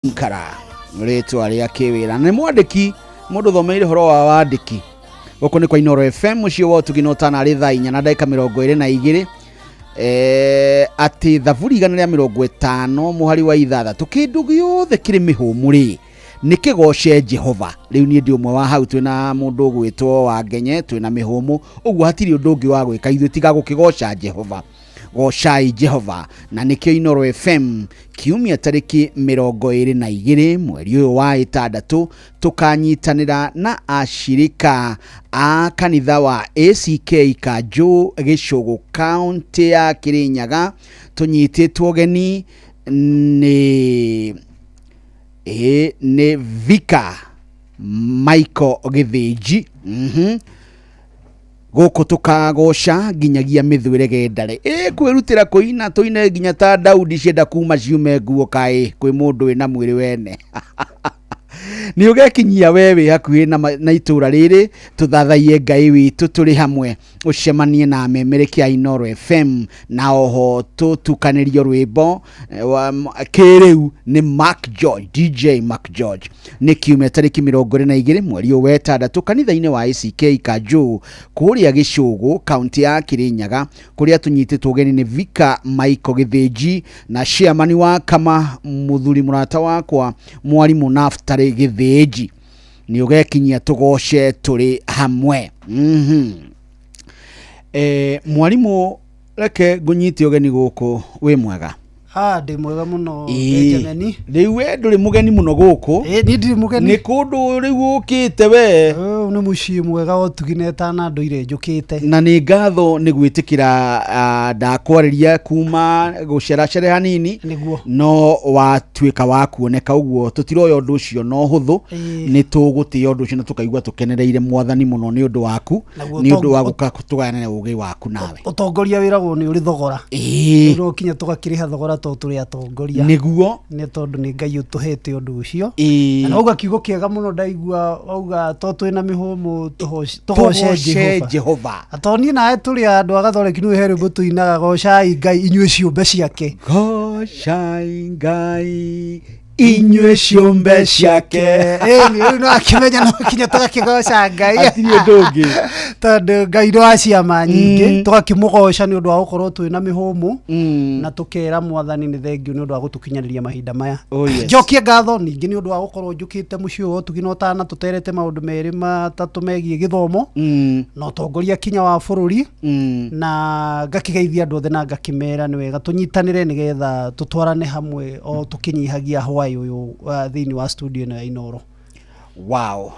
Nkara ritwa ria kiwira ni mwandiki mundu thomeire horo wa wandiki goko ni kwa Inoro FM mucio wa tugino tana ri thaa 4 na dakika 22 ati thavuri igana ria 50 muhari wa ithatha tukindu giothe kiri mihumu ri nikigoce Jehova riu ni ndi umwe wa hau twina mundu gwitwo wa Ngenye twina mihumu uguo hatiri undu ungi wa gwika ithu tiga gukigoca Jehova gocai Jehova na nikio Inoro FM kiumia tariki 22 mweri uyu wa 6 tukanyitanira na ashirika a kanitha wa ACK Kanjo Gicugu county ya Kirinyaga tunyititwo geni ni Vika Michael Githinji goko tukagoca nginyagia mithwire gendare kwirutira kuina tuine nginya ta Daudi cienda kuma ciume nguo kai kwi mundu wina mwiri wene ni ugekinyia wewe hakuhi na itura riri tuthathaie Ngai witu turi hamwe ucemanie na memereki ya Inoro FM na oho tutukanirio rwimbo kiriu ni Mark George DJ Mark George ni kiumia tariki 22 mweri wa 6 kanitha-ini wa ACK Kanjo kuria Gicugu county ya Kirinyaga kuria tunyititwo geni ni Vika Michael Githinji na chairman wa kama muthuri murata wakwa mwarimu Naftali Githinji ni ugekinyia tugoce turi hamwe mwarimu reke ngunyite ogeni guku wi mwega ndi mwega muno Benjamin riu we nduri mugeni muno guku ni ndi mugeni ni kundu riu ukite we ni mucii mwega otugineta na ndoire njukite na ni ngatho ni gwitikira ndakwariria kuma guceracere hanini niguo no watuika wa kuoneka uguo tutiroyo undu ucio no huthu ni tugutia undu ucio na tukaigua tukenereire mwathani muno ni undu waku ni undu wa gukatugana ugi waku nawe utongoria wiragwo ni uri thogora no kinya tugakiriha thogora to turi atongoria niguo ni tondu ni Ngai utuhete undu ucio na auga kiugo kiega muno ndaigua auga to twina mihumu tuhoce Jehova atoni nae turi andu agathoreki ni heru butu inaga gocai Ngai inyue ciumbe ciake gocai Ngai inyue ciumbe ciake ni no akimenya no kinya tugakigoca Ngai atiri ndungi tondu Ngai ndo aciama nyingi tugakimugoca ni undu wa gukorwo twina mihumu na tukera mwathani ni thengiu ni undu wa gutukinyaniria mahinda maya njokie ngatho ningi ni undu wa gukorwo njukite mucii uyu tuginotana tuterete maundu meri matatu megie githomo no tongoria kinya wa bururi na ngakigeithia andu othe na ngakimera ni wega tunyitanire nigetha tutwarane hamwe o tukinyihagia hwai uyu thiini wa studio na Inoro. Wow,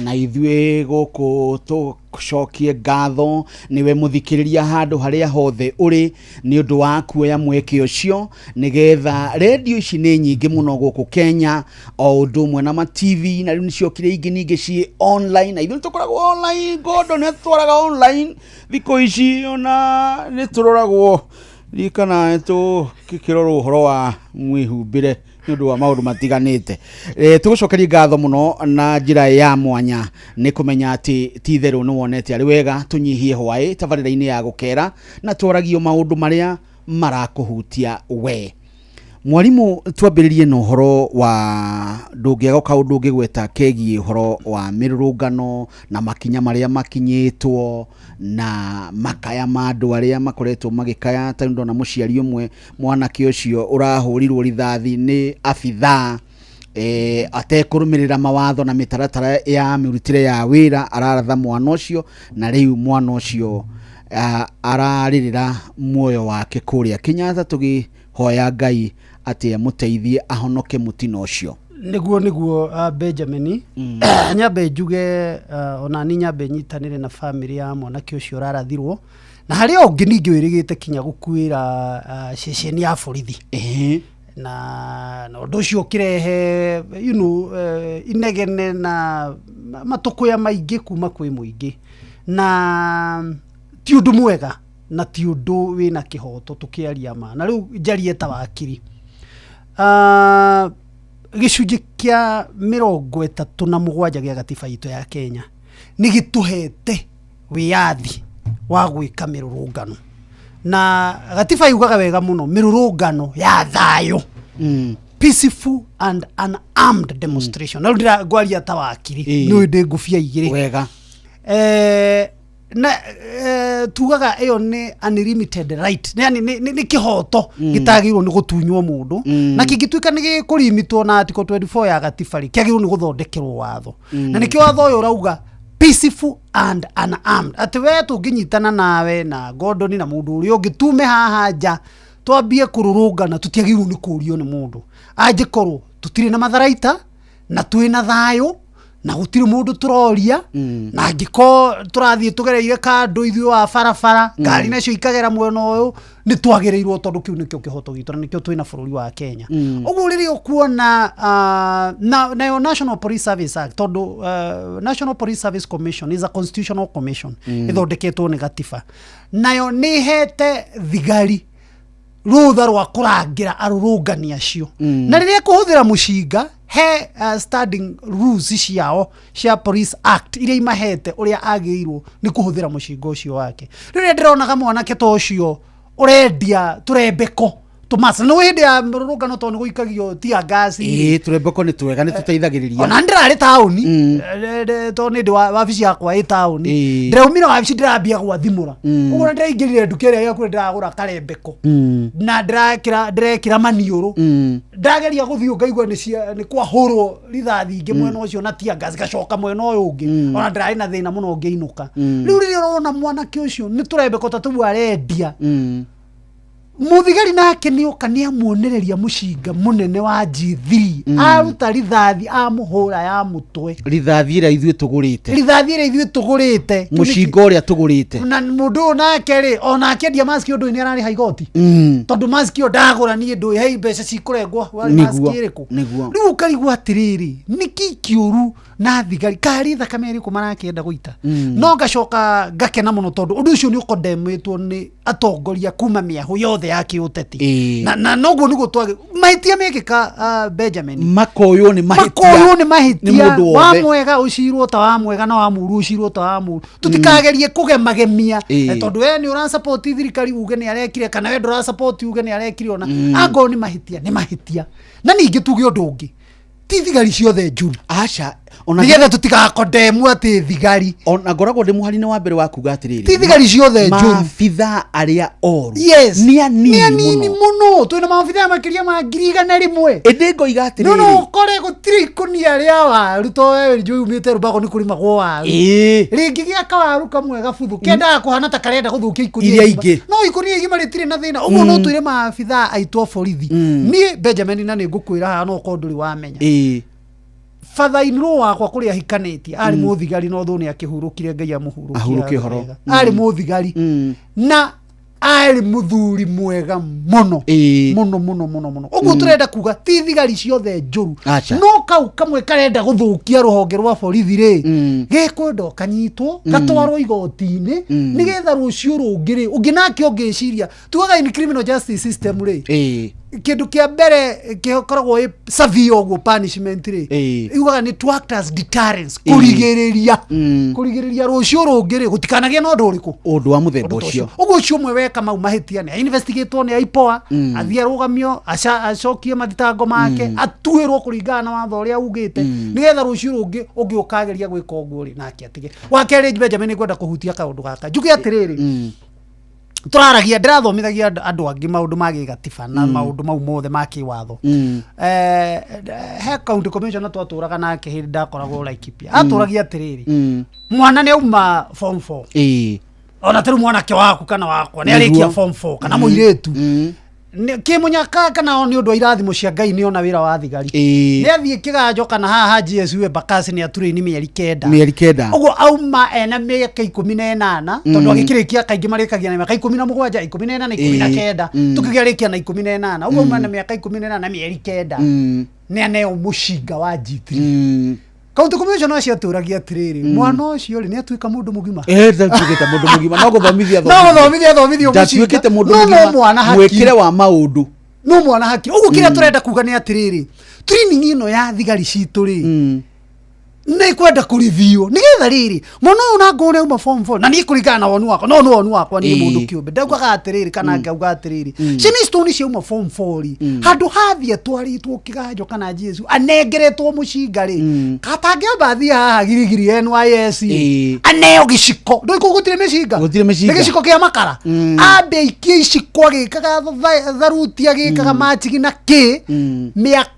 na ithue goko tucokie ngatho niwe muthikiriria handu haria hothe uri ni undu wa kuoya mweke ucio nigetha radio ici ni nyingi muno goko Kenya o undu umwe na ma TV na riu niciokire ingi ningi ci online na ithue tukoragwo online godo ne twaraga online thiko ici ona ni turoragwo rikana tu kikiroro horo wa mwihumbire ndu wa maundu matiganite tugucokeria ngatho muno na njira ya mwanya ni kumenya ati titheru ni wonete ari wega tunyihie hwai tabarira-ini ya gukera na twaragio maundu maria marakuhutia we mwarimu twambiririe no horo wa ndungiaga kaundu ngigweta kegie horo wa mirurungano na makinya maria makinyitwo na makaya mandu aria makoretwo magikaya ta ndo na muciari umwe mwanake ucio urahurirwo rithathi ni abitha atekurumirira mawatho na mitaratara ya mirutire ya wira araratha mwana ucio na riu mwana ucio araririra muoyo wake kuria Kenyatta tugihoya Ngai ati amuteithie ahonoke mutino ucio niguo Benjamin nyambe njuge ona ni nyambe nyitanire na family ya mwanake ucio rarathirwo na hari ongi ningi wirigite kinya gukuira ceceni ya borithi na undu ucio kirehe inegene na matukuya maingi kuma kwi muingi na ti undu mwega na ti undu wina kihoto tukiaria ma na riu njarie ta wakiri gicunji kia 37 gia gatiba itu ya Kenya ni gituhete wiathi wa gwika mirurungano na gatiba yugaga wega muno mirurungano ya thayo peaceful and unarmed demonstration na ndira gwaria ta wakiri no ndi ngufia igiri wega na tugaga iyo ni unlimited right ni kihoto gitagirwo ni gutunywo mundu na kingituika ni gikurimitwo na article 24 ya gatibari kiagirwo ni guthondekerwo watho na nikio watho uyu urauga peaceful and unarmed ati we tunginyitana nawe na Gordon na mundu uri ungitume haha nja twambie kururungana tutiagirwo ni kurio ni mundu angikorwo tutire na matharaita na twina thayo na gutire mundu turoria na ngiko turathie tugereire kandu ithuĩ wa barabara ngari nacio ikagera mwena uyu ni twagereirwo tondu kiu nikio kihoto gitu na nikio twina bururi wa Kenya uguo riri ukuona na National Police Service Act tondu National Police Service Commission is a constitutional commission ithondeketwo ni gatiba nayo ni hete thigari rutha rwa kurangira arurungani acio na riria kuhuthira mushinga he standing rules ciao cia Police Act iria imahete uria agirwo ni kuhuthira mushinga ucio wake riria ndironaga mwanake to ucio urendia turembeko tumasa no hindi ya rurungano to ni guikagio tia gas turembeko ni twega ni tuteithagiriria ona ndirari tauni to ni ndi wabici yakwa i tauni ndiraumira wabici ndirambia gwathimura uguo ndiraingirire ndukeria ya kuri ndiragura karembeko na ndirekira maniuru ndageria guthio ngaigwa ni kwa hurwo rithathi ingi mwena ucio na tia gas gacoka mwena uyu ungi ona ndirari na thina muno ngeinuka riu riria urona mwanake ucio ni turembeko tatu arendia muthigari nake ni ukania muonereria mushinga munene wa G3 aruta rithathi amuhura ya mutwe rithathi ira ithuĩ tugurite mushinga uria tugurite na mundu nake ri ona akendia maski undu ni arari haigoti tondu maski ndagura ni ndu hei mbeca cikurengwo maski iriku riu karigwa atiriri niki kiuru na thigari kari thakame iri kumara kenda guita no gacoka gakena muno tondu undu ucio ni ukondemetwo ni atongoria kuma miahu yothe ya kiuteti na noguo niguo twage mahitia mekika Benjamin makoyo ni mahitia wa mwega ucirwo ta wa mwega na wa muru ucirwo ta wa muru tutikagerie kugemagemia tondu we ni ura support thirikari uge ni arekire kana we ndura support uge ni arekire ona ango ni mahitia na ningi tuge undu ungi ti thigari ciothe njuru acha ona nigetha tutigakondemwo ati thigari ona ngoragwo ndi muharine wa mbere wa kuga atiriri ti thigari ciothe njuru mafitha aria oru ni anini muno twina mafitha makiria ma 100,000 ende ngoiga atiriri no kore gutiri kunia aria waru to we njui umite rubago ni kurima gwo waru ringi gia kawaru kamwe gabuthu kenda kuhana ta karenda guthukia ikunia ingi no ikunia ingi maritire na thina uguo no twire mafitha aitwo borithi ni Benjamin na ni ngukwira ha no konduri wamenya father-in-law wakwa kuria hikanitie ari muthigari no thuni akihurukire ngai amuhurukie horo ari muthigari na ari muthuri mwega muno muno uguo turenda kuga ti thigari ciothe njuru no kau kamwe karenda guthukia ruhonge rwa borithi ri gekwendo kanyitwo gatwarwo igoti-ini nigetha rucio rungiri unginake ungiciria tugaga in criminal justice system ri kindu kia mbere kikoragwo severe uguo punishment ri iugaga ni to act as deterrence kurigiriria rucio rungiri gutikanagie no ndu uriku undu wa muthemba ucio uguo cio mwe weka mau mahitia ni investigatwo ni IPOA athia rugamio acokie mathitango make atuirwo kuringana na watho uria ugite nigetha rucio rungi ungiukageria gwika uguo ri nake atige wakeri Benjamin kwenda kuhutia kaundu gaka njuge atiriri turaragia ndirathomithagia andu angi maundu magi gatiba na maundu mau mothe maki watho he county commissioner twaturaga nake hindi ndakoragwo Laikipia aturagia atiriri mwana ni auma form 4 ona teru mwana ke waku kana wakwa ni arikia form 4 kana muiretu kimunyaka kana ni undu irathimo cia ngai ni ona wira wa thigari ni athie kiganjo kana haha GSU bakasi ni aturi ni mieri kenda uguo auma ena miaka 18 tondu agikirikia kaingi marikagia na miaka 17 14 na 19 tukigarikia na 18 uguo auma na miaka 18 na mieri kenda ni aneo mushinga wa G3 County Commissioner cia turagia atiriri mwana ucio ri ni atuika mundu mugima ndatuikite mundu mugima no guthomithia thomithio ndatuikite mundu mugima mwekire wa maundu no mwana haki uguo kira turenda kuga ni atiriri training ino ya thigari citu ri ni kwenda kurivio nigetha nithariri mono una ngone uma form 4 na ni kuringana na wonu wako no wonu wako ni mundu kiumbe ndaugaga atiriri kana ngauga atiriri cini stone cia uma form 4 handu hathia twaritwo kiganjo kana Jesu anengeretwo mucingari katange bathi haha girigiri NYS aneo giciko ndo ikugutire mecinga giciko kia makara ambe iki iciko gikaga tharuti agikaga matigi na ki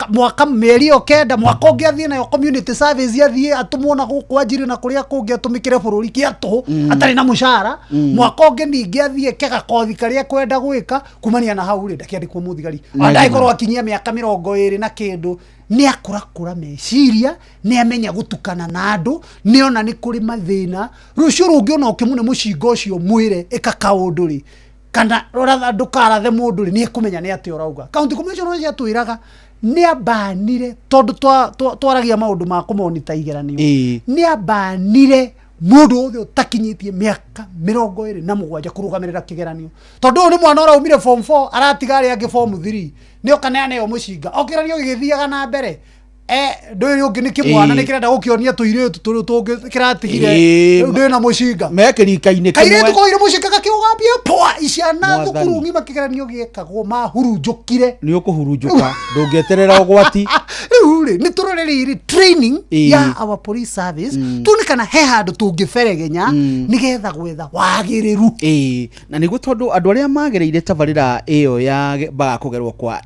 mwaka meri okenda mwaka ungi athie nayo community service athie atumwo na guku ajiri na kuria kungi atumikire bururi kiatu atari na mushara mwaka ungi ningi athie kega kothi karia kwenda gwika kumania na hau ri ndakiandikwo muthigari andai korwo akinyia miaka 20 na kindu ni akurakura meciria ni amenya gutukana na andu ni ona ni kuri mathina rucio rungi ona ukimune mucingo ucio mwire eka kaundu ri kana rora ndukarathe mundu ri ni kumenya ni ati urauga county commissioner cia twiraga ni abanire tondu twaragia maundu ma kumonita igeranio ni abanire mundu othe utakinyitie miaka 27 kurugamirira kigeranio tondu ni mwana ora umire form 4 aratigari angi form 3 ni okaneane yo mucinga okiranio gigithiaga na mbere nduri ungi ni kimwana ni kirenda gukionia tuiretu turu tungi kiratigire ndi na mucinga mekirikaine kimwe kaire tukoire mucinga kakiugambia poa iciana thukuru ngima kigeranio giekagwo mahurunjukire ni ukuhurunjuka ndungieterera ugwati uri ni turoreri training ya our police service tunikana he handu tungiberegenya nigetha gwetha wagiriru na niguo tondu andu aria magereire tabarira iyo ya baga kugerwo kwa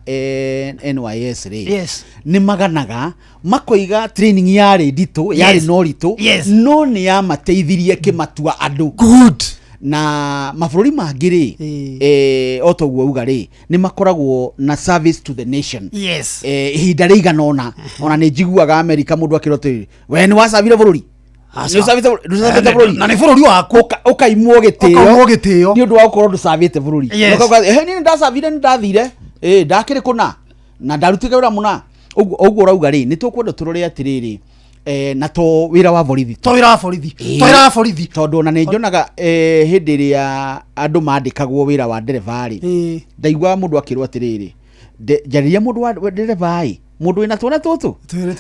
NYS yes ni maganaga makoiga training yari ndito yari no rito no ni ya mateithirie kimatua andu good na mabũrũri mangĩ otoguo uga ni makoragwo na service to the nation yes ihinda rĩigana ona nĩ njiguaga Amerika mũndũ akĩrotĩ we nĩ wacabire bũrũri na nĩ bũrũri waku ũkaimwo gĩtĩo nĩ ũndũ wa gũkorwo ndũcabĩte bũrũri niĩ ndacabire nĩ ndathire ndakĩrĩ kũna na ndarutĩte wĩra mũna ũguo ũrauga nĩ tũkwenda tũrore atĩrĩrĩ na to wira wa borithi tondu na nĩ njonaga hĩndĩ ĩrĩa andũ mandĩkagwo wĩra wa ndereba ndaigua mũndũ akĩrwo atĩrĩrĩ njariria mũndũ wa ndereba mũndũ wĩna twana tũtũ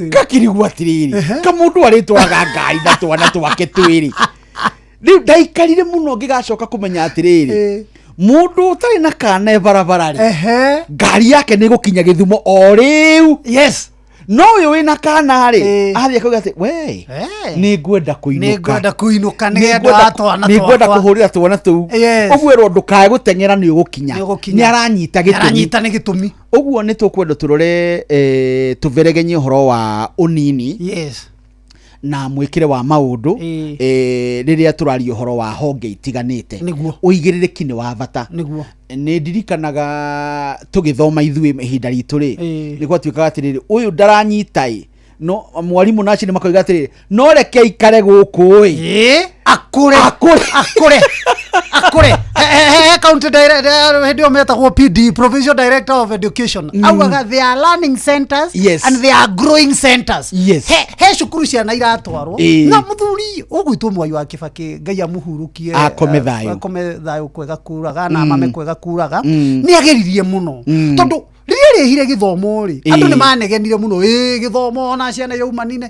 gakirigwo atĩrĩrĩ kamũndũ arĩtwaraga ngari na twana twake twĩrĩ rĩu ndaikarire mũno ngĩgacoka kũmenya atĩrĩrĩ mundu utarĩ na kana barabara ngari yake nĩ gũkinya Gĩthumo o rĩu yes no uyu wina kana ri athie kuga ati we ni ngwenda kuinuka nigetha atwana ni ngwenda kuhurira twana tu ogwero ndukae gutengera ni ugukinya ni aranyita gitumi ogwo ni tukwenda turore tuveregenye horo wa unini yes na mwikire wa maundu riria turario horo wa honge itiganite uigiririki ni wa bata ni ndirikanaga tugithoma ithuĩ ihinda ritũ ni gwatuĩkaga atĩrĩrĩ ũyũ ndaranyita no mwarimu naci ni makoiga atĩrĩrĩ no reke ikare gũkũ akure county director hedio metagwo PD provincial director of education augaga they are learning centers and they are growing centers he cukuru ciana iratwarwo na muthuri ugwitwo Mwai wa Kibaki Ngai amuhurukie akome thayo kwega kuraga na mame kwega kuraga ni ageririe muno tondu riria rihire githomo ri andu ni manegenire muno githomo na ciana yaumanine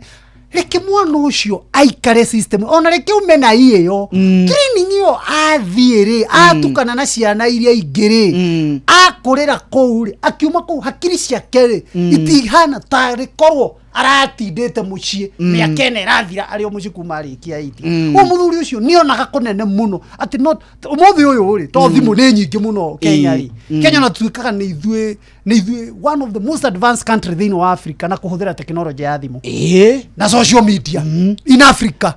reke mwana ucio aikare system ona reke umena iyo training iyo athiere atukana na ciana iria ingire akorera kouri akiuma ko hakiri ciake itihana tare korwo aratindete mucie miaka ene rathira ari mucie kuma arikia iti muthuri ucio ni onaga kunene muno ati not umuthi uyu ri to thimu ni nyingi muno Kenya ri Kenya na tuikaga ni ithue one of the most advanced country in Africa na kuhuthira technology ya thimu na social media in Africa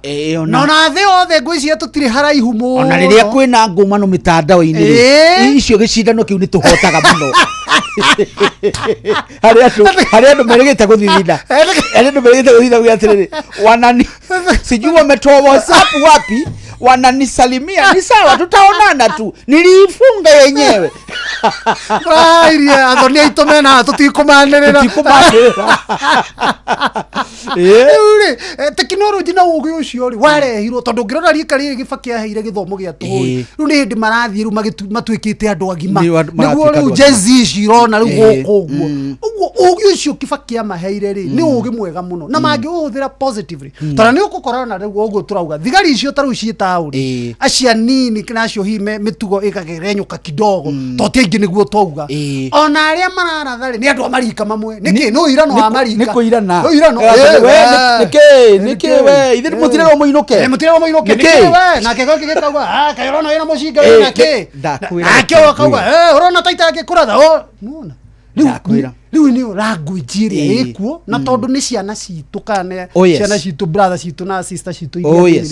no na the ngwisi tutire haraihu muno ona riria kwina ngumano mitandao-ini icio gicindano kiu ni tuhotaga muno hari andu merigite guthithina atiriri wanani sijui wametoa WhatsApp wapi wananisalimia ni sawa tutaonana tu nilifunga yenyewe iria athonia itomena tutikumanirira tekinoronjĩ na ũgĩ ũcio rĩ warehirwo tondũ ngĩrora rika rĩrĩ Kibaki aheire gĩthomo gĩa tũhũĩ rĩu nĩ hĩndĩ marathiĩ rĩu matuĩkĩte andũ agima nĩguo rĩu Gen Z cirona rĩu gũkũ ũguo ũgĩ ũcio Kibaki amaheire rĩ nĩ ũgĩ mwega mũno na mangĩũhũthĩra positively tondũ nĩ ũgũkorana rĩu ũguo tũrauga thigari icio tarĩu ciĩtaũri acia nini nacio hihi mĩtugo ĩkagerenyũka kidogo toti aingĩ nĩguo twauga ona arĩa mararatha rĩ nĩ andũ a marika mamwe nĩkĩ nĩ ũirano wa marika nĩ kũirana nĩkĩ we ithe mũtirego mũinũke nĩkĩ we nake goki gĩkauga kayorona wĩna mũcinga wĩna kĩ nake akauga ũrona taita ngĩkũratha nona rĩu nĩ language ĩrĩa ĩkuo na tondũ nĩ ciana citũ kana ciana citũ brother citũ na sister citũ iria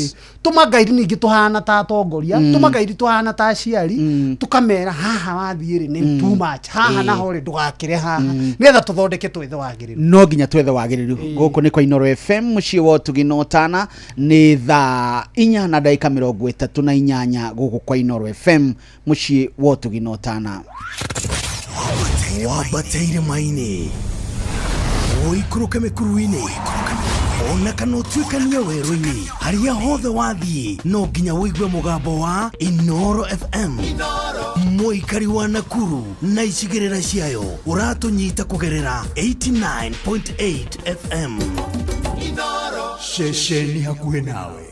tũmangairi ningĩ tũhana ta atongoria tũmangairi tũhana ta aciari tũkamera haha wathiĩ rĩ nĩ too much haha naho rĩ ndũgakĩre haha nĩgetha tũthondeke twethe wagĩrĩru no nginya twethe wagĩrĩru gũkũ nĩ kwa Inooro FM mũciĩ wa Tuginotana nĩ thaa 4:38 gũkũ kwa Inooro FM mũciĩ wa Tuginotana wabateire maini oikuruke mekuruini ona kana utuikania werũ-inĩ harĩa hothe wathiĩ no nginya wĩigue mũgambo wa Inooro FM mũikari wa Nakuru na icigĩrĩra ciayo ũratũnyita kũgerera 89.8 FM Inooro ceceni hakuhĩ nawe.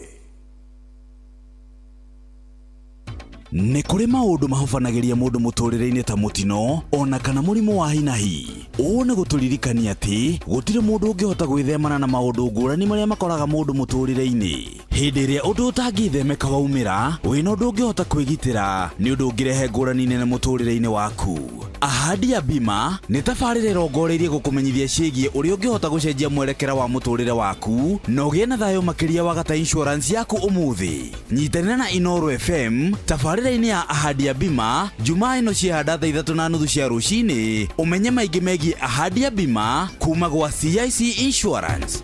Nĩ kũrĩ maũndũ mahobanagĩria mũndũ mũtũrĩre-inĩ ta mũtino ona kana mũrimũ wa hinahi. Ũũ nĩ gũtũririkania atĩ gũtirĩ mũndũ ũngĩhota gwĩthemana na maũndũ ngũrani marĩa makoraga mũndũ mũtũrĩre-inĩ. Hĩndĩ ĩrĩa ũndũ ũtangĩthemeka waumĩra, wĩna ũndũ ũngĩhota kwĩgitĩra nĩ ũndũ ũngĩrehe ngũrani nene mũtũrĩre-inĩ waku. Ahadi ya Bima nĩ tabarĩra ĩrongoreirie gũkũmenyithia ciĩgiĩ ũrĩa ũngĩhota gũcenjia mwerekera wa mũtũrĩre waku na ũgĩe na thayũ makĩria wagata insurance yaku ũmũthĩ. Nyitanĩra na Inooro FM tabarĩra-inĩ ya Ahadi ya Bima Jumaa ĩno ciahanda thaa 3:30 cia rũcinĩ. Ũmenye maingĩ megiĩ Ahadi ya Bima kuma gwa CIC Insurance.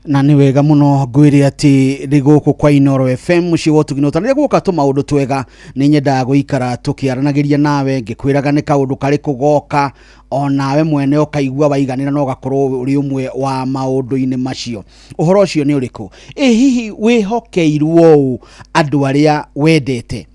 Na nĩ wega mũno ngwĩre atĩ rĩgũkũ kwa Inooro FM mũciĩ wa Tuginotana rĩrĩa gũka tũmaũndũ twega nĩ nyendaga gũikara tũkĩaranagĩria nawe ngĩkwĩraga nĩ kaũndũ karĩ kũgoka onawe mwene ũkaigua waiganĩra no gakorwo ũrĩ ũmwe wa maũndũ-inĩ macio. Ũhoro ũcio nĩ ũrĩkũ? Hihi wĩhokeirwo ũũ andũ arĩa wendete?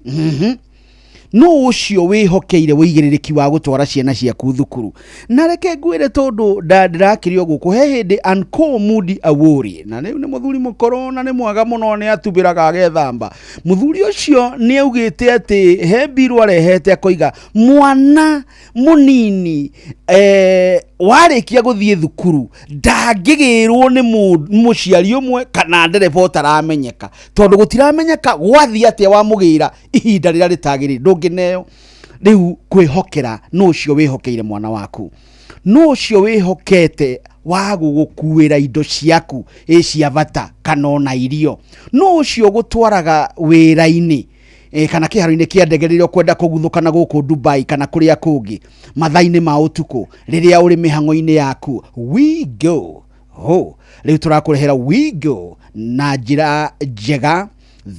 No ũcio wĩhokeire wĩigĩrĩrĩki wa gũtwara ciana ciaku thukuru. Na reke ngwĩre tondũ ndĩrakĩrio gũkũ he hĩndĩ Anko Mudi Awori na rĩu nĩ mũthuri mũkoro na nĩ mwaga mũno nĩ atubĩraga agethamba. Mũthuri ũcio nĩ augĩte atĩ he mbirũ arehete akoiga mwana mũnini warĩkia gũthiĩ thukuru ndangĩgĩrwo nĩ mũciari ũmwe kana ndereba ũtaramenyeka tondũ gũtiramenyeka gwathiĩ atĩa wamũgĩra ihinda rĩrĩa rĩtagĩrĩire ndũngĩneo. Rĩu kwĩhokera no ũcio wĩhokeire mwana waku, no ũcio wĩhokete wa gũgũkuĩra indo ciaku cia bata kana ona irio, no ũcio gũtwaraga wĩra-inĩ kana kĩharo-inĩ kĩa ndege rĩrĩa ũkwenda kũguthũkana gũkũ Dubai kana kũrĩa kũngĩ mathaa-inĩ ma ũtukũ rĩrĩa ũrĩ mĩhang'o-inĩ yaku. We go rĩu tũrakũrehera We Go na njĩra njega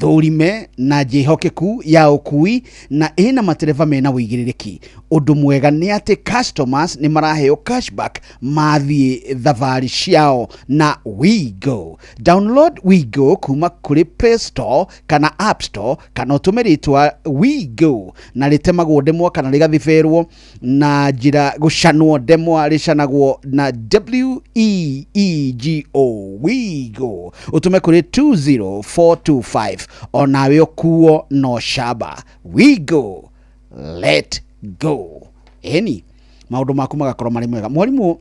thũrime na njĩhokeku ya ũkui na ĩna matereba mena wĩigĩrĩrĩki. Ũndũ mwega nĩ atĩ customers nĩ maraheo cashback mathiĩ thabarĩ ciao na We Go. Download We Go kuma kũrĩ Play Store kana App Store kana ũtũme rĩtwa We Go na rĩtemagwo ndemwa kana rĩgathiberwo na njĩra gũcanwo ndemwa rĩcanagwo na WEEGO We Go. Ũtũme kũrĩ 20425 onawe ũkuo no shaba. We Go, let go. Maũndũ maku magakorwo marĩ mwega. Mwarimũ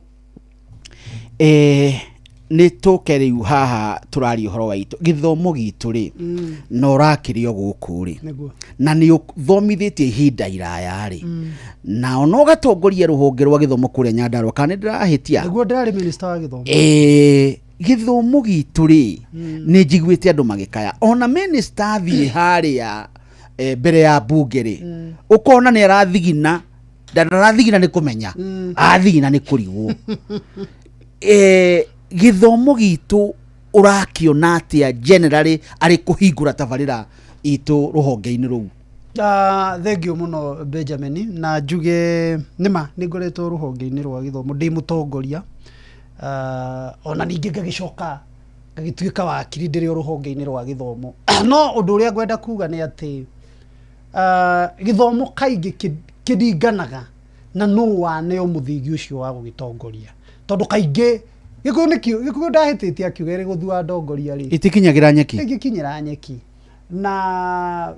nĩ tũke rĩu haha tũraria ũhoro wa itũ gĩthomo gitũ rĩ no rakĩrio gũkũ rĩ na nĩ ũthomithĩtie ihinda iraya rĩ na ona ũgatongoria rũhonge rwa gĩthomo kũrĩa Nyandarua kana ndĩrahĩtia nĩguo ndĩrarĩ minister wa gĩthomo. Gĩthomo gitũ rĩ nĩ njiguĩte andũ magĩkaya ona minister athiĩ harĩa mbere ya bunge rĩ ũkona nĩ arathigina ndarathigina nĩ kũmenya athigina nĩ kũrigwo. Gĩthomo gitũ ũrakĩona atĩa generally arĩ kũhingũra tabarĩra itũ rũhonge-inĩ rũu? Thank you mũno Benjamin na njuge nĩma nĩ ngoretwo rũhonge-inĩ rwa gĩthomo ndĩ mũtongoria ona ningĩ ngagĩcoka ngagĩtuĩka wakiri ndĩrĩ rũhonge-inĩ rwa gĩthomo no ũndũ ũrĩa ngwenda kuga nĩ atĩ gĩthomo kaingĩ kĩringanaga na nũ waneo mũthingi ũcio wa gũgĩtongoria tondũ kaingĩ gĩkũyũ ndahĩtĩtie akiuga ĩrĩ gũthua ndongoria rĩ itikinyagĩra nyeki ĩgĩkinyĩra nyeki na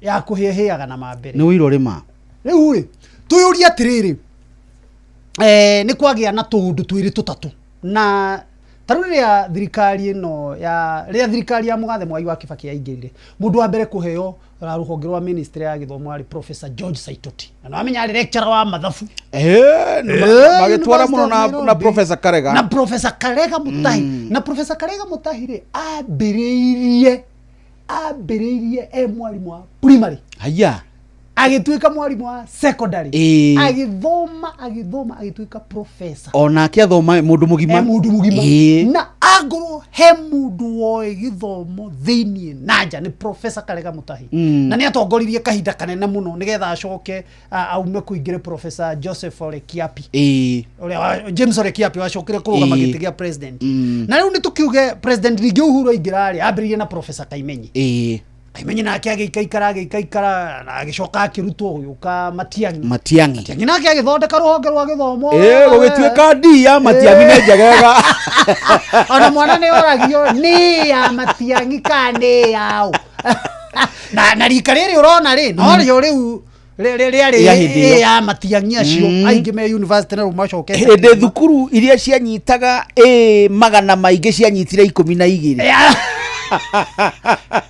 ya kũhĩahĩaga na mambere nĩ wĩra ũrĩma rĩu rĩ tuyũria atĩrĩrĩ nĩ kwagĩa na tũũndũ twĩrĩ tũtatũ na tarũ rĩrĩa thirikari ĩno rĩrĩa thirikari ya Mũgathe Mwai wa Kibaki yaingĩrire mũndũ wa mbere kũheo rũhonge rwa ministry ya gĩthomo arĩ Professor George Saitoti na amenya arĩ lecturer wa mathabu magĩtwara mũno na Professor Karega na Professor Karega Mutahi na Professor Karega Mutahi rĩ ambĩrĩirie mwarimu wa primary haya agĩtuĩka mwarimu wa secondary agĩthoma agĩtuĩka professor onake athoma mũndũ mũgima na agorwo he mũndũ woĩ gĩthomo thĩinĩ na nja nĩ Professor Karega Mutahi na nĩ atongoririe kahinda kanene mũno nĩgetha acoke aume kũingĩre Professor Joseph Ole Kiapi ũrĩa James Ole Kiapi wacokire kũrũgama gĩtĩ gĩa president na rĩu nĩ tũkiuge president ningĩ Uhuru aingĩra ambĩrĩirie na Professor Kaimenyi Kaimenyi nake agĩikaikara na agĩcoka akĩrutwo gũka Matiang'i nake agĩthondeka rũhonge rwa gĩthomo gũgĩtuĩka ndi ya Matiang'i nĩ njegega ona mwana nĩ oragio nĩ ya Matiang'i kana nĩ yao na rika rĩrĩ ũrona rĩ no rĩo rĩu rĩarĩ ya Matiang'i acio aingĩ me university na rĩu macokete hĩndĩ thukuru iria cianyitaga magana maingĩ cianyitire 12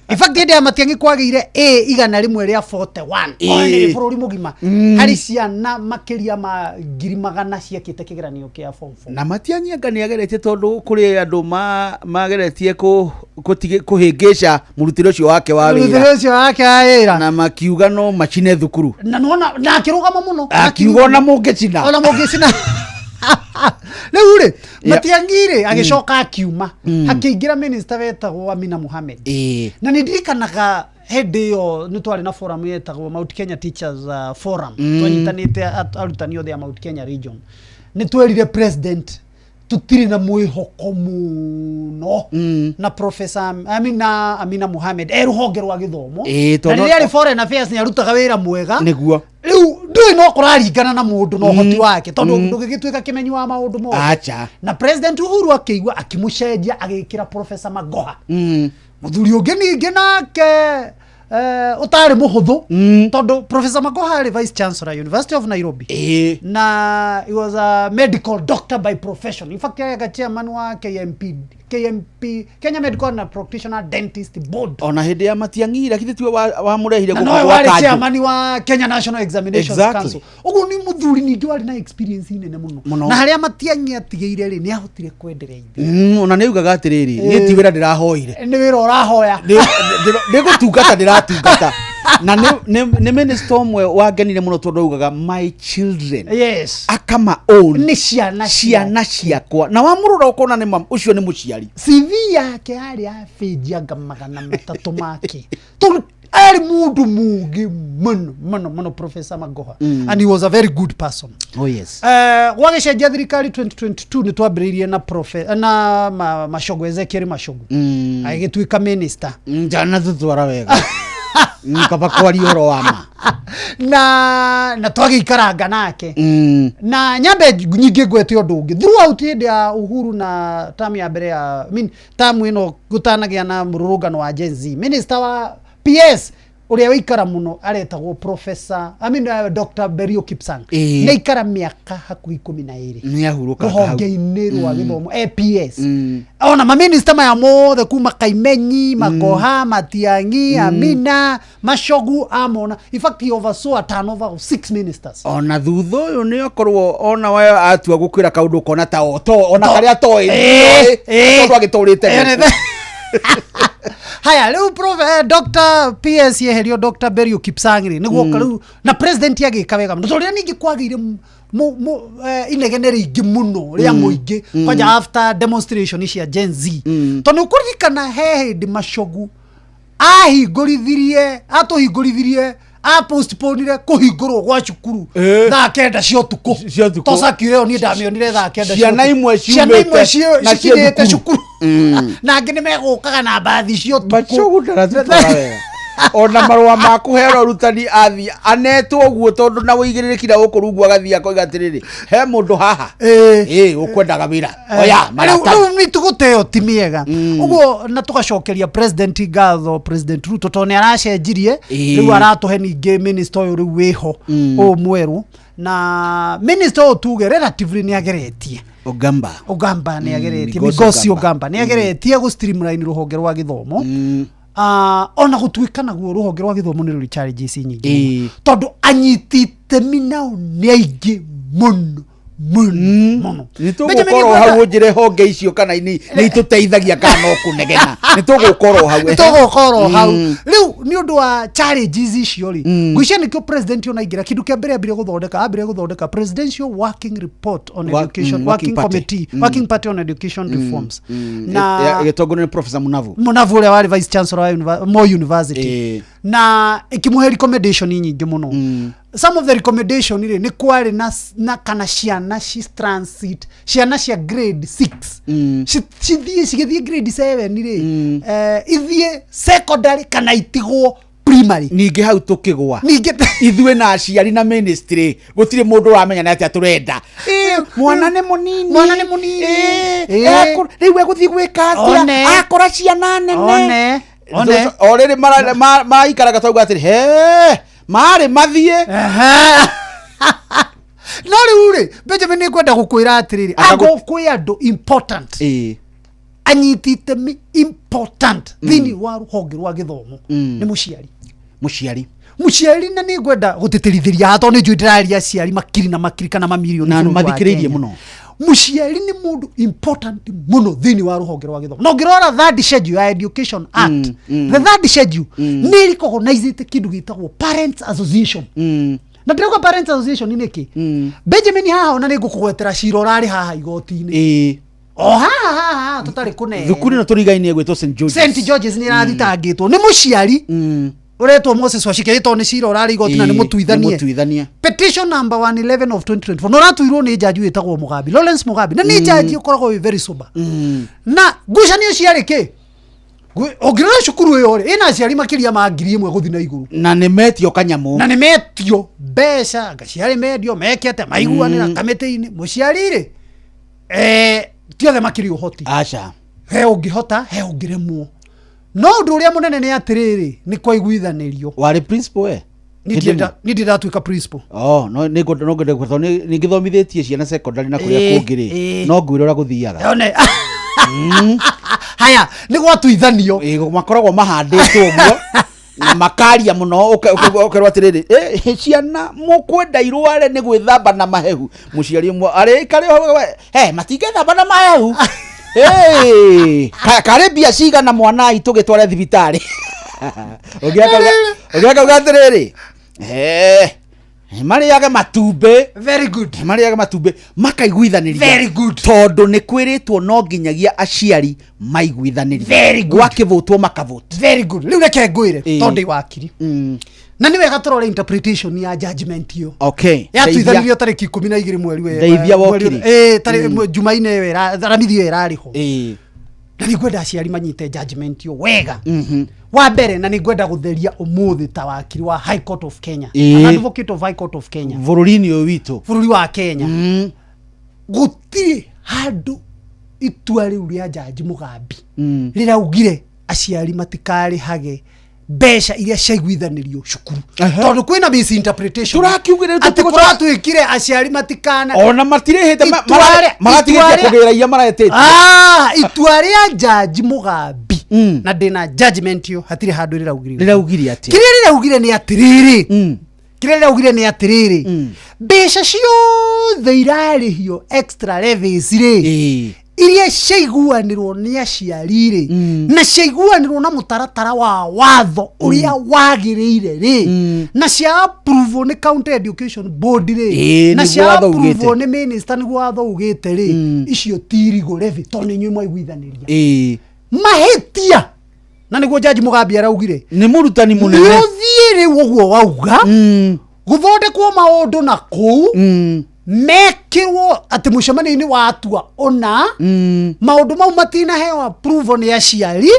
in fact hĩndĩ ya Matiang'i kwagĩire igana rĩmwe rĩa 41 nĩ bũrũri mũgima harĩ ciana makĩria ma 100,000 ciakĩte kĩgeranio kĩa form 4 na Matiang'i anga nĩ ageretie tondũ kũrĩ andũ mageretie kũhĩngĩca mũrutĩre ũcio wake wa wĩra na makiuga no macine thukuru na akĩrũgama mũno akiuga ona mũngĩcina rĩu rĩ Matiang'i rĩ agĩcoka akiuma akĩingĩra minister wetagwo Amina Mohamed na nĩ ndirikanaga hĩndĩ ĩyo nĩ twarĩ na forum yetagwo Mount Kenya Teachers Forum twanyitanĩte arutani othe a Mount Kenya region nĩ twerire president tutiri na mwĩhoko mũno na Professor Amina Mohamed rũhonge rwa gĩthomo na rĩrĩa arĩ foreign affairs nĩ arutaga wĩra mwega nĩguo rĩu ndũĩ no kũraringana na mũndũ na ũhoti wake tondũ ndũgĩgĩtuĩka kĩmenyi wa maũndũ mothe na president Uhuru akĩigua akĩmũcenjia agĩkĩra Professor Magoha mũthuri ũngĩ ningĩ nake utarĩ mũhũthũ tondũ Professor Magoha arĩ vice chancellor University of Nairobi na he was a medical doctor by profession in fact he chairman wa KMP Kenya Medical and Practitioner Dentist Board ona hĩndĩ ya Matiang'i lakini tiwe wa mũrehire gũkũ kwa kanjũ chairman wa Kenya National Examinations Council ũguo nĩ mũthuri ningĩ warĩ na experience nene mũno na harĩa Matiang'i atigĩire rĩ nĩ ahotire kwenderea ithe ona nĩ ugaga atĩrĩrĩ nĩ ti wĩra ndĩrahoire nĩ wĩra ũrahoya nĩ gũtungata ndĩratungata na nĩ minister ũmwe wangenire mũno tondũ augaga my children akama own nĩ ciana ciakwa na wamũrora ũkona nĩ ũcio nĩ mũciari CV yake yarĩ afĩnjianga 300 make tondũ arĩ mũndũ mũngĩ mũno Professor Magoha and he was a very good person gwagĩcenjia thirikari 2022 nĩ twambĩrĩirie na Machogu Ezekiel Machogu agĩtuĩka minister njana tutwara wega nkaba kwari horo wama na twagĩikaranga nake na nyambe nyingĩ gwete ũndũ ũngĩ throughout hĩndĩ ya Uhuru na tamu ya mbere ya tamu ĩno gũtanagĩa na mũrũrũngano wa Gen Z minister wa PS ũrĩa wĩikara mũno aretagwo Professor Dr. Berio Kipsang nĩ ikara mĩaka hakuhĩ 12 nĩ ahurũka rũhonge-inĩ rwa gĩthomo APS ona maminista maya mothe kuma Kaimenyi Magoha Matiang'i Amina Machogu amona in fact he oversaw a turnover of 6 ministers ona thutha ũyũ nĩ akorwo ona wayo atua gũkwĩra kaũndũ kona ta ona karĩa toĩ tondũ agĩtũrĩte haya leo Dr. PS yeherio Dr. Berio Kipsang niguo karu na president yagĩka wega mũno tondũ ningĩ kwagĩire inegene rĩingĩ mũno rĩa mũingĩ kwanja after demonstration cia Gen Z tondũ kũririkana he hĩndĩ Machogu ahingũrithirie a postponire kuhingurwo gwa cukuru thaa kenda cia utuku tocakire ni ndamionire thaa kenda ciana imwe ciumite na ciumite cukuru na ngine megukaga na bathi cia utuku bacugundara tutara ona marwa ma kuhero rutani athi anetwo guo tondu na wigiririki na ukurungu agathia koiga tiriri he mundu haha ukwendaga wira oya marata ni tuguteo timiega uguo na tugacokeria president Gatho president Ruto tone aracenjirie riu aratuhe ninge minister uyu riu wiho o mweru na minister o tuge relatively ni ageretie Ogamba ni ageretie Migosi Ogamba ni ageretie go streamline ruhonge rwa githomo ona gutuika naguo ruhonge rwa githomo ni ruri challenges nyingi tondu anyitite minao ni aigi muno nitugukorwo hau njire honge icio kana ni ituteithagia kana okunegena nitugukorwo hau riu ni undu wa challenges icio ri ngwicia nikio president ona ingira kindu kia mbere ambire guthondeka presidential working report on education working party on education reforms na gitongo ni professor Munavu ule wali vice chancellor wa Moi University na ikimuhe recommendation nyingi muno some of the recommendation ile ni kwari na kana ciana transit ciana cia grade 6 cithie grade 7 ile ithie secondary kana itigwo primary ninge hau tukigwa ithue na aciari na ministry gutire mundu ramenya na atia turenda mwana ni munini riu eguthii gwika atia akora ciana nene orere maikaraga tauga atiri mari mathie no riu Benjamin ni kwenda gukwira atiriri ago kwi andu important anyitite mi important thini wa ruhonge rwa githomo ni muciari na ni gwenda gutitirithiria ato ni ndiraria ciari makiri kana mamilioni na mathikiririe muno muciari ni mundu important muno thini wa ruhonge rwa githomo no ngirora third schedule ya Education Act the third schedule ni recognized kindu gitagwo Parents Association na ndiko Parents Association ni ki Benjamin haha ona ni ngukugwetera ciro rari haha igoti-ini ha tutari kune thukuru na turigaine gwetwo St George's ni rathitangitwo ni muciari uretwo Moses Wachike to ni ciro rari igoti na ni mutuithanie petition number 111 of 2024 no ratuirwo ni jaji wetagwo Mugabi Lawrence Mugabi na ni jaji ukoragwo very sober na ngucanio ciari ki ogirora cukuru yo ri ina ciari makiria ma ngiri 1 guthi na iguru na ni metio kanyamu na ni metio mbeca ngaciari medio mekete maiguanira kamiti-ini muciari ri tiothe makiri uhoti acha he ungihota he ungiremwo no ndu uria munene ni atiriri ni kwa iguithanirio wari principal ni ndiratuika principal no ni ngode kwetho ni ngithomithitie ciana secondary na kuria kungiri no ngwira guthiaga one haya ni gwatuithanio makoragwo mahanditwo guo na makaria muno ukerwa atiriri ciana mukwenda irware ni gwithamba na mahehu muciari mwe ari kare matingethamba na mahehu kare bia ciga na mwana itu gitware thibitari ogiaka ugatiriri mariaga matumbe very good mariaga matumbe makaiguithaniria very good tondu ni kwiritwo no nginyagia aciari maiguithaniria very good gwakivotwo makavote very good riu reke ngwire tondu wakiri na ni wega turore interpretation ya judgment yo ya tuithanirio tariki 12 mweri we ndeithia wokiri tariki Jumaine we ramithio irariho na ni gwenda aciari manyite judgment yo wega wa mbere na ni gwenda gutheria umuthi ta wakiri wa High Court of Kenya advocate of High Court of Kenya bururi-ini uyu witu bururi wa Kenya gutiri handu itua riu ria jaji Mugabi riraugire aciari matikari hage mbeca iria ciaiguithanirio cukuru tondu kwina misinterpretation turakiugire ati turatwikire aciari matikana ona matirihite magatigithia kugiraia maretete itua ria jaji Mugabi na ndina judgment yo hatire handu riraugire ati kire riraugire ni atiriri mbeca ciothe irarihio extra levies ri iria ciaiguanirwo ni aciari na ciaiguanirwo na mutaratara wa watho uria wagiriire ri na cia approve ni County Education Board ri na cia approve ni minister ni watho ugite ri icio tirigo levy toni nyuma iguithaniria mahitia na niguo jaji Mugabi araugire ni murutani munene uthie rä uguo wauga guthondekwo maundu na kuu mekirwo ati mucemanio-ini watua ona maundu mau matinaheo approval ni aciari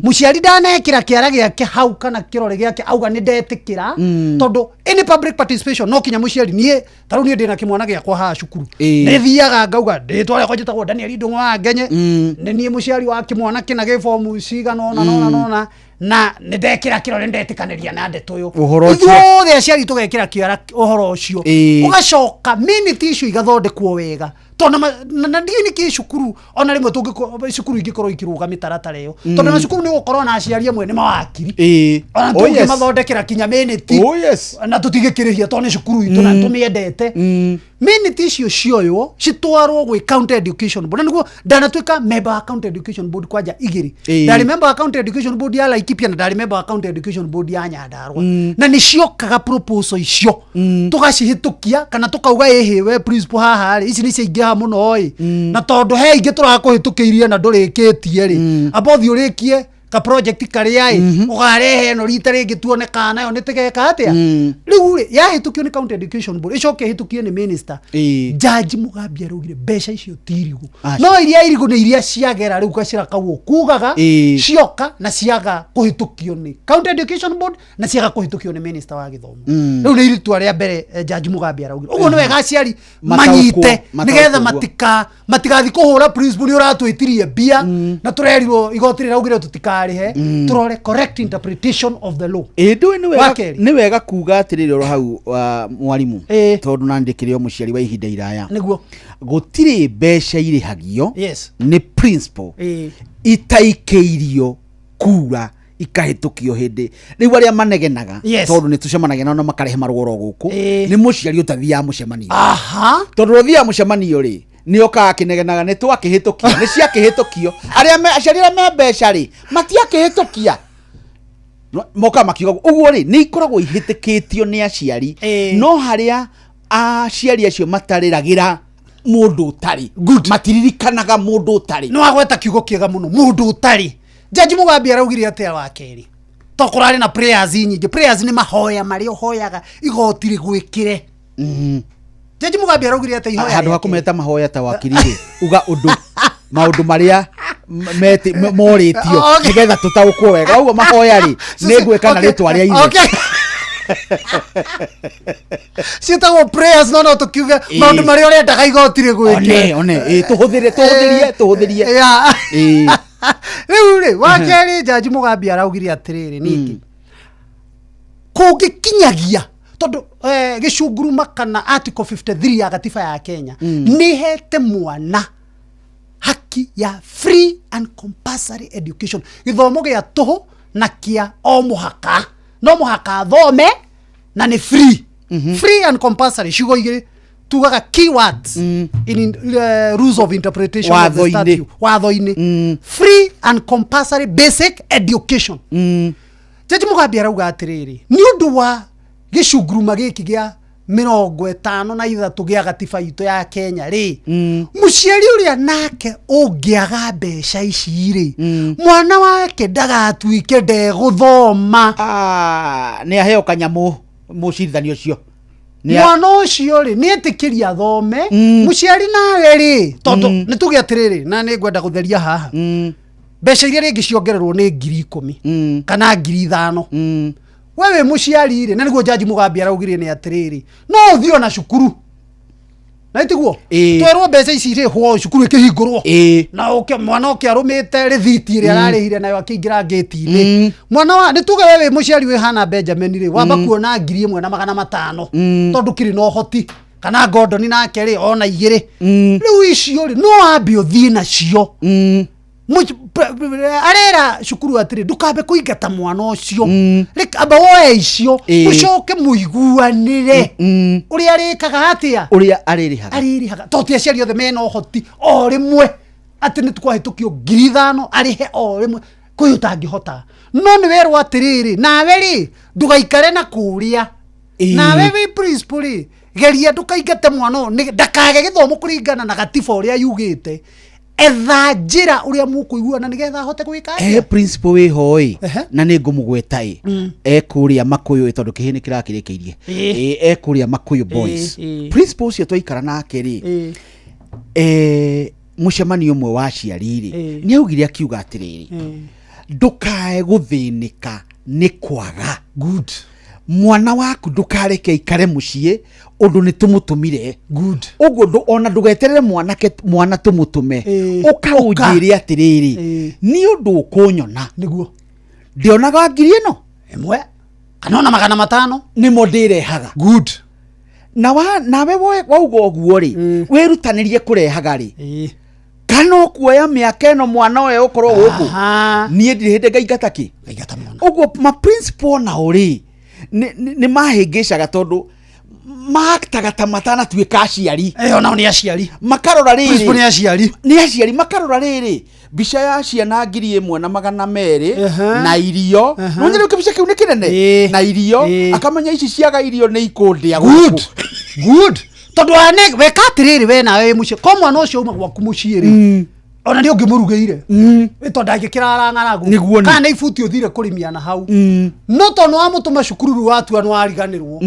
muciari ndanekira kiara giake hau kana kirore giake auga ni ndetikira tondu any public participation no kinya muciari nie taru nie ndina kimwana giakwa ha cukuru ni thiaga ngauga nditware kwa jitagwo Daniel Ndung'u wa Ngenye ni nie muciari wa kimwana kina ge form cigana ona na ndekira kirore ndetikaniria na ndeto uyu ithuothe aciari tugekira kiara uhoro ucio ugacoka minute icio igathondekwo wega tondu na ndini ki cukuru ona rimwe tungiko cukuru ingikorwo ikiruga mitaratara iyo tondu na cukuru ni gukorwo na aciari amwe ni mawakiri ona tungi mathondekera kinya minute na tutigikirihia tondu cukuru itu na tumiendete minute icio cioyo citwarwo gwi county education board niguo ndanatuika member wa county education board kwanja igiri ndari member wa county education board ya Laikipia na ndari member wa county education board ya Nyandarua na ni ciokaga proposal icio tugacihitukia kana tukauga ehewe principal haha ici ni ciingiha muno oi na tondu he ingi turakuhitukiirie na ndurikitie ri abothi urikie ka project karia ugarehe no rita ringi tuoneka nayo nitigeka atia riu ri yahitukio ni county education board icoke hitukie ni minister Jaji Mugambi araugire mbeca icio tirigu no iria irigu ni iria ciagera riu gacira kawo kugaga cioka na ciaga kuhitukio ni county education board na ciaga kuhitukio ni minister wa githomo riu ni iritua ria mbere Jaji Mugambi araugire uguo ni wega aciari manyite nigetha matigathi kuhura principal ni uratwitirie bia na turerirwo igoti riraugire tutika turore correct interpretation of the law ni wega kuga atiriri ro hau mwarimu tondu nandikirio muciari wa ihinda iraya niguo gutiri mbeca irihagio ni principal itaikeirio kura ikahitukio hindi riu aria manegenaga tondu ni tucemanagia na makarehe marugoro guku ni muciari utathia mucemanio tondu uthia mucemanio ri ni oka akinegenaga ni twakihitukia ni ciakihitokio aciari aria me mbeca ri matiakihitukia moka makiuga uguo ri ni ikoragwo ihitikitio ni aciari no haria aciari acio matariragira mundu utari matiririkanaga mundu utari no agweta kiugo kiega muno mundu utari Jaji Mugambi araugire atia wa keri tokurari na prayers nyingi prayers ni mahoya mari uhoyaga igoti rigwikire Jaji Mugambi araugire atia ihoya handu hakumeta mahoya ta wakirire uga undu maundu maria moritio nigetha tutaukwo wega uguo mahoya ri ni ngweka na ritwa ria ine Sitago prayers no tukiuga maundu maria urendaga igoti rigwikire one tuhuthirie riu wakeri Jaji Mugambi araugire atiriri ningi kungikinyagia tondu gicunguruma kana article 53 ya gatiba ya Kenya ni hete mwana haki ya free and compulsory education githomo gia tuhu na kia o muhaka no muhaka thome na ni free free and compulsory ciugo igiri tugaga keywords in rules of interpretation of the statute watho-ini free and compulsory basic education Jaji Mugambi arauga atiriri ni undu wa gicunguruma giki gia 53 gia gatiba itu ya Kenya ri muciari uria nake ungiaga mbeca ici ri mwana wake ndagatuike ndeguthoma ni aheo kanyamu mucirithanio cio mwana ucio ri ni etikiria thome muciari nawe ri tondu ni tuge atiriri na ni ngwenda gutheria haha mbeca iria ringi ciongererwo ni 10,000 kana 5,000 wewe muciari ri na niguo Jaji Mugambi araugire ni atiriri no thio na cukuru na itiguo twerwo mbeca ici ri hwo cukuru ikihingurwo na mwana oke arumite rithiti ri ararihire nayo akiingira gate-ini mwana wa nituge wewe muciari we hana Benjamin ri wamba kuona 1,500 tondu kiri no hoti kana Gordon nake ri ona igiri riu icio ri no ambi uthie na cio arera cukuru atiri ndukambe kuingata mwana ucio aba woe icio ucoke muiguanire uri arikaga atia uri aririhaga toti aciari othe mena hoti o rimwe ati ni tukwahitukio 5,000 arihe o rimwe kuyu utangihota no ni werwo atiriri nawe ri ndugaikare na kuria nawe wi principal geria ndukaingate mwana ndakage githomo kuringana na gatiba uria yugite etha njira uria mukuiguana nigetha hote gwika principal we hoi na ni ngumugweta ekuria Makuyu tondu kihini kirakirikirie ekuria Makuyu boys principal ucio twaikara nake ri mucemanio umwe wa ciari ri ni augire akiuga atiriri ndukae guthinika ni kwaga good mwana waku ndukareke ikare mucie undu ni tumutumire good uguo ona ndugeterere mwana tumutume ukaunjire atiriri ni undu ukunyona niguo ndionaga ngiri ino emwe kanona 500 nimo ndirehaga good nawe wauga uguo ri wirutanirie kurehaga ri kana kuoya miaka ino mwana we ukorwo guku nie ndirihinde ngaingata ki ngaingata mwana uguo ma principal na uri ni mahingicaga tondu maktaga ta matana tuika aciari ona ni aciari makarora riri principal ni aciari makarora riri bica ya ciana 1,200 na irio nonye reke bica kiu ni kinene na irio akamenya ici ciaga irio ni ikundia good tondu ane weka atiriri we nawe mucie ko mwana ucio uma gwaku mucie ri ona ndio ngimurugeire tondu angikira arang'aragu kana ibuti uthire kurimia na hau no tondu wa mutuma cukuru watu anu ariganirwo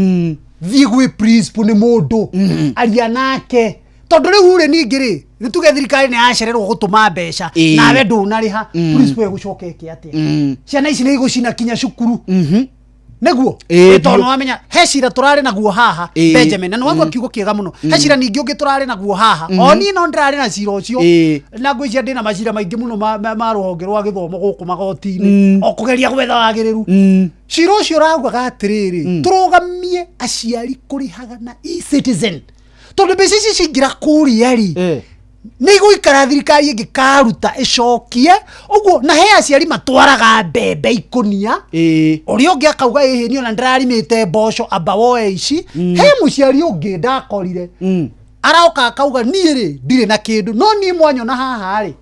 thie gwi principal ni mundu aria nake tondu riu ri ningiri nituge thirikari ni yacererwo gutuma mbeca nawe ndunariha principal egucoka eke atia ciana ici ni igucina kinya cukuru neguo tondu wamenya hecira turari naguo haha Benjamin na wangu kiugo kiega muno hecira ningi ungi turari naguo haha oni no ndirari na cira ucio na ngwicia ndina macira maingi muno ma ruhonge rwa githomo guku magoti-ini okugeria gwetha wagiriru cira ucio raugaga atiriri turugamie aciari kurihaga na e-citizen tondu mbeca ici cingira kuria ri ni guikara thirikari ingikaruta icokie uguo na he aciari matwaraga mbembe ikunia uria ungi akauga ni ona ndirarimite mboco amba woe ici he muciari ungi ndakorire arauka akauga nie ri ndire na kindu no ni mwanyona haha ri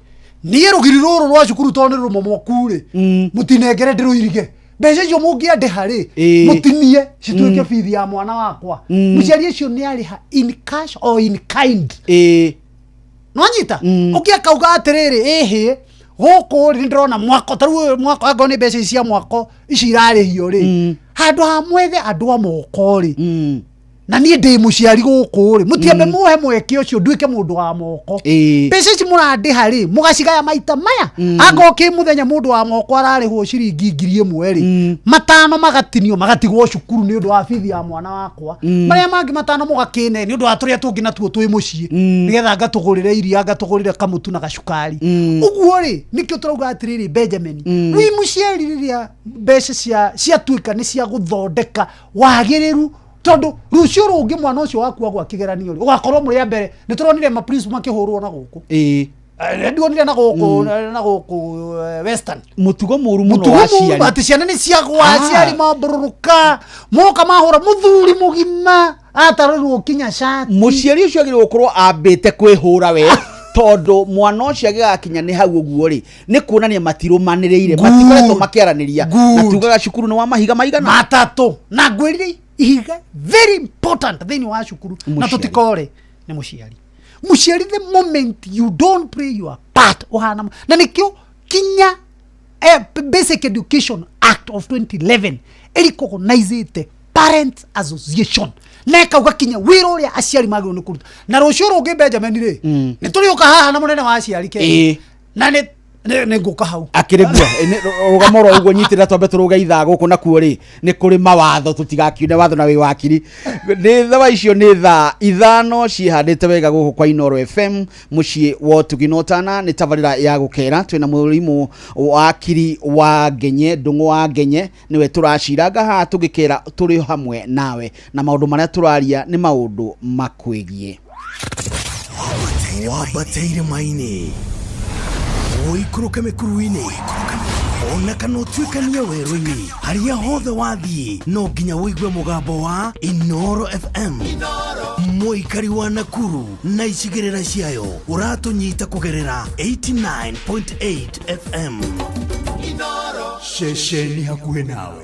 nie rugiri ruru rwa cukuru tondu rumomoku ri mutinengere ndiruirige mbeca icio mungiandiha ri mutinie cituike bithi ya mwana wakwa muciari ucio ni ariha in cash or in kind nwanyita ukia kauga atiriri guku ri ndirona mwako taru mwako agone mbeca cia mwako ici irarihio ri handu hamwethe andu amoko ri na nie ndi muciari guku ri mutiambe muhe mweke ucio nduike mundu wa moko mbeca ici murandiha ri mugacigaya maita maya agoki muthenya mundu wa moko ararihwo ciringi 1,000 ri matano magatinio magatigwo cukuru ni undu wa bithi ya mwana wakwa maria mangi matano mugakine ni undu wa turia tungi natuo twi mucii nigetha ngatugurire iria ngatugurire kamutu na gacukari uguo ri nikio turauga atiriri Benjamin wi muciari riria mbeca cia tuika ni cia guthondeka wagiriru tondu rucio rungi mwana ucio waku agwa kigeranio ri ugakorwo muri mbere ni turonire ma principal makihurwo na guku ndionire na guku western mutugo muru muno wa ciari ati ciana ni ciagwa ciari mabururuka moka mahura muthuri mugima atarirwo kinya shati muciari ucio agire gukorwo ambite kwihura we tondu mwana ucio agigakinya ni hau uguo ri ni kuonania matirumaniriire matikoretwo makiaraniria na tugaga cukuru ni wa mahiga maigana matatu na ngwirire ihiga very important thini wa cukuru na tutikore ni muciari the moment you don't play your part ohana na nikio kinya Basic Education Act of 2011 recognized Parents Association neka ugakinya wiro uria aciari magiro ni kuruta na rucio rungi Benjamin ri ni turioka haha na munene wa aciari ke na ni nguka hau akiregua rugamoro uguo nyitira twambe turuga itha guku nakuo ri ni kuri mawatho tutigakiune watho na wi wakiri ni thawa icio ni tha ithano cihandite wega guku kwa Inoro FM mucii wo tuginotana ni tabarira ya gukera twina murimu wakiri wa Ngenye ndungu wa Ngenye niwe turaciranga ha tugikera turi hamwe nawe na maundu maria turaria ni maundu makwigie wabateire maini oikuruke mikuruini ona kana utuikania werũ-inĩ haria hothe wathiĩ no nginya wĩigue mũgambo wa Inoro FM mũikari wa Nakuru na icigĩrĩra ciayo ũratũnyita kũgerera 89.8 FM Inoro ceceni hakuhĩ nawe.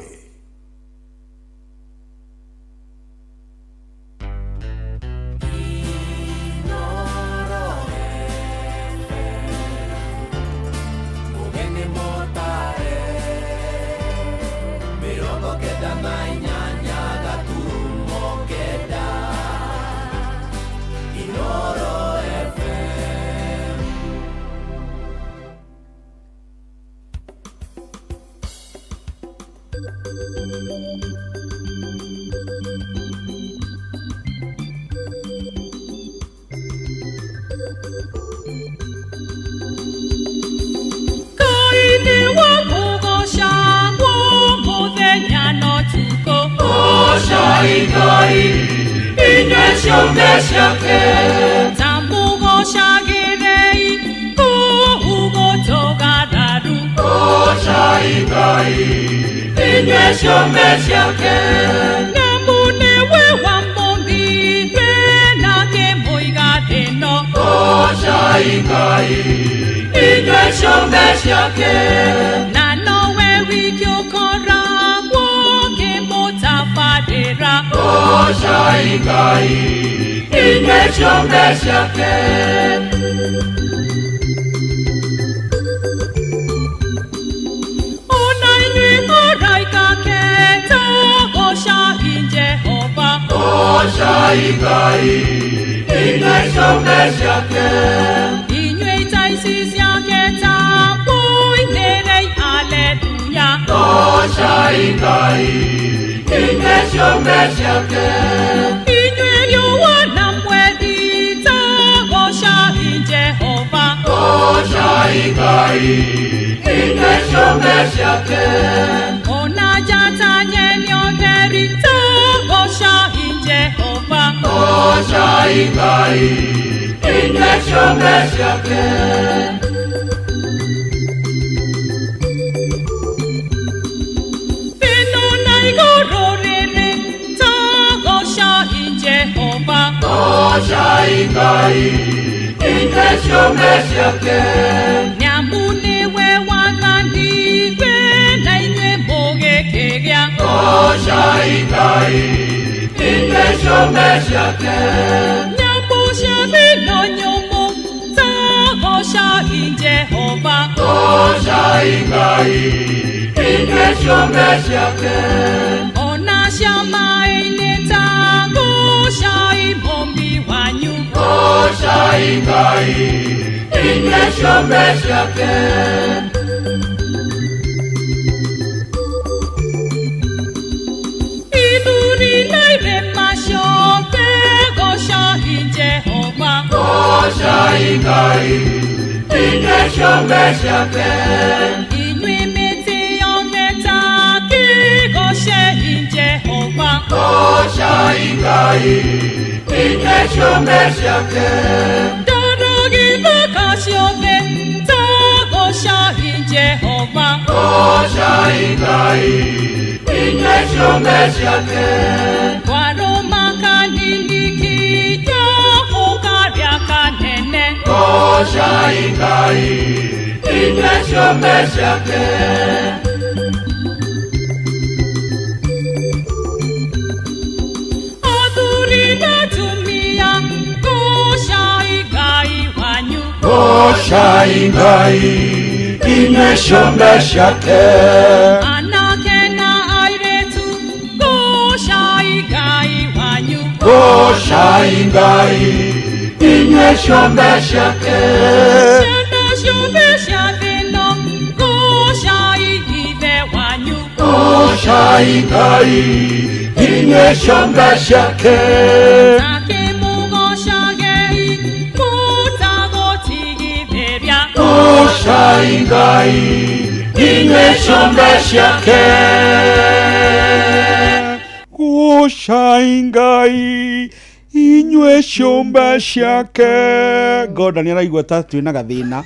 inywe ciumba ciake Gordon araigua ta twina gathina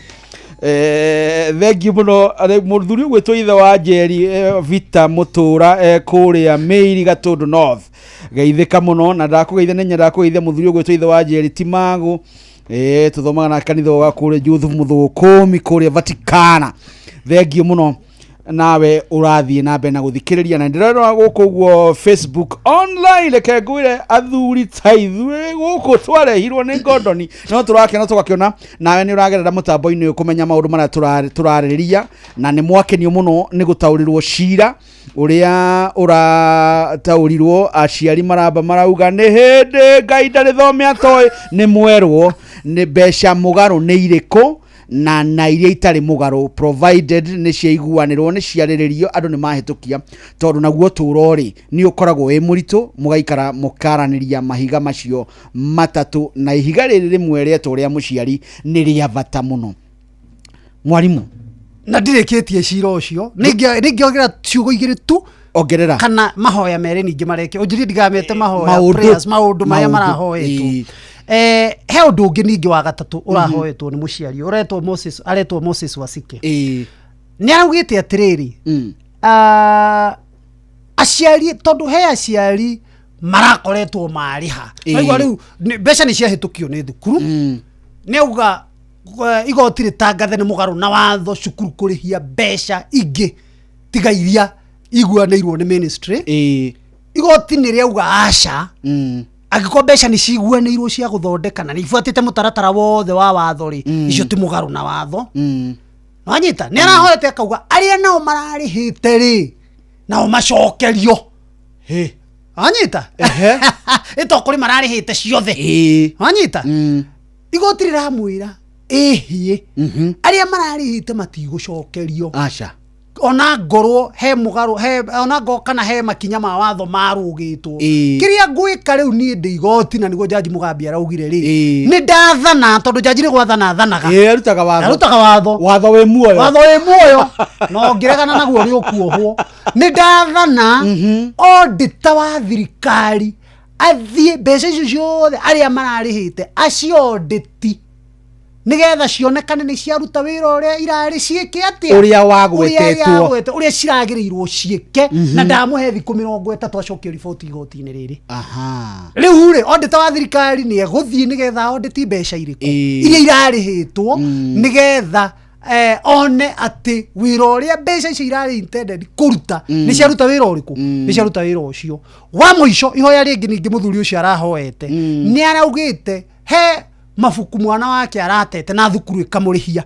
thengi muno muthuri gwitwo ithe wa Njeri Vita Mutura kuria Meiri Gatundu North geithika muno na ndakugeitha nenya ndakugeithia muthuri gwitwo ithe wa Njeri Timagu tuthomaga na kanitha wa kuria Youth Muthukumi kuria Vatikana thengi muno nawe urathie na mbere na guthikiriria na ndirarora guku guo Facebook online reke ngwire athuri taithwe guku twarehirwo ni Gordon no turakena tugakiona nawe ni uragerera mutambo-ini kumenya maundu mara turariria na ni mwakenio muno ni gutaurirwo cira uria urataurirwo aciari maramba marauga ni hindi Ngai ndari thome atoy ni mwerwo ni besha mugaru ni iriku na iria itari mugaru provided ni ciaiguanirwo ni ciariririo andu ni mahitukia tondu naguo turori ni ukoragwo wi muritu mugaikara mukaraniria mahiga macio matatu na ihiga riri rimwe rieto ria muciari ni ria bata muno. Mwarimu na ndireketie cira ucio ningiogera ciugo igiri tu ongerera kana mahoya mere ningi mareke unjiri ndigamete mahoya prayers maundu maya marahoetwo he undu ungi ningi wa gatatu urahoetwo ni muciari aretwo Moses Wasike ni augite atiriri aciari tondu he aciari marakoretwo mariha aigwa riu mbeca ni ciahitukio ni thukuru ni uga igoti ritangathe ni mugaru na watho cukuru kurihia mbeca ingi tiga iria iguanirwo ni ministry igoti ni riauga aca agiko mbeca ni ciguanirwo cia guthondeka na ni ifuatite mutaratara wothe wa watho ri icio ti mugaru na watho wanyita ni arahoete akauga aria nao mararihite ri nao macokerio wanyita ito kuri mararihite ciothe wanyita igoti riramwira ehie aria mararihite matigucokerio aca ona ngorwo he mugaru he ona ngo kana he makinya ma watho marugitwo kiria ngwika riu ni ndi igoti na nigo jaji Mugambi araugire ri ni ndathana tondu jaji ni gwathana thanaga arutaga watho we muoyo no ngiregana naguo ri ukuohwo ni ndathana auditor wa thirikari athie mbeca icio ciothe aria mararihite acio auditi nigetha cionekane ni ciaruta wira uria irari ciike atia uria wagwetetwo uria ciragiriirwo ciike na ndamuhe thiku 30 acokie report igoti-ini riri riu ri auditor wa thirikari ni eguthie nigetha audit mbeca iriku iria irarihitwo nigetha one ati wira uria mbeca icio irari intended kuruta ni ciaruta wira uriku ni ciaruta wira ucio wa muico ihoya ringi ningi muthuri ucio arahoete ni araugite he mafuku mwana wake aratete na thukuru ikamurihia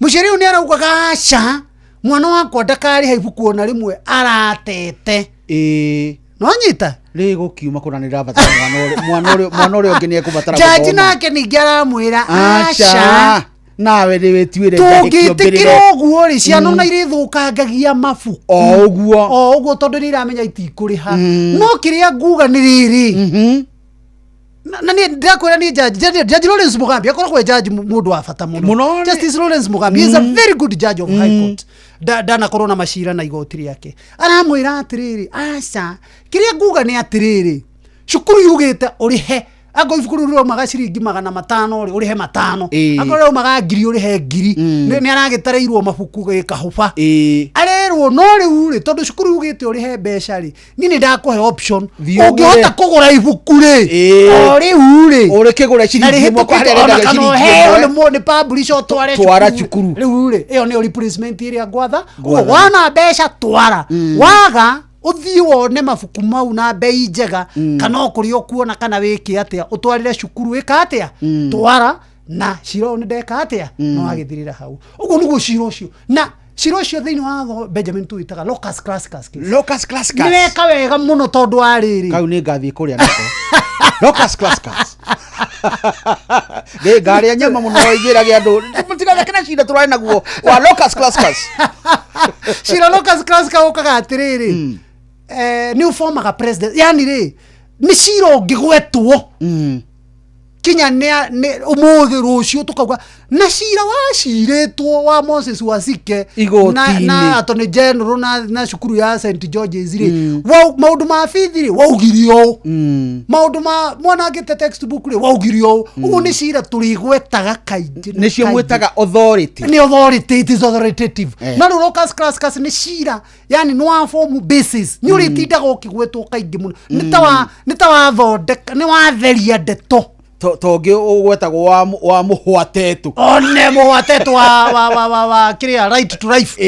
muciri ni araugaga aca mwana wakwa ndakari haibuku ona rimwe aratete nonyita ri gukiuma kunanira batara mwana uri ongi ni ekubatara jaji nake ningi aramwira aca nawe ri wetwire jaji tungitikirio guo ri ciana na irithukangagia mafuku o uguo tondu ni iramenya itikuriha no kiria nguga ni riri na ni ndakwira ni Judge Lawrence Mugambi akoragwo judge mundu wa bata muno. Justice Lawrence Mugambi is a very good judge of high court dana korona mashira na igoti riake aramwira atiriri aca kiria nguga ni atiriri cukuru yugite urihe ago ifukuru ro magaciringi 500 urihe 5 ago ro magagiri urihe ngiri ni aragitareirwo mabuku gikahuba arerwo no riu ri tondu cukuru yugite urihe mbeca ri nini ndakuhe option ungihota kugura ibuku ri riu ri urikigura ciringi mwako harenda ciringi ni publish twara cukuru riu ri iyo ni replacement iria gwatha wana mbeca twara waga uthii wone mabuku mau na bei njega kana okuri okuona kana wiki atia utwarire cukuru wika atia twara na ciro ni ndeka atia no agithirira hau uguo niguo ciro ucio na ciro ucio thiini wa Benjamin tuitaga locus classicus ni weka wega muno tondu ariri kau ni ngathie kuria nako locus classicus de garia nyama muno igiragia andu mutigaga kana cira turari naguo wa locus classicus ciro locus classicus ukaga atiriri ni uformaga president yani ri ni ciro ngigwetwo kinya ni umuthi rucio tukauga na cira waciritwo wa Moses Wasike na Attorney General na cukuru ya St George's ri maundu ma bithi ri waugirio maundu ma mwana ngite textbook ri waugirio ugu ni cira turigwetaga kaingi nicio mwetaga authority ni authority it is authoritative na locus class ni cira yani no form basis ni uri tindaga ukigwetwo kaingi muno ni tawa thondeka ni watheria ndeto tongi ugwetagwo wa muhwatetu one muhwatetu wa kiria right to life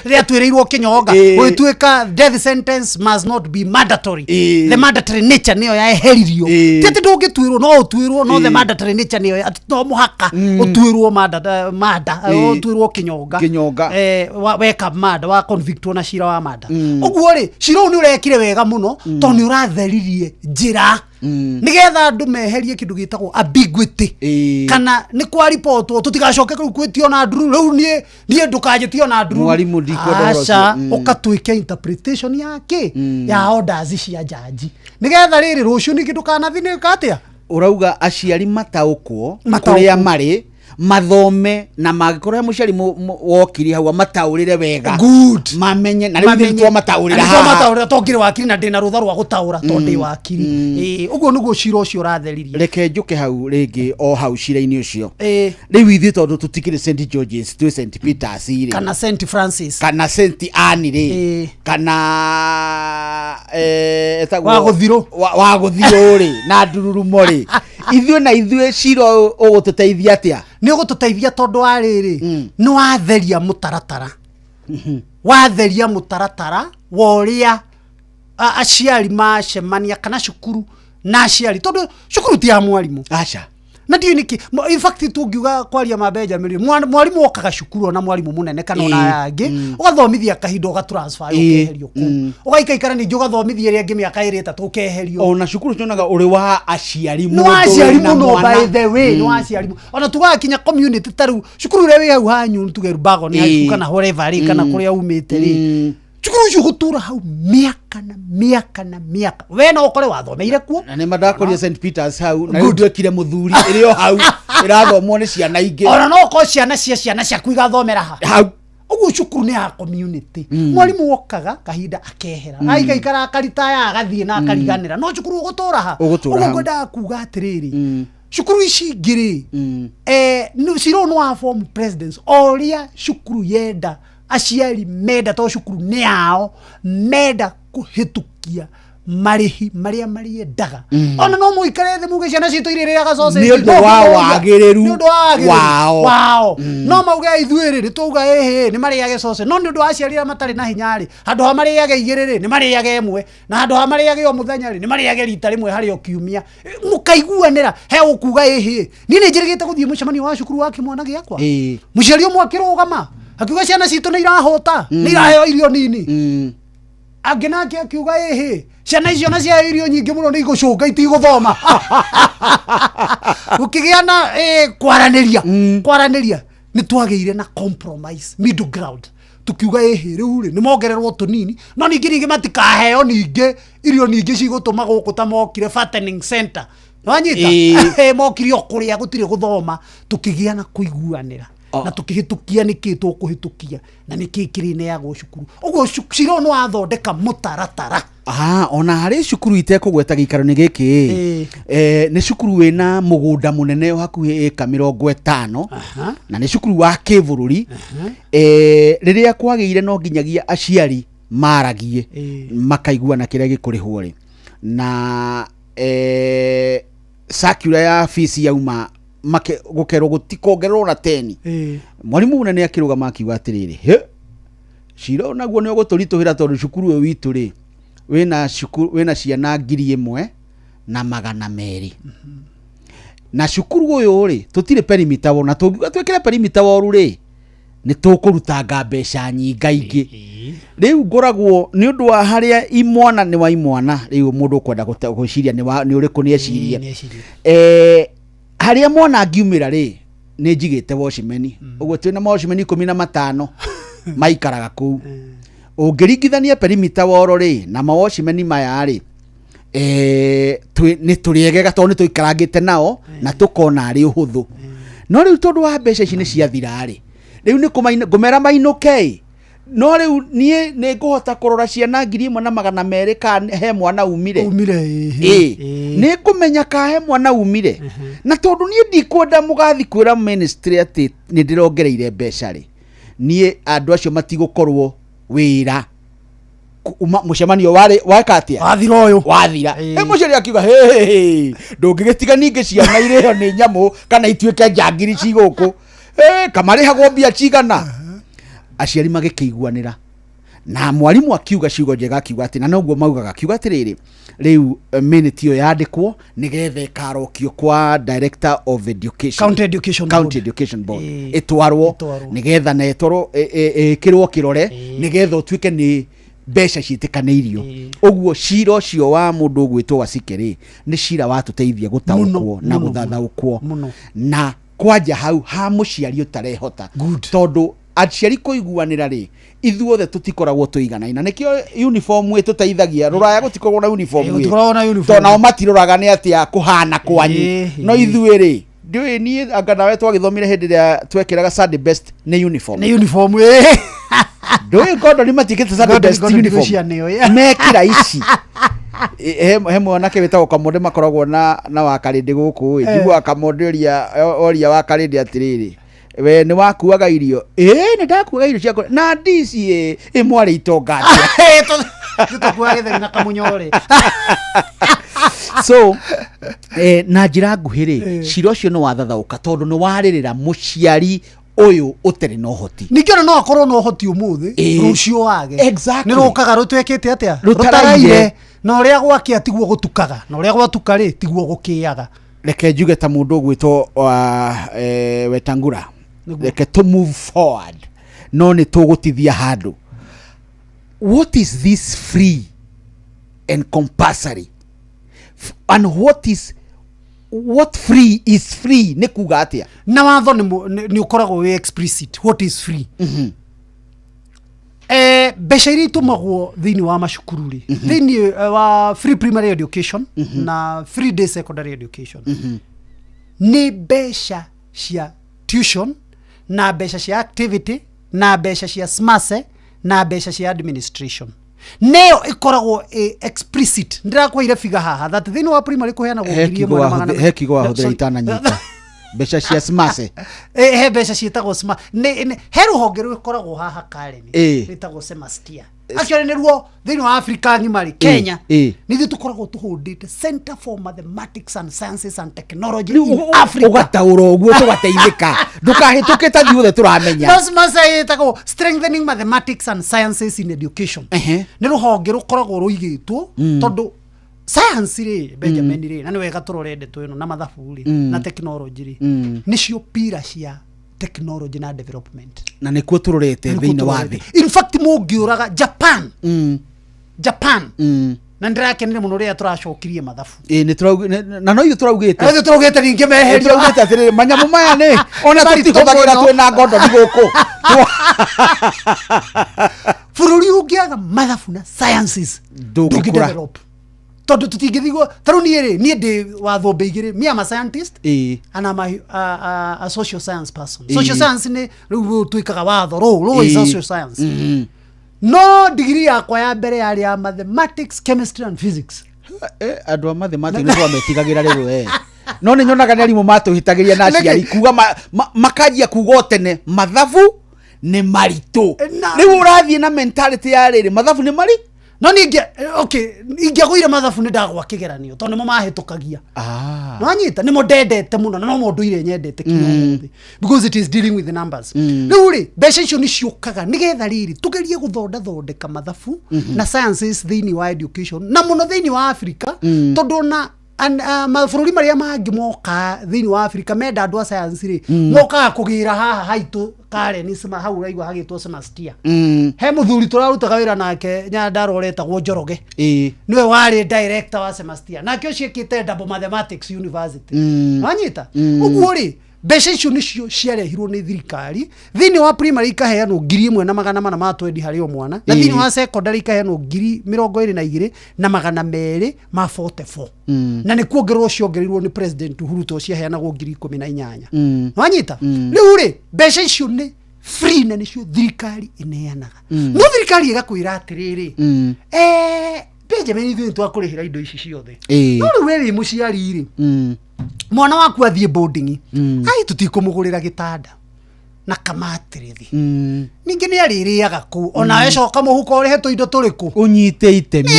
ria twireirwo kinyonga gwituika death sentence must not be mandatory the mandatory nature niyo yaheririo tete ndungitwirwo no utwirwo no the mandatory nature niyo to muhaka utwirwo mada utwirwo kinyonga weka mada wa convictwo na cira wa mada uguo ri cira ni urekire wega muno to ni uratheririe njira nigetha andu meherie kindu gitagwo ambiguity kana ni kwa report tutigacoke kwitio na nduru riu nie ndukanjitio na nduru mwalimu ndikwenda aca ukatwike interpretation yake ya orders cia jaji nigetha riri rucio ni kindu kana thineka atia urauga aciari mataukwo kuria mari mathome na magikorwo muciari wokiri hau mataurire wega good mamenye na riu twa mataurira ha mataurira tongire wakiri na ndina rutha rwa gutaura tondi wakiri uguo nuguo cira ucio uratheririe reke njuke hau ringi o hau cira-ini ucio riu ithi tondu tutikire St George's tu St Peter's ri kana St Francis kana St Anne ri kana etagwo wa guthiro ri na ndururumo ri ithuĩ na ithuĩ cira ũgũtũteithia atia ni ũgũtũteithia tondu wa rĩrĩ ni watheria mũtaratara watheria mũtaratara wa ũrĩa aciari macemania kana cukuru na aciari tondu cukuru ti ya mwarimu aca na ndio niki in fact tungiuga kwaria mabeja miri mwarimu okaga cukuru na mwarimu munene kana ona yangi ugathomithia kahindo ugatransfer ukeherio ku ugaikaikara ni ugathomithia ria ngi miaka 3 ukeherio ona cukuru cionaga uri wa aciari muno by the way no aciari ona tugakinya community taru cukuru ria wi hau hanyu tugeru bago ni hau kana whatever ri kana kuria umite ri cukuru cio gutura hau miaka na miaka we no ukore wathomeire kuo na ni madakoria St Peter's hau na ndwekire muthuri irio hau irathomwo ni ciana ingi ona no ko ciana cia kuigathomera hau uguo cukuru ni ya community mwalimu wokaga kahinda akehera aikaikara akaritaya agathie na akariganira no cukuru gutura ha uguo ngwenda kuga atiriri cukuru ici ngiri ciro no wa form presidents oria cukuru yenda aciari menda to cukuru ni yao menda kuhitukia marihi maria mariendaga ona no muikare the muge ciana citu iriraga sose ni undu wa wagiriru wao no mauge ithuiri ni tuga ni mariage sose no ni undu aciarira matari na hinyari handu ha mariage igiriri ni mariage emwe na handu ha mariage o muthenya ni mariage rita rimwe hari o kiumia mukaiguanira he ukuga ni ni njirigite guthie mucemanio wa cukuru wake mwana giakwa muciari umwe akirugama akiuga ciana citu ni irahota ni iraheo irio nini agenake akiuga ciana icio na cia irio nyingi muno ni igucunga itigũthoma ukigiana kwaraniria ni twageire na compromise middle ground tukiuga riu ri ni mongererwo tunini no ningi matikaheo ningi irio ningi cigutuma guku ta mokire fattening center wanyita mokire okuria gutire guthoma tukigiana kuiguanira na tukihitukia niki tukuhitukia na niki kirine ya gucukuru uguo ciro no athondeka mutaratara ona hari cukuru itekugweta gikaro ni giki ni cukuru wina mugunda munene hakuhi eka 50 na ni cukuru wa kivururi riria kwageire no nginyagia aciari maragie makaiguana kiria gikurihwo ri na circular ya fees yauma gukerwo gutikongerwo na 10 mwalimu munene akirugama akiuga atiriri cira naguo ni uguturituhira tondu cukuru we witu ri wina ciana 1,000 na 200 na cukuru uyu ri tutire perimeter wona tungiuga twekere perimeter woru ri ni tukurutanga mbeca nyingaingi riu ngoragwo ni undu wa haria imwana ni wa imwana riu mundu kwenda guciria ni uriku ni eciria haria mwana angiumira ri ni njigite washimeni uguo twina washimeni 15 maikaraga ku ungiringithania perimeter woro ri na washimeni maya ri ni turiegega tondu ni tuikarangite nao na tukona ari uhuthu no riu tondu wa mbeca ici ni ciathira ri riu ni ngumera mainuke no riu nie ni nguhota kurora ciana 1,200 ka he mwana umire ni kumenya ka he mwana umire na tondu nie ndikwenda mugathi kwira ministry ati ni ndirongereire mbeca ri nie andu acio matigukorwo wira mucemanio wakatia wathira muceri akiuga ndungigitiga ningi ciana ireho ni nyamu kana ituike njangiri ciguku kamarihagwo mbia cigana aciari magikiguanira na mwalimu akiuga ciugo njega akiuga ati na noguo maugaga akiuga atiriri riu minute yo yandikwo nigethe karokio kwa director of education county education board etwarwo nigetha na etoro kirwo kirore nigetha utwike ni mbeca ciitikaneirio uguo cira ucio wa mundu gwitwo Wacike ni cira watuteithia gutaukwo na guthathaukwo na kwanja hau ha muciari utarehota tondu aciari kuiguanira ithuothe tutikoragwo tuiganaina nikio uniform tuteithagia ruraya gutikoragwo na uniform to nao matiroraga ni atia kuhana kwanyu no ithuĩ ndiwe ni anga nawe twagithomire hindi ria twekiraga Sunday best ni uniform ndiwe gondo ni matikite Sunday best uniform mekira ici he mwanake wetagwo Kamonde makoragwo na wakarindi guku ndigwa Kamonde oria wakarindi atiriri we ni wakuaga irio ni ndakuaga irio ciako na ndici mwari itonga tutakuaga githeri na kamunyore so na njira nguhiri cira ucio no wathathauka tondu ni waririra muciari uyu utere no hoti nikio no akorwo no hoti umuthi rucio wage ni rukaga rutwekete atia rutaraire na uria gwake atiguo gutukaga na uria gwatuka tiguo gukiaga reke njuge ta mundu gwitwo Wetangura reke to move forward no ni tugutithia handu what is this free and compulsory and what free is free ni kuga atia na watho ni ukoragwo we explicit what is free mbeca iria itumagwo thiini wa macukuru thiini wa free primary education na free day secondary education ni mbeca cia tuition na mbeca cia activity na mbeca cia smase na mbeca cia administration neo ikoragwo explicit ndirakwa ire figa haha that thiini wa primary kuheana gugirie mwana magana hekigo ahuthira itana nyita mbeca cia smase he mbeca cietagwo sma he ruhonge rwikoragwo haha Kareni ritagwo Semastia actually ni ruo thiini wa Africa ngimari Kenya nithi tukoragwo tuhundite Center for Mathematics and Sciences and Technology in Africa ugataura uguo tugateithika ndukahituke ta thiothe turamenya smase itagwo Strengthening Mathematics and Sciences in Education ni ruhonge rukoragwo ruigitwo tondu science Benjamin na ni wega turorende twino na mathabu na technology nicio pira cia technology na development na nikuo turorete thiini wa thi in fact mungiuraga Japan na ndirakenire muno ria turacokirie mathabu ni turauga na no ithu turaugite ninge meheria turaugite atiri manyamu maya ni ona tutihuthagira twina ngondo thiguku bururi ungiaga mathabu na sciences develop tondu tutingithigwo taruni ni ndi wathombe igire me am a scientist and I'm a social science person social science ni riu tuikaga watho ro is social science no degree yakwa ya mbere yari ya mathematics chemistry and physics andu a mathematics ni twametigagira riu no ni nyonaga ni arimu matuhitagiria na ciari kuga makajia kuga tene mathabu ni maritu riu urathie na mentality ya riri mathabu ni mari no ninge inge guire mathabu ni ndagwa kigeranio tondu mo mahitukagia no anyita ni modendete muno na no mundu ire nyendete kinyuthi because it is dealing with the numbers riu ri mbeca icio ni ciukaga nigetha riri tugerie guthondeka mathabu na sciences thiini wa education na muno thiini wa Africa tondu na mabũrũri marĩa mangĩ moka thiini wa Africa menda andu a science ri moka kugira haha haitu Kareni sima hau raigwa hagitwo Semastia he muthuri turarutaga wira nake Nyandaro retagwo Njoroge niwe wari director wa Semastia nake uciekite double mathematics university wanyita uguo ri mbeca icio nicio ciarehirwo ni thirikari thiini wa primary ikaheanwo 1,400 ma twendi hari o mwana na thiini wa secondary ikaheanwo 22,000 na 244 na ni kuongerwo ciongerirwo ni president Uhuru to ciaheanagwo 18,000 wanyita riu ri mbeca icio ni free na nicio thirikari ineanaga no thirikari igakwira atiriri Benjamin ithuĩ twakurihira indo ici ciothe no riu weri muciari ri mwana waku athie boarding ai tutikumugurira gitanda na kamatirithi ningi ni aririaga ku ona wecoka muhuko urehetwo indo turiku unyite itemi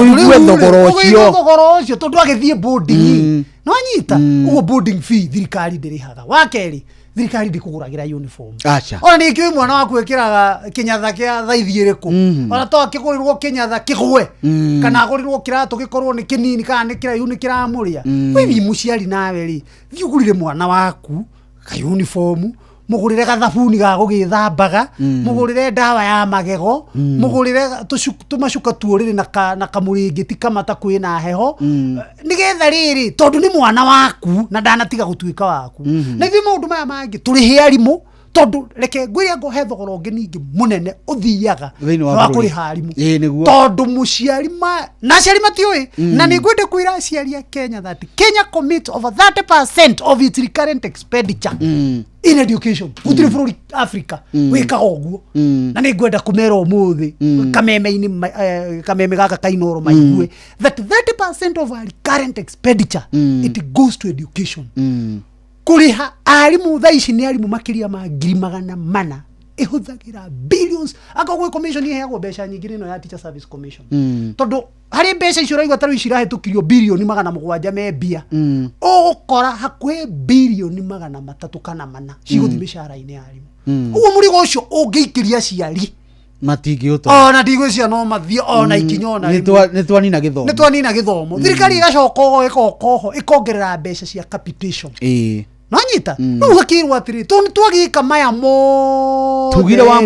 uigue thogoro ucio tondu agithie boarding no anyita ugo boarding fee thirikari ndirihaga wakeri thirikari ndikuguragira uniform acha ona ni kiu mwana waku ekiraga kinyatha kia thaithi iriku ona to akigurirwo kinyatha kigwe kana agurirwo kiratu gikorwo ni kinini kana ni kiraihu ni kiramuria we ni muciari nawe ri thiugurire mwana waku ka uniform mugurire gathabuni ga gugithambaga mugurire ndawa ya magego mugurire tumacuka tuorire na kamuringiti kamata kwina heho nigetha riri tondu ni mwana waku na ndanatiga gutuika waku na ithi maundu maya mangi turi hiarimu tondu reke ngwiria ngo he thogora ungi ningi munene uthiaga wa kuri harimu tondu muciari na ciari matioi na ni ngwende kwira aciari a Kenya that Kenya commits over 30% of its recurrent expenditure in education gutiri bururi Africa wika oguo na ni ngwenda kumera umuthi kameme gaka kainoro maigue that 30% of our recurrent expenditure it goes to education kuriha arimu tha ici ni arimu makiria ma 400 ihuthagira billions akagwe commission iheagwo mbeca nyingi no ya teacher service commission tondu hari mbeca icio raigwa taru icirahetukirio bilioni 700 membia ukora hakwe bilioni 300 kana 4 ciguthi mishara-ini ya arimu uguo murigo ucio ungiikiria ciari matingi uto ona ndigwiciria no mathie ona ikinyona ni twanina githomo thirikari igacoka ikoho ikongerera mbeca cia capitation nanyita no hakirwo atiri twagika maya mo tugire wa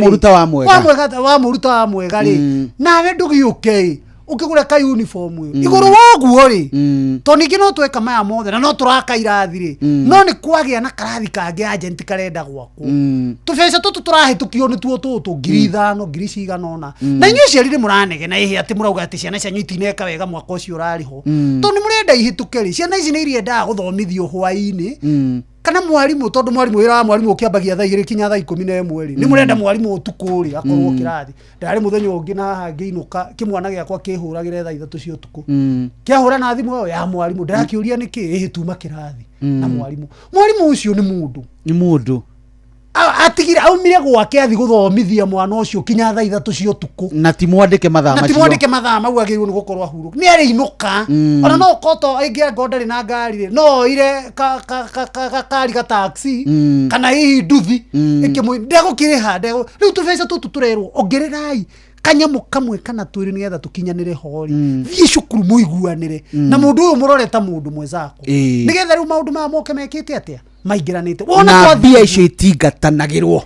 muruta wa mwega ri nawe ndugiuke ukigura ka uniform iguru woguo ri to ningi no tweka maya mothe na no turaka irathi ri no ni kwagia na karathi kange agent karenda gwaku tubesa tutu turahitukio ni tuo tutu 5,000 5,000 na inyu ciari ri muranege na ihi ati murauga ati ciana cianyu itineka wega mwaka ucio urariho to ni murenda ihituke ri ciana ici ni irienda guthomithio hwaini kana mwarimu tondu mwarimu wira wa mwarimu ukiambagia thaa 2 kinya thaa 11 ri ni murenda mwarimu utuku ri akorwo kirathi ndari muthenya ungi na hangi inuka kimwana giakwa kihuragire thaa 3 cia utuku kiahura na thimu yo ya mwarimu ndirakiuria niki ihituma kirathi na mwarimu ucio ni mundu atigira aumire gwake athi guthomithia mwana ucio kinya thaa 3 cia utuku na timwandike mathaa mau agirwo ni gukorwo huru ni ari inuka ona no koto ingia ngondari na ngari no ire kari ga taxi kana hihi nduthi ikimwe ndegukiriha riu tubesa tutu turerwo ongererai kanyamu kamwe kana twiri nigetha tukinyanire hori thie cukuru muiguanire na mundu uyu muroreta mundu mwezako nigetha riu maundu ma moke mekite atia maingiranite wona kwa bia icio itingatanagirwo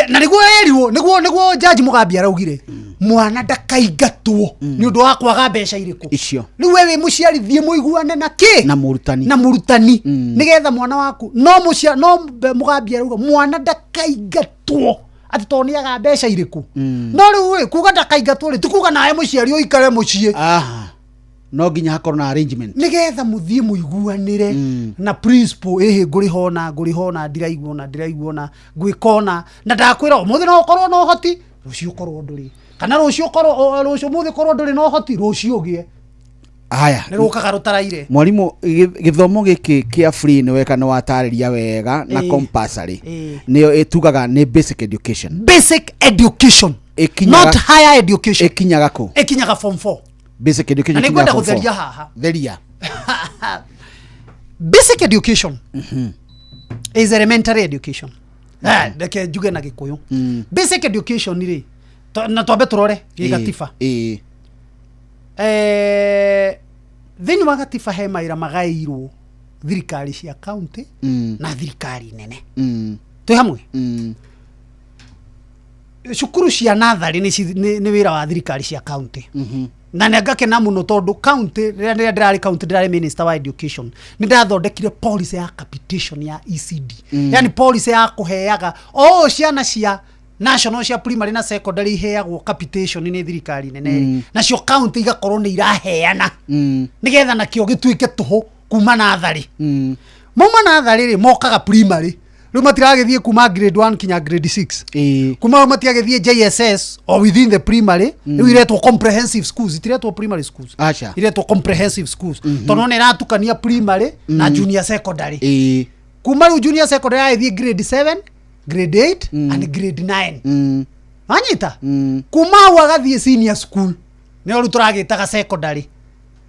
na niguo jaji Mugambi araugire mwana ndakaingatwo ni undu wa kwaga mbeca iriku icio riu wewe muciari thie muiguane na ki na murutani nigetha mwana waku no Mugambi arauga mwana ndakaingatwo ati to niaga mbeca iriku no riu kuga ndakaingatwo ri tukuga nae muciari uikare mucie no nginya hakorwo na arrangement nigetha muthie muiguanire na principal ngurihona ndiraiguona gwikona na ndakwira umuthi no ukorwo no hoti rucio ukorwo nduri kana rucio muthi korwo nduri no hoti rucio gie aya ni rukaga rutaraire mwarimu githomo giki kia free ni weka no watariria wega na compulsory niyo etugaga ni basic education not higher education ikinyaga form 4 basic education ni kwenda kutheria haha theria basic education is elementary education deke juge na gikuyu basic education ri na twambe turore gigatifa thini wa gatifa he maira magairwo thirikari cia county na thirikari nene twi hamwe cukuru cia nathari ni wira wa thirikari cia county na ngakena muno tondu county ndirari county ndirari minister wa education ni ndathondekire policy ya capitation ya ECD yani policy ya kuheaga ciana cia national cia primary na secondary heagwo capitation ni thirikari nene na cio county igakorwo ni iraheana nigetha nakio gituike tuho kuma nathari muma nathari ri mokaga primary riu matiragithie kuma grade 1 kinya grade 6 kuma matiagithie JSS or within the primary riu iretwo comprehensive schools itiretwo primary schools iretwo comprehensive schools tono ne ratukania primary na junior secondary kuma riu junior secondary aithie grade 7 grade 8 and grade 9 anyita kuma wagathie senior school ne ru turagitaga secondary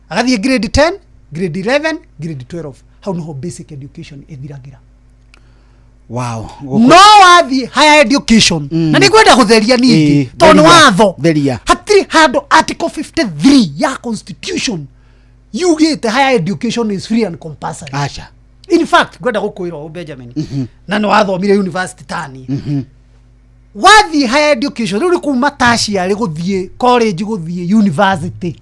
agathie grade 10 grade 11 grade 12 how no basic education ethiragira wow no wathi higher education na ni kwenda gutheria ningi tono watho theria hatiri hado article 53 ya constitution yugite higher education is free and compulsory in fact gwenda gukwira o Benjamin na no athomire university tani wathi higher education uri kuma tertiary guthie college guthie university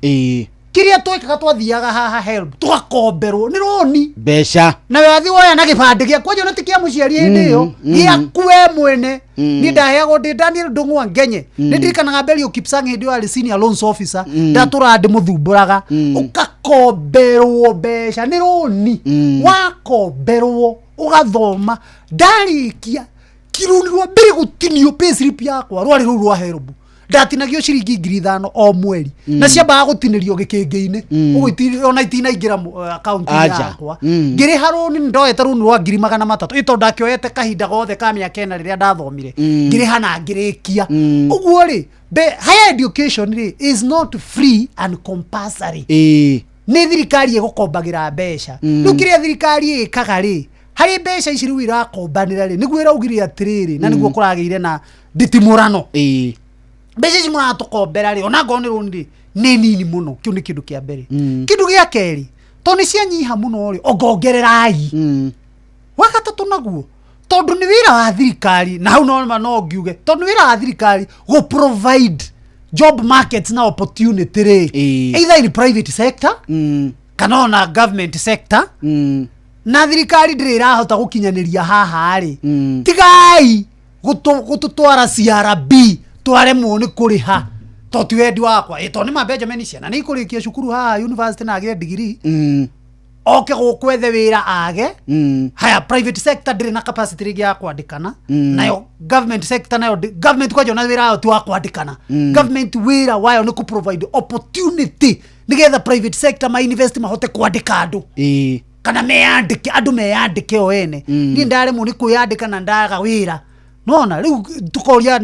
kiria twekaga twathiaga haha help tugakomberwo ni roni besha na wathi woya na gibande gia kwaje unatikia muciari indi yo gia kwe mwene ni ndaheagwo ndi Daniel Ndung'u Ngenye ni ndirikanaga Belio Kipsang hindi wa senior loans officer ndatura ndi muthumburaga ugakomberwo besha ni roni wakomberwo ugathoma ndarikia kirunirwa mbere gutinio pay slip yakwa rwari ru rwa help ndatinagio ciringi 5,000 o mweri na ciambaga gutinirio gikenge-ini ugwitirio ona itinaingira account yakwa ngiri haroni ndoete runi rwa 300 ito ndakioete kahinda gothe ka miaka ena riria ndathomire ngiri hana ngirikia uguo ri higher education ri is not free and compulsory ni thirikari igukombagira mbeca rukiria thirikari ikaga ri hari mbeca ici riu irakombanira ri niguo iraugiria atiriri na niguo kurageire na nditimurano mbeca ici muratukombera ri ona ngoni rundi ni nini muno kiu ni kindu kia mbere kindu gia keri to ni cianyiha muno ri ongongererai wagatatu naguo tondu ni wira wa thirikari na hau no ngiuge tondu wira wa thirikari go provide job markets na opportunity ri either in private sector kana ona government sector na thirikari ndira hota gukinyaniria haha ri tigai gututwara CRB tware muone kuriha to tiwendi wakwa to ni Benjamin ciana ni kurikia cukuru ha university na age degree oke gukwethe wira age haya private sector ndiri na capacity rigi ya kwandikana nayo government sector nayo government kwaje na wira tu kwandikana government wira wayo ni ku provide opportunity nigetha private sector ma invest mahote kwandika andu kana meandike andu meandike o ene ni ndare mu ni kuyandika na ndaga wira nona riu tukoria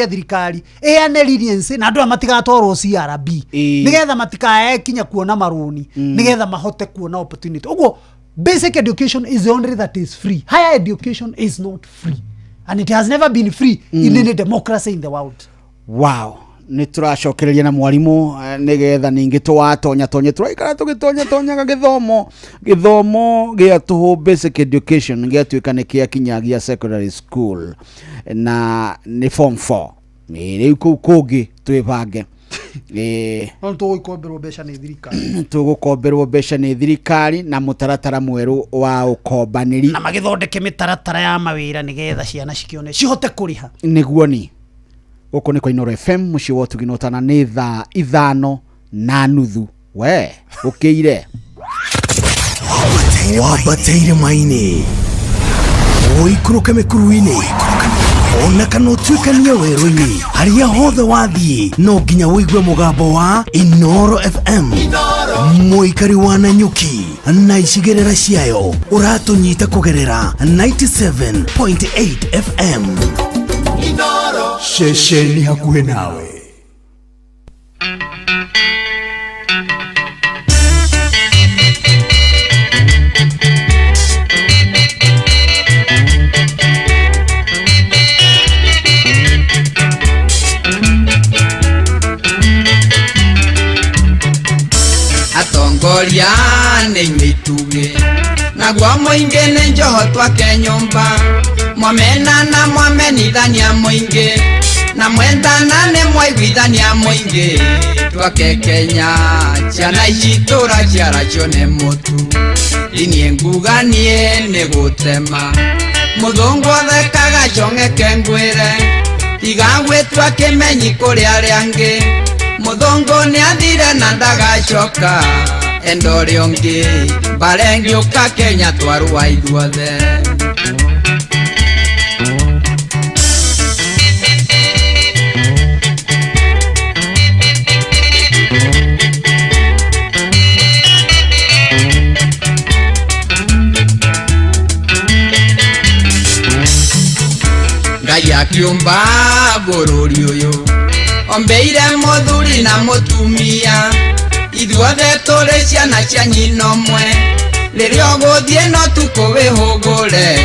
thirikari ene leniency na andu amatigatwarwo CRB nigetha matikae kinya kuona maruni nigetha mahote kuona opportunity uguo basic education is the only that is free higher education is not free and it has never been free in any democracy in the world. Wow, ni turacokereria na mwarimu nigetha ningi twatonya turaikara tugitonya githomo gia tuhu basic education gia tuikane kia kinyagia secondary school na ni form 4 ni kugi twibange tugukomberwo mbeca ni thirikari na mutaratara mweru wa ukombaniri na magithondeke mitaratara ya mawira nigetha ciana cikione cihote kuriha niguo ni uko ni kwa Inooro FM muci wotu ginotana ni thaa 5:30 we ukiire wabateire maini oikuruka mekuruini ona kana tuikania weru-ini haria hothe wathie no nginya wigwe mugambo wa Inooro FM muikari wa Nanyuki na icigerera ciayo uratunyita kugerera 97.8 FM Inooro shesheni hakuhe nawe. Atongoria ni mituge na gwa moinge ne njoho twake nyumba mwamena na mwamenithania moinge na mwendana ne mwaiguithania moinge twake Kenya ciana icitura ciaracio ne mutu inie nguganie ni gutema muthungu thekaga chongeke ngwire igagwitwa kimenyi kuri ariangi muthungu ni athire na ndagacoka endori ongi barengi uka Kenya twarua ithuothe Ngai akiumba bururi uyu ombeire muthuri na mutumia ithuothe turi ciana cia nyina umwe riria uguthie no tukuwihugure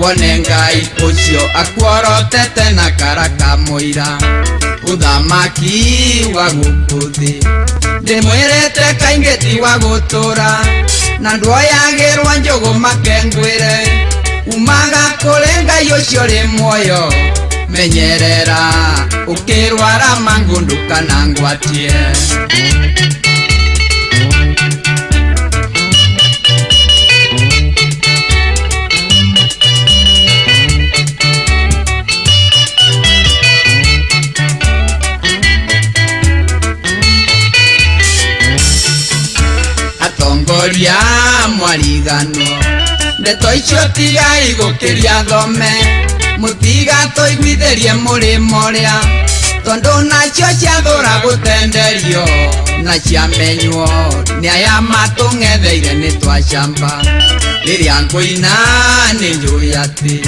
wone Ngai ucio akworotete na karaka muira uthamaki wa gukuthi ndimwirite kaingi ti wa gutura na nduoyagirwa njugu makengwire umaga kurenga yocio ri muoyo menyerera ukirwara mangundu kana ngwatie atongoria mwarigano ndeto icio tigai gukiria thome mutiga toiguitherie murimo ria tondu nacio ciathura gutenderio na ciamenywo ni aya matung'etheire ni twacamba riria nguina ni njui ati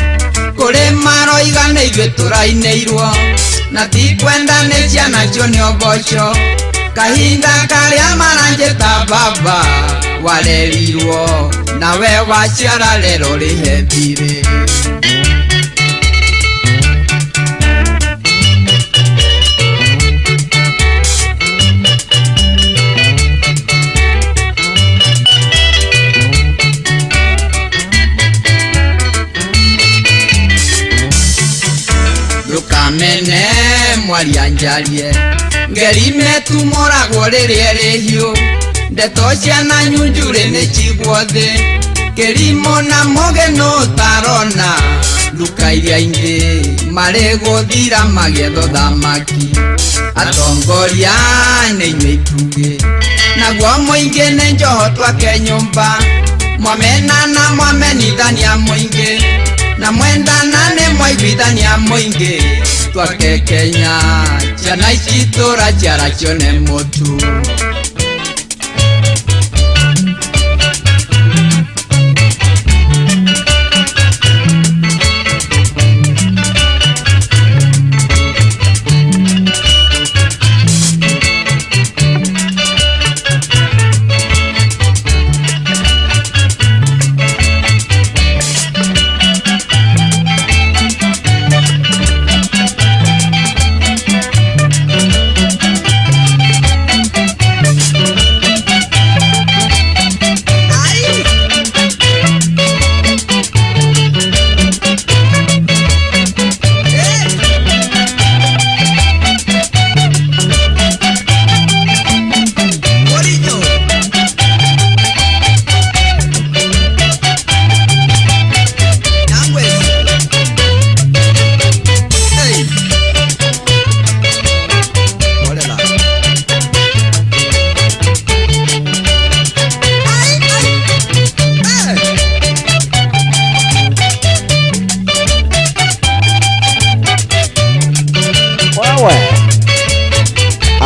kuri maroiga ni ithuĩ tũrainĩirwo na ti kwenda ni ciana cio nĩ ũboco kahinda karia maranjĩta baba warerirwo nawe waciara rero rihe thirĩ ndukamene mwaria njarie ngerime tumoragwo rĩrĩa rĩhiũ ndeto ciana nyunjure nĩ cigwo thĩ kĩrimũ na mũgeno ũtarona nduka iria ingĩ marĩ gũthira magĩetho thamaki atongoria nĩ inyuĩ itugĩ naguo mũingĩ nĩ njoho twake nyũmba mwamenana mwamenithania mũingĩ na mwendana nĩ mwaiguithania mũingĩ twake Kenya ciana ici tũraciara cione mũtu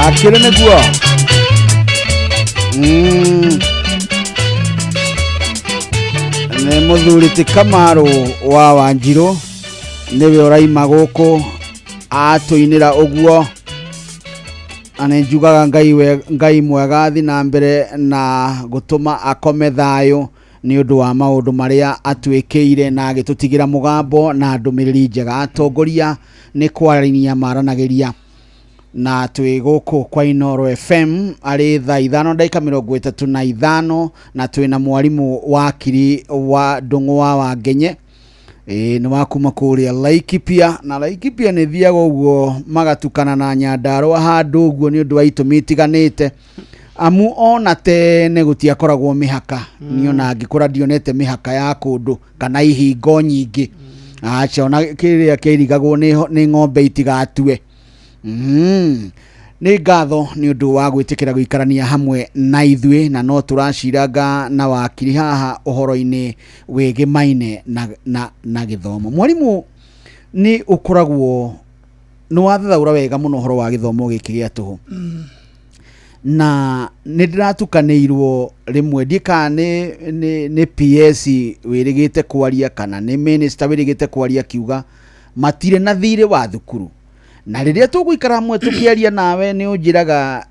akĩrĩ nĩguo nĩ mũthuri ti Kamarũ wa Wanjirũ nĩwe ũraima gũkũ atũinĩra ũguo na njugaga Ngai mwega athi na mbere na gũtũma akome thayũ nĩ ũndũ wa maũndũ marĩa atwĩkĩire na agĩtũtigĩra mũgambo na ndũmĩrĩri njega atongoria nĩ kwarĩria maranagĩria na twĩ gũkũ kwa Inooro FM arĩ thaa 5:35 na twĩ na mwarimũ wakiri wa Ndung'u wa Wangenye nĩ wakuma kũrĩa Laikipia na Laikipia nĩ thiaga ũguo magatukana na Nyandarũa handũ ũguo nĩ ũndũ wa itũmi itiganĩte amu ona tene gũtiakoragwo mĩhaka niona ngĩkũra ndionete mĩhaka ya kũndũ kana ihingo nyingĩ acha ona kĩrĩa kĩrigagwo nĩ ng'ombe itigatue nĩ ngatho nĩ ũndũ wa gwĩtĩkĩra gũikarania hamwe na ithuĩ na no tũraciranga na wakiri haha ũhoro-inĩ wĩgĩmaine na gĩthomo mwarimũ nĩ ũkoragwo nĩ wathathaũra wega mũno ũhoro wa gĩthomo gĩkĩ gĩa tũhũ na nĩ ndĩratukanĩirwo rĩmwe ndika nĩ PS wĩrĩgĩte kwaria kana nĩ minister wĩrĩgĩte kwaria kiuga matirĩ na thirĩ wa thukuru na rĩrĩa tũgũikara hamwe tũkĩaria nawe nĩ ũnjĩraga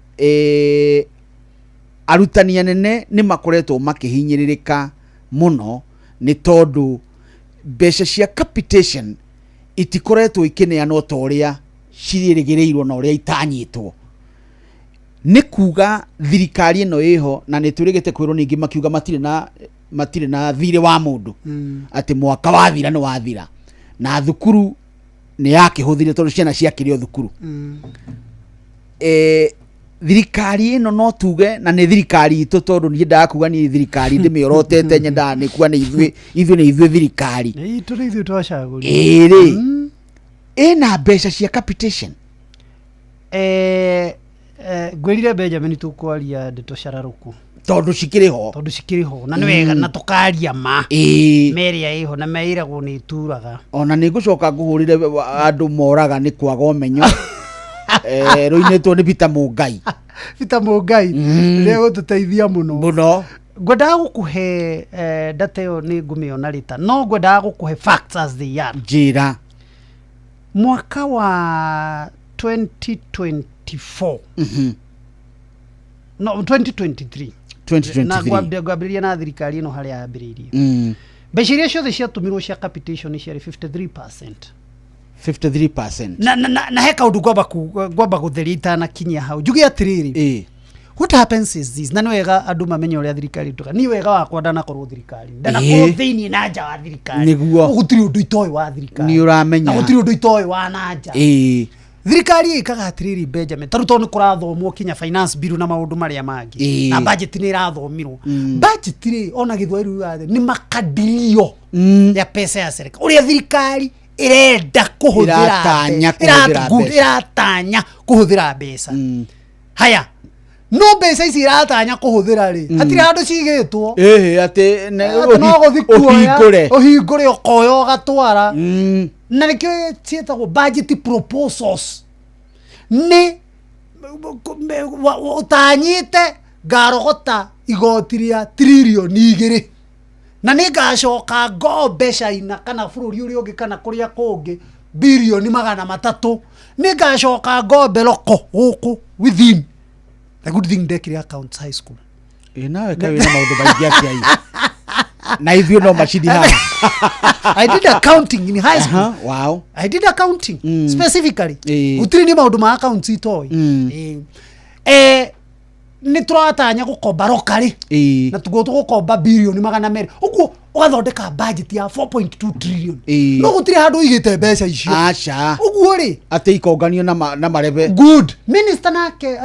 arutani anene nĩ makoretwo makĩhinyĩrĩrĩka mũno nĩ tondũ mbeca cia capitation itikoretwo ikĩneanwo ta ũrĩa cirĩrĩgĩrĩirwo na ũrĩa itanyitwo nĩ kuga thirikari ĩno ĩho na nĩ twĩrĩgĩte kwĩrwo ningĩ makiuga matirĩ na thirĩ wa mũndũ atĩ mwaka wathira nĩ wathira na thukuru nĩ yakĩhũthire tondũ ciana ciakĩrĩ o thukuru thirikari ĩno no tuge na nĩ thirikari itũ tondũ niĩ ndakuga ni thirikari ndĩmĩorotete nyendaga nĩ kuga nĩ ithuĩ thirikari itũ nĩ ithuĩ twacagũrire ĩrĩ ĩna mbeca cia capitation ngwĩrire Benjamin tũkwaria ndeto cararũku tondũ cikĩrĩ ho na nĩ wega na tũkaria ma merĩa ĩho na meiragwo nĩ ituraga ona nĩ ngũcoka ngũhũrĩre andũ moraga nĩ kwaga ũmenyo rũinĩtwo nĩ Peter Mũngai nĩ gũtũteithia mũno ngwendaga gũkũhe data ĩyo nĩ ngũmĩona rĩta no ngwendaga gũkũhe facts as they are njĩra mwaka wa 2024 no 2023 na gwambĩrĩria na thirikari ĩno harĩa yambĩrĩirie mbeca iria ciothe ciatũmirwo cia capitation ciarĩ 53%. Na he kaũndũ ngwamba gũtheria itanakinyia hau njuge atĩrĩrĩ what happens is this na nĩ wega andũ mamenye ũrĩa thirikari ĩtuĩka ni wega wakwa ndanakorwo thirikari ndanakorwo thĩinĩ na nja wa thirikari gũtirĩ ũndũ itoĩ wa thirikari nĩ ũramenya na gũtirĩ ũndũ itoĩ wa na nja thirikari ĩkaga atĩrĩrĩ Benjamin tarũ tondũ nĩ kũrathomwo kinya finance bill na maũndũ marĩa mangĩ na budget nĩ irathomirwo budget rĩ ona gĩthweri yothe nĩ makadirio ya pesa ya serikali ũrĩa thirikari irenda iratanya kuhuthira mbeca haya no mbeca ici iratanya kuhuthira ri hatire handu cigitwo ati no guthikuoya uhingure ukoyo gatwara na nikio cietagwo budget proposals ni utanyite ngarogota igoti ria trillion 2 na nĩ ngacoka mbeca ina kana bũrũri ũrĩa ũngĩ kana kũrĩa kũngĩ bilioni 300 nĩ ngacoka ngombe loko gũkũ within the good thing ndekire accounts high school nawe kawe na maũndũ maingĩ akia na ithuĩ no macidi haha I did accounting in high school wow I did accounting specifically gũtirĩ ni maũndũ ma accounts itoĩ ni turatanya gukomba rokari na tugokomba bilioni 200 uguo ugathondeka budget ya 4.2 trillion no gutire handu igite mbeca icio acha uguo ri ati ikonganio na marebe good minister nake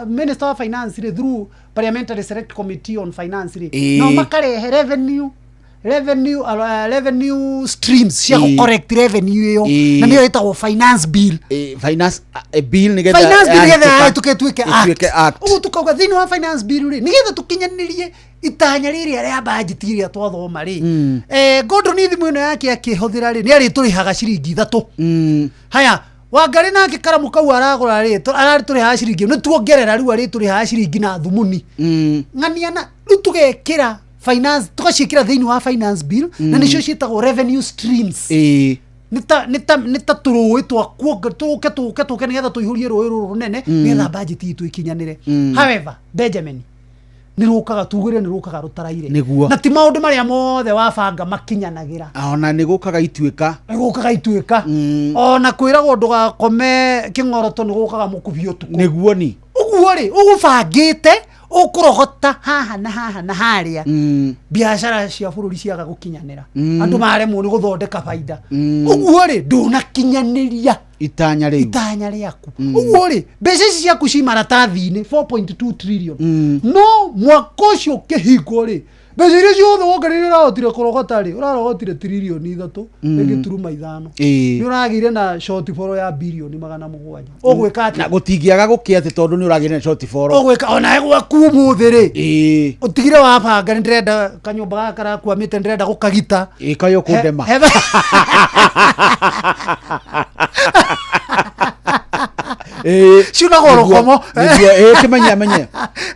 minister of finance ri through parliamentary select committee on finance ri no makarehe revenue streams cia correct revenue yo na niyo ĩtagwo finance bill bill nigetha tuketuike act ugu tukauga thini wa finance bill ri nigetha tukinyanirie itanya rĩrĩa rĩa budget iria twathoma ri Gordon thimu ĩno yake akĩhũthĩra ri nĩ arĩ tũrĩhaga ciringi 3 haya Wangari nake karamu kau aragũra ri ararĩ tũrĩhaga ciringi nĩ tuongerera rĩu arĩ tũrĩhaga ciringi na thumuni ng'aniana rĩu tũgekĩra finance tukashikira thini wa finance bill na nicio cietagwo revenue streams nita turuwe tuke nigetha tuihurie ruwe ruru runene nigetha budget itu ikinyanire however Benjamin nirukaga tugire nirukaga rutaraire na ti maundu maria mothe wabanga makinyanagira ona nigukaga ituika ona kwiragwo ndugakome king'oroto nigukaga mukubio tuku niguo ni uguo ri ugubangite ukurogota haha na haria biashara cia bũrũri ciaga gukinyanira andu maremwo ni guthondeka faida uguo ri ndunakinyaniria itanya riaku uguo ri mbeca ici ciaku ci maratathi-inĩ 4.2 trillion no mwaka ũcio ũkĩhingwo ri mbeca iria ciothe wongereire ũrahotire kũrogota ri ũrarogotire trillion 3 ĩgĩturuma 5 nĩ ũragĩire na short fall ya bilioni 700 ũgwĩka atĩ na gũtingiaga gũkĩa atĩ tondũ nĩ ũragĩire na short fall ũgwĩka ona gwaku ũmũthĩ ri ũtigire wabanga nĩ ndĩrenda kanyũmba gaka karakuamĩte ndĩrenda gũkagita kayo kũndema ciuna gorokomo kimenye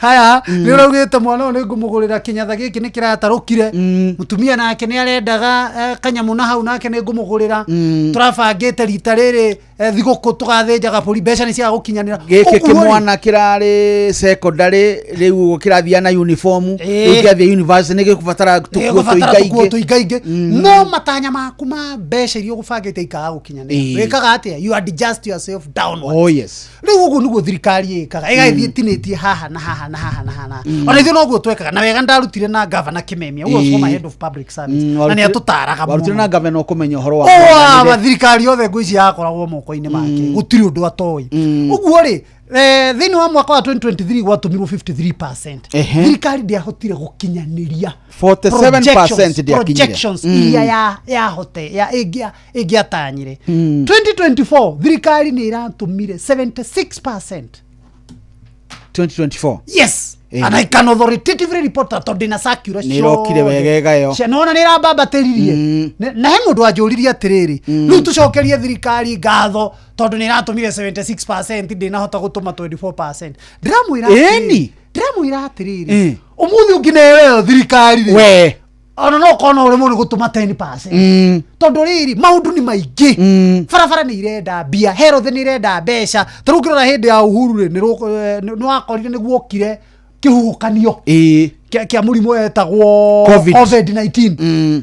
haya nĩ ũraugĩte mwana ũyũ nĩ ngũmũgũrĩra kĩnyatha gĩkĩ nĩ kĩratarũkire mũtumia nake nĩ arendaga kanyamu na hau nake nĩ ngũmũgũrĩra turabangĩte rita rĩrĩ thigũkũ tũgathĩnjaga bũri mbeca nĩ cia gũkinyanĩra gĩkĩ kĩmwana kĩrarĩ secondary rĩu kĩrathia na uniform rĩu kĩathia university nĩ gĩkũbatara tũingaingĩ no matanya maku ma mbeca iria ũgũbangĩte ikaga gũkinyanĩra wĩkaga atĩa you adjust yourself downwards. Oh yes. Rĩu ũguo nĩguo thirikari ĩkaga ĩgathiĩ tinĩtie haha na haha na haha na haha ona ithuĩ noguo twekaga na wega ndarutire na governor Kimemia ũguo former head of public service na nĩ atũtaraga mũno warutire na governor ũkũmenya ũhoro wa thirikari yothe ngwĩci yakoragwo moko-inĩ make gũtirĩ ũndũ atoĩ ũguo rĩ thĩinĩ wa mwaka wa 2023 gwatũmirwo 53% thirikari ndĩahotire gũkinyanĩria 47% projections iria ĩngĩatanyire 2024 thirikari nĩ iratũmire 76%. 2024 yes and I can authoritatively report that tondũ na circular nĩrokire wegega yo nona nĩ rambambatĩririe na he mũndũ anjũririe atĩrĩrĩ rĩu tũcokerie thirikari ngatho tondũ nĩ iratũmire 76% ndĩnahota gũtũma 24%. ndĩramwĩra atĩrĩrĩ ũmũthĩ ũngĩ newe thirikari we ona no kona ũrĩmwo nĩ gũtũma 10%. Tondũ rĩrĩ maũndũ nĩ maingĩ barabara nĩ irenda mbia health nĩ irenda mbeca tarĩu ngĩrora hĩndĩ ya Uhuru rĩ nĩ wakorire nĩguo okire kĩhuhũkanio kĩa mũrimũ wetagwo COVID-19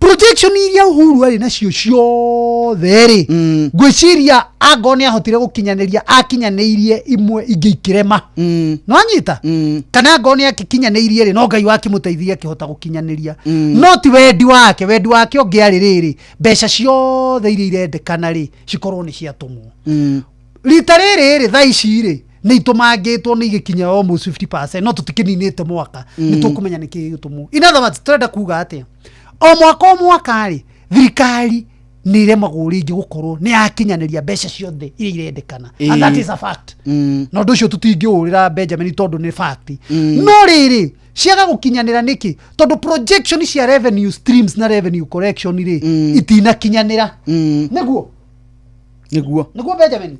projection iria Uhuru arĩ nacio ciothe rĩ ngwĩciria ango nĩ ahotire gũkinyanĩria akinyanĩirie imwe ingĩ ikĩrema no anyita kana ango nĩ akikinyanĩirie rĩ no Ngai wakĩmũteithia akĩhota gũkinyanĩria no ti wendi wake ũngĩarĩ rĩrĩ mbeca ciothe iria irendekana rĩ cikorwo nĩ ciatũmwo rita rĩrĩ thaa ici rĩ nĩ itumangĩtwo nĩ igĩkinya almost 50% no tũtikininĩte mwaka nĩ tũkũmenya nĩ kĩĩ gĩtũmwo in other words tũrenda kuga atĩa o mwaka rĩ thirikari nĩ iremagwo rĩngĩ gũkorwo nĩ yakinyanĩria mbeca ciothe iria irendekana and that is a fact no ũndũ ũcio tũtingĩũrĩra Benjamin tondũ nĩ fact no rĩrĩ ciaga gũkinyanĩra nĩkĩ tondũ projection cia revenue streams na revenue collection rĩ itinakinyanĩra nĩguo Benjamin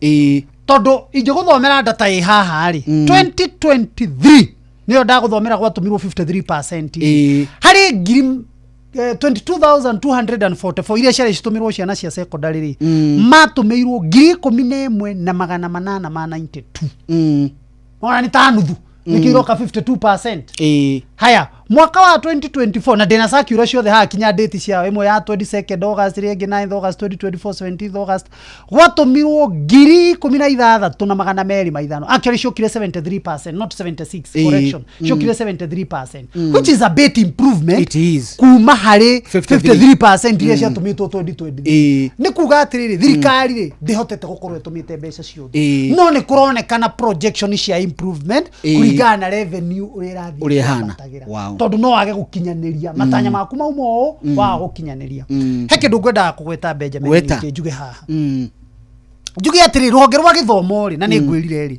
tondũ ingĩgũthomera data ĩ haha rĩ 2023 nĩyo ndagũthomera gwatũmirwo 53% harĩ ngiri 22,244 iria ciarĩ citũmirwo ciana cia secondary rĩ matũmĩirwo 11,892 ona nĩ ta nuthu nikiroka 52%. Haya mwaka wa 2024 na ndĩna circular ciothe haha kinya date ciao imwe ya 22nd August rĩngĩ 9th August 2024 17th August gwatũmirwo 16,205 actually ciokire 73% not 76 correction ciokire 73% which is a bit improvement. It is kuma harĩ 53% iria ciatũmĩtwo 2020 nĩ kuga atĩrĩrĩ thirikari rĩ ndĩhotete gũkorwo ĩtũmĩte mbeca ciothe no nĩ kũronekana projection cia improvement kũringana na revenue ũrĩa hana tondũ no wage gũkinyanĩria matanya maku maumo wa gũkinyanĩria he kĩndũ ngwendaga kũgweta Benjamin ningĩ njuge haha njuge atĩrĩ rũhonge rwa gĩthomo rĩ na nĩ ngwĩrire rĩ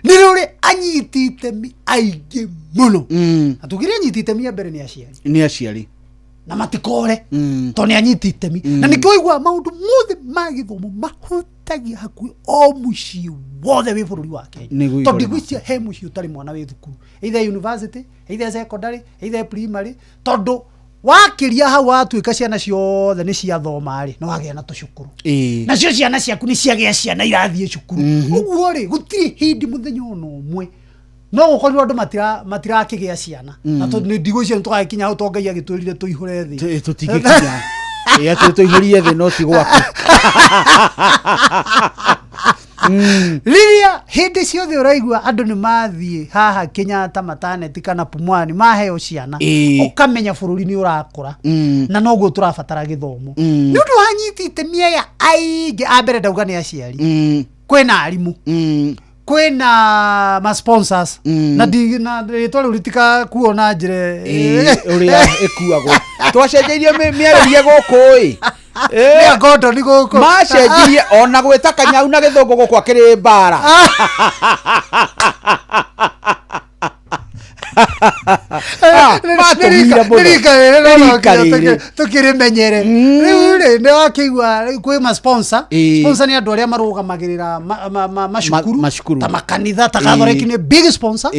nĩ rũrĩ anyiti itemi aingĩ mũno na tugire anyiti itemi ya mbere nĩ aciari na matikore to nĩ anyiti itemi na nĩ kĩoigua maũndũ mothe ma gĩthomo mahutagia hakuhĩ o mũciĩ wothe wĩ bũrũri wa Kenya tondũ ndigwĩciria he mũciĩ ũtarĩ mwana wĩ thukuru either university either secondary either primary tondũ wakĩria hau watuĩka ciana ciothe nĩ ciathoma rĩ no wagĩa na tũcukuru nacio ciana ciaku nĩ ciagĩa ciana irathiĩ cukuru ũguo rĩ gũtirĩ hĩndĩ mũthenya ona ũmwe no gũkorwo andũ matirakĩgĩa ciana na tondũ ndigwĩciria tũgagĩkinya hau to Ngai agĩtwĩrire tũihũre thĩ tũtingĩkinya tũihũrie thĩ no ti gwaku Lilia hĩndĩ ciothe ũraigua andũ nĩ mathiĩ haha Kenyatta maternity kana Pumwani maheo ciana ũkamenya bũrũri nĩ ũrakũra na noguo tũrabatara gĩthomo nĩ ũndũ wanyiti itemi aya aingĩ a mbere ndauga nĩ aciari kwĩna arimũ kwĩna ma sponsors na rĩtwa rĩu rĩtika kuona njĩra ũrĩa ĩkuagwo twacenjeirie mĩarĩrie gũkũ ĩ nĩ ngondo nĩ gũkũ macenjirie ona gwĩta Kanyau na Gĩthũngũ gũkũ akĩrĩ mbara tukirimenyere riu ni wakigwa kwi ma sponsor ni andu aria marugamagirira mashukuru ta makanitha ta Catholic ni big sponsor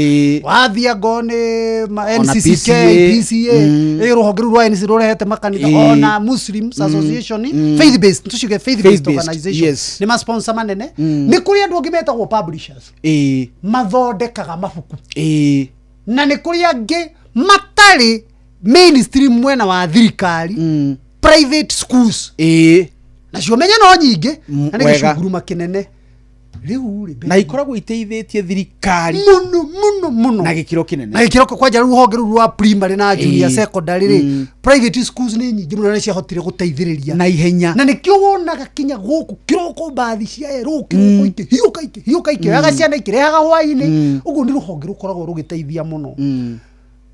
wathia ngone NCCK PCA ruhonge rwa NCCK rurehete makanitha ona Muslims Association faith based organization ni ma sponsor manene ni kuri andu angi metagwo publishers mathondekaga mabuku na ni kuri angi matari mainstream mwena wa thirikari private schools na cio menya no nyingi na ni gicukuru makinene riu na ikoragwo iteithĩtie thirikari muno na gĩkĩro kĩnene na gĩkĩro kwanja rũhonge rwa primary na junior secondary ri private schools ni nyingi muno na ciahotire guteithĩrĩria na ihenya na nikio wonaga kinya gũkũ kĩroko bathi cia rũkĩroko iki hiũka iki aga ciana ikirehaga hwainĩ ũguo ni rũhonge rũkoragwo rũgĩteithia muno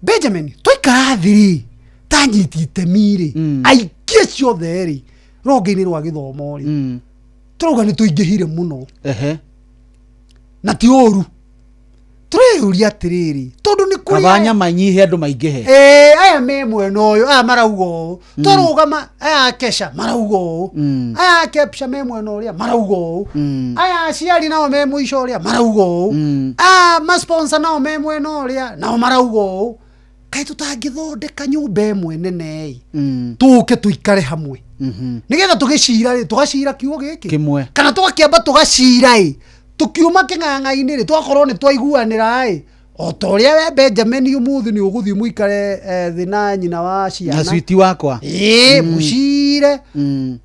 Benjamin twaikara thiri tanyitite mire aikie ciothe ri rũhonge-inĩ rwa gĩthomo ri turuga ni tuingĩhire muno na ti ũru tureuria atiriri tondu ni kuri abanya manyihe andu maingĩhe aya me mwena uyu aya marauga ũũ turugama aya kesha marauga ũũ aya kepsha me mwena uria marauga ũũ aya aciari nao me mwisho uria marauga ũũ ma sponsor nao me mwena uria nao marauga ũũ kai tutangithondeka nyumba ĩmwe nene tuke tuikare hamwe nigetha tugacira kiugo giki kimwe kana tugakiamba tugacira tukiuma king'ang'a-inĩ ri twakorwo ni twaiguanira o ta ũrĩa we Benjamin umuthi ni uguthi muikare thi na nyina wa ciana na switi wakwa mucire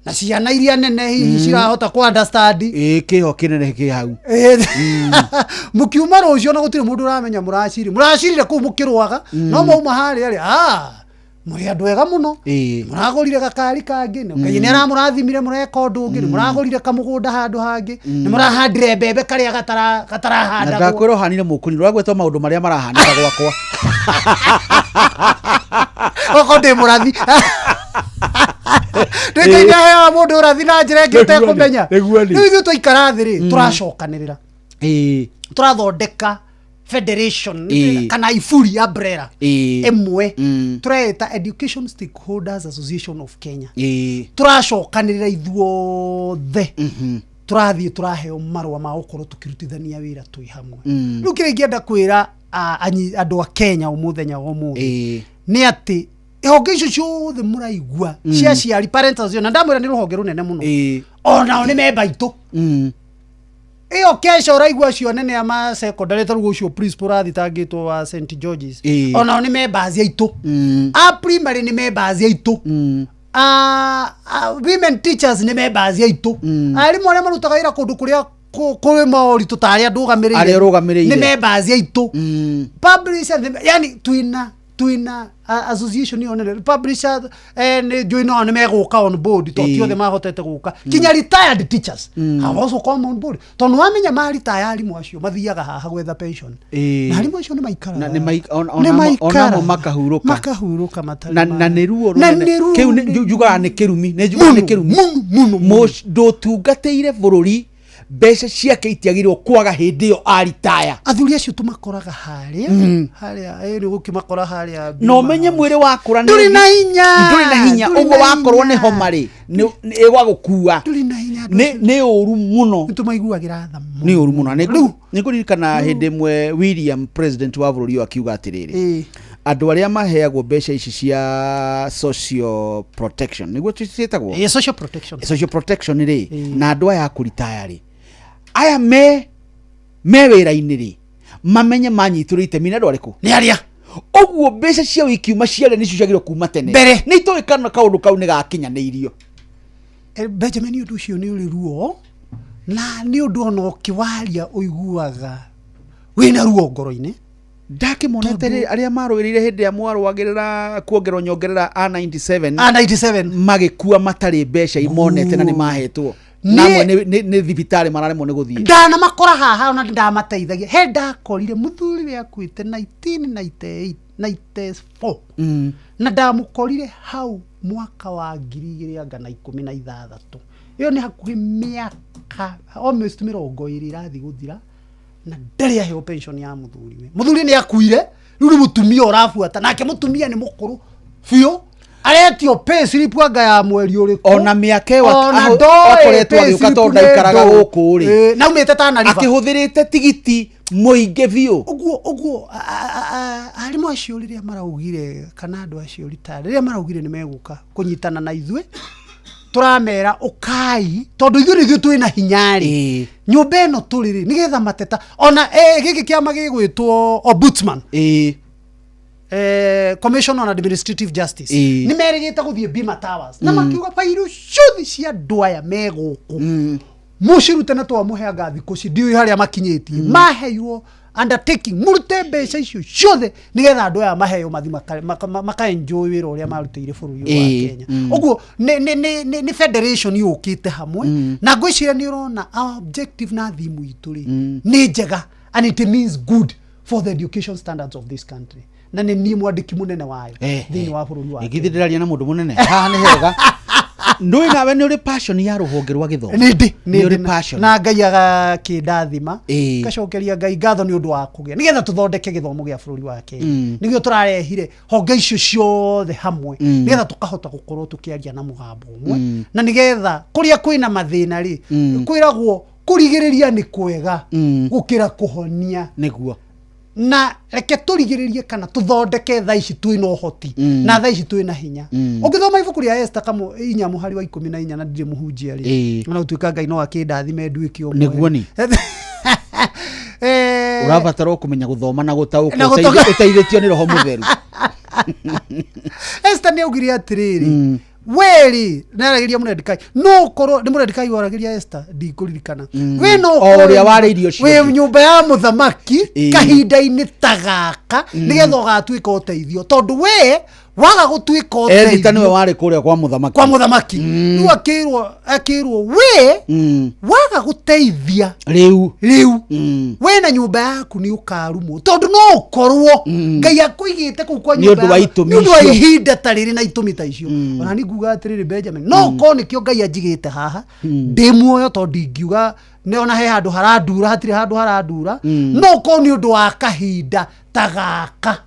na ciana iria nene hihi cirahota ku understand kiho kinene ki hau mukiuma rũcio na gutire mundu uramenya muracirire kuu mukirwaga no mauma harĩa ri muri andu ega muno muragurire gakari kangi ngai ni aramurathimire mureka undu ungi muragurire kamugunda handu hangi ni murahandire mbembe karia gatarahanda na ngakwĩra hanire mukuni rwagwetwo maundu maria marahanĩka gwakwa oko ndi murathi ndikainya hewa mundu urathi na njĩra ĩngĩ ũtekũmenya rĩu ithuĩ twaikara thĩ rĩ tũracokanĩrĩra tũrathondeka federation kana ifuri umbrella emwe tureta Education Stakeholders Association of Kenya turacokanirira ithuothe turathie turaheo marwa ma gũkorwo tukirutithania wĩra twi hamwe rĩu kĩrĩa ingĩenda kwĩra andũ a Kenya ũmũthenya wa ũmũthĩ nĩ atĩ ihonge icio ciothe mũraigua cia aciari parent association na ndamwĩra nĩ rũhonge rũnene mũno onao nĩ memba itũ iyo kesho raigua cio nene ama secondary tarugo cio principal athitangitwo wa St George's onao ni members aitu primary ni members aitu women teachers ni members aitu arimu aria marutaga ira kundu kuria kuri maori tutari andugamirire ni members aitu publishers yani twina association yone publishers and join on meguka on board to tiothe mahotete guka kinya retired teachers have also come on board to no amenya ma retire arimu acio mathiaga haha gwetha pension na arimu acio ni maikara na ona makahuruka matari na ni ruo kiu njugaga ni kirumi muno ndutungateire bururi mbeca ciake itiagirwo kwaga hindi yo aritaya athuri acio tumakoraga haria eri gukimakora haria no menye mwiri wakura nduri na hinya ugo wakorwo ni homari ni egwa gukua ni uru muno tumaiguagira tha ni uru muno ni kuririkana hindi mwe William president wa bururi akiuga atiriri andu aria maheagwo mbeca ici cia social protection niguo twitagwo social protection ri na andu aya kuritaya ri aya me wira-inĩ ri mamenye manyiturwo itemi na ndwariku ni aria oguo mbeca cia wikiuma ciaria nicio ciagirwo kuma tene mbere ni itũĩkana kaundu kau ni gakinyanĩirio Benjamin undu ucio ni uri ruo na ni undu ona ukiwaria uiguaga wina ruo ngoro-inĩ ndakimonete aria marũĩrĩire hindi ya mwarũagĩrĩra kuongerwo nyongerera A97 magĩkua matari mbeca imonete na ni mahetwo namwe ni thibitari mararemwo ni guthie ndana makora haha ona ndamateithagia he ndakorire muthuri we akuite 1994 na ndamukorire hau mwaka wa 2016 iyo ni hakuhi miaka almost 20 irathi guthira na ndari aheo pension ya muthuri ni akuire riu mutumia urafuata nake mutumia ni mukuru biu aretio pay slip anga ya mweri uriku ona miake akoretwo agiuka tonda ikaraga guku ri na umete tana riva akihuthirite tigiti muinge biu uguo ari mo acio riria maraugire kana andu acio rita riria maraugire ni meguka kunyitana na ithwe turamera ukai tondu ithuĩ twina hinyari nyumba ino turiri nigetha mateta ona giki kiama gigwitwo ombudsman Commission on Administrative Justice ni merigite guthie Bima Towers na makiuga pairu ciuthi cia ndwaya meguku mushirute na twa muheanga thikũ cidio haria makinyetie maheirwo undertaking murute mbeca icio ciothe nigetha andu aya maheo mathi maka enjoy wira uria marutire bururi wa Kenya uguo ni federation yukite hamwe na ngwiciria ni urona our objective na thimu itu ri ni njega and it means good for the education standards of this country na ni mwandiki munene wayo thini wa bururi wa ngithiriraria na mundu munene haha ni hega ndui nawe ni uri passion ya ruhonge rwa githomo ni uri passion na Ngai agakindathima gacokeria Ngai ngatho ni undu wa kugia nigetha tuthondeke githomo gia bururi wa Kenya nigio turarehire honge icio ciothe hamwe nigetha tukahota gukorwo tukiaria na mugambo umwe na nigetha kuria kwina mathina ri kwiragwo kurigiriria ni kwega gukira kuhonia niguo na reke turigiririe kana tuthondeke thaa ici twina uhoti na thaa ici twina hinya ungithoma ibuku ria Esther kamo 4 muhari wa 14 na ndire muhunjia ri na utuika Ngai no akindathime nduiki omwe niguo ni urabatara kumenya guthoma na gutauka uteithitio ni roho mutheru Esther ni augire atiriri weri naragiria munedikai no koro ni munedikai waragiria Esther ndikuririkana we no oria wari irio cio we nyumba ya muthamaki kahinda-ini tagaka nigetha ugatuika uteithio tondu we waga gutuika uteithio Edita niwe wari kuria kwa muthamaki nu akirwo we waga guteithia riu we na nyumba yaku ni ukarumo tondu no ukorwo Ngai akuigite ku kwa nyumba ndu wa ihinda tariri na itumi ta icio ona ni nguga atiriri Benjamin no ko nikio Ngai ajigite haha ndi muoyo tondu ingiuga ne ona he handu harandura hatire handu harandura no ko ni undu wa kahinda tagaka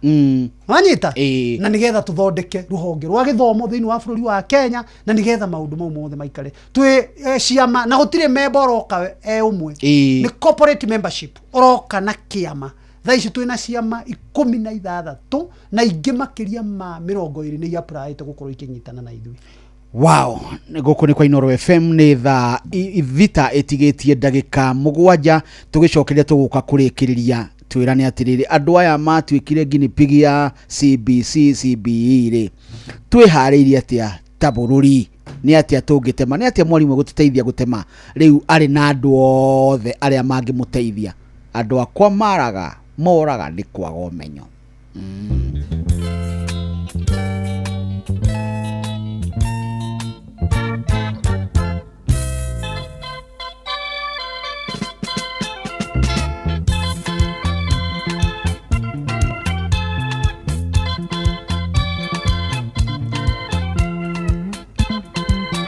wanyita na nigetha tuthondeke ruhonge rwa githomo thiini wa bururi wa Kenya na nigetha maundu mau mothe maikare twi ciama na gutire member roka umwe ni corporate membership oroka na kiama thaa ici twina ciama 16 na ingi makiria ma 20 ni applyite gukorwo ikinyitana na ithui. Wow, guku ni kwa Inoro FM ni tha vita etigetie ndagika 7 tugicokeria tuguka kurikiriria twirane atiriri andu aya matwikire guinea pig ya CBC CBE ri twihariirie atia tabururi ni atia tungitema ni atia mwalimu gututeithia gutema riu ari na andu othe aria mangimuteithia andu akwa maraga moraga ni kwaga umenyo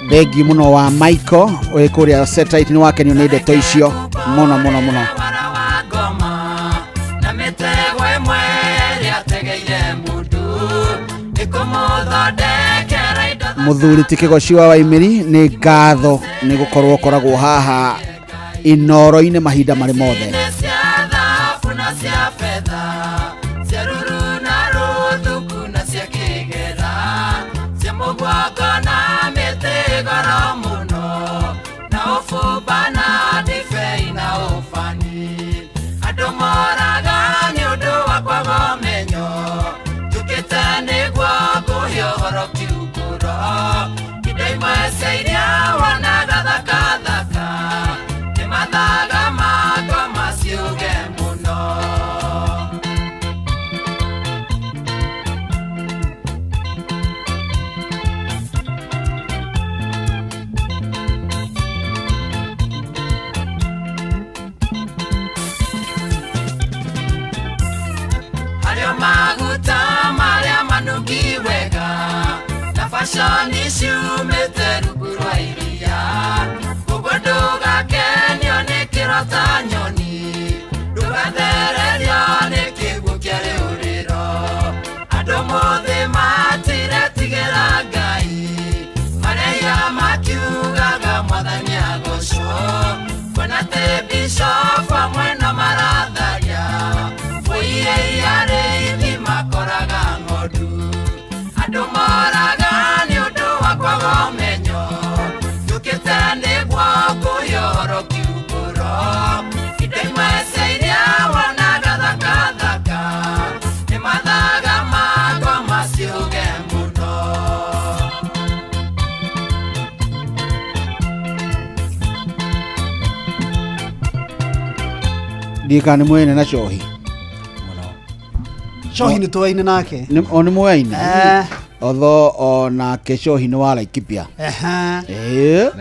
Begi muno wa Michael we kuria satellite ni wake ni onede to icio muno na metego emwe ya tegeire mundu ikumuthodekera muthuri tikigoci wa Waimiri ni ngatho ni gukorwo koragwo haha Inoro-ini mahinda mari mothe Fashion issue meteru kurwa iria ugodoga kenyo ne kirota nyoni dugathereria ne kigukyare uriro ndika nĩ mwene na cohi Cohi nĩ tũwaine nake o nĩ mwaine otho onake cohi nĩ wa Laikipia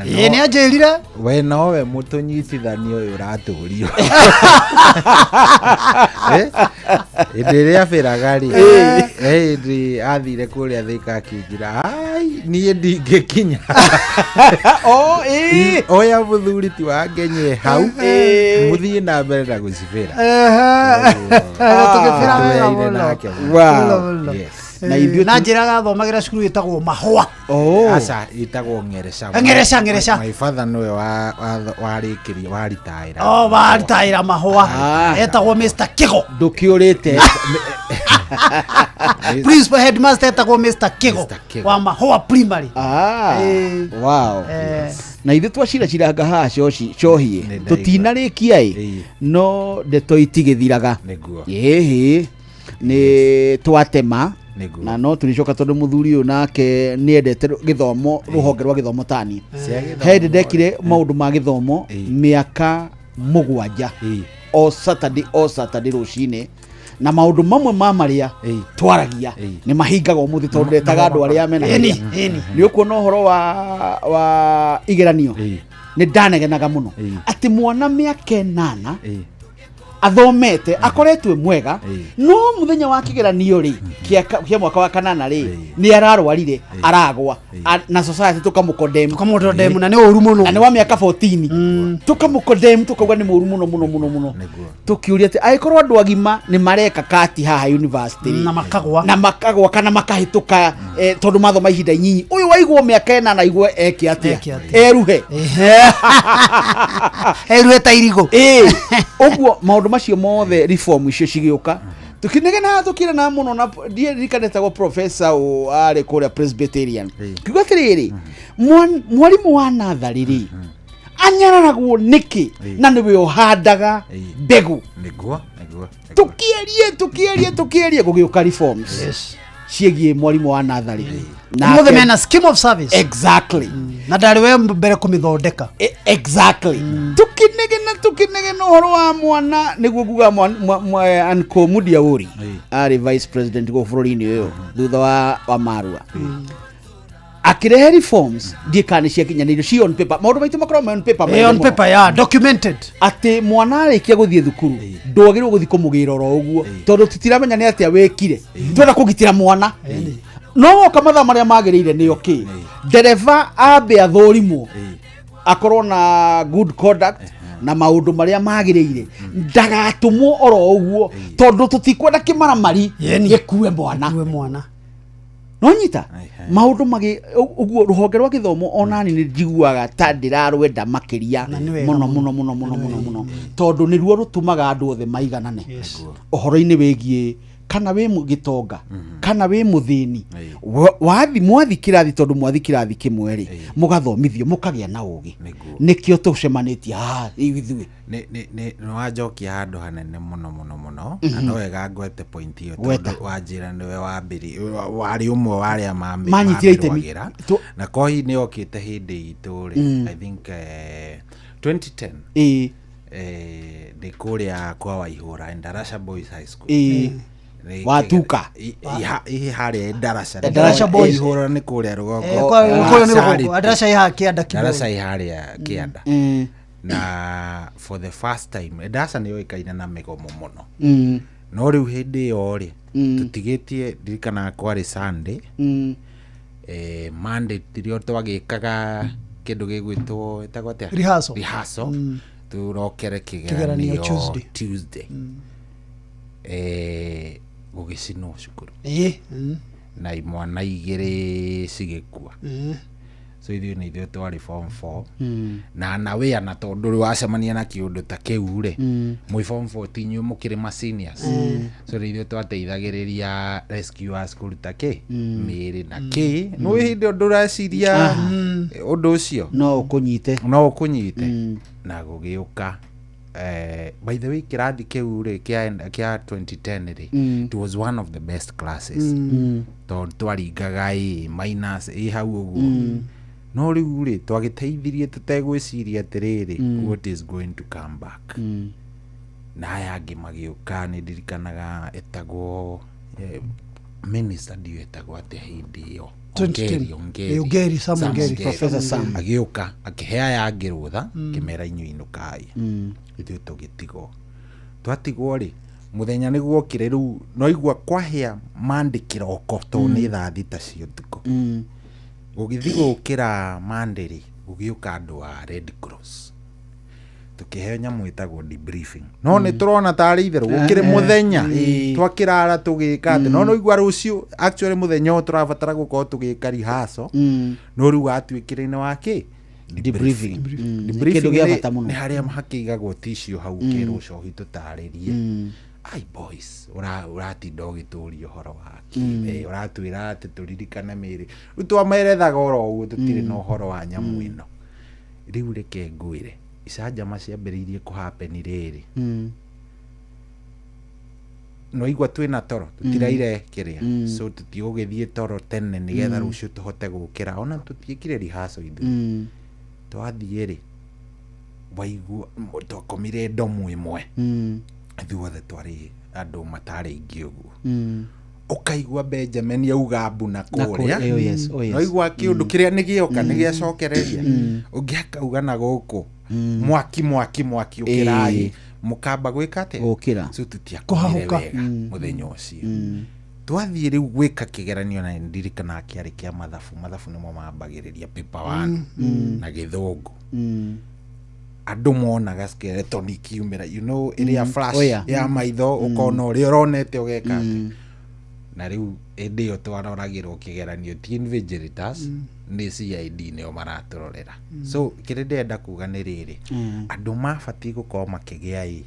nĩ anjĩrire we nowe mũtũnyitithania ũyũ ũratũrio hĩndĩ ĩrĩa bĩraga-rĩ hĩndĩ athire kũrĩa Thika akĩnjĩra niĩ ndingĩkinya oya mũthuri ti wangenye hau mũthiĩ na mbere na gũcibĩra tũgĩbĩra wega mũno na njĩraga thomagĩra cukuru ĩtagwo Mahũa aca ĩtagwo Ngereca my father nĩwe warĩkĩria waritaĩra waritaĩra Mahũa etagwo Mr. Kigo ndũkĩũrĩte principal headmaster etagwo Mr. Kigo wa Mahũa primary wow na ithuĩ twaciraciranga haha cohi tũtinarĩkia no ndeto itigĩthiraga ĩhĩ nĩ twatema na no tũlicoka tondũ mũthuri ũyũ nake nĩendete gĩthomo rũhonge rwa gĩthomo tani hĩndĩ ndekire maũndũ ma gĩthomo mĩaka 7 o Saturday rũcinĩ na maũndũ mamwe ma marĩa twaragia nĩ mahingaga ũmũthĩ tondũ ndetaga andũ arĩa mena nĩ ũkuona ũhoro wa igeranio nĩ ndanegenaga mũno atĩ mwana mĩaka 8 athomete akoretwe mwega no muthenya wa kigeranio ri kia mwaka wa 8 ri ni ararwarire aragwa na society tukamukondem na ni oru muno na ni wa miaka 14 tukamukondem tukauga ni moru muno tukiuria ati aikorwo andu agima ni mareka kati haha university na makagwa kana makahituka tondu mathoma ihinda inyinyi uyu waigwo miaka 8 aigwe eke atia eruhe ta irigo uguo maundu macio mothe reform icio cigĩuka tukinegena tukira na muno na die rikanetagwo professor o ari kuria Presbyterian kiuga tiriri mwarimu wa natharĩ ri anyararagwo niki na niwe uhandaga mbegu tukierie gugiuka reforms ciegie mwarimu wa natharĩ na the man a scheme of service exactly na ndari we mbere kumithondeka exactly tukinegena horo wa mwana niguo guga Anko Mudia Uri ari vice president go bũrũri-inĩ ũyũ thutha wa Marua akirehe reforms ndikani cia kinyanĩrio ci on paper maũndũ maitũ makorwo on paper on paper ya documented ati mwana arĩkia gũthiĩ thukuru ndwagĩrĩirwo gũthiĩ kũmũgĩra oro ũguo tondũ tutiramenya nĩ atĩa wekire twenda kũgitĩra mwana no woka mathaa marĩa magĩrĩire nĩ okay ndereva ambe athũrimwo akorwo na good conduct na maundu maria magĩrĩire ndagatumwo oro ũguo tondu tutikwenda kĩmaramari gĩkue mwana no nyita maundu magi ũguo rũhonge rwa gĩthomo onani nĩ njiguaga ta ndĩrarwenda makĩria mũno tondu nĩruo rũtumaga andũ othe maiganane ũhoro-inĩ wĩgiĩ kana we mũgitonga kana we muthini mwathi kirathi tondu mwathi kirathi kimwe ri mugathomithio mukagĩa na ũgĩ nikio tucemanĩtie ithuĩ no wajokia handu hanene muno na no wega ngwete point iyo tondu wanjira niwe wari umwe warĩa mamanyitĩra na kohi nĩ okĩte hĩndĩ itũ ri I think 2010 ndĩ kũrĩa kwa Waihũra Ndarasha Boys High School watuka harĩa Ndarasha Boys Ihũra nĩ kũrĩa rũgongo Ndarasha harĩa Kĩanda na for the first time Ndarasha nĩ yoĩkaine na mĩgomo mũno no rĩu hĩndĩ ĩyo rĩ tũtigĩtie ndirikana kwarĩ Sunday Monday rĩo twagĩkaga kĩndũ gĩgwĩtwo ĩtagwo atĩa rehearsal turokere kĩgeranio Tuesday gũgĩcinwo cukuru na imwana igĩrĩ cigĩkua so ithuĩ twarĩ form 4 na wea na tondũ wacemania na kĩũndũ ta kĩu rĩ mwĩ form 4 tinyuĩ mũkĩrĩ ma seniors so ithuĩ twateithagĩrĩria rescuers kũruta mĩĩrĩ na no hĩndĩ ndũreciria ũndũ ũcio no ũkũnyite na gũgĩũka by the way kirathi kĩu rĩ kia 2010 rĩ it was one of the best classes tondũ twaringaga minus hau ũguo no rĩu rĩ twagĩteithirie tũtegwĩciria atĩrĩrĩ what is going to come back na aya angĩ magĩũka nĩ ndirikanaga etagwo minister ndiũ etagwo atĩa hĩndĩ ĩyo Ongeri Sam Ongeri Professor Sam agĩũka akĩhe aya angĩ rũtha kĩmera inyuĩ inũkai ithuĩ tũgĩtigwo twatigwo rĩ muthenya nĩguo okire rĩu no igua kwahĩa mandi kĩroko to nĩ thaa thita cia ũtukũ gũgĩthiĩ gũkĩra mandi rĩ gũgĩũka andũ a Red Cross tukiheo nyamu itagwo debriefing no nĩ tũrona tarĩ itherũ gũkĩrĩ muthenya twakĩrara tũgĩka atĩ no igua rũciũ actually muthenya ũyũ tũrabatara gũkorwo tũgĩka rehearsal no rĩu atuĩkĩrĩ-inĩ wake debriefing nĩ harĩa hakĩigagwo tissue hau kĩrwo cohi tũtarĩrie ai boys ũratinda ũgĩtũria ũhoro waki ũratwĩra atĩ tũririkane mĩrĩ rĩu twamerethaga oro ũguo tũtirĩ na ũhoro wa nyamũ ĩno rĩu reke ngwĩre icanjama ciambĩrĩirie kũhapeni rĩrĩ no igua twĩna toro tũtiraire kĩrĩa so tũtigũgĩthiĩ toro tene nĩgetha rũciũ tũhote gũkĩra ona tũtiĩkire rehearsal ithuĩ twathiĩ rĩ waigua twakomire ndomu ĩmwe ithuothe twarĩ andũ matarĩ aingĩ ũguo ũkaigua Benjamin auga mbuna kũrĩa no igua kĩũndũ kĩrĩa nĩ gĩoka nĩ gĩacokereria ũngĩ akauga na gũkũ mwaki ũkĩrai mũkamba gwĩka atĩ gũkĩra so tũtiakũhĩre wega mũthenya ũcio twathiĩ rĩu gwĩka kĩgeranio na ndirikana kĩarĩ kĩa mathabu nĩmo mambagĩrĩria paper 1 na gĩthũngũ andũ monaga skeleton ikiumĩra ĩrĩa flash ya maitho ũkona ũrĩa ũronete ũgeka na rĩu ĩndĩ ĩyo twaroragĩrwo kĩgeranio ti invigilators nĩ CID nĩo maratũrorera so kĩrĩa ndĩrenda kuga nĩ rĩrĩ andũ mabatiĩ gũkorwo makĩgĩa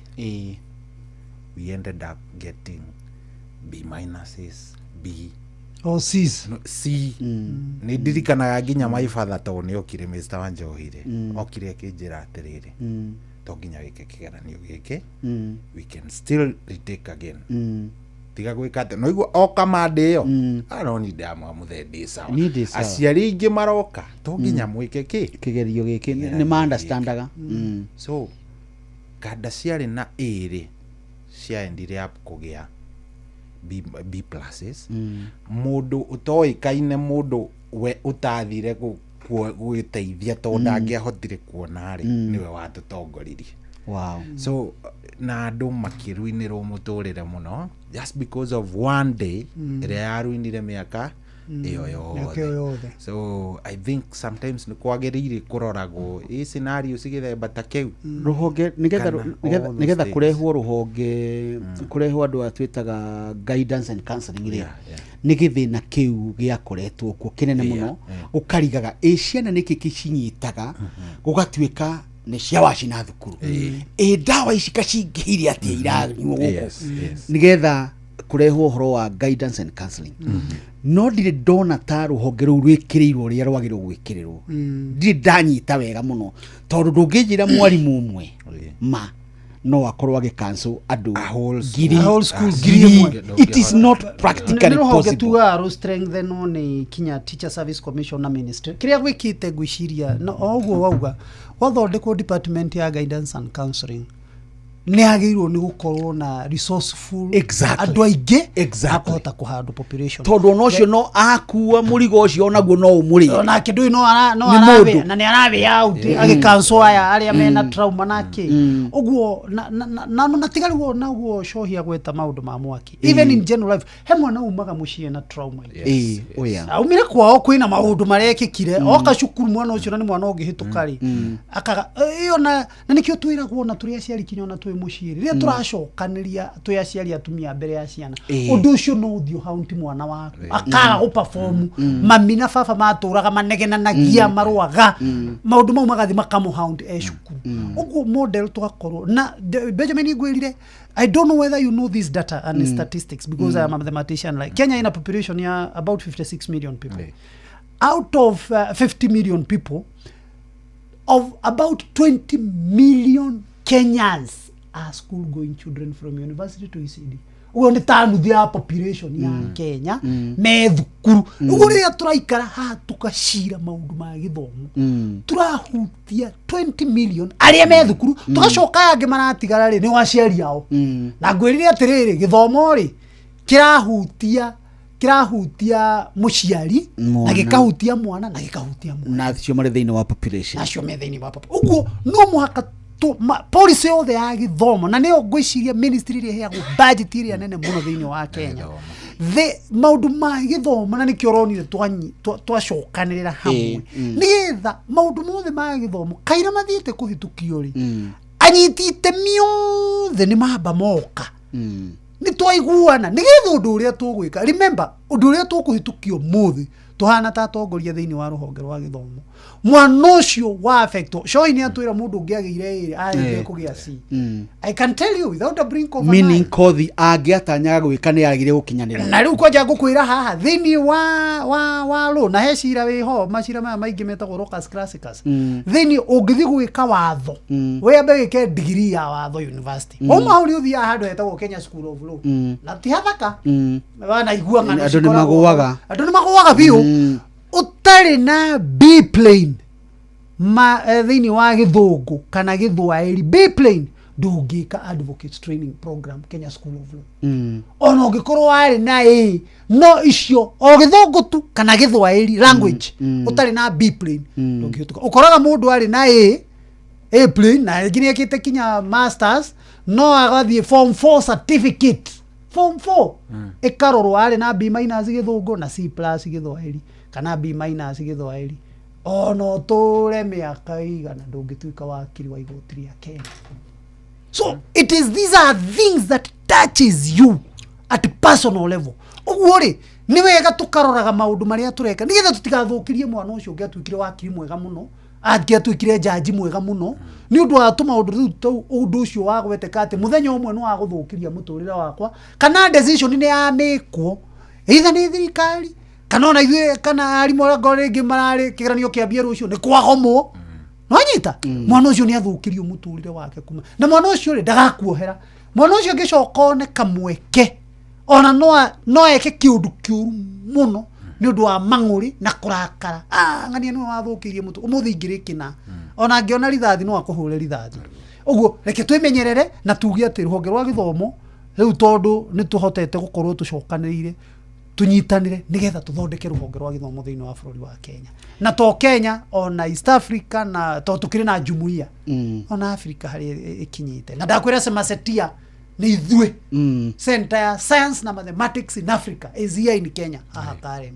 we ended up getting B minuses B C's C nĩ ndirikanaga nginya my father to nĩ okire Mr. Wanjohire okire akĩnjĩra atĩrĩrĩ to nginya wĩke kĩgeranio gĩkĩ we can still retake again tiga gwĩka atĩ no igua oka mandĩ ĩyo aroni ndamwa mũthendi sawa aciari ingĩ maroka to nginya mwĩke kĩgerio gĩkĩ nĩ ma-understandaga so kanda ciarĩ na ĩrĩ ciaendire up kũgĩa B pluses mũndũ ũtoĩkaine mũndũ we ũtathire gwĩteithia tondũ ndangĩahotire kuona rĩ nĩwe watũtongoririe so na andũ makĩruinĩrwo mũtũrĩre mũno just because of one day ĩrĩa yaruinire mĩaka ĩyo yothe so I think sometimes nĩ kwagĩrĩire kũroragwo scenario cigĩthemba ta kĩu rũhonge nĩgetha kũrehwo rũhonge kũrehwo andũ atwĩtaga guidance and counseling rĩ nĩ gĩthĩna kĩu gĩakoretwo kuo kĩnene mũno ũkarigaga ciana nĩkĩ kĩcinyitaga gũgatuĩka nĩ ciawacina thukuru ndawa ici kacingĩire atĩa iranyuo gũkũ nĩgetha kũrehwo ũhoro wa guidance and counseling no ndirĩ ndona ta rũhonge rũu rwĩkĩrĩirwo ũrĩa rwagĩrĩirwo gwĩkĩrĩrwo ndirĩ ndanyita wega mũno tondũ ndũngĩnjĩra mwarimũ ũmwe ma no akorwo agĩcancel andũ it is not practically possible tuga strengthen on Kenya Teacher Service Commission na ministry kĩrĩa gwĩkĩte ngwĩciria no ũguo wauga wathondekwo department ya guidance and counseling nĩ agĩrĩirwo nĩ gũkorwo na resourceful andũ aingĩ akahota kũhandle population tondũ ona ũcio no akua mũrigo ũcio onaguo no ũmũrĩ ona kĩndũ no arabe na nĩ arabe out agĩcancel aya arĩa mena trauma nake ũguo na tigarĩrwo naguo cohia gweta maũndũ ma mwaki even in general life he mwana umaga mũciĩ na trauma aumire kwao kwĩna maũndũ marekĩkire oka cukuru mwana ũcio nĩ mwana ũngĩhĩtũka rĩ akaga ĩyo na nĩkĩo twĩragwo na tũrĩa aciari kinya ona mũciĩ rĩrĩa tũracokanĩria twĩ aciari atumia mbere ya ciana ũndũ ũcio no ũthiũ haunti mwana waku akaga gũperform mami na baba matũraga manegenanagia marũaga maũndũ mau magathi makamũhaundi cukuru ũguo model tũgakorwo na Benjamin ngwĩrire I don't know whether you know this data and statistics because I am a mathematician like Kenya in a population ya about 56 million people out of 50 million people of about 20 million Kenyans are school going children from university to ECD ugo ni tanuthi ya population ya Kenya me thukuru ugo ria turaikara ha tukashira maundu ma githomo turahutia 20 million aria me thukuru tugacoka yange maratigara ri ni waciari yao na ngwirire atiriri githomo ri kirahutia muciari na gikahutia mwana na gikahutia mwana na cio mari thiini wa population nacio me thiini wa population ugo no muhaka policy yothe ya githomo na nio ngwiciria ministry ria heagwo budget iria nene muno thiini wa Kenya the maundu ma githomo na nikio ronire twacokanirira hamwe nigetha maundu mothe ma githomo kaira mathiite kuhitukio ri anyitite miothe ni mamba moka ni twaiguana nigetha undu uria tugwika remember undu uria tukuhitukio muthi tuhana ta tongoria thiini wa ruhonge rwa githomo mwana ucio wa affect showing atwira mundu ungiagire iri aye kugia C I can tell you without a brink of meaning kothi angiatanyaga gwika ni agire gukinyanira na riu kwaja gukwira haha thiini wa lo na hecira wi ho macira maya maingi metagwo Locus Classicus thiini ungithi gwika watho we ambe wike degree ya watho university uma uri uthia handu hetagwo Kenya School of Law na ti hathaka wana igua ngano andu ni maguaga biu utari na B plane ma thiini wa githungu kana githwairi B plane ndungika advocates training program Kenya School of Law ono ngikorwo ari na no icio o githungu tu kana githwairi language utari na B plane ndungituka ukoraga mundu ari na A plane na ngini akite kinya masters no agathie form 4 certificate form 4 ikarorwo ari na B minus githungu na C plus githwairi kana B minus githwairi ono tore miaka igana ndungituika wakiri wa igoti ria Kenya. So these are things that touches you at personal level. Uguri ni wega tukaroraga maundu maria tureka nigetha tutigathukirie mwana ucio ngiatuikire wakiri mwega muno angiatuikire jaji mwega muno ni undu wa tuma undu ucio wa gweteka ati muthenya umwe no aguthukiria muturira wakwa kana decision ni ya mekwo either ni thirikari kana ona ithuĩ kana arimũ arĩa ngorĩngĩ mararĩ kĩgeranio kĩambie rũciũ nĩ kwagomwo nwanyita mwana ũcio nĩ athũkĩrio mũtũrĩre wake kuma na mwana ũcio rĩ ndagakuohera mwana ũcio ngĩcoka one kamweke ona no eke kĩũndũ kĩũru mũno nĩ ũndũ wa mang'ũrĩ na kũrakara ng'ania nĩwe wathũkĩirie mũtũ ũmũthĩ ingĩrĩkĩna ona ngĩona rithathi no akũhũre rithathi ũguo reke twĩmenyerere na tuge atĩ rũhonge rwa gĩthomo rĩu tondũ nĩ tũhotete gũkorwo tũcokanĩrĩire tunyitanire nigetha tuthondeke ruhonge rwa githomo thiini wa bururi wa Kenya na to Kenya ona East Africa na to tukire na jumuiya ona Africa hari ikinyite na ndakwira semasetia ni ithue Center ya Science na Mathematics in Africa is here in Kenya haha Karen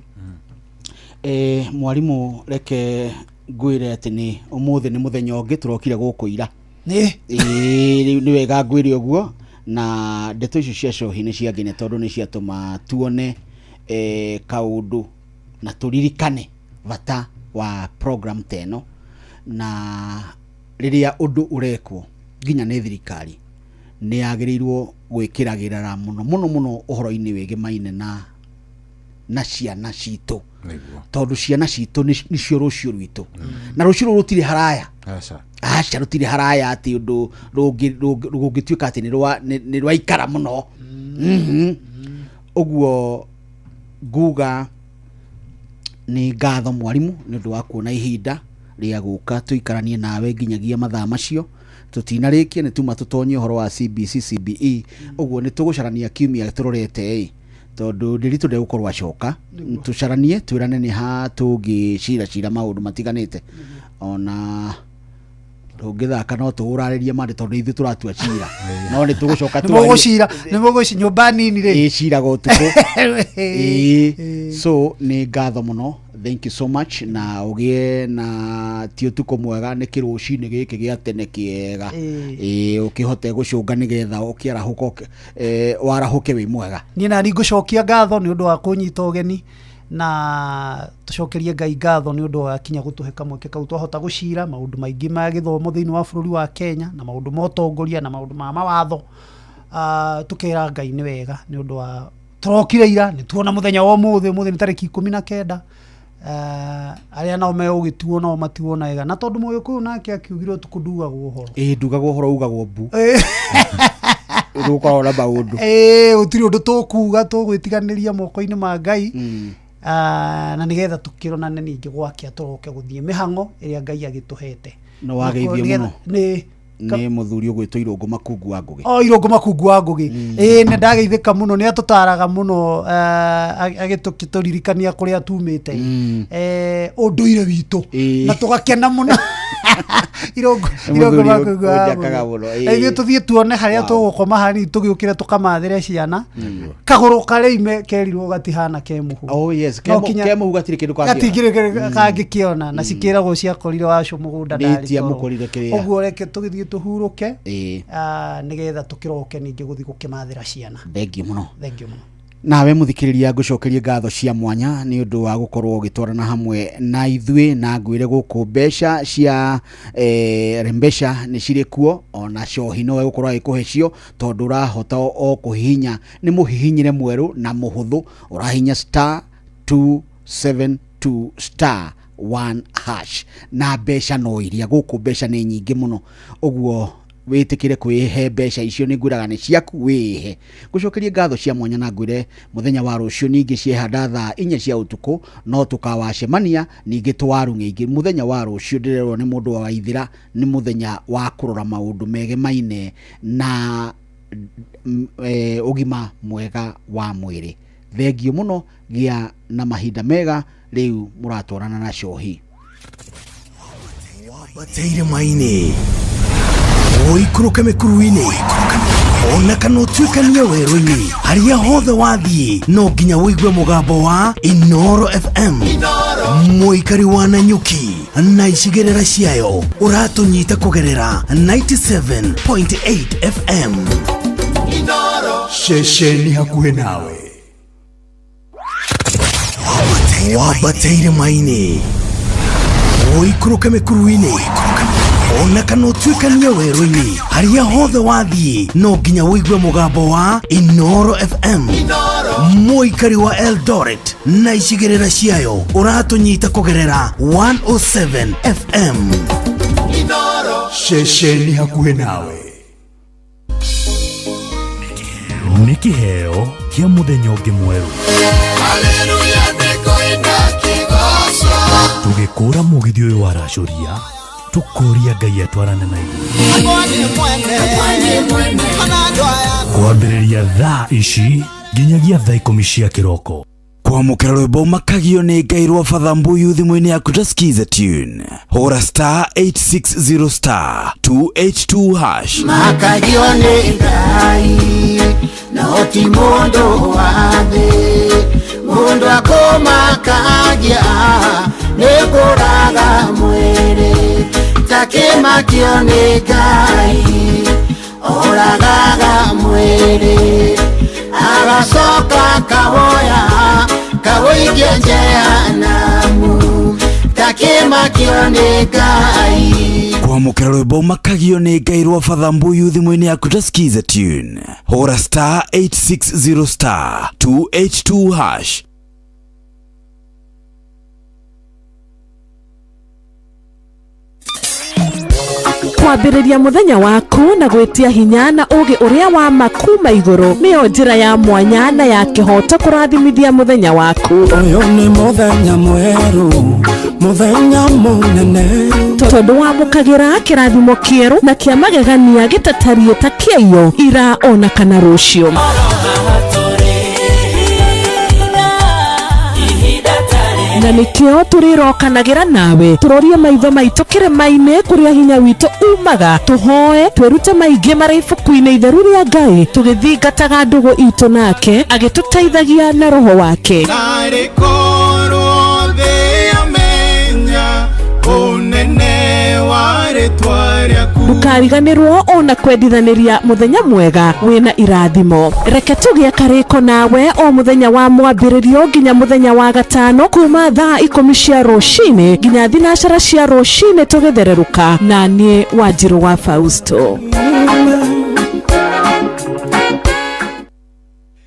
mwarimu reke ngwire ati ni umuthi ni muthenya ungi turokire guku ira ni wega ngwire uguo na ndeto icio cia cohi ni ciangine tondu ni ciatuma tuone kaundu na turirikane bata wa program teno na riria undu urekwo nginya ni thirikari ni yagirirwo gwikiragirira muno uhoro-ini wigi maine na ciana citu tondu ciana citu ni cio rucio rwitu na rucio rutiri haraya acha rutiri haraya ati undu rungituika ati ni rwa ikara muno uguo nguga ni ngatho mwarimu ni undu wa kuona ihinda ria guka tuikaranie nawe nginyagia mathaa macio tutinarikie ni tuma tutonye uhoro wa CBC CBE uguo ni tugucarania kiumia turorete tondu ndiritu de gukorwa coka tucaranie twirane ni ha tungicira maundu matiganite ona tungithaka no tuuraririe mande tondu ithu turatua cira no ni tugucoka ni muguci nyumba nini ri cira gotuko so ni ngatho muno thank you so much na ugie na tio tuko mwega ni kirucini giki gia tene kiega ukihote gucunga nigetha ukiarahuka warahuke wi mwega ni na ngucokia ngatho ni undu wa kunyita ugeni na tucokerie Ngai ngatho ni undu wa kinya gutuhe kamweke kau twahota gucira maundu maingi ma githomo thiini wa bururi wa Kenya na maundu ma utongoria na maundu ma mawatho tukira Ngai ni wega ni undu wa turokire ira ni tuona muthenya wa umuthi ni tariki 19 aria nao me ugituo no matiwona wega na tondu moyo kuyu nake akiugirwo tukundugagwo uhoro ndugagwo uhoro ugagwo bu Ruko na maundu. Utiri undu tukuga tugwitiganiria moko-ini ma Ngai. Na nigetha tukironane ningi gwakia turoke guthie mihango iria Ngai agituhete. No wageithio muno. Ni muthuri ugwitwo Irungu Makungu wa Ngugi. Irungu Makungu wa Ngugi. Ni ndageithika muno, ni atutaraga muno agituririkania kuria tumite. Unduire witu na tugakena muno. Irungu Makungu wa Ngugi. Tuthie tuone haria tugukoma hani tugiukire tukamathire ciana. Kaguru kareime kerirwo gatihana kemuhu. Oh yes, kemuhu gatiri kindu kangikiona na cikiragwo ciakorire wacu mugunda ndari. Oguo reke tugithie tuhuruke nigetha tukiroke ningi guthi gukimathira ciana. Thengiũ muno. Nawe muthikiriria ngucokerie ngatho cia mwanya ni undu wa gukorwo gitwarana hamwe na ithuĩ na ngwire guku mbeca cia rembesha ni ciri kuo ona cohi no gukorwo ikuhecio tondu urahota o kuhihinya ni muhihinyire mweru na muhuthu urahinya *272*1# na mbeca no iria guku mbeca ni nyingi muno uguo witikire kwihe mbeca icio ni nguraga ni ciaku wihe gucokerie ngatho cia mwanya na ngwire muthenya wa rucio ningi ciehanda thaa 4 cia utuku no tukawacemania ningi twarunge muthenya wa rucio ndirerwo ni mundu wa ithira ni muthenya wa kurora maundu megemaine na ugima mwega wa mwiri. Thengiũ muno, gia na mahinda mega riu muratwarana na cohi bateire maine oikuruke mekuruine ona kana utuikanie werũ-inĩ haria hothe wathiĩ no nginya wĩigue mũgambo wa Inoro FM mũikari wa Nanyuki na icigĩrĩra ciayo ũratũnyita kũgerera 97.8 FM Inoro shesheni hakuhĩ nawe wabateire maine oikuruke mekuruine ona kana utuikanie werũ-inĩ haria hothe wathiĩ no nginya wĩigue mũgambo wa Inoro FM mũikari wa Eldoret na icigĩrĩra ciayo ũratũnyita kũgerera 107 FM Inoro shesheni hakuhĩ nawe. Nĩ kĩheo kĩa mũthenya ũngĩ mwerũ. Haleluya nĩkoina kĩgoco. Tũgĩkũra mũgithi ũyũ wa racoria tukoria Ngai atwarane na igũrũ. Kwambĩrĩria thaa ici nginyagia thaa 10 cia kĩroko. Kwamũkĩra rwĩmbo makagio nĩ Ngai rwa Father Mbuyu thimũ-inĩ yaku ta skiza tune hũra *860*282#. Makagio nĩ Ngai no ti mũndũ wa thĩ, mũndũ akũmakagia nĩ kũraga mwĩrĩ, takĩmakio nĩ Ngai oragaga mwĩrĩ agacoka kawoya kawoikia jehanamu, takĩmakio nĩ Ngai. Kwamũkĩra rwĩmbo makagio nĩ Ngai rwa Father Mbuyu thimũ-inĩ yaku ta skiza tune hũra *860*282#. Kwambĩrĩria mũthenya waku na gwĩtia hinya na ũgĩ ũrĩa wa makuma igũrũ nĩyo njĩra ya mwanya na ya kĩhoto kũrathimithia mũthenya waku. Ũyũ nĩ mũthenya mwerũ, mũthenya mũnene, tondũ wamũkagĩra kĩrathimo kĩerũ na kĩa magegania gĩtatariĩ ta kĩayo ira ona kana rũciũ. Na nikio turirokanagĩra nawe tũrorie maitho maitũ kĩrĩma-inĩ kũrĩa hinya witũ umaga, tũhoe twĩrute maingĩ marĩ ibuku-inĩ itheru rĩa Ngai tũgĩthingataga ndũgũ itũ nake agĩtũteithagia na roho wake. Ndũkariganĩrwo ona kwendithanĩria mũthenya mwega wĩna irathimo. Reke tũgĩe karĩko nawe o mũthenya wa mwambĩrĩrio nginya mũthenya wa gatano kuma thaa 10 cia rũcinĩ nginya thinacara cia rũcinĩ tũgĩthererũka na niĩ Wanjirũ wa Fausto.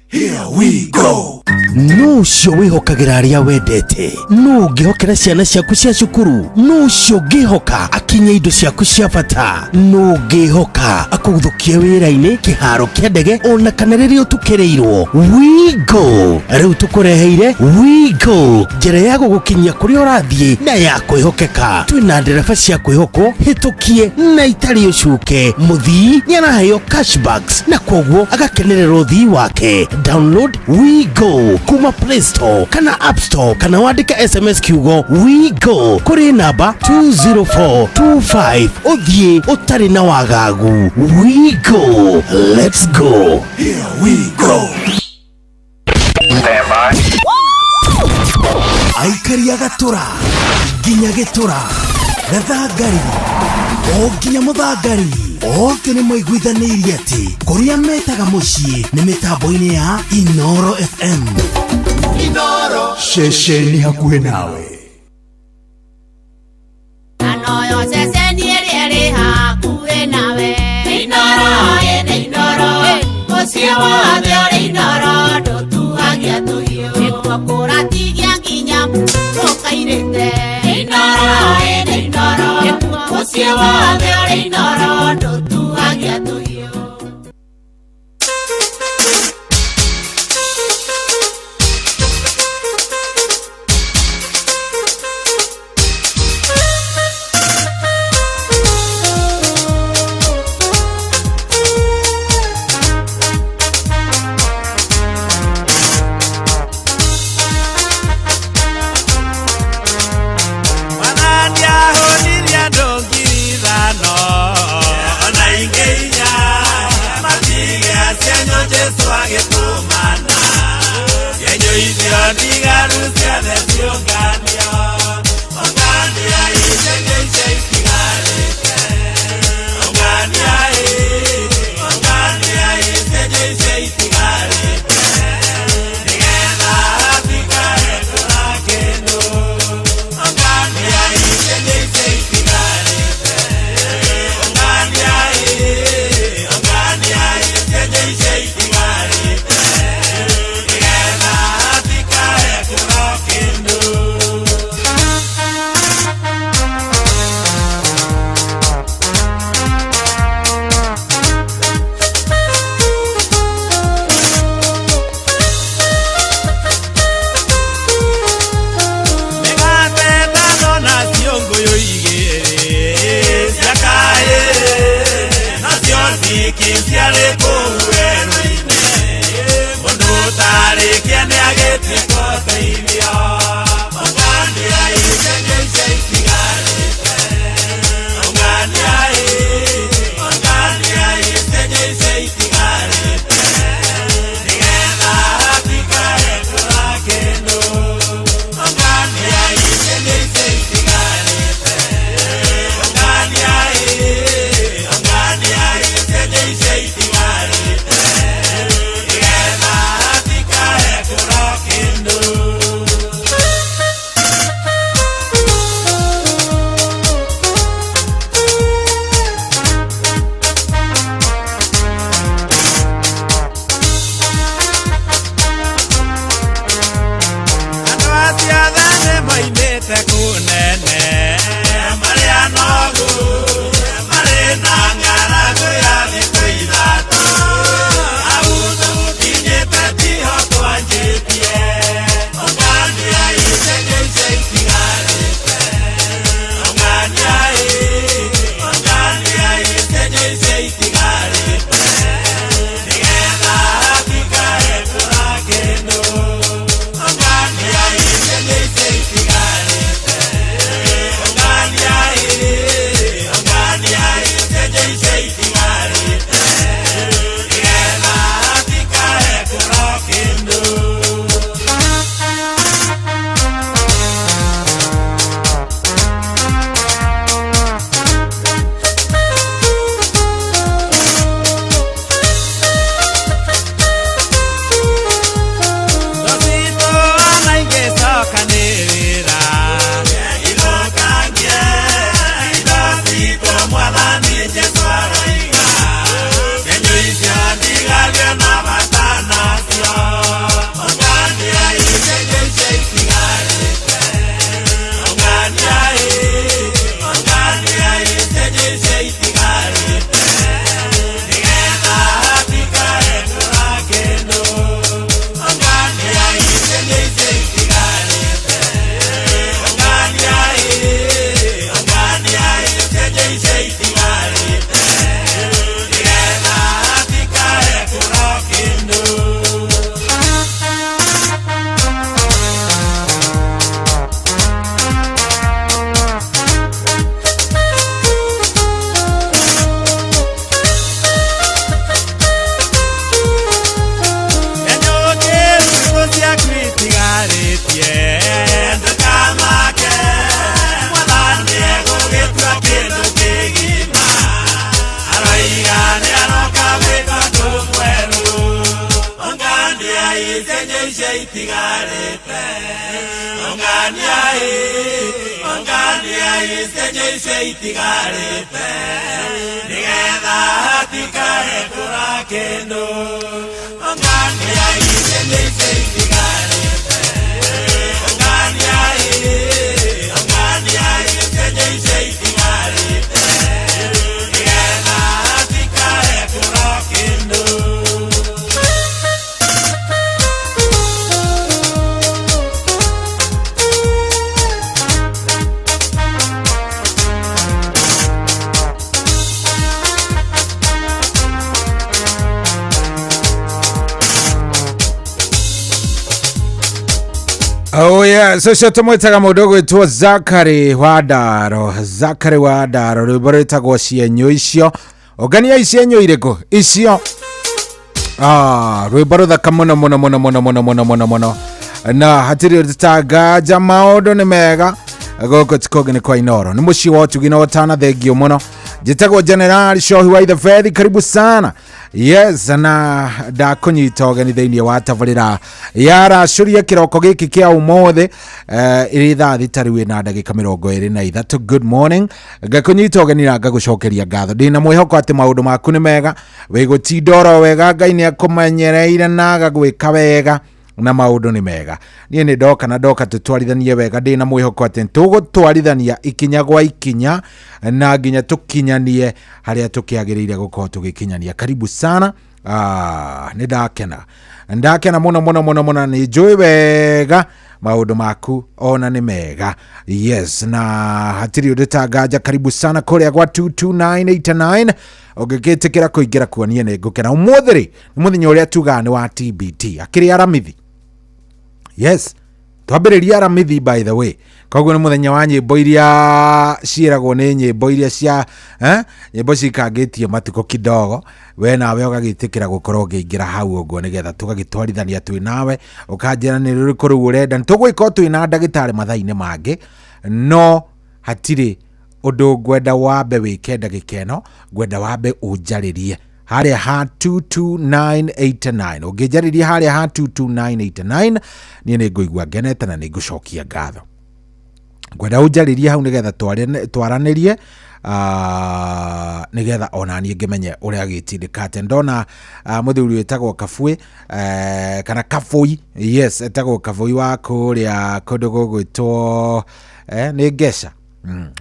Here we go. no cio wihokagira aria wendete, no ngihokera ciana ciaku cia cukuru, no cio ngihoka akinye indo ciaku cia bata, no ngihoka akuguthukie wira-ini kiharo kia ndege ona kana riria utukireirwo. Wigo riu tukureheire Wigo, njira ya gugukinyia kuria urathie na ya kwihokeka. Twina ndereba cia kwihokwo hitukie na itari ucuke. Muthii ni araheo cashbacks na kwoguo agakenerera uthii wake. Download Wigo kuma Play Store kana App Store kana wandike SMS kiugo Wigo kuri namba 20425 uthie utari na wagagu. Wigo, let's go. Here we go. Aikari agatura nginya gitura gathangari o nginya muthangari othe nĩ maiguithanirie atĩ kũrĩa metaga mũciĩ nĩ mĩtambo-inĩ ya Inoro FM. Inoro ceceni hakuhĩ nawe. Anoyo ceceni ĩrĩa ĩrĩ hakuhĩ nawe. Inoro ĩnĩ Inoro mũciĩ wothe ũrĩ Inoro ndũtuhagia tũhiũ nĩguo kũratigia nginya tũkairĩte. Inoro ĩnĩ Inoro mũciĩ wothe ũrĩ Inoro ndũtuhagia tũhiũ. Oh yeah, so tumwitaga mundu gwitwo Zakari wa Ndaro rwimbo rwitagwo cienyo icio. Ogania icienyo iriko icio. Rwimbo ruthaka muno na hatiri rutagaja maundu ni mega goko tikogene kwa Inoro ni muci wa tugino tana thengio muno jitagwo General Shohi wa the Fedi, karibu sana. Yes, na ndakunyita ogeni theinie wa tabarira yara shuria kiroko giki kia umothe iri thaa thitari wina ndagika 23. Good morning, ngakunyita ogeni na ngagucokeria ngatho ndina mwihoko ati maundu maku ni mega wigutindoro wega Ngai ni akumenyereire na agagwika wega na maundu ni mega. Nie ni ndoka tutwarithanie wega ndina mwihoko ati tugutwarithania ikinya gwa ikinya na nginya tukinyanie haria tukiagiriire gukorwo tugikinyania. Karibu sana. Ndakena muno ni njui wega maundu maku ona ni mega. Yes, na hatiri uditangaja. Karibu sana kuria gwa 22989 ogegetekera kuingira kuonie ni ngukena umuthiri ni muthenya uria tuga ni wa TBT akiri aramithi. Yes, twambiriria aramithi by the way. Koguo ni muthenya wa nyimbo iria ciiragwo ni nyimbo iria cia nyimbo cikangitie matuko kidogo we nawe ugagitikira gukorwo ngiingira hau uguo nigetha tugagitwarithania twi nawe ukanjira ni ruriku ru urenda tugwika twi na ndagitari mathaine mangi no hatiri undu ngwenda wambe wike ndagikeno ngwenda wambe unjaririe haria ha 22989 ungijaririe haria ha 22989 ni nguigua ngenete na ni ngucokia ngatho ngwenda unjaririe hau nigetha twaranirie nigetha ona nie ngimenye uria gitindikate ndona muthuri wetagwo Kafui kana Kafui. Yes, etagwo Kafui wa kuria kundu gugwitwo ni Ngesha.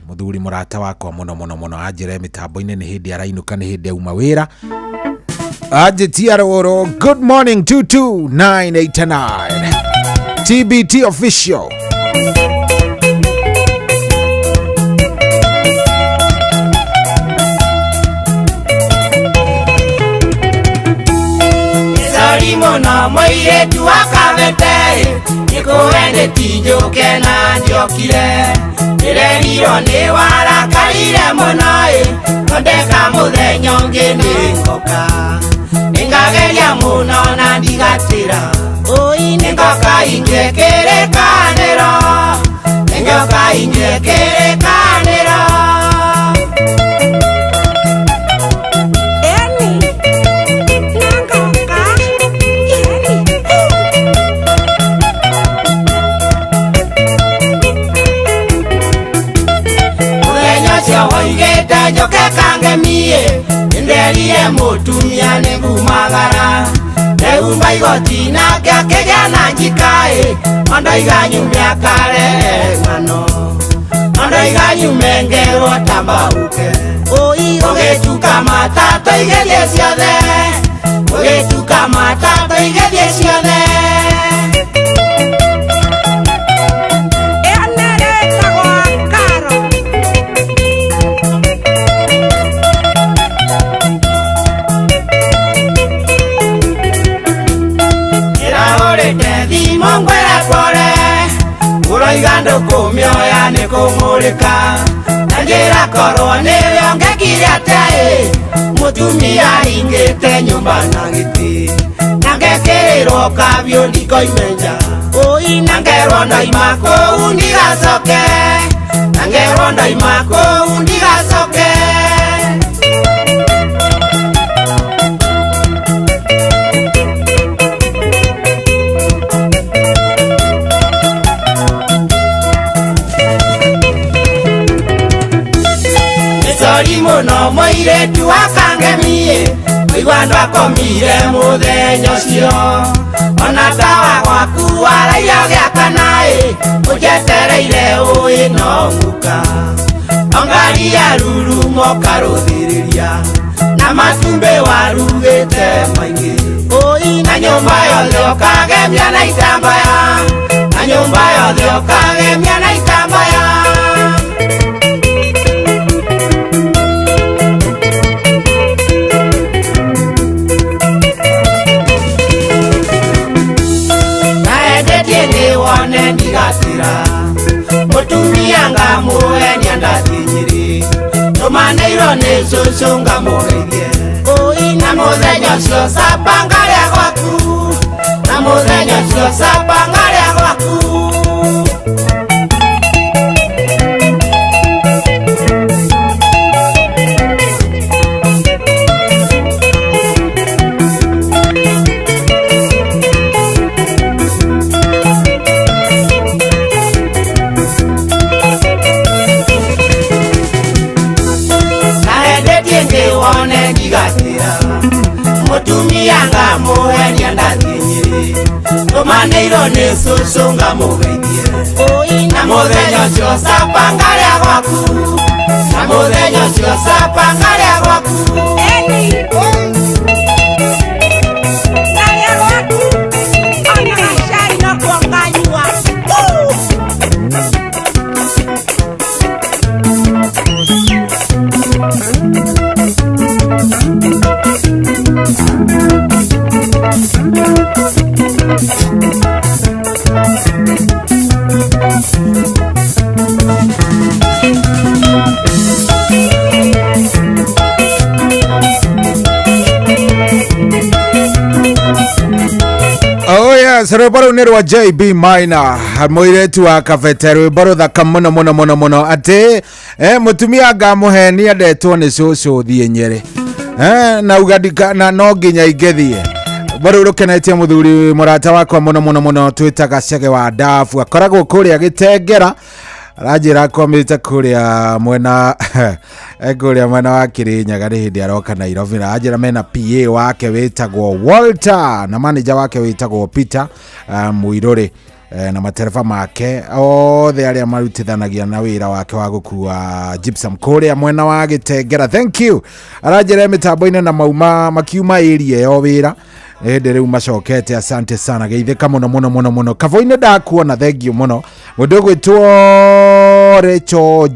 Muthuri murata wakwa muno ajire mitambo-ini ni hindi arainuka ni hindi auma wira ajitiaroro. Good morning 22989 TBT official. Mono moire tu akavete nikuende tijoke na njokire nirehiro ni warakarire muno ondeka muthenya ungi ningoka ningageria muno na ndigatira ningoka ingekirikaniro ningoka ingekirikaniro njoke kangemie nderie mutumia ni ngumagara neumba igoti nake akigea na njikae ondo iganyumia kare ng'ano ondo iganyume ngerwo tambauke ugituka matata igerie ciothe ugituka matata igerie ciothe mongwera kore uroigando kumioya ni kumurika nangira korwo ni yongekire atae mutumia ingite nyumba na giti nangekirirwo kabio ndikoimenja nangerwo ndaima kuu ndigacoke nangerwo ndaima kuu ndigacoke Ndaigua ndakomire muthenya ucio ona tawa gwaku waraia giakana ujetereire ui no muka ongaria ruru mokaruthiriria na matumbe warugite maingi oi na nyumba yothe ukagemia na itambaya na nyumba yothe ukagemia na itambaya wone ndigatira mutumia ngamuhe niandathinyiri tumaneirwo ni cucu ngamugeithie oi na muthenya ucio camba ngaria gwaku na muthenya ucio camba ngaria gwaku mutumia ngamuhe niandathinyiri tumaneirwo ni cucu ngamugeithie oi na muthenya ucio camba ngaria gwaku na muthenya ucio camba ngaria gwaku ngaria gwaku ona cai no kuonganyua Oh yes, rwĩmbo nĩ rwa JB Maina mũirĩtu wa Kabete, rwĩmbo rũthaka mũno mũno mũno mũno atĩ mũtumia ngamuhe niendetwo nĩ cũcũ thiĩ Nyeri na ugadika na no nginya ingĩthiĩ bado rukenetie muthuri murata wakwa mũno mũno mũno twĩtaga Chege wa Dafu akoragwo kũrĩa Gĩtengera arajira komite kũrĩa mwena kũrĩa mwena wa Kirinyaga nĩ hĩndĩ aroka Nairobi na ajira mena PA wake wĩtagwo Walter na manager wake wĩtagwo Peter Muirore na matereba make othe arĩa marutithanagia na wĩra wake wa gũkua gypsum kũrĩa mwena wa Gĩtengera. Thank you arajira mitambo-inĩ na mauma makiuma area yo wĩra hĩndĩ rĩu macokete. Asante sana geithĩka mũno mũno mũno mũno kavo-inĩ ndakuona thengio mũno mũndũ gwĩtwo Recho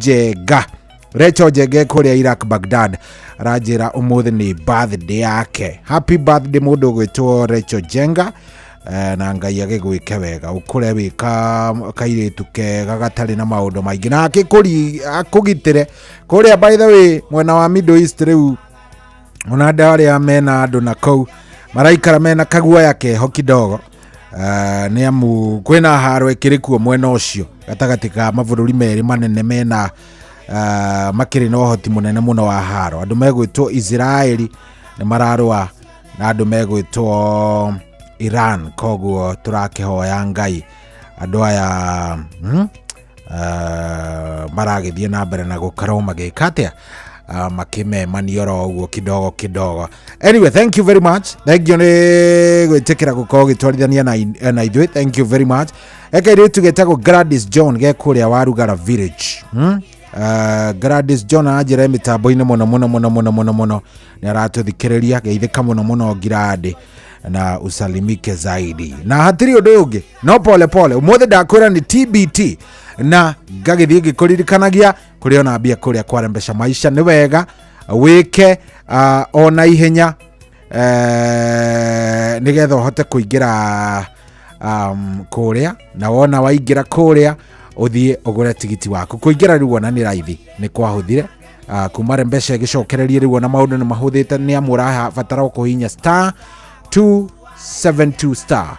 Jega kũrĩa Iraq Baghdad arajira ũmũthĩ nĩ birthday yake. Happy birthday mũndũ gwĩtwo Recho Jenga na Ngai agĩgwĩke wega ũkũre wĩka kairĩtu kega gatarĩ na maũndũ maingĩ na akũgitĩre kũrĩa by the way mwena wa Middle East rĩu ona arĩa mena andũ na kũu maraikara mena kaguoya keho kidogo nĩ amu kwĩna haro ĩkĩrĩ mwena ũcio gatagatĩ ka mabũrũri merĩ manene mena makĩrĩ na ũhoti mũnene mũno wa haro. Andũ megwĩtwo Israeli nĩ mararũa na andũ megwĩtwo Iran, koguo tũrakĩhoya Ngai andũ aya maragĩthiĩ na mbere na gũkorwo magĩka atĩa makimemanioro uguo kidogo kidogo. Anyway, thank you very much. Thank you nĩ gwĩtĩkĩra gũkorwo gĩtwarithania na ithuĩ. Thank you very much. Eke tũgetagwo Gladys John gekũrĩa Warugara Village. Gladys John ajire mitambo-inĩ mũno mũno mũno mũno mũno mũno nĩ aratũthikĩrĩria geithĩka mũno mũno Gladys na usalimike zaidi na hatiri ũndũ ũngĩ no pole pole ũmũthĩ ndakwĩra ni TBT na ngagĩthiĩ ngĩkũririkanagia kũrĩ ona mbia kũrĩa kwarembesha maisha nĩ wega wĩke ona ihenya nĩgetha ũhote kũingĩra kũrĩa na wona waingĩra kũrĩa ũthiĩ ũgũre tigiti waku kũingĩra rĩu ona nĩ raithi nĩ kwahũthire kuma rembesha gĩcokererie rĩu ona maũndũ nĩ mahũthĩte nĩ amũra batara kũhihinya star 272 star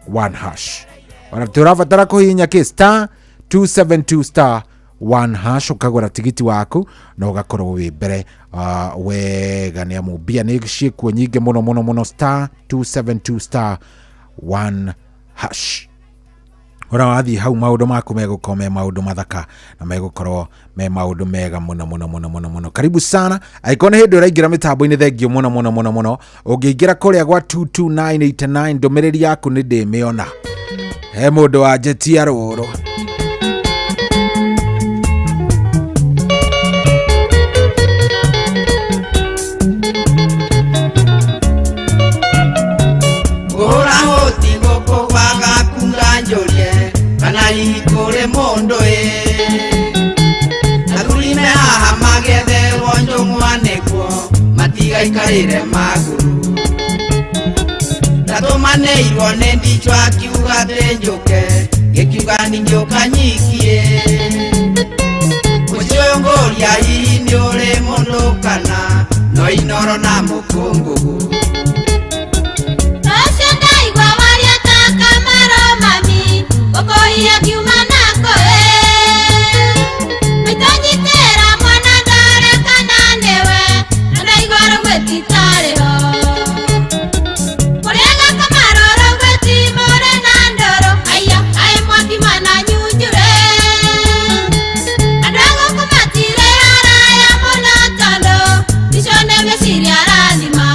1 hash. Wana turabatara kuhinya ki star 272 star 1 hash ukagura tigiti waku na ugakorwo wi mbere wega ni amu bia ni ciekuo nyingi muno muno muno star 272 star 1 hash. ora wathi hau maundu maku megũkorwo me maundu mathaka na megũkorwo me maundu mega muno. Karibu sana aikone hindi uraingira mitambo-ini, thengio muno. Ungiingira kuria gwa 22989 ndumiriri yaku ni ndimiona he mundu wa jetia ruru ikore mondo agurime haha magethe wonjo mwanekwo matiga ikarire maguru tatumaneirwo nĩ ndichwa kiuga tenjuke gikiuga ningĩũka nyikie mũciongoria hihi nĩ ũrĩ mũndũ kana no inoro na mũkũngũgu Okoia kiumanako mitonyitera mwana ndare kananewe ndaigwara gwetitarero Murega kamaroro gweti more nandoro aya ai mwaki mana nyunjure Andago kumatire araya mona tando bishone mesiri arazima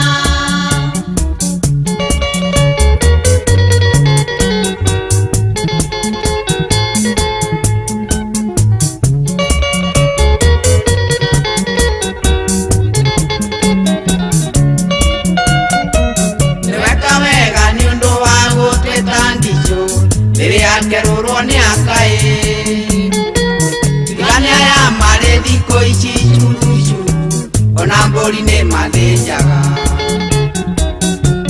Keroro ni akae Gane ya mare diko ichi churu Onambori ne madejaga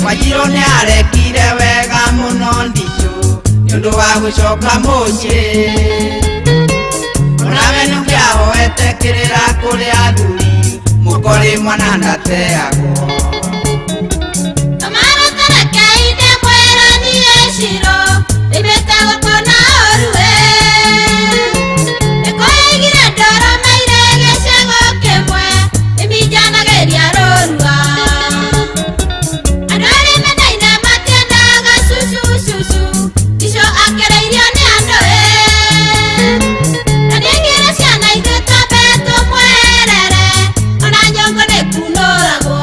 Wajiro ne arekire wega muno ndicho Yondo wa gushoka moche Onamenu kiaho etekirira kure aduri Mukore mwana ndateago Tamara tareke ide mwera ni eshiro Ibetago kona orue Ekoegire doro meirege shego kemwe Imijana geria rorua Andore medaine matiendaga susu Isho akere irio ni andoe Nadiengira siana ideta beto mwerere Ona nyongo ne kunorago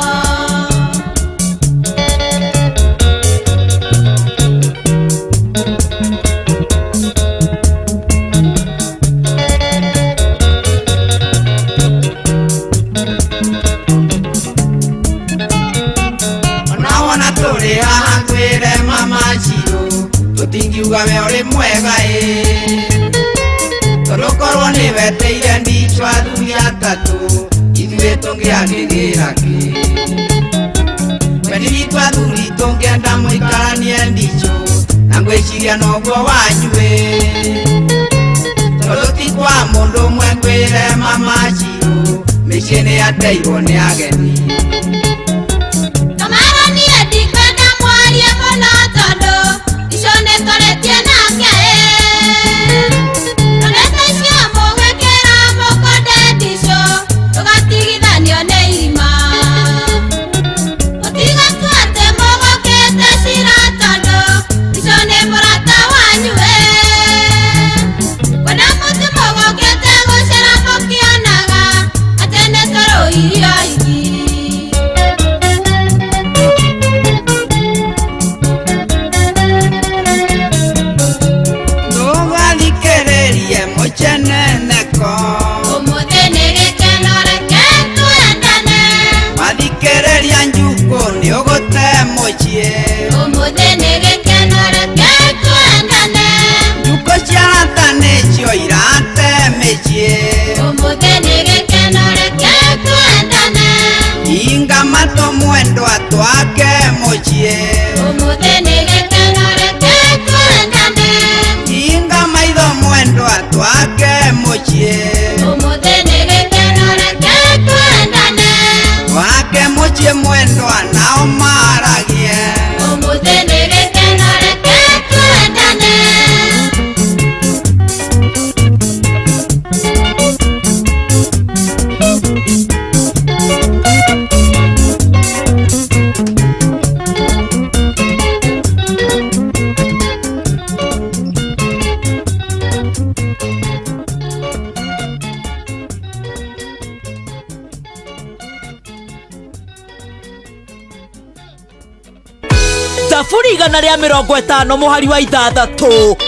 Tingiuga we uri mwega Torokorwo ni weteire ndichwa thuri atatu Ithuĩ tũngĩagĩgĩra kĩ Weni witũ athuri tũngĩenda mũikaranie ndicho Na ngwĩciria noguo wanyuĩ Tondũ ti kwa mũndũ ũmwe ngwĩre mama Chiro Mĩciĩ nĩ yateirwo nĩ ageni Kamara niĩ ndikwenda mwarie mũno tondũ Ishone toretie nake Tonete cio mũgwĩkĩra mũkonde ndico Tũgatigithanio nĩ irima Mũtigatu atĩ mũgũkĩte cira tondũ Ico nĩ mũrata wanyu Kwena mũtu mũgũkĩte gũcera mũkĩonaga Atĩ nĩ tũrũirio igi Inga mato mwendo atwake mochie Inga maitho mwendo atwake mochie Wake mochie mwendo anao maragie thaburi 150 mũhari wa 6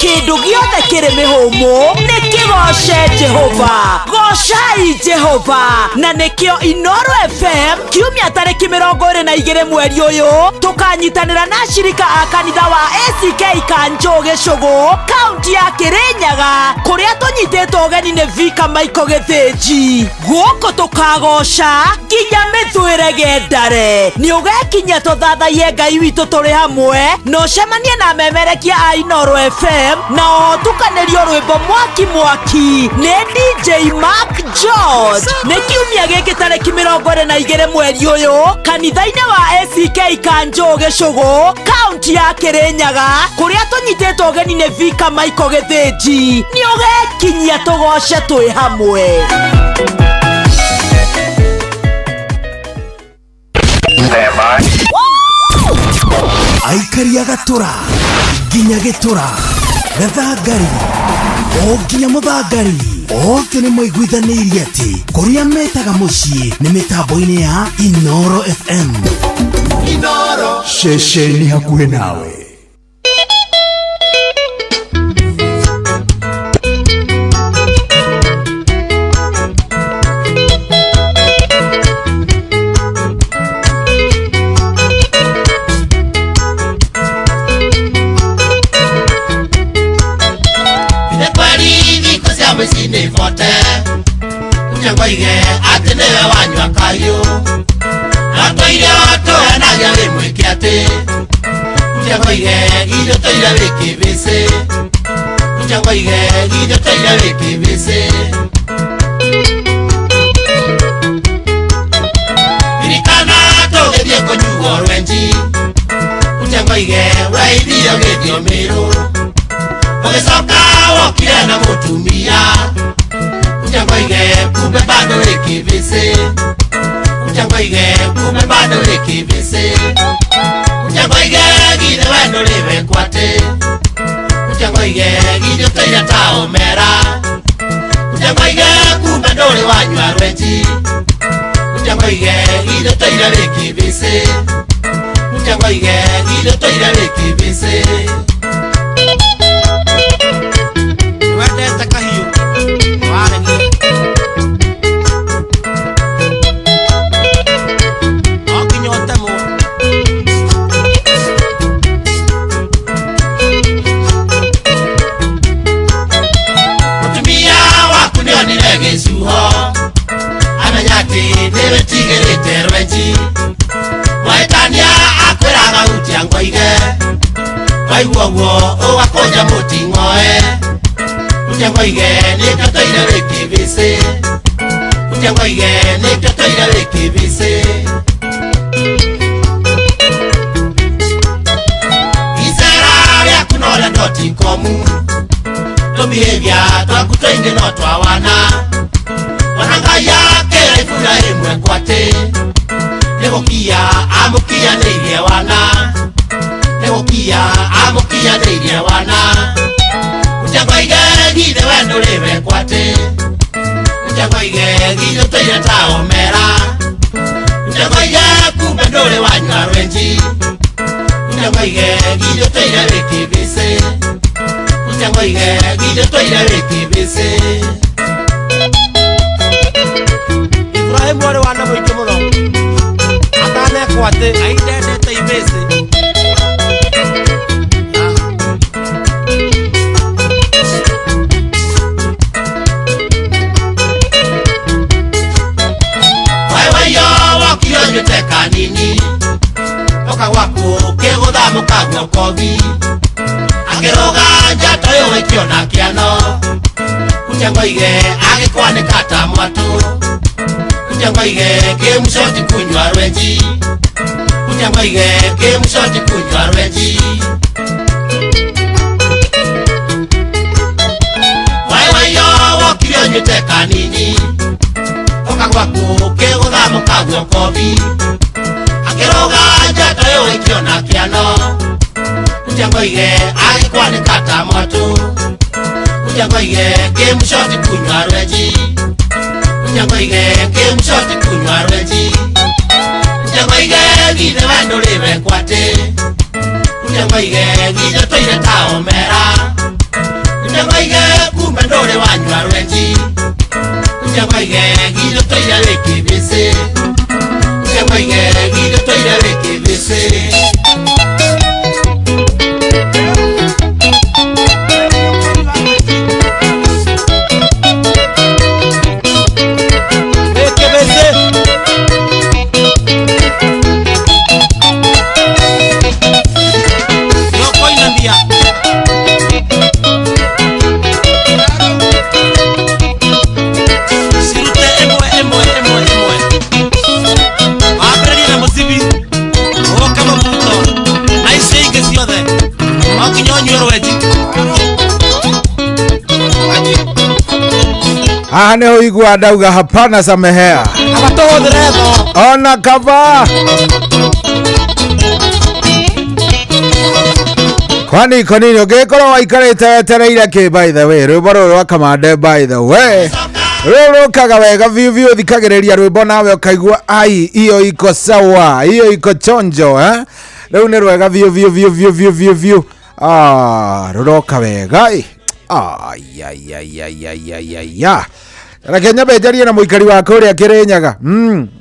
kĩndũ gĩothe kĩrĩ mĩhũmũ nĩ kĩgoce Jehova. Gocai Jehova na nĩkĩo Inooro FM kiumia tarĩki 22 mweri ũyũ tũkanyitanĩra na shirika a kanitha wa ACK Kanjo Gĩcũgũ kaunti ya Kĩrĩnyaga kũrĩa tũnyitĩtwo ũgeni nĩ Vika Michael Gĩthĩnji. Gũkũ tũkagoca nginya mĩthũĩre gendare. Nĩ ũgekinya tũthathaie Ngai witũ tũrĩ hamwe na ũcemanie na memerekia a Inooro FM na ũtukanĩrio rwĩmbo mwaki nĩ DJ Mark George. Nĩ kiumia gĩkĩ tarĩki 22 mweri ũyũ kanitha-inĩ wa ACK Kanjo Gĩcũgũ kaunti ya Kĩrĩnyaga kũrĩa tũnyitĩtwo ũgeni nĩ Vika Michael Gĩthĩnji. Nĩ ũgekinyia tũgoce twĩ hamwe. Aikari Gatura nginya Gĩtura Gathangari o nginya Mũthangari othe nĩ moiguithanĩirie atĩ kũrĩa metaga mũciĩ nĩ mĩtambo-inĩ ya Inooro FM. Inooro ceceni hakuhĩ nawe. Sine fote Ujangoige atenewe wanywa kayo Natoire oto enagya wimweke ate Ujangoige gido toira wiki vise Ujangoige gido toira wiki vise Irikana toge dieko nyugo rwenji Ujangoige waidio gedio mero Ogesoka wakile na mutumia Ujangoige kumbe bado ikivise Ujangoige kumbe bado ikivise Ujangoige gide wendo liwe kwate Ujangoige gide toira taomera Ujangoige kumbe dole wanywa rweji Ujangoige gide toira ikivise Ujangoige gide toira ikivise Waiwowo owakonya mutingoe Ujangoige nĩkatoire wĩkĩvĩse Ujangoige nĩkatoire wĩkĩvĩse Isera rĩaku nola notikomu Tũmĩhĩvia twaku tũingĩ no twawana Wananga yake raifuna ĩmwe kwate Nĩgũkia amũkianĩirie wana Nĩgũkia amũkianĩirie wana Ujangoige gide wendo liwe kwate Ujangoige gide toire taomera Ujangoige kumbe ndũrĩ wanywa rwenji Ujangoige gide toire wĩkĩvĩse Ujangoige gide toire wĩkĩvĩse Ibrahim wale wana mũingĩ mũno Atanekwate aindendete ivĩse Teka nini Oka waku kegotha mukagwo kovi Akeroga njato yo ekiona kiano Ujangoige agikwanĩka ta mwatu Ujangoige kĩmucoti kunywa rwenji Ujangoige kĩmucoti kunywa rwenji Waiwayo wokire onyiteka nini Oka waku kegotha mukagwo kovi Akeroga njato yo ekiona kiano Ujangoige agikwanĩka ta mwatu Ujangoige kĩmucoti kunywa rwenji Ujangoige kĩmucoti kunywa rwenji Ujangoige gide wendo liwe kwate Ngoige gijo toire tao mera Ngoige kumbe ndore wanywa rwenji Ngoige gijo toire wiki bisi Ngoige gijo toire wiki bisi Ane oigua ndauga hapana samehea ona kava kwani konini ugikorwo waikarite wetereire ki by the way rwimbo ruru rwa Kamande by the way rurukaga wega viu thikagiriria rwimbo nawe ukaigua ai iyo iko sawa iyo iko chonjo riu ni rwega viu ruroka wega Rakenya bejaria na muikari wa kuria Kirinyaga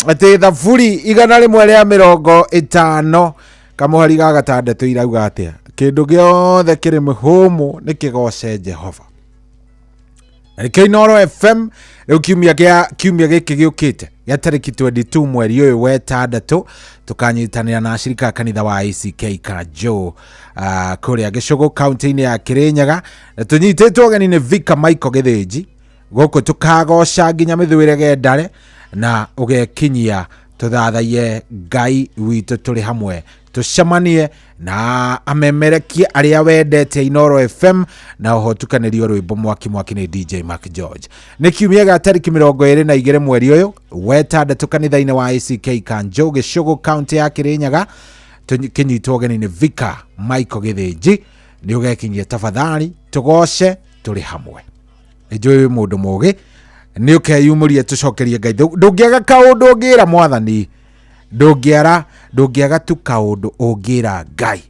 ati thaburi 150 kamuhari ga gatandatu irauga atia kindu giothe kiri muhumu nikigoce Jehova Arikei Noro FM riu kiumia giki giukite ya tariki 22 mweri uyu wa tandatu tukanyitanira na shirika kanitha wa ACK Kanjo kuria Gicogo county ya Kirinyaga na tunyitetwo gani ni Vika Michael Githinji goko tukagoca nginya mithuire gendare na ugekinyia tuthathaie Ngai witu turi hamwe tucemanie na amemerekie aria wendete Inoro FM na uhotukanirio rwimbo mwaki ni DJ Mark George ni kiumia ga tariki 22 mweri uyu wetandatu kanitha-ini wa ACK Kanjo Gicogo county ya Kirinyaga tukinyitwo gani ni Vika Michael Githinji ni ugekinyia tafadhali tugoce turi hamwe ejwe mundu mugi ni ukeyumurie tucokerie Ngai ndungiaga kaundu ungira mwathani ndungiaga tu kaundu ungira Ngai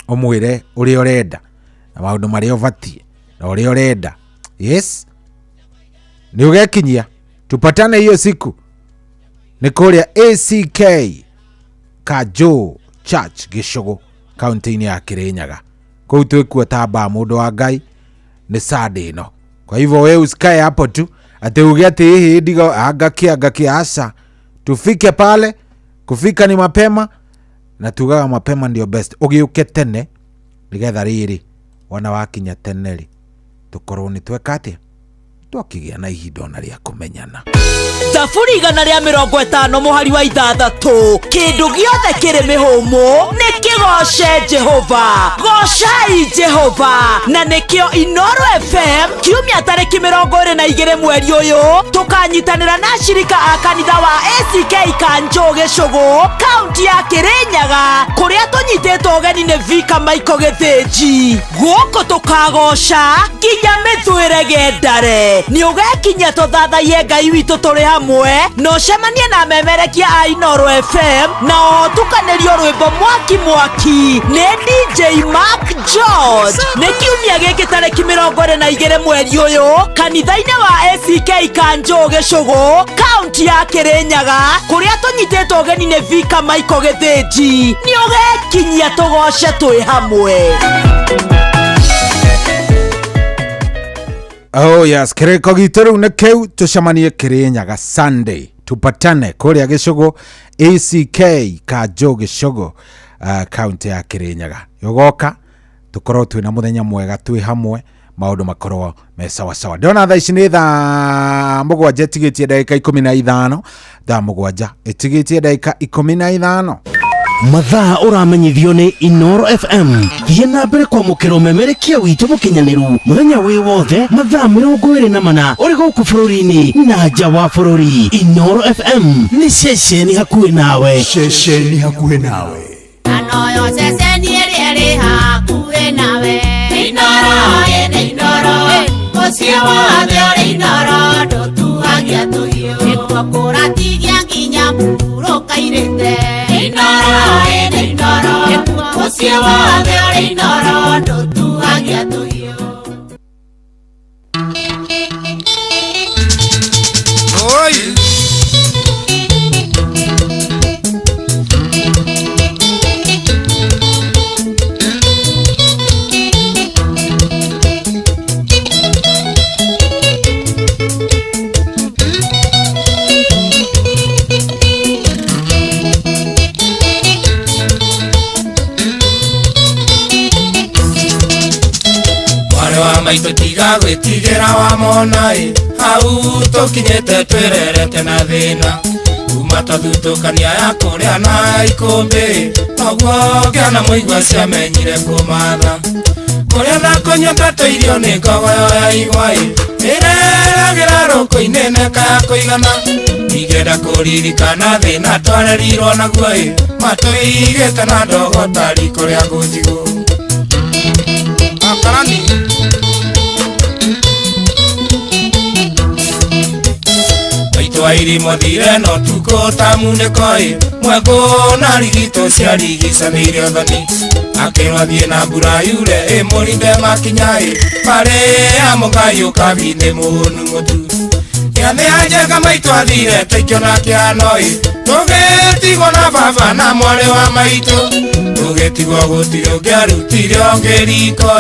umwire uri urenda na maundu maria uvatie na uri urenda yes ni ugekinyia tupatane hiyo siku ni kuria ACK Kanjo Church Gicogo county ya Kirinyaga kou twikuo tamba mundu wa Ngai ni Sunday no. Kwa hivyo wewe usikae hapo tu ati uge ati hii ndigo agakia asa tufike pale kufika ni mapema na tugaga mapema ndio best ugiuke tene nigetha riri wana wakinya teneri tukorwo ni twekate twakigia na ihinda na ria kumenyana Thaburi 150 muhari wa 6 kindu giothe kiri mihumu nikigoce Jehova gocai Jehova na nikio Inoro FM kiumia tariki 22 mweri uyu tukanyitanira na shirika kanitha wa ACK Kanjo Gicogo county ya Kirinyaga kuria tunyitetwo geni ni Vika Michael Githinji guko tukagoca nginya mithuire gendare ni ugekinya tuthathaie Ngai witu turi hamwe no cemanie na memerekia a Inoro FM na tukanirio rwimbo mwaki ni DJ Mark George ni kiumia giki tariki 22 mweri uyu kanitha-ini wa ACK Kanjo Gicogo county ya Kirinyaga kuria tunyitetwo geni ni Vika Michael Githinji ni ugekinyia tugoce twi hamwe Oh yes, kiriko gituru ne keu tucemanie Kirinyaga Sunday tupatane kuria Gicogo ACK Kanjo Gicogo county ya Kirinyaga yogoka tukorwo twina muthenya mwega twi hamwe maundu makorwo me sawa sawa ndona thaa ici ni thaa mugwanja tigitie dakika 15 thaa mugwanja itigitie dakika 15 mathaa uramenyithio ni Inoro FM thie na mbere kwa mukiro memerekia witu mukinyaniru muthenya wi wothe mathaa 24 uri guku bururi-ini na nja wa bururi Inoro FM ni ceceni hakuhi nawe anoyo ceceni iri hakuhi nawe Inoro ene Inoro mucie wothe uri Inoro ndutuhagia tuhio niguo kuratigia nginya muhuro kairite Inoro ene Inoro muciĩ wothe ũrĩ inoro ndũtuhagia tũhiũ. Maitũ tiga gwĩtigĩra wa mona hau tũkinyĩte twĩrerete na thĩna kuma twathutũkania ya kũrĩa na ikũmbĩ noguo ngĩona mũigua ciamenyire kũmatha kũrĩa na kũnyumbĩte irio nĩ ngogoyo ya igwa ĩreragĩra rũkũ-inĩ neka ya kũigana ingĩenda kũririkana thĩna twarerirwo naguo matũigĩte na ndogo tari kũrĩa ngũnjigũ Akarani Wairimo thire no tuko tamuneko mweko na rigito cia rigicanĩire ũthoni akĩrwo thiĩ na mbura yure mũrinde makinya parĩa mũkayũ kabinĩ mũhũnu mũtu gĩathĩ anjenga maitũ athire teikio na kĩano tũgĩtigwo na baba na mwarĩ wa maitũ tũgĩtigwo gũtirĩ ũngĩarutire ũngĩ riko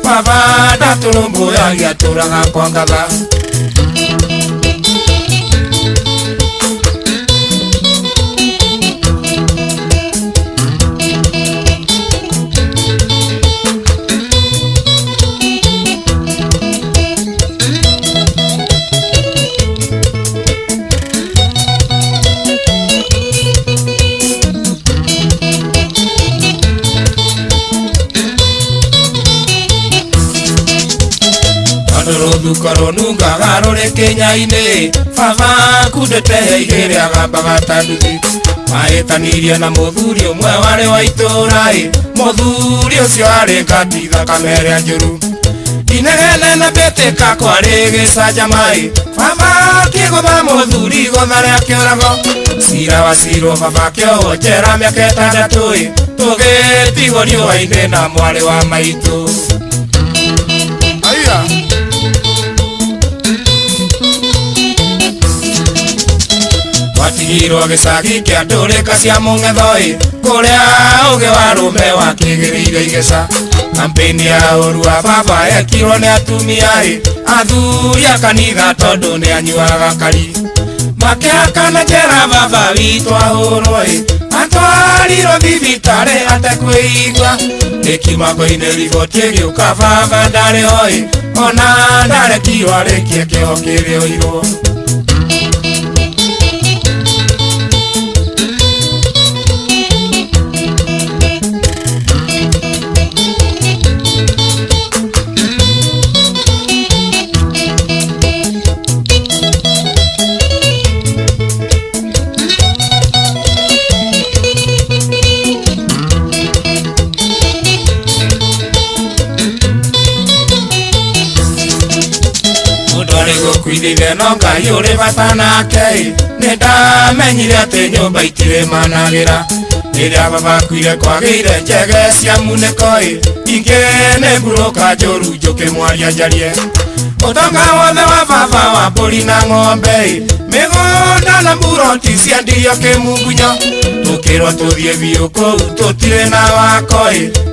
baba ndatũrũmbũyagia tũraga kwa ngatha Korwo nungaga rũrĩ Kenya-inĩ baba kundete igĩrĩ agambaga ta nduthi mahĩtanirie na mũthuri ũmwe warĩ wa itũũra mũthuri ũcio arĩ ngati thakame ĩrĩa njũru inegene na mbĩtĩka kwarĩ gĩcanjama baba kĩgũtha mũthuri gũtha rĩa kĩũrago cira wa cirwo baba kĩohwo njera mĩaka 6 tũgĩtigwo riũa-inĩ na mwarĩ wa maitũ Watigirwo gĩcagi kĩa ndũrĩka cia mũng'etho kũrĩa ũgĩ wa rũme wakĩgĩrĩire igeca kampeni ya ũru wa baba yekirwo nĩ atumia athuri a kanitha tondũ nĩ anyuaga kari makĩhakana njera baba witũ ahũrwo atwarirwo thibitarĩ atekwĩigua ĩkimako-inĩ riboti ĩgĩũka baba ndarĩ ho ona ndarekirwo arĩkie kĩho kĩrĩoirwo Kuithire no Ngai ũrĩ bata nake nĩ ndamenyire atĩ nyũmba itirĩ managĩra rĩrĩa baba kuire kwagĩire njege cia munĩko ingĩ nĩ ngurũka njũru njũkĩmwaria njarie ũtonga wothe wa baba wa mbũri na ng'ombe mĩgũnda na mburoti ciendirio kĩmungunyo tũkĩrwo tũthiĩ biũ kũu tũtirĩ na wako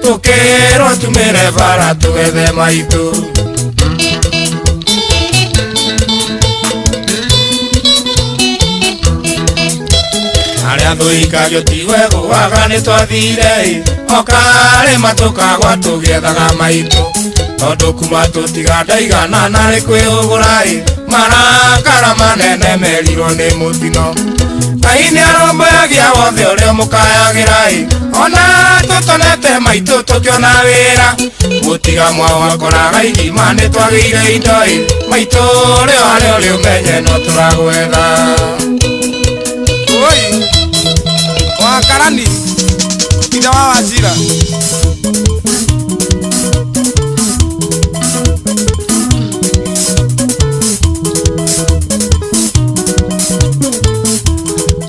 tũkĩrwo tumĩre bara tũgethe maitũ Thũikagio tiwe gũaga nĩ twathire okarĩma tũkagwa tũgĩethaga maitũ tondũ kuma tũtiga ndaigana narĩ kwĩũgũra marakara manene merirwo nĩ mũtino Ngai nĩ arũmbũyagia wothe ũrĩa mũkayagĩra ona tũtonete maitũ tũkĩona wĩra gũtiga mwao wakoraga igima nĩ twagĩire indo maitũ ũrĩa warĩ ũrĩ ũmenye no tũragwetha Wakarani Ida wa Wazira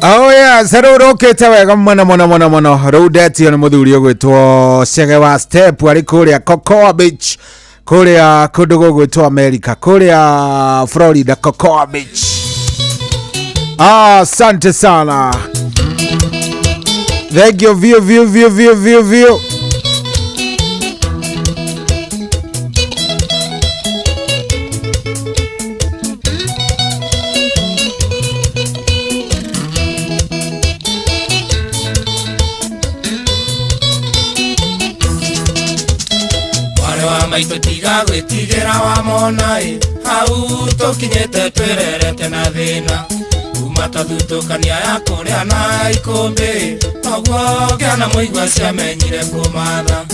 Oh yeah, saruro kete wega mwana Rodeti ni muthuri ogwitwo Chege wa Step ari kuria Cocoa Beach kuria kundu gwitwo America kuria Florida Cocoa Beach. Asante sana. Thank you view. Maito tiga gwitigera wa monai hau tukinyete twererete na thina kuma tathutũkania ya kũrĩa na ikũmbĩ noguo ngĩana mũigua ciamenyire kũmatha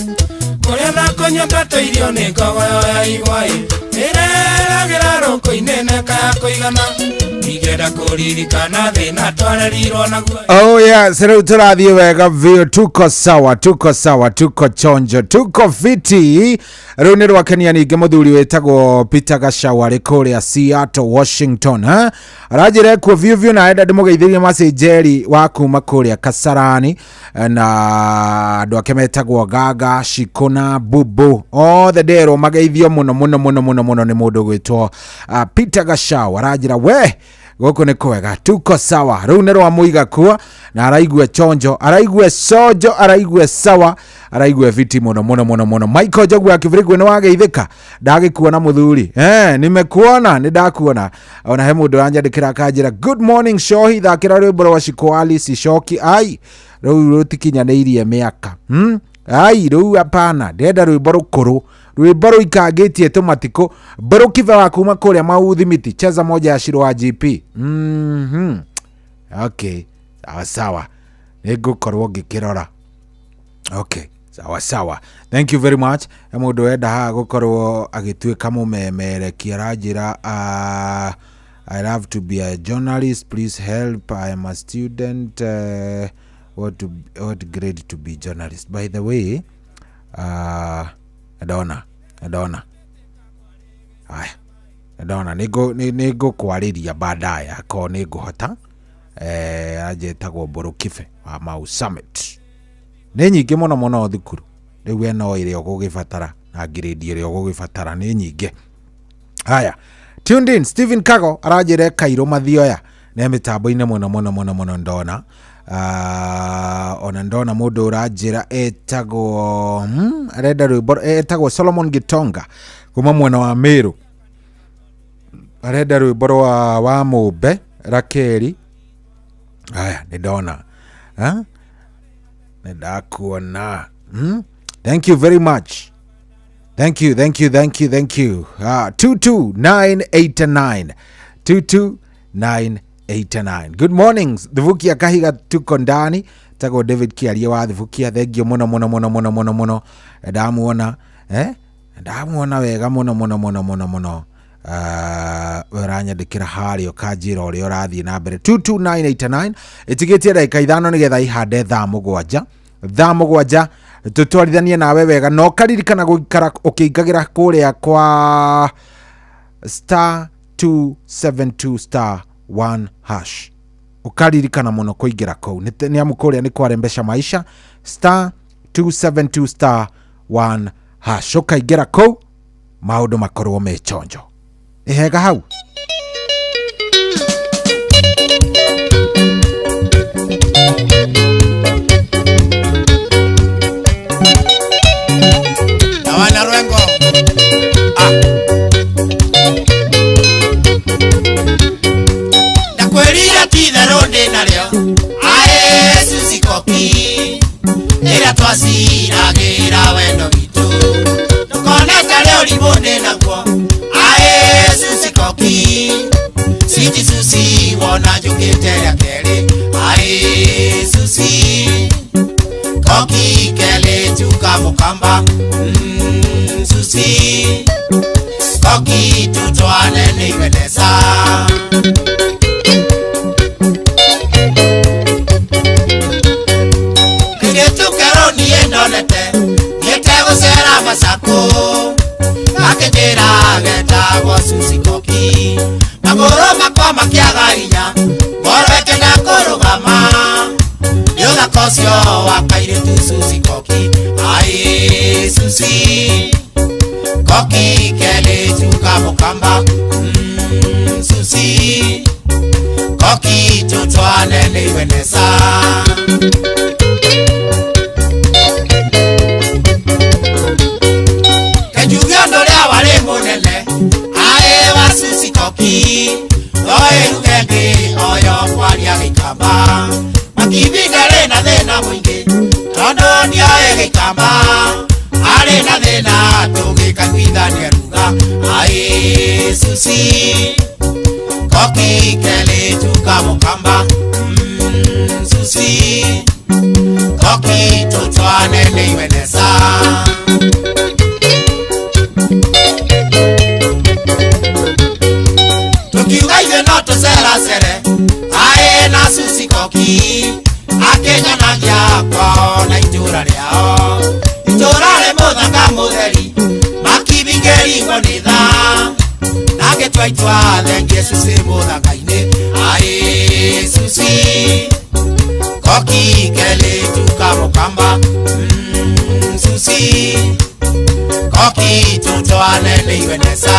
kũrĩa na kũnyongata irio nĩ ngogoyo ya igwa ĩreragĩra rũkũ-inĩ neka ya kũigana igenda kũririkana thĩna twarerirwo naguo. Oh yeah, sasa tũrathiĩ wega vio, tuko sawa, tuko chonjo, tuko fiti. Rĩu nĩ rwakenia ningĩ mũthuri wĩtagwo Peter Gashaw arĩ kũrĩa Seattle, Washington. Arajĩra kuo vio na enda ndĩmũgeithĩrie masĩnjeri wa kuma kũrĩa Kasarani na andũ ake metagwo Gaga, Shikona, Bubu. Othe ndero mageithio mũno nĩ mũndũ gwĩtwo Peter Gashaw. Arajĩra we goko nĩ kwega, tuko sawa. Rĩu nĩ rwa mũiga kuo na araigua chonjo, araigua sojo, araigua sawa, araigua fiti mũno. Michael Jogu akĩvirigwo nĩ wageithĩka ndagĩkuona mũthuri. Nimekuona, nĩ ndakuona. Ona he mũndũ anjandĩkĩra akanjĩra good morning Shohi, thakĩra rwĩmbo rwa Shikoali Sishoki. Ai rĩu rũtikinyanĩirie mĩaka. Ai rĩu apana, ndenda rwĩmbo rũkũrũ, rwĩmbo rũikangĩtie tũmatikũ, mbũrũ kiva wa kuma kũrĩa Maudhimiti, cheza moja ya Shiro wa GP. Okay, sawa. Nĩngũkorwo ngĩkĩrora. Okay, sawa. Thank you very much. Mũndũ wenda haha gũkorwo agĩtuĩka mũmemerekia aranjĩra I love to be a journalist, please help, I am a student, what grade to be journalist? By the way, Adona. Nego kwarĩria baadaye ako nĩngũhota ajetagwo Mbũrũ Kibe wa Mau Summit. Nĩ nyingĩ mũno thukuru. Rĩu eno ĩrĩa ũgũgĩbatara na grade ĩrĩa ũgũgĩbatara nĩ nyingĩ. Haya, tuned in. Stephen Kago arajĩra Kairũ Mathioya nĩ mĩtambo-inĩ mũno ndona. Ona ndona mũndũ ũranjĩra etagwo arenda rwĩmbo etagwo Solomon Gitonga kuma mwena wa Meru, arenda rwĩmbo wa Mũmbe Rakeri. Aya nĩ ndona, nĩ ndakuona. Thank you very much. Thank you. 22989 22989. Good mornings. Thivukia Kahiga tuko ndani. Tago David Kiaria wa Thivukia. Thengio muno. Ndamuona ndamuona wega muno. Weranyandĩkĩra harĩa ũkanjĩra ũrĩa ũrathiĩ na mbere. 22989 ĩtigĩtie ndagĩka ithano nĩgetha ihande thaa mũgwanja tũtwarithanie nawe wega, no karirikana gũikara ũkĩingagĩra kũrĩa kwa star 272 *1#. Ukaririkana mũno kũingĩra kũu nĩ amu kũrĩa nĩ kwarembesha maisha. star 272 *1#. Ũkaingĩra kũu maũndũ makorwo me chonjo. Ihega hau. Nawana Rwengo. Nakweria titherũ ndĩ narĩo. Ae Susi Koki. Ĩrĩa twaciragĩra wendo witũ. Tũkonete rĩo ũrimũ ndĩ naguo. Ae Susi Koki. Sweet Susi wona njũkĩte rĩa kerĩ. Ae Susi Koki kele tuka mukamba. Susi Koki tutwane niweleza. Nigetukero niendonete niete gũcera Masako. Akĩnjĩra getagwo Susi Koki. Magũrũ makwa makĩaga hinya ngoro ĩkĩenda kũrũgama. Koki kele tuka mukamba Susi Koki tutwane niwenesa Kejugiondo lea wale monele Ae wa Susi Koki Oe lukenge oyo kwali ya gikamba Makibigale na dhena mwingi Tondo ni oe gikamba Ale na dhena toge kakwida ni aruga Ae Susi Koki kele tuka mukamba Susi Koki tutwane niwenesa Tukiuga iwe noto sera sere Ae na Susi Koki Akenya na gyakwa na itura liao Itura le muthanga mutheri Makibingeri ngonitha Nage twaitwa thengie Susi muthanga-ini Ae Susi Koki kele tuka mukamba Susi Koki tutwane niwenesa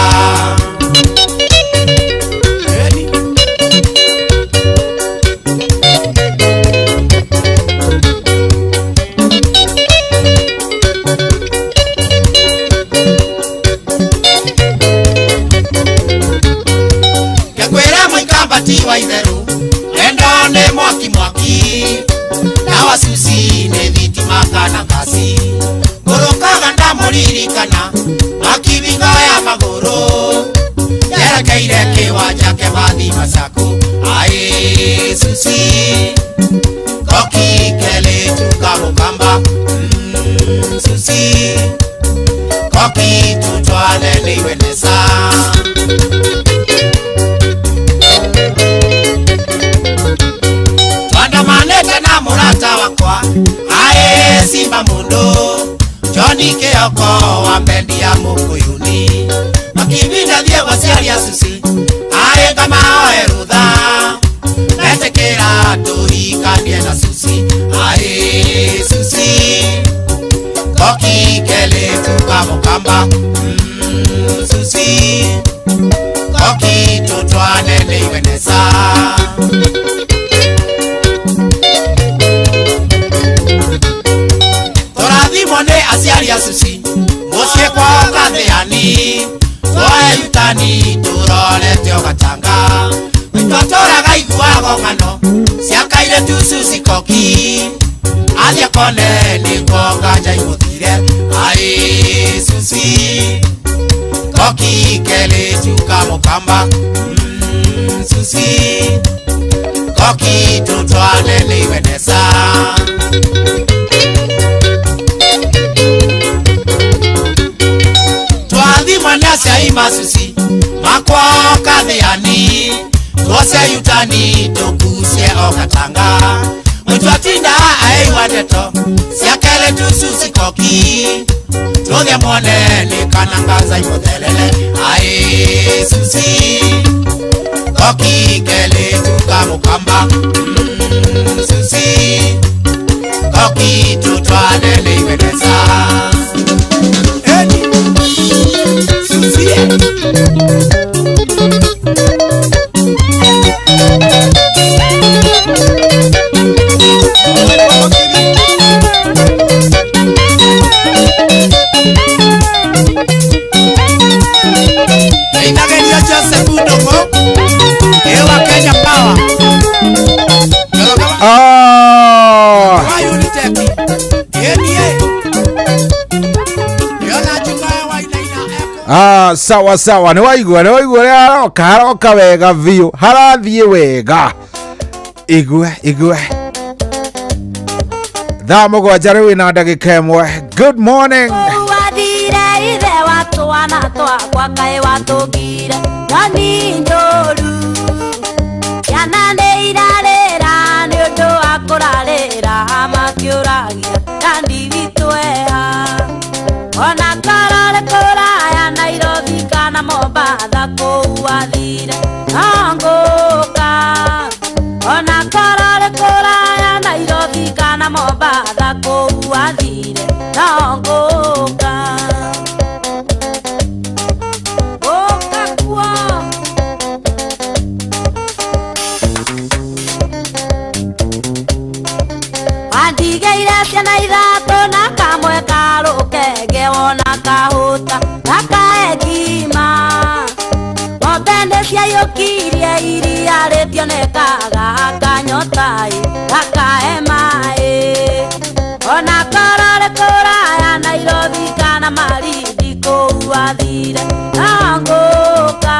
Tiwa itheru Endo ne mwaki mwaki Na wa Susi ne thitima kana kasi Ngurukaga ndamuririkana Makibingo ya maguru Yerekeire kiwanja kebathi masaku Ae Susi Koki kele tuka mukamba Susi Koki tutwane niwenesa Manete na murata wakwa Ae Simba Mundo Johnny Keoko wa mbendi ya Mukuyuni Makibinda thie wasiari ya Susi Ae kama oe rutha Netekera tuhikanie na Susi Ae Susi Koki kele tuka mukamba Susi Koki tutwane niwenesa Mone asiari ya Susi Musie kwa katheani Twae yutani turole teo gatanga Mitotora gaigua gongano Siakaire tu Susi Koki Athia kone ni konga jai muthire Ae Susi Koki kele tuka mukamba Susi Koki tutwane niwenesa Mwanasi ima Susi Makwa katheani Twose yutani Tukuse okatanga Mwitu atinda ae wadeto Siakele tu Susi Koki Tuthia mwone ni kanangaza imothelele Ae Susi Koki kele tuka mukamba Susi Koki tutwane niwenesa Sawa sawa ni waigua ria haroka wega biu harathie wega igwe thaa mugwanja riu ina ndagika imwe. Good morning wathire ithe watwana twakwa kaĩ watũngire nyoni njũru ciana nĩ irarĩra nĩ ũndũ wa kũrarĩra makĩũragia kandi witũ eha ona karore kũraya Nairobi kana Mombasa kũu wathire ngũka ona karore kũraya Nairobi kana Mombasa kũu wathire ngũka kiria iria retionekaga kanyotai gakae mai ona karare kuraya Nairobi kana Malindi kũu athire nanguka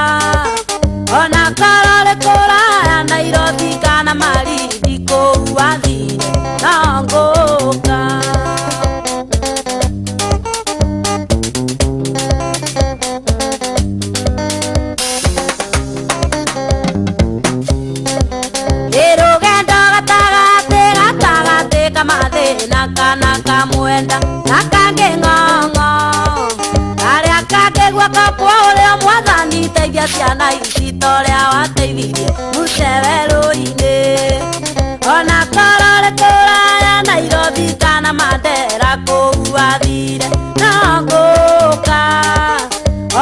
ona karare kuraya Nairobi kana Malindi kũu athire nanguka na kana kamwenda na kange ngongo aria kake gwaka kwa mwathani teithia ciana ici toria wateithirie muceweru-ini ona karore kuraya Nairobi kana Mandera kũu athire nanguka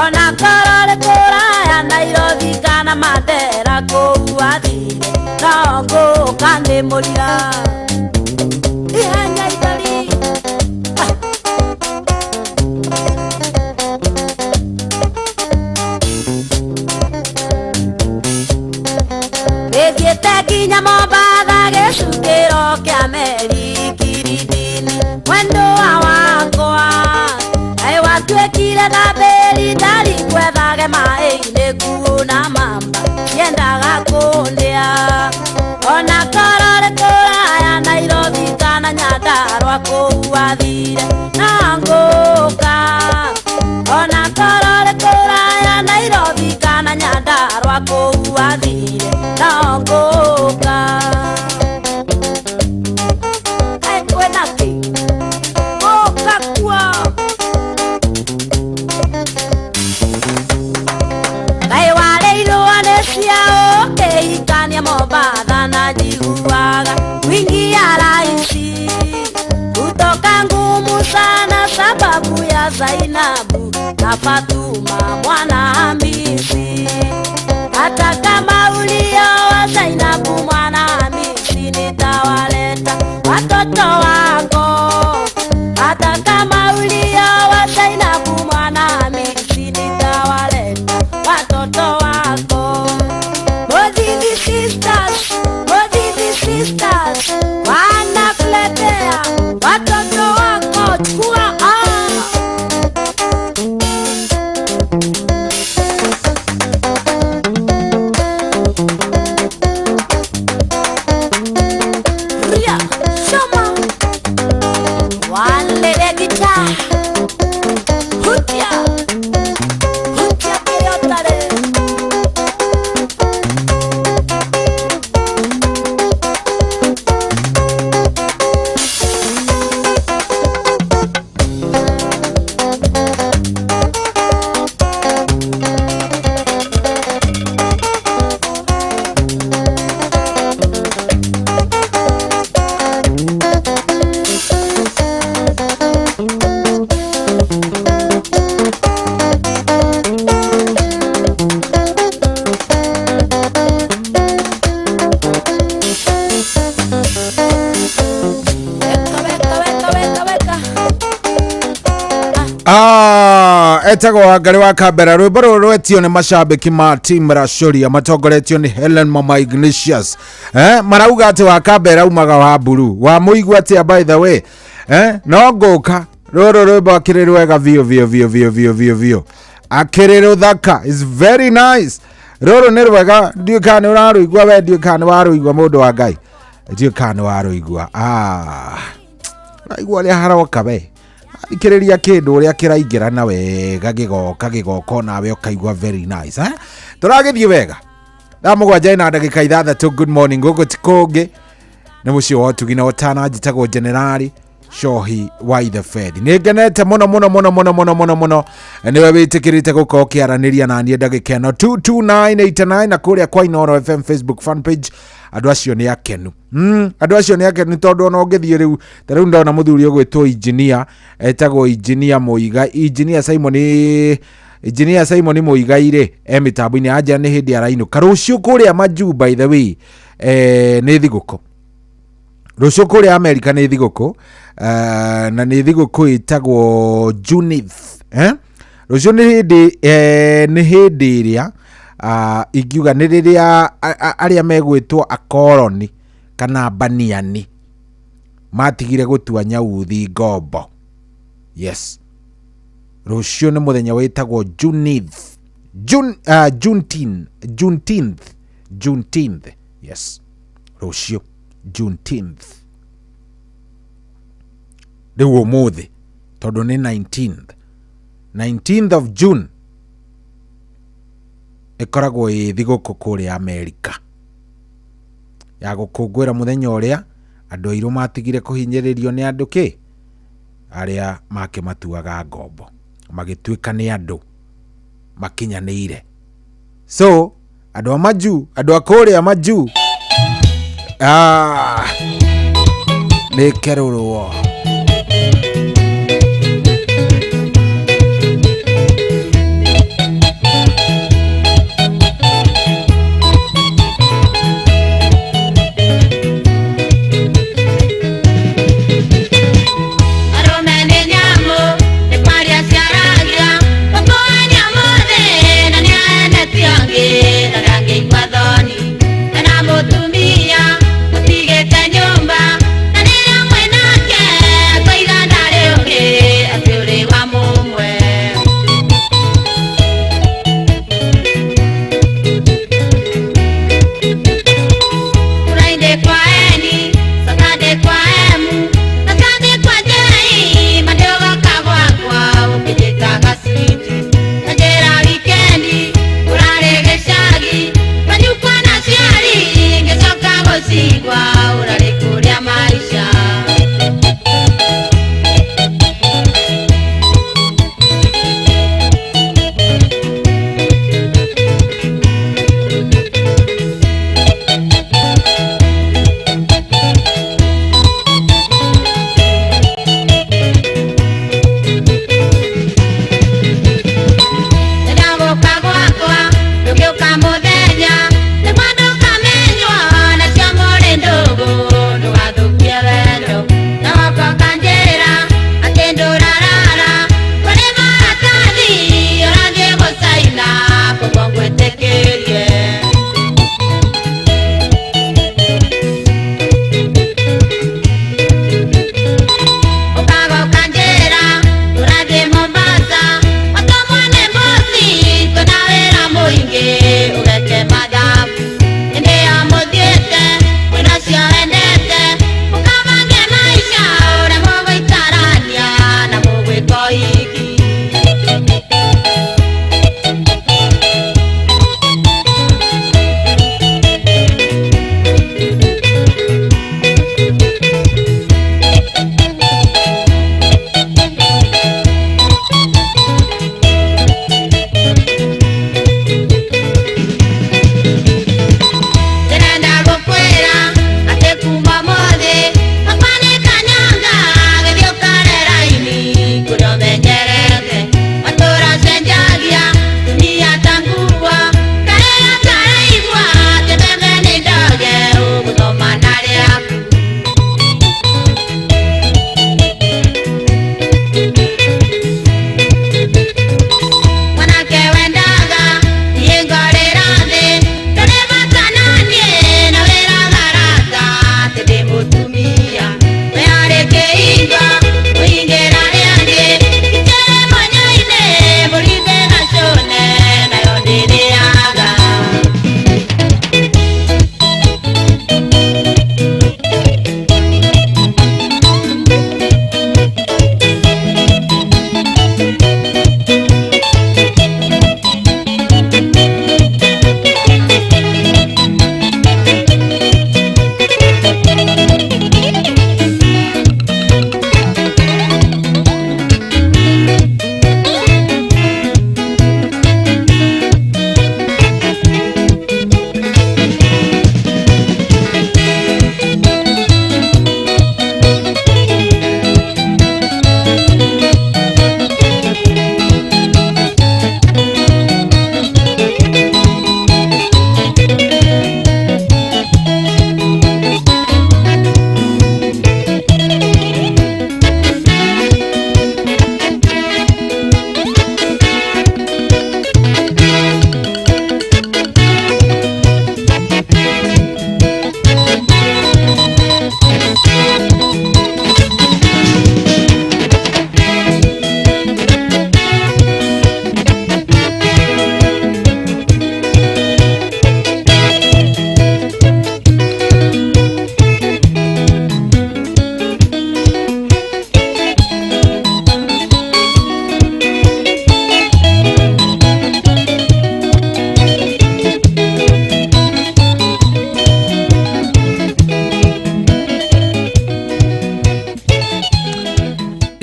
ona karore kuraya Nairobi kana Mandera kũu athire nanguka nĩ mũrira Kinya Mombasa gĩcukĩro kĩa meri Kiridini mwendo wakwa ai watuĩkire na mberi ndari gwethage maĩ-inĩ kuona mamba yendaga kũndĩa ona karore kuraya Nairobi kana Nyandarua kũu athire nanguka ona karore kuraya Nairobi kana Nyandarua kũu athire nanguka ekwenaki okakua kai wareirwo nĩ ciao kĩhikania Mombasa na njiguaga wingi ya raisi kutoka ngumu sana sababu ya Zainabu na Fatuma mwana Hamisi hata kama ulioa Zainabu mwana Hamisi nitawaleta watoto wako hata kama ulioa Zainabu mwana Hamisi nitawaleta watoto wako Mozidi sisters wanakuletea watoto wako chukua etagwo Wangari wa Kambera rwimbo rũrũ rwetio nĩ macambĩki ma team Racoria matongoretio nĩ Helen Mama Ignatius marauga atĩ wa Kambera umaga wa mburu wa mũigua atĩa by the way no ngũka rũrũ rwimbo akĩrĩ rwega vio akĩrĩ rũthaka is very nice rũrũ nĩ rwega ndiũĩ kana nĩ ũrarũigua we ndiũĩ kana nĩ warũigua mũndũ wa Ngai ndiũĩ kana nĩ warũigua raigua ũrĩa haroka we ikiriria kindu uria kiraingirana wega gigoka nawe ukaigua very nice turagithie wega thaa mũgwanja na ndagĩka 6 good morning gugu tikungi nĩ mũciĩ wa ũtugi na ũtana njĩtagwo Generali Shohi Waithe Fedi nĩngenete mũno nĩwe wĩtĩkĩrĩte gũkorwo ũkĩaranĩria na niĩ ndagĩka ĩno 22989 na kũrĩa kwa Inooro FM Facebook fan page andũ acio nĩ akenu tondũ ona ũngĩthiĩ rĩu ndona mũthuri ũgwĩtwo engineer etagwo engineer Mũiga engineer Simon Mũiga mĩtambo-inĩ anja nĩ hĩndĩ arainũka rũciũ kũrĩa Majuu by the way nĩ thigũkũ rũciũ kũrĩa Amerika nĩ thigũkũ na nĩ thigũkũ ĩtagwo Junith rũciũ nĩ hĩndĩ ĩrĩa ingiuga nĩ rĩrĩa arĩa megwĩtwo akoroni kana baniani matigire gũtua nyauthi ngombo. Yes, rũciũ nĩ mũthenya wĩtagwo Juneteenth. Yes, rũciũ Juneteenth. Rĩu ũmũthĩ tondũ nĩ 19th of June ĩkoragwo ĩ thigũkũ kũrĩa Amerika ya gũkũngũĩra mũthenya ũrĩa andũ airũ matigire kũhinyĩrĩrio nĩ andũ arĩa makĩmatuaga ngombo, magĩtuĩka nĩ andũ makinyanĩire. So andũ a Majuu, andũ a kũrĩa Majuu nĩ kerũrwo. Mutumia, utigete nyumba, na nira mwenake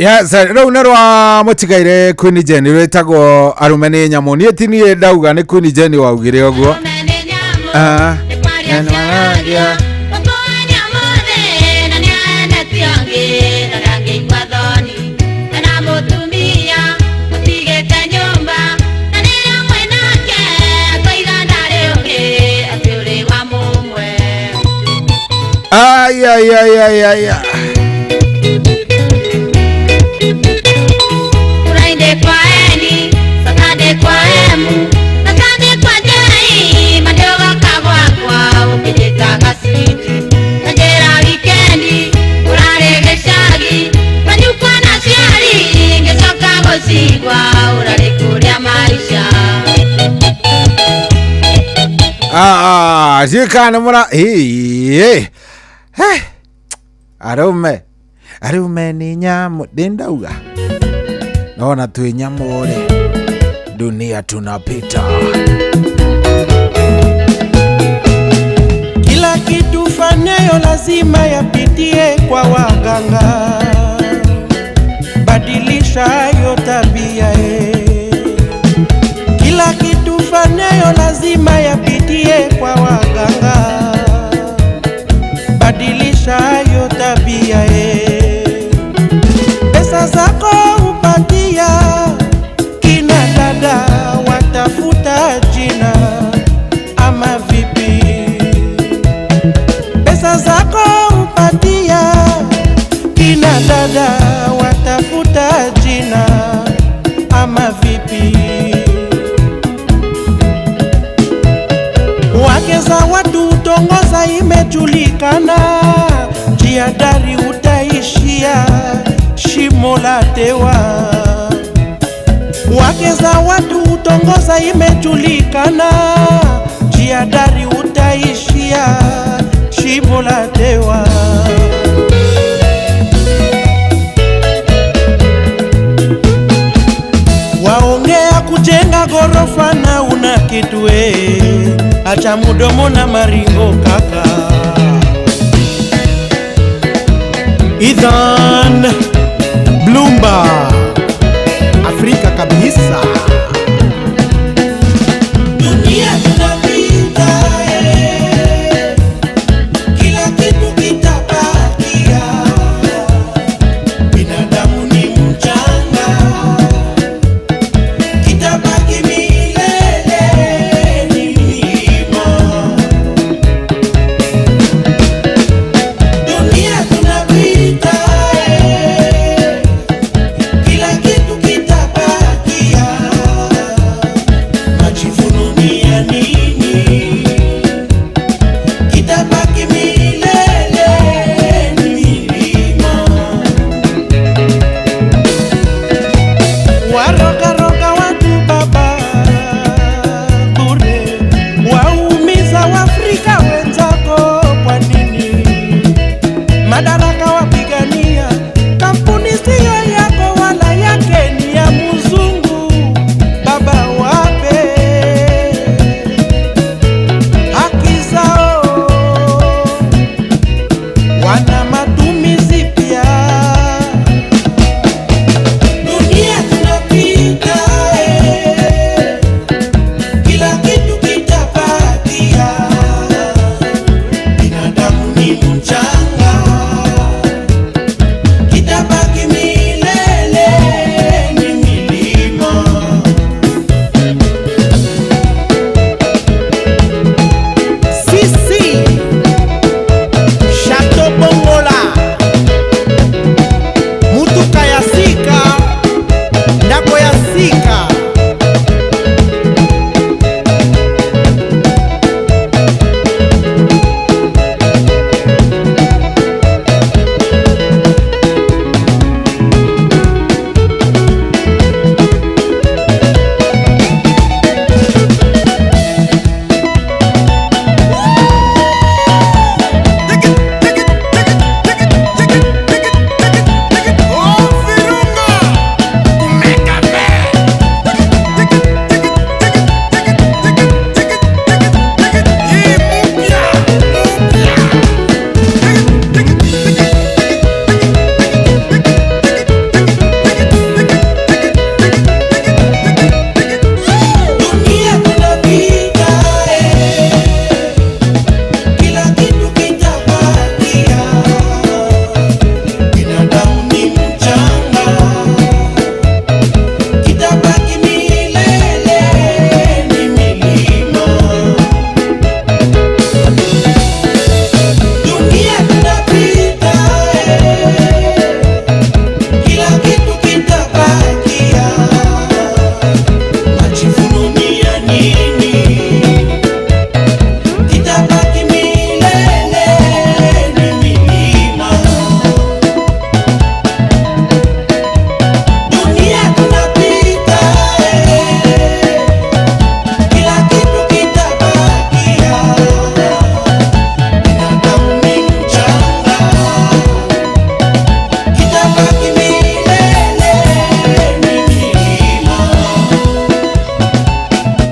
Yes, rau na rwa mutigaire Queen Jenny rwetagwo arume ni nyamu ni etinie ndauga ni Queen Jenny waugire oguo ay Urainde kwa eni, sakade kwa emu, sakade kwa jai, madogo kabwa kwa ukijita kasiti. Najera wikendi, urarege shagi, manyukwa na shiari, ngesoka gosigwa, urarekulia maisha. Jikana mura, hey, arume ni nyamu ndauga naona tu nyamu ore dunia tunapita kila kitu fanyayo lazima yapitie kwa waganga badilisha hayo tabia kila kitu fanyayo lazima yapitie kwa waganga badilisha hayo tabia pesa zako upatia kina dada watafuta jina ama vipi pesa zako upatia kina dada watafuta jina ama vipi wake za watu tongoza imejulikana njia dari utaishia shimo la tewa wake za watu tongoza imejulikana njia dari utaishia shimo la tewa waongea kujenga gorofa na una kitwe acha mudomo na maringo kaka Ethan Blumba Afrika kabisa dunia tunapita kila kitu kitabakia binadamu ni mchanga kitabaki milele ni mlima dunia tunapita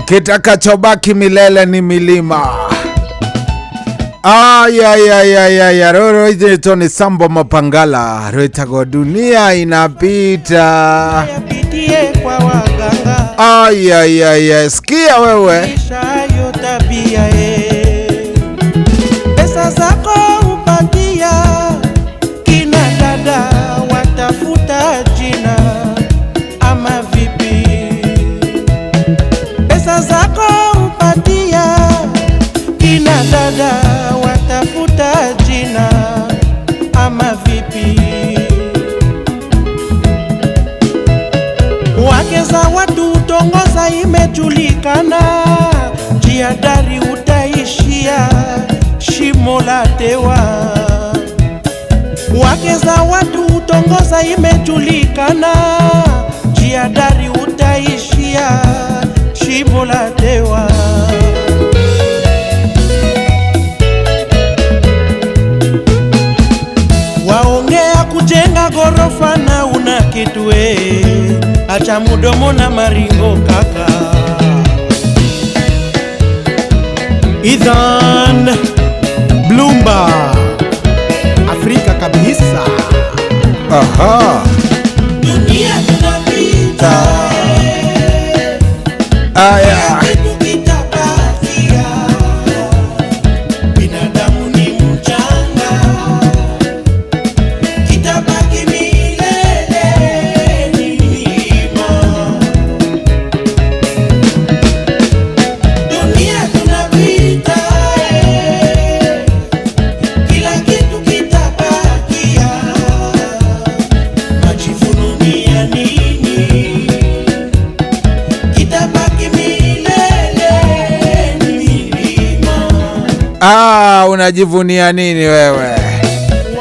Kitakachobaki milele ni milima. Ay, roro ito ni Sambo Mapangala. Rwetago dunia inapita. Ay, sikia wewe. Pesa zako upatia kina dada watafuta jina ama vipi? Pesa zako upatia kina dada watafuta jina ama vipi? Wake za watu tongoza imejulikana, jiadari utaishia shimo la tewa. Wake za watu tongoza imejulikana, jiadari utaishia shimo la tewa. Waongea kujenga gorofa na una kitu acha mudomo na maringo kaka. Ethan Blumba Afrika kabisa. Aha. Dunia tunapita. Aya. Binadamu ni mchanga. Kitabaki milele ni milima. Dunia tunapita. Kila kitu kitabakia. Majivuno ni ya nini? Kitabaki milele ni milima. Unajivunia nini wewe?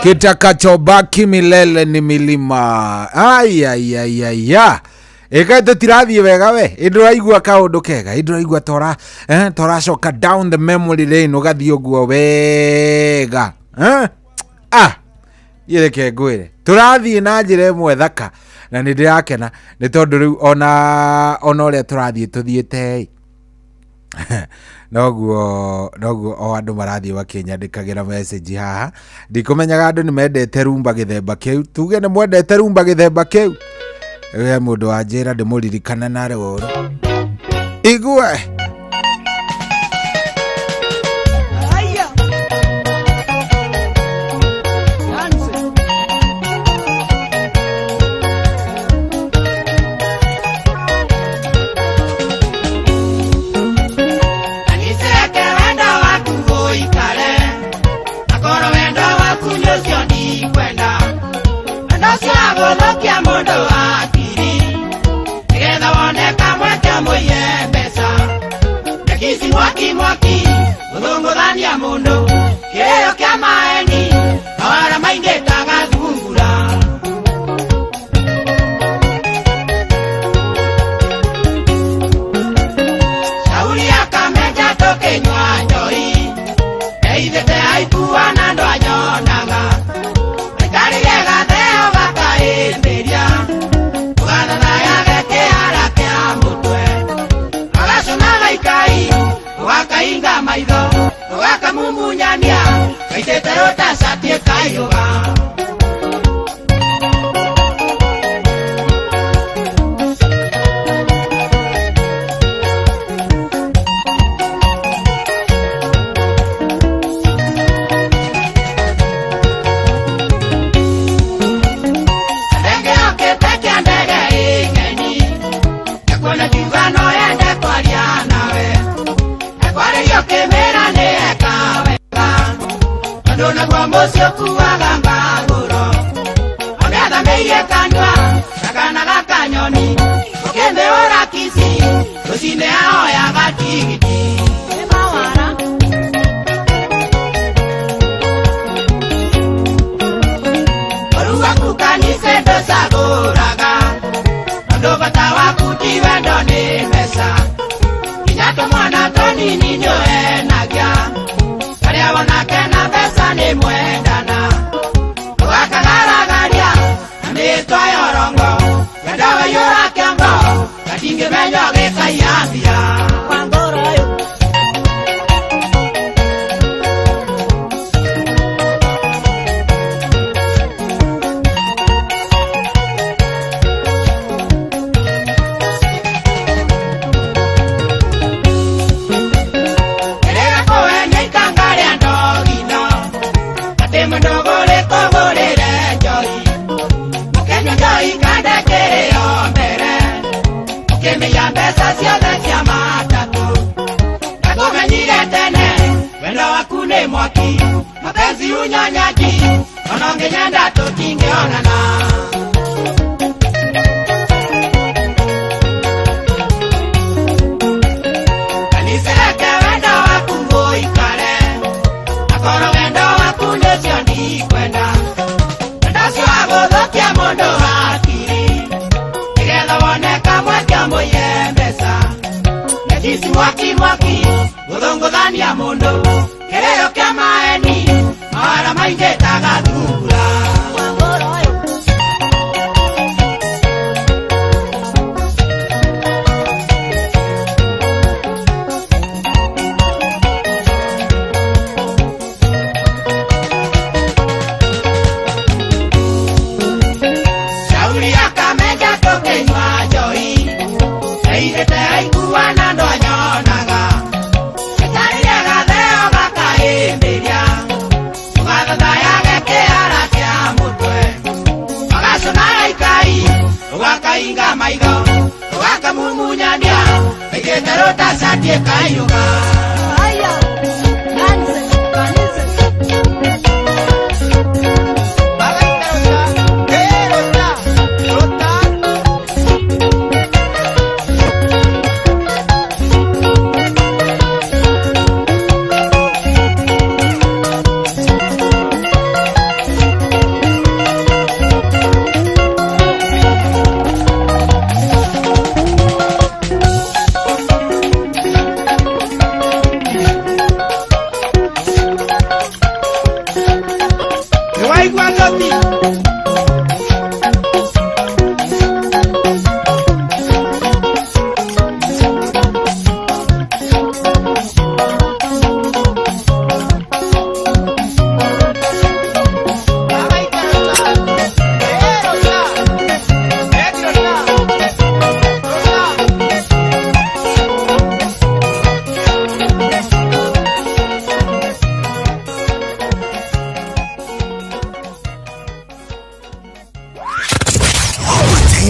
Kitakachobaki milele ni milima. Ay. Ekato tirathie wega we. Induraigua kaundu kega. Induraigua tora shoka down the memory lane ugathie uguo wega. Yereke ngwire. Turathie na njira imwe thaka na ni ndirakena ni tondu riu ona uria turathie tuthiete noguo o andu marathie bakinyandikagira message haha. Ndikumenyaga andu ni mendete rumba githemba kiu. Tuge ni mwendete rumba githemba kiu. We mundu wa njira ndimuririkana na ruru. Igue. Mwaki Udungu dhani ya mundo Kireo kia maeni Awara mainge taga zungura Shauri ya kameja toke nywa njoi Eithete haikuwa na ndo anyonaga Aikari yega theo baka enderia Ugadana ya geke harake ya mutwe Agashonaga ikai Wakainga maitho, wakamumunyania, kaiteterota satie kaiyoga. Ndege okete kia ndege ingeni, ekona kiugano ende kwa lianawe. Yo que mera ne kaweka Andona kwa mosio kuwaga mbaguro Oneda meye kanywa Sakana la kanyoni Okembe ora kisi Usine hao ya gatigiti Emawara Oruwa kukanise dosa goraga Ando batawa kuti wendo ni mesa Kinyato mwana toni ninyo enagia Karia wanake na pesa ni mwendana Wakagara Amitwa yorongo Yadawa yora kiambo Katinge menyo geka yambia gĩothe kĩrĩo mbere ũkĩmenya mbeca ciothe cia matatũ ndakũmenyire tene wendo waku nĩ mwaki mapenzi unyonyaji ona ngĩnyenda tũtingĩonana kanisireke wendo waku mũikare akorwo wendo waku nĩcio ndikwenda wendo ũcio wagũthũkia mũndũ hakiri nĩgetha wone kamwe kĩa mũiye mbeca nejisi mwaki mwaki gũthũngũthania mũndũ kĩrĩo kĩa maeni mawara maingĩ tagathungura shauri akameja tũkĩnyua njoi eithĩte aiguana ndwanyonaga gĩtarire gatheo gakaĩmbĩria ũgathathayage kĩara kĩa mũtwe ũgaconaga ikai ũgakainga maitho ũgakamumunyania ĩgĩte rũtacatie kaiuga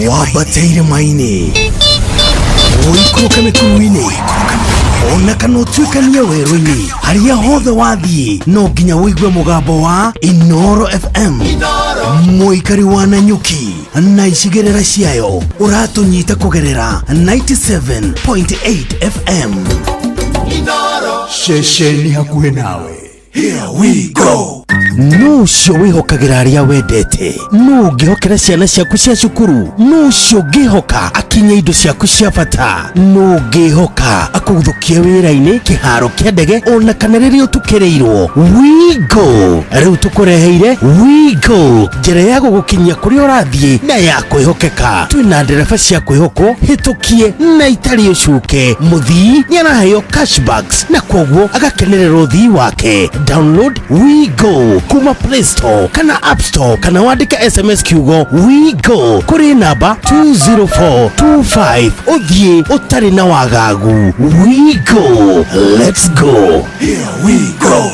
wabateire maini ũikũrũka mĩkuru-inĩ ona kana ũtuĩkanie werũ-inĩ harĩa hothe wathiĩ no nginya wĩigue mũgambo wa Inoro FM mũikari wa Nanyuki na icigĩrĩra ciayo ũratũnyita kũgerera 97.8 FM Inoro ceceni hakuhĩ nawe. Here we go. No ũcio wĩhokagĩra arĩa wendete, no ũngĩhokera ciana ciaku cia cukuru, no ũcio ũngĩhoka akinya indo ciaku cia bata, no ũngĩhoka akũguthũkie wĩra-inĩ kĩharo kĩa ndege ona kana rĩrĩa ũtukĩrĩirwo. Wigo rĩu tũkũreheire Wigo, njĩra ya gũgũkinyia kũrĩa ũrathiĩ na ya kwĩhokeka. Twĩna ndereba cia kwĩhokwo hĩtũkie na itarĩ ũcuke. Mũthii nĩaraheo cashbacks na kwoguo agakenerera ũthii wake. Download Wigo kuma Play Store kana App Store kana wandike SMS kiugo Wigo kuri namba 20425 uthie utari na wagagu. Wigo, let's go. Here we go.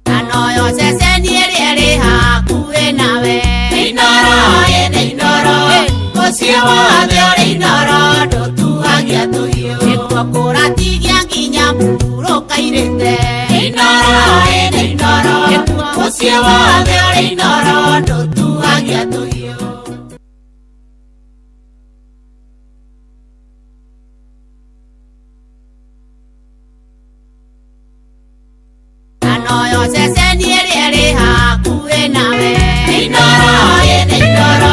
Anoyo seseni eri hakuwe nawe. Inoro ene inoro Osiwa de inoro Dotuagia tuyo Ekokora tigia nginya muro kairete. Inoro ene inoro Osiwa de inoro Dotuagia tuyo. Anoyo seseni eri hakuwe nawe. Inoro ene inoro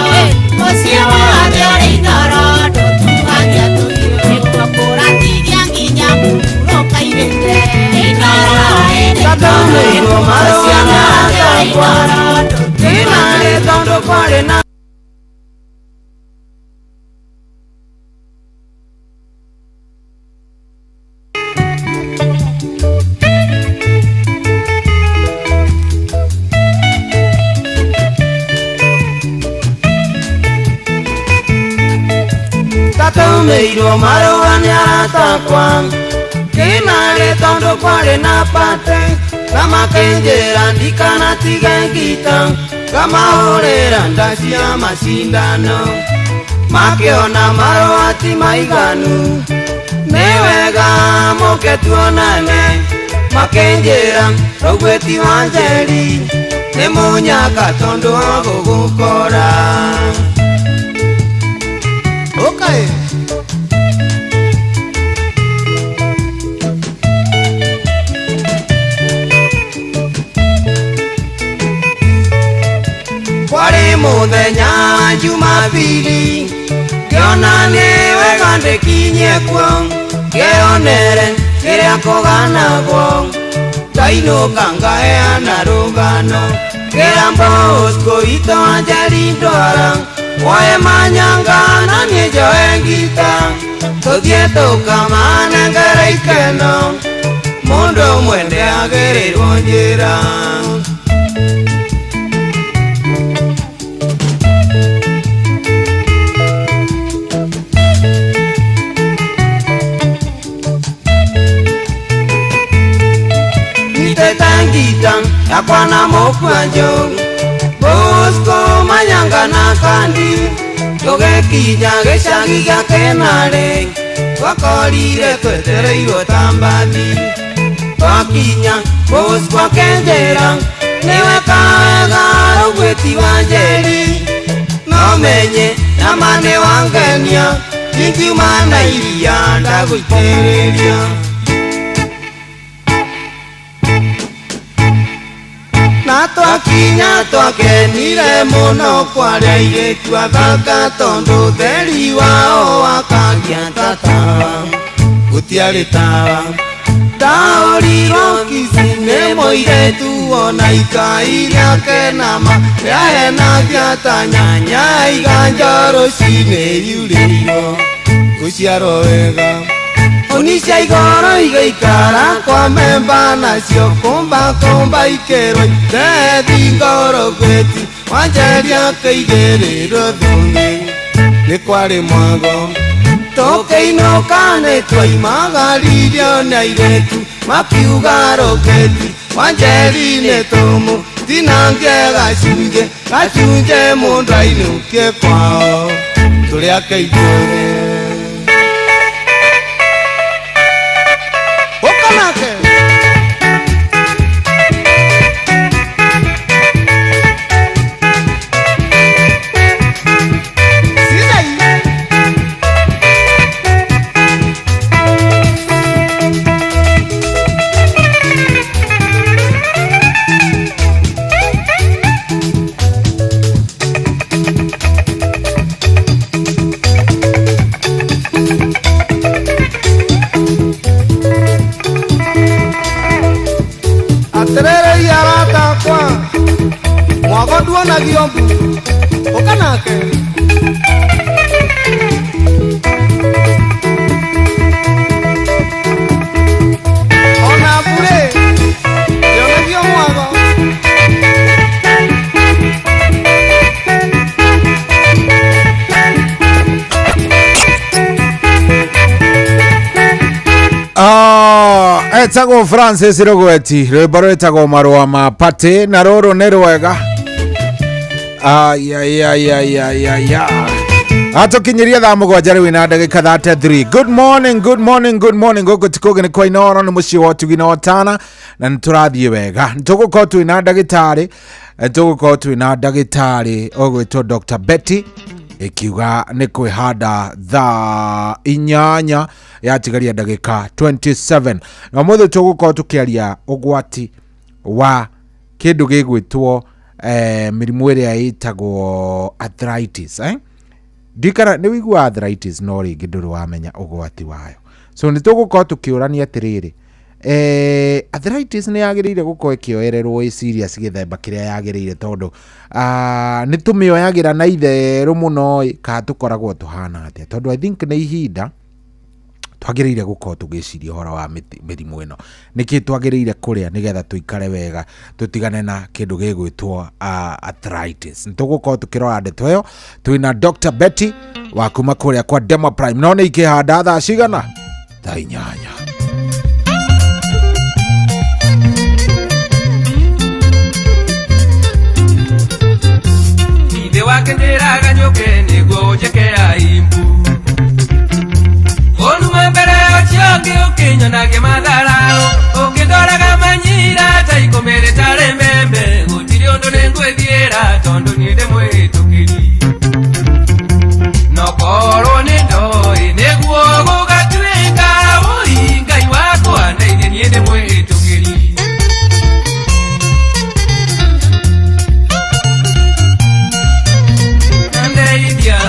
Osiwa de inoro Dotuagia tuyo Ekokora tigia nginya muro kairete. Inoro ene inoro Osiwa de inoro Dotuagia tuyo. Tatumeirwo marũa nĩ aratakwa kĩnarĩ tondũ kwarĩ na pate na makĩnjĩra ndikanatige ngita kama urera ndasi ya masindano makiona marwati maiganu niwega moke tuonane makenjera rogweti wanjeri ni munyaka tondu wa gugukora. Okay. Kwari muthenya wa Jumapili kiona ni wega ndikinye kuo kionere kiria kuganagwo ngainuka ngaheana rũgano kĩra Bosco ito Wanjeri ndwara woe manyanga na niĩ njoe ngita tũthiĩ tũkamanengere ikeno mũndũ ũmwe ndeagĩrĩrwo njĩra. Ngita yakwa na mokwanjo Bosco manyanga na kandi tugekinya gĩcagi gĩa Kenare twakorire twetereirwo ta mbathi twakinya Bosco akenjera niwe kawega rũgwĩti Wanjeri no menye nama nĩ wangenia ingiuma na iria ndagũitĩrĩria. Na twakinya twakenire mũno kwaria airĩtu athaka tondũ theri wao wakagia ta tawa gũtiarĩ tawa ndaũrirwo Kisi nĩ mũirĩtu ona ikai rĩake nama rĩahenagia ta nyanya iganjo rũcinĩ yurĩirwo gũciarwo wega Unisha igoro igaikara kwa memba nacio kumba ikerwo Dethi ngoro gweti Wanjeri akaigĩrĩrwo thũngĩ nĩ kwarĩ mwago tũkĩinũka nĩ twaimagaririo na airĩtu makiuga roketi Wanjeri nĩ tũmũtinangie gacunjĩ mũndũ ainũkie kwao tũrĩ akaitũre. Terere yarata kwa mwago duona giombu okanake ona bure yona giomwago etagwo Francis Rogweti rwĩmbo rwĩtagwo marũa ma Pati na rũrũ nĩ rwega atũkinyirie thaa mũgwanja rĩu na ndagĩka 33. Good morning gũkũ tikũgĩ nĩ kwa Inooro nĩ mũciĩ wa Ũtugi na Otana na nĩ tũrathiĩ wega nĩtũgũkorwo twĩna ndagĩtarĩ ũgwĩtwo Dr. Betty ikiuga nĩ kwĩhanda thaa 8 yatigaria ndagĩka 27 na mũthĩ tũgũkorwo tũkĩaria ũgwati wa kĩndũ gĩgwĩtwo mĩrimũ ĩrĩa ĩtagwo arthritis ndikana nĩ wĩigua arthritis no rĩngĩ ndũrĩ wamenya ũgwati wayo so nĩ tũgũkorwo tũkĩũrania atĩrĩrĩ arthritis nĩ yagĩrĩire gũkorwo ĩkĩoererwo ĩ serious gĩthemba kĩrĩa yagĩrĩire tondũ nĩ tũmĩoyagĩra na itherũ mũno kana tũkoragwo tũhana atĩa tondũ I think nĩ ihinda twagĩrĩire gũkorwo tũgĩciria ũhoro wa mĩrimũ ĩno nĩkĩ twagĩrĩire kũrĩa nĩgetha tũikare wega tũtigane na kĩndũ gĩgwĩtwo arthritis nĩ tũgũkorwo tũkĩrora ndeto ĩyo twĩna Dr. Betty wa kuma kũrĩa kwa Demo Prime no nĩ ikĩhanda thaa cigana thaa 8. wakenderaga nyoke niguo njekea imbu onuma mbere ochiongi ukinyonagia matharao ukindoraga manyira taikomere tare membe gutiri undu ningwithiira tondu nie ndi mwitukiri nokorwo ni ndoi niguo gugatuika ui ngai wakwa ndeithie nie ndi mwitukiri ndeithia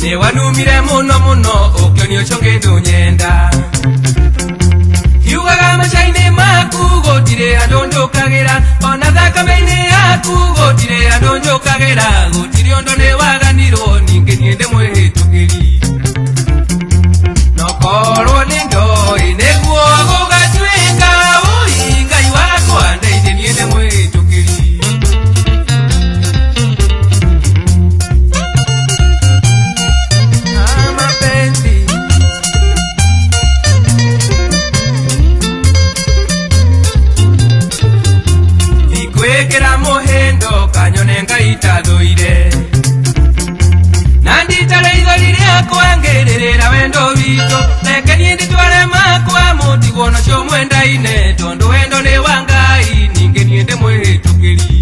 niwanumire muno muno ukionio chonge nyenda yugaga machaine maku gotire andonjokagira ona thakame-ini yaku gotire andonjokagira gotire ondo ni waganirwo ninge niende mwihitukiri nokorwo ni ndoi niguo gugatuika ui ngai wakwa ndeithie niende mwihitukiri mapenzi ikwekera muhendo kanyone ngaithathuire na nditare ithori riakwa ngirĩrĩra wendo witũ reke niĩ ndĩtware makwa mũtigwo nacio mwendaine tondũ wendo nĩ wa Ngai ningĩ niĩ ndĩ mwĩhĩtũkĩri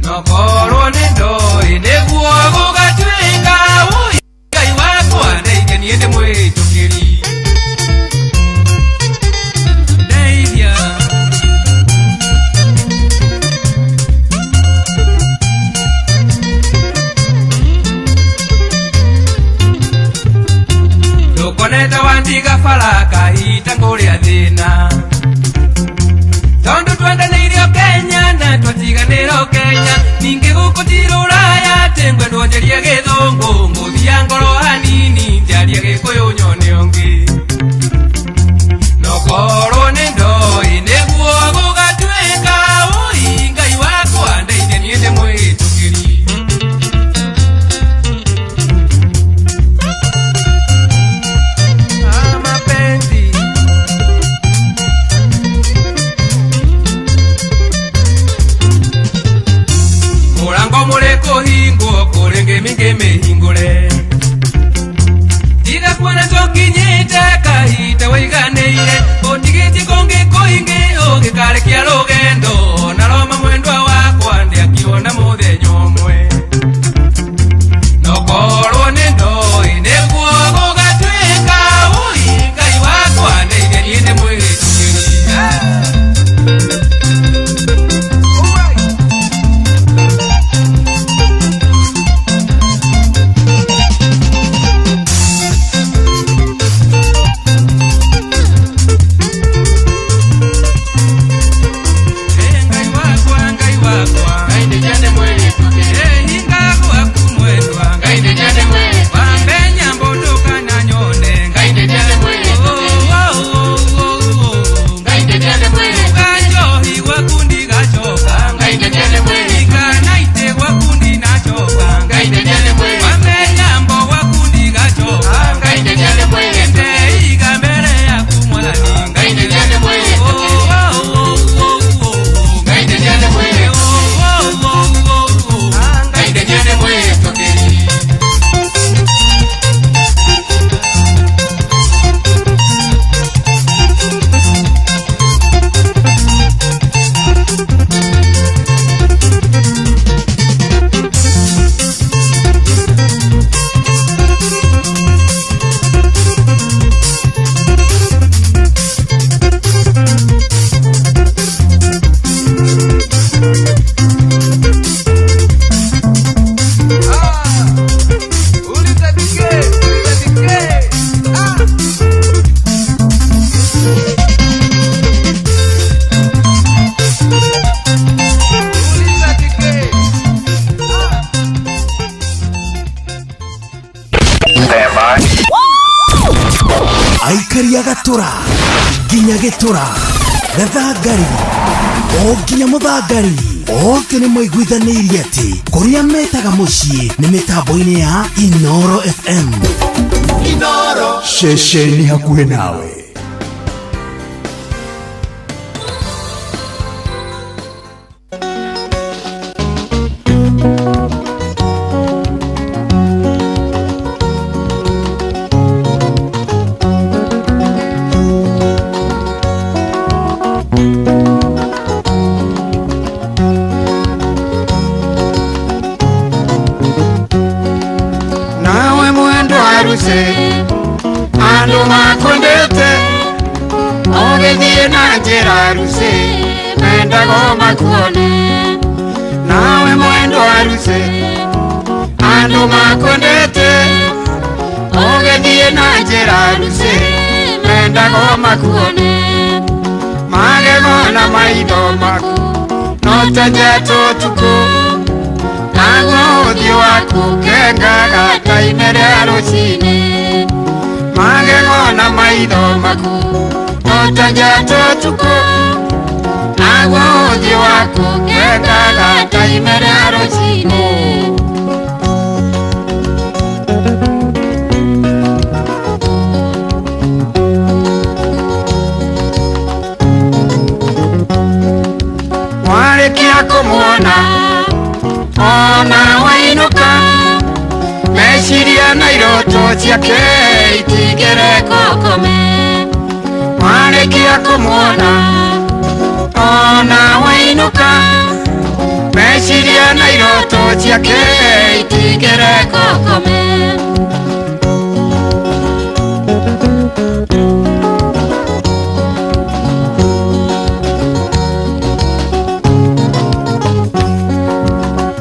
nokorwo nĩ ndoi nĩguo gũgatuĩka ui Ngai wakwa ndeithia niĩ ndĩ mwĩhĩtũkĩri ndeithia ndukonete wandiga bara kahita ngũrĩa thĩna tondu twendanĩirio Kenya na twatiganĩrwo Kenya ningĩ gũkũ ti Rũraya atĩ ngwendwo njarie gĩthũngũ ngũthia ngoro hanini njarie gĩkũyũ nyone ũngĩ nokorwo nĩ ndoi nĩguo gũgatuĩka ui Ngai wakwa ndeithia niĩ ndĩ mwĩhĩtũkĩri mapenzi murango mũrĩkũhingwo kũrĩ ngĩmĩhingũre tiga kuona tũkinyĩte kahinda waiganĩire ũtigĩtie kũngĩ kũingĩ ũgĩkarĩkia rũgendo na Roma mwendwa wakwa ndĩakĩona mũthenya ũmwe nokorwo nĩ ndoi nĩguo gũgatuĩka ui Ngai wakwa ndeithia niĩ ndĩ mwĩhĩtũkĩri Ngai wakwa Ngai ndeithia ndĩ mwĩhĩtũkĩri hinga gwaku mwendwa Ngai ndeithia ndĩ mwĩhĩtũkĩri wambenya mbũndũka na nyone Ngai ndeithia ndĩ mwĩhĩtũkĩri Ngai ndeithia ndĩ mwĩhĩtũkĩri kanjohi gwaku ndigacoka Ngai ndeithia ndĩ mwĩhĩtũkĩri ikanaite gwaku ndinacoka Ngai ndeithia ndĩ mwĩhĩtũkĩri wambenya mbo gwaku ndigacoka Ngai ndeithia ndĩ mwĩhĩtũkĩri ndeiga mbere yaku mwathani Ngai ndeithia ndĩ mwĩhĩtũkĩri Ngai ndeithia ndĩ mwĩhĩtũkĩri Ngai ndeithia ndĩ mwĩhĩtũkĩri aikari agatura nginya gitura gathangari o nginya muthangari othe nĩ maiguithanĩirie atĩ kũrĩa metaga mũciĩ nĩ mĩtambo-inĩ ya Inoro FM. Inoro ceceni hakuhĩ nawe. harusi mendago makuone nawe mwendo harusi andu makwendete ugethie na njira harusi mendago makuone magego na maitho maku no tanjeto tuku naguo uthio waku kengaga taine ria rucini magego na maitho maku no tanjeto tuku naguo uthio waku kengaga taine ria rucini warikia kumuona ona wainuka meciria na iroto ciake itigere kokome warikia kumuona ona wainuka meciria na iroto ciake itigere kokome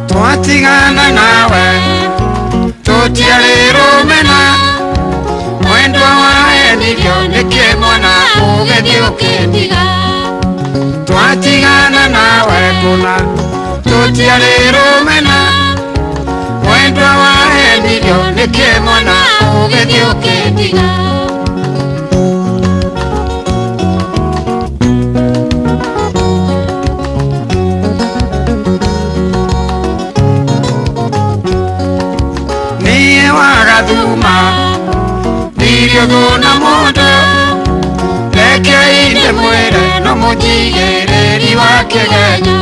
twatigana nawe tutiarirumena mwendwa waendirio niki mwana ugethi ukindiga twatigana nawe kuna tutiarirumena mwendwa waendirio niki mwana ugethi ukindiga thuma ndirio thuna mundu reke inde mwire no mujigiriri wa kigenyo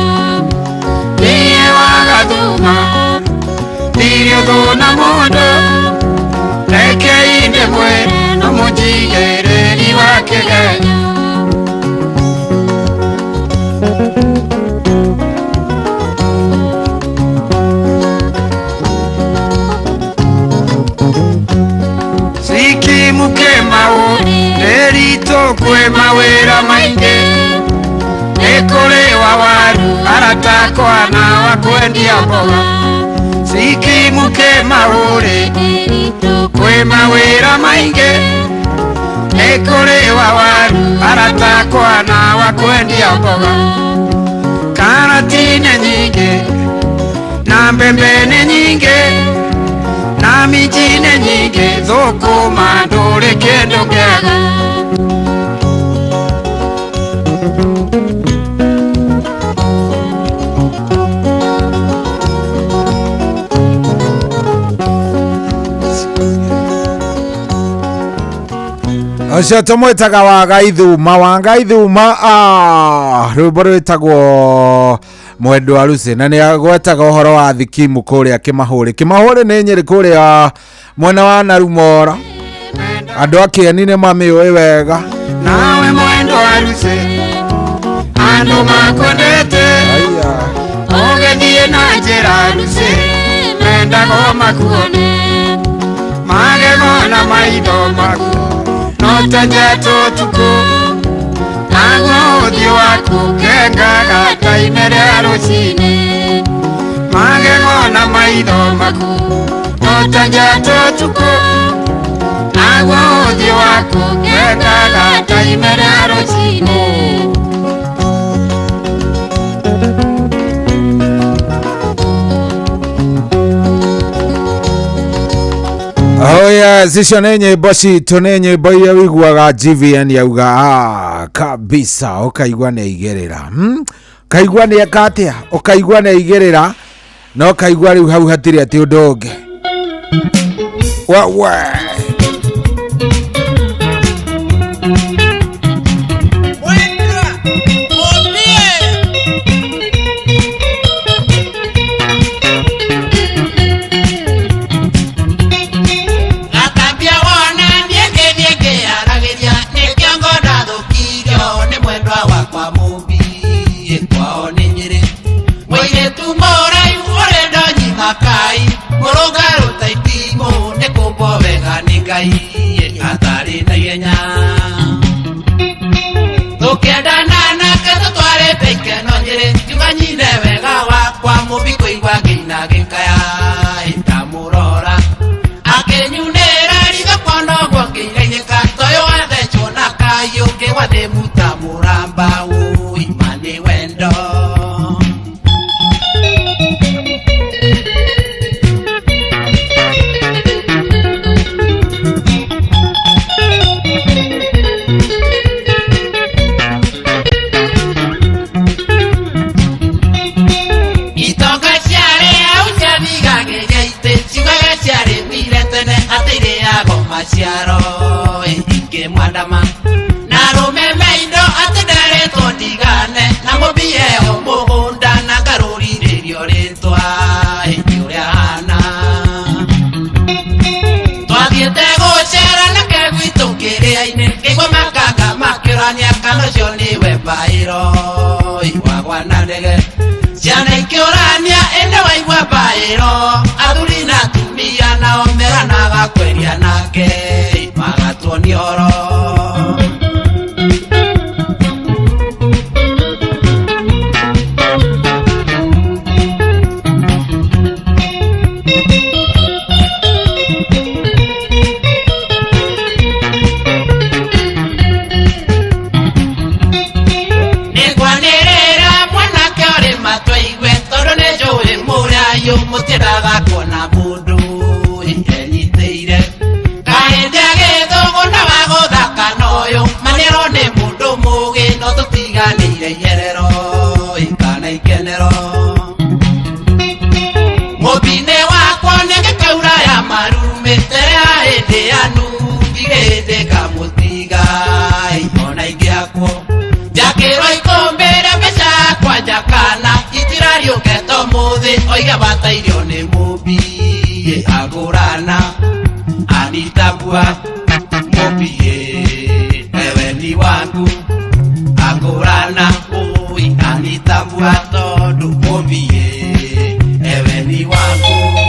niye waga thuma ndirio thuna mundu reke inde mwire no mujigiriri wa kigenyo kwe mawira maingi ekuliwa waru aratakwa na wakwendia mboga sikimuke mauri kwe mawira maingi ekuliwa waru aratakwa na wakwendia mboga karatine nyingi na mbembene nyingi na mijine nyingi thukuma nduri kindu kiega acio tumwitaga Wanga Ithuma rwimbo rwitagwo mwendo wa rusi na ni agwetaga uhoro wa thikimu kuria Kimahuri ni Nyeri kuria mwena wa Narumora andu akieni ni mamiuĩ wega nawe mwendo wa rusi andu makwendete ugethie na njira rusi mendago makuone magego na maitho maku no tanjeto tuku naguo uthio waku kengaga taine ria rucini magego na maitho maku no tanjeto tuku naguo uthio waku kengaga taine ria rucini oh yes, icio nĩ nyĩmbo citũ nĩ nyĩmbo iria wiguaga GVN yauga kabisa ũkaigua nĩ aigĩrĩra kaigua nĩ eka atĩa ũkaigua nĩ aigĩrĩra no kaigua rĩu hau hatirĩ atĩ ũndũ ũngĩ we Kai, Morogaro, Taitimo, Neko Bovegani. Maciaro inge mwandama na rume meindo atendere tondigane na mubie omugunda na garuri ririo ritwa uria hana twathiete gucera na kegwitu kiria-ini kigwa makanga makirania kanocio niwe mbairo iwagwa na ndege ciana ikiurania ende waigua mbairo athuri na atumia nao meranaga kweria nake magatuonia oro mutiraga kuona mundu enyiteire kaende agithugu na waguthaka noyo manero ni mundu mugi no tutiganire nyerero ikana ikenero mubine wakwa nigikaura ya marume tere hindi yanu iginde kamutiga ona ingiakwo jakiro ikombere mbeca kwa jakana itirario geto muthi oiga batairio ni mubi agurana anitabua mubi ewe ni wangu agurana ui anitabua tondu mubi ewe ni wangu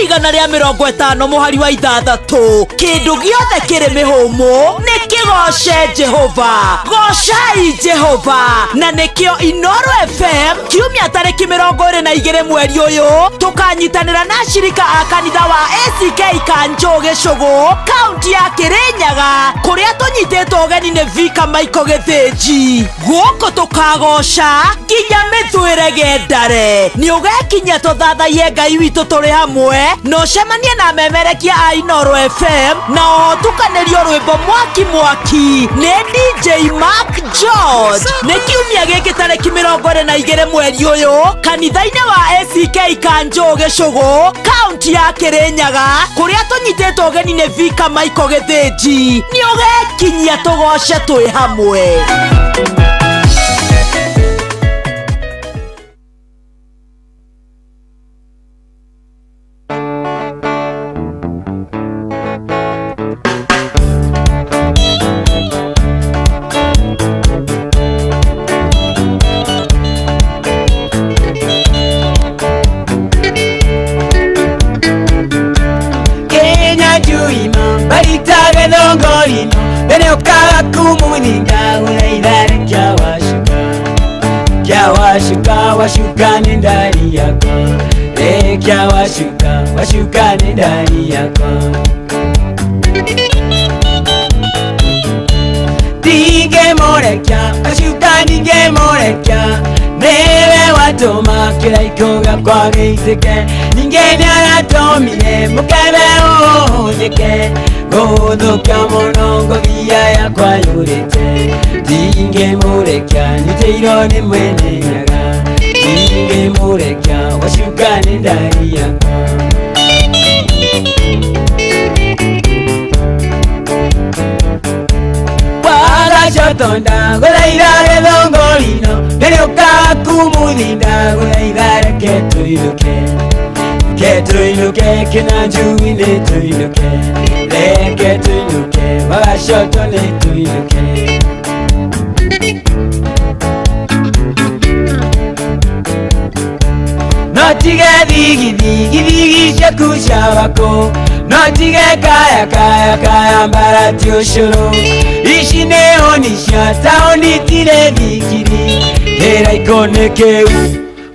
igana ria 50 muhari wa 6 kindu giothe kiri mihumu ni kigoce Jehova gocai Jehova na nikio Inoro FM kiumia tariki 22 mweri uyu tukanyitanira na shirika a kanitha wa ACK Kanjo Gicugu kaunti ya Kirinyaga kuria tunyititwo ugeni ni Vika Maiko Githinji guko tukagoca nginya mithwire gendare ni ugekinya tuthathaie Ngai witu turi hamwe no cemanie na memerekia a Inoro FM na otukanirio rwimbo mwaki ni DJ Mark George ni kiumia giki tariki 22 mweri uyu kanitha-ini wa ACK Kanjo Gicugu kaunti ya Kirinyaga kuria tunyititwo ugeni ni Vika Maiko Githinji ni ugekinyia tugoce twi hamwe. thongorino Nene ukaga kumuninda Unaidhare Kiawashuka washuka ni ndani yako Kiawashuka ni ndani yako Dige morekya Newe watoma kila ikoga kwa geiteke Ningeni anatomine mukebe uhonyeke Godhoka monongo via ya kwa yurete Dige morekya niteiro ni mwene nyaga Dige morekya washuka ni ndani yako Shotonda gulaidare thongorino Nene ukaga kumuninda Gulaidare ketuinuke Kina njui ne tuinuke Leke tuinuke Wagashoto ne tuinuke Notige dhigi shakusha wako Notige kaya mbarati ushuru Ishi neonisha taoni tile vikiri Hera ikone keu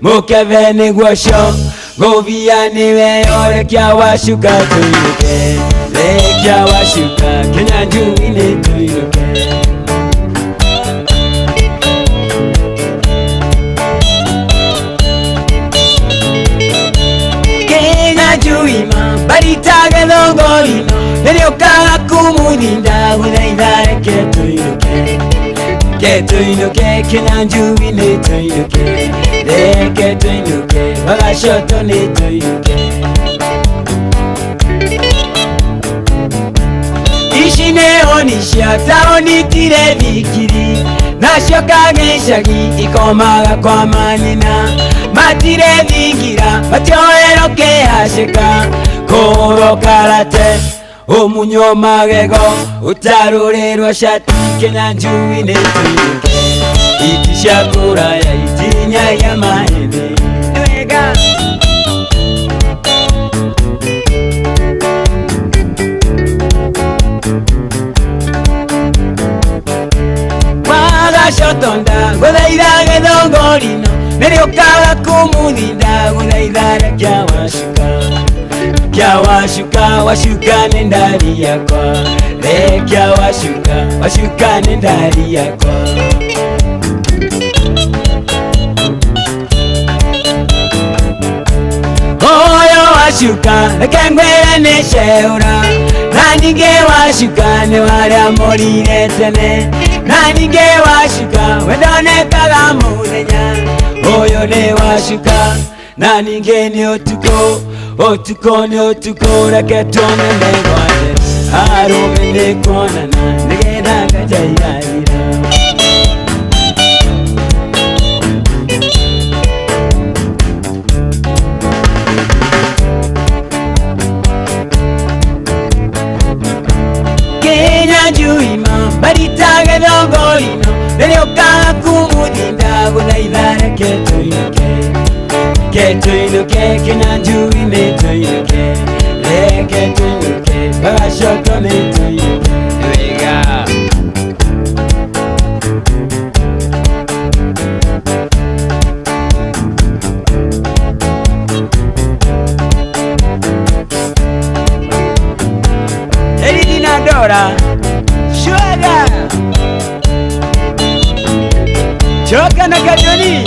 Mukevene gwasho Govia niwe ore kia washuka tuinuke Lekia washuka Kenya njui ne tuinuke Juima, baritage thongorino Nene ukaga kumuninda Unaidhare ketuinuke Kina njui ne tuinuke Leke tuinuke Wagashoto ne tuinuke Ishi neonisha taoni tile vikiri Nashoka geshagi ikomaga kwa manina Matire vingira matyoero kehashika Koro karate omunyo magego Utarurerwa shati Kenya njui ne tuinuke Itishakura ya itinya ya mahene Nwega Shotonda gulaidare thongorino Nene ukaga kumuninda Gulaidare washuka ni ndani yako Lekia washuka ni ndani yako Oyo washuka lekengwele ne sheura Nanige washuka ne wale amorire tene Nanige washuka wedone kaga munenya Oyo ne washuka Nanige ni otuko ni otuko Rake tome megwate Arume ne konana Nige nanga jayarira Juima, baritage thongorino Nene ukaga kumuninda Gulaidhare ketuinuke Kina njui ne tuinuke Leke tuinuke Wagashoto ne tuinuke Wega Eridina Dora Sugar Choka na Kajoni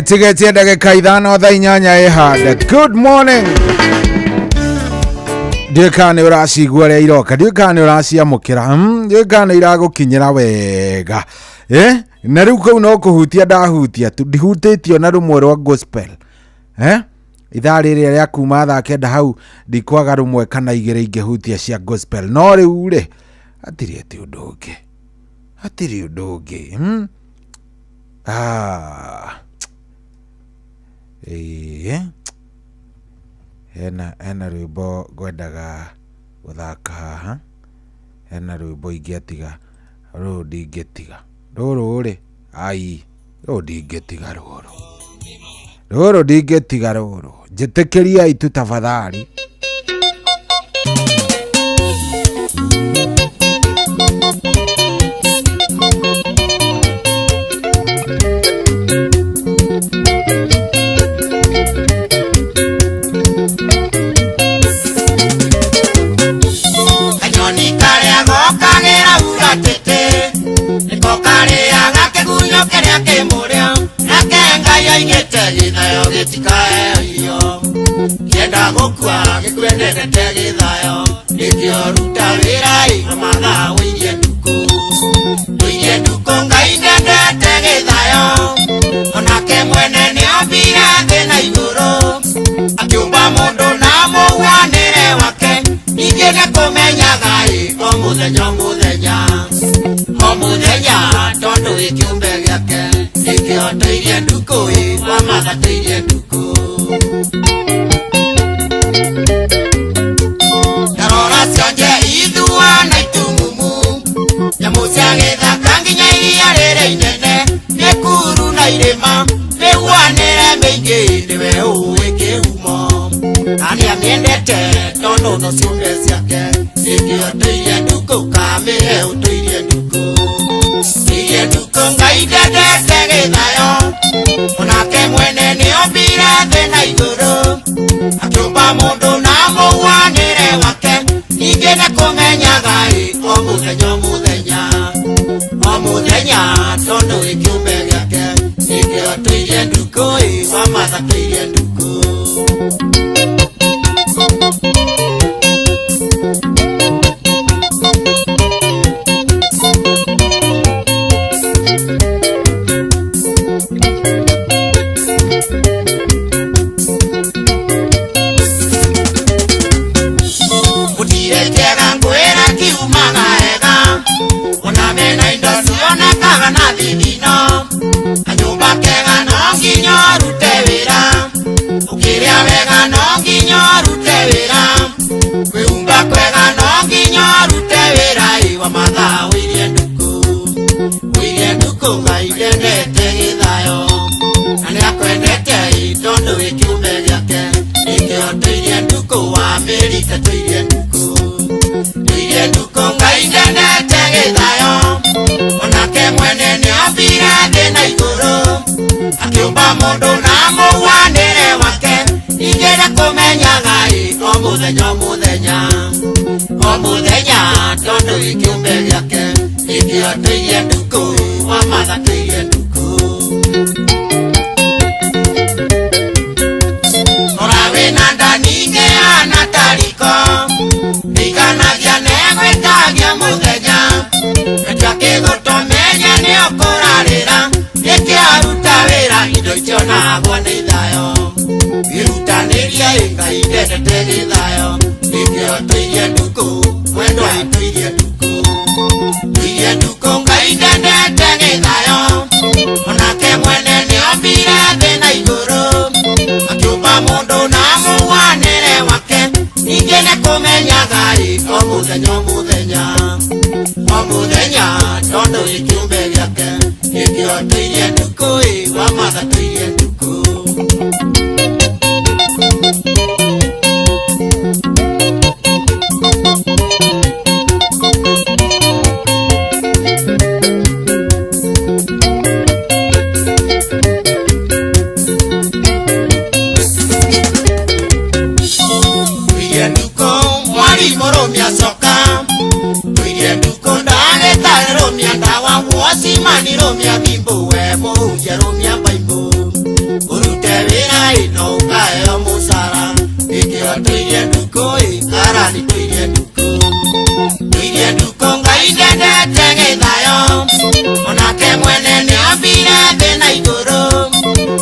Tigetie ndagika ithano thaa inyanya ihande. Good morning. Ndiũkane ũracigua ũrĩa iroka, ndiũkane ũraciamũkĩra, ndiũkane iragukinyĩra wega. Na rĩu kũu no kũhutia ndahutia tu, ndihutĩtio na rũmwe rwa gospel. Ithaa rĩrĩa rĩa kuma thaa kenda hau ndikwaga rũmwe kana igĩrĩ ingĩhutia cia gospel. No rĩu rĩ, hatirĩ atĩ ũndũ ũngĩ. Hatirĩ ũndũ ũngĩ. Hena rwĩmbo ngwendaga gũthaka haha. Hena rwĩmbo ingĩatiga rå ndingä tiga rå rå rä ai rå ndingä tiga rå rå ndingä tiga rå rå njä tä kä riai tu tafadhali. Kienda gukua gikuendete githayo nikio ruta wira imamatha wirie nduku ngai ndendete githayo onake mwene niombire thĩ na igũrũ akiumba mũndũ na mũhuanĩre wake ningĩ nĩkũmenyaga o mũthenya tondũ gĩkĩumbe gĩake gĩkĩhoteirie nduku wamathatĩirie nduku. Tarora cionje ithuana itumumu nyamũ cia gĩthaka nginya iria rĩrĩ inene mĩkuru na irĩma mĩhuanĩre mĩingĩ nĩwe ũĩ kĩhumo na nĩamĩendete tondũ no ciũmbe ciake gĩkĩhoteirie nduku kamĩhe ũtũirie nduku ngai ndendete gĩthayo onake mwene nĩombire thĩ na igũrũ akiumba mũndũ na mũhuanĩre wake ningĩ nĩkũmenyaga o mũthenya tondũ gĩkĩumbe gĩake gĩkĩhoteirie nduku wamathatĩirie nduku. O mũthenya tondũ gĩkĩumbe gĩake gĩkĩhoteirie nduku wamathatĩirie nduku. Ora wĩna nda ningĩ ana tariko ndiganagia negwĩtagia mũthenya katua kĩgũtũmenye nĩũkũrarĩra gĩkĩaruta wĩra indo icionagwo nĩ thayo gĩrutanĩrie Ngai ndendete gĩthayo gĩkĩhoteirie nduku wendo atũirie nduku ngai ndendete gĩthayo onake mwene nĩombire thĩ na igũrũ akiumba mũndũ na mũhuanĩre wake ningĩ nĩkũmenyaga o mũthenya tondũ gĩkĩumbe gĩake gĩkĩhoteirie nduku wamathatĩirie nduku. Simani romia bimbo we moja romia baibo urute wira ino kae musara ikiotoirie nduko arani toirie nduko ngai ndendete gĩthayo onake mwene nĩombire thĩ na igũrũ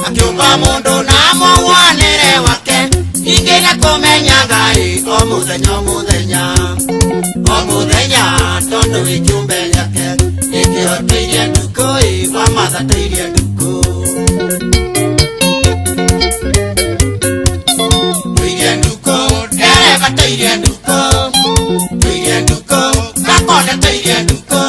akiumba mũndũ na mũhuanĩre wake ningĩ nĩkũmenyaga o mũthenya tondũ gĩkĩumbe gĩake gĩkĩhoteirie nduku wamathatĩirie nduku. Tũirie nduku nderebatĩirie nduku gakondeteire nduku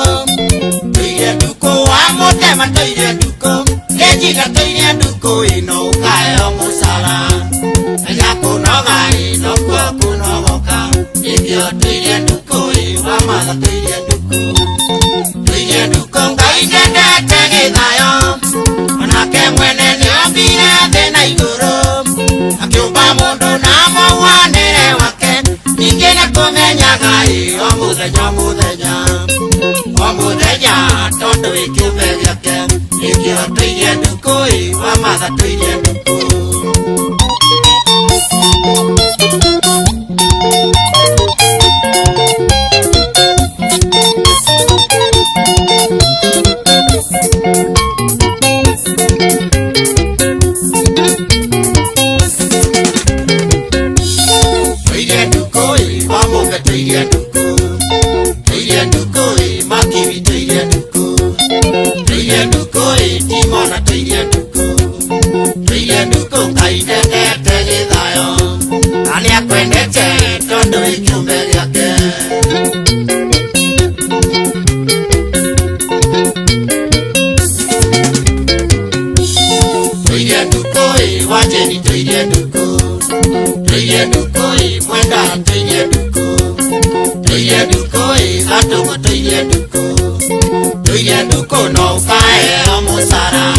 tondu wi kiumbe giake nikio tuirie ndukui wa matha tuirie nduku tuirie ndukui makiwi tuirie ndukui timona tuirie nduku kainenete githayo aria kwendete tondu wi kiumbe giake tuirie ndukui wajeni tuirie ndukui mwenda tuirie ndukui atungu tuirie nduku no ukae omusara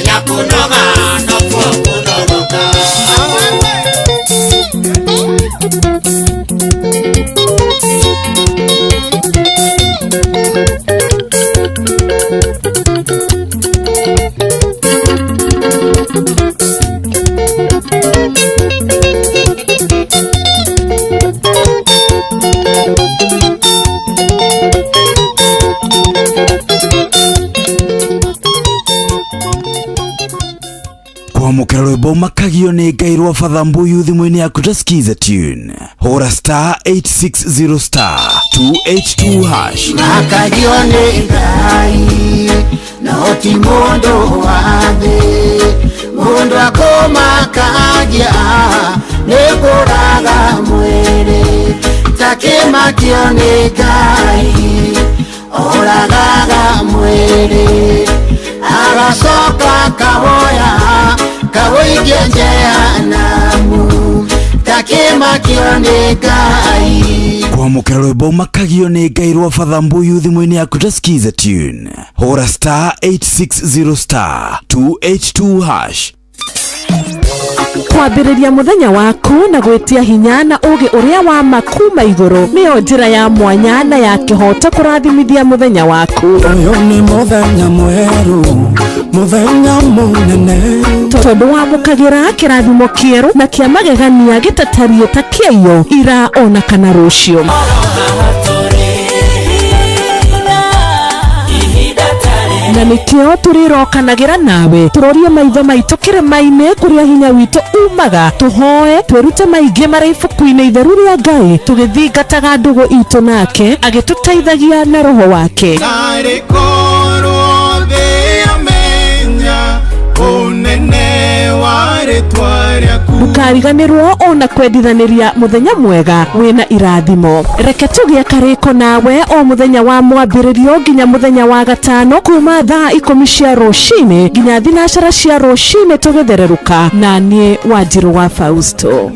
ya kunoga no kunogoka kwamukira rwimbo makagio ni Ngai rwa Father Mbuyu thimũ-inĩ yaku ta skiza tune hora star 860 star 282 hash makagio ni Ngai no ti mundu wa thĩ mundu akumakagia nĩ kũraga mwĩrĩ takĩmakio nĩ Ngai oragaga mwĩrĩ agacoka kawoya kawoige jehanamu takĩmakio nĩ Ngai kwamukira rwimbo makagio ni Ngai rwa Father Mbuyu thimũ-inĩ yaku ta skiza tune hora star 860 star 282 hash kwambĩrĩria mũthenya waku na gwĩtia hinya na ũgĩ ũrĩa wa makuma igũrũ nĩyo njĩra ya mwanya na ya kĩhoto kũrathimithia mũthenya waku. Ũyũ nĩ mũthenya mwerũ, mũthenya mũnene, tondũ wamũkagĩra kĩrathimo kĩerũ na kĩa magegania gĩtatarie ta kĩayo ira ona kana rũciũ. Na nikio turirokanagĩra nawe turorie maitho maitũ kĩrĩma-inĩ kũrĩa hinya witũ umaga tuhoe twĩrute maingĩ marĩ ibuku-inĩ itheru rĩa Ngai tũgĩthingataga ndũgũ itũ nake agĩtũteithagia na roho wake. Ndukariganĩrwo ona kwendithanĩria mũthenya mwega wĩna irathimo. Reke tũgĩe karĩko nawe o mũthenya wa mwambĩrĩrio nginya mũthenya wa gatano kuma thaa 10 cia rũcinĩ nginya thinacara cia rũcinĩ tũgĩthererũka na niĩ Wanjirũ wa Fausto.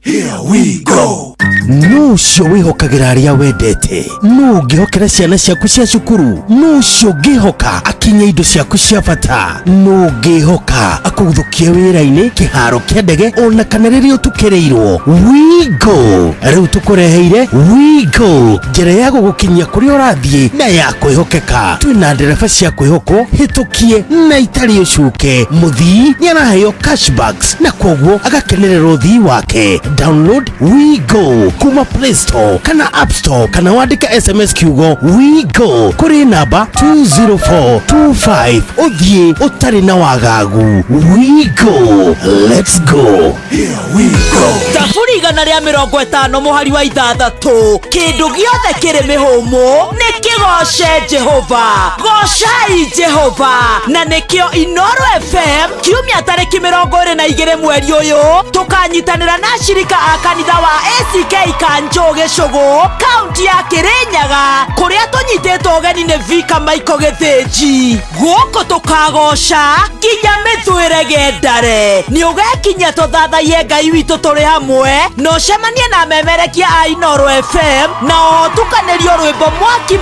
Here we go. Nucio wihokagira aria wendete nungihokera ciana ciaku cia cukuru nucio ngihoka akinya indo ciaku cia bata nungihoka akuguthukia wira-ini kiharo kia ndege ona kana riria utukireirwo Wigo riu tukureheire Wigo njira ya gugukinyia kuria urathie na ya kwihokeka twina ndereba cia kwihokwo hitukie na itari ucuke muthii ni araheo cashbacks na kwoguo agakenerera uthii wake. Download Wigo kuma Play Store kana App Store kana wandika SMS kiugo Wigo kuri namba 20425 uthie utari na wagagu. Wigo, let's go. Here we go. Tafuri igana rĩa 50 mũhari wa 6 kĩndũ gĩothe kĩrĩ mĩhũmũ nĩ kĩgoce Jehova. Gocai Jehova na nĩkĩo Inooro FM kiumia tarĩki 22 mweri ũyũ tũkanyitanĩra na shirika a kanitha wa ACK Kanjo Gĩcũgũ kaunti ya Kĩrĩnyaga kũrĩa tũnyitĩtwo ũgeni nĩ Vika Maiko Gĩthĩnji. Gũkũ tũkagoca nginya mĩthũĩre gendare nĩ ũgekinya tũthathaie Ngai witũ tũrĩ hamwe na ũcemanie na memerekia a Inooro FM na oho tukanĩrio rwĩmbo mwaki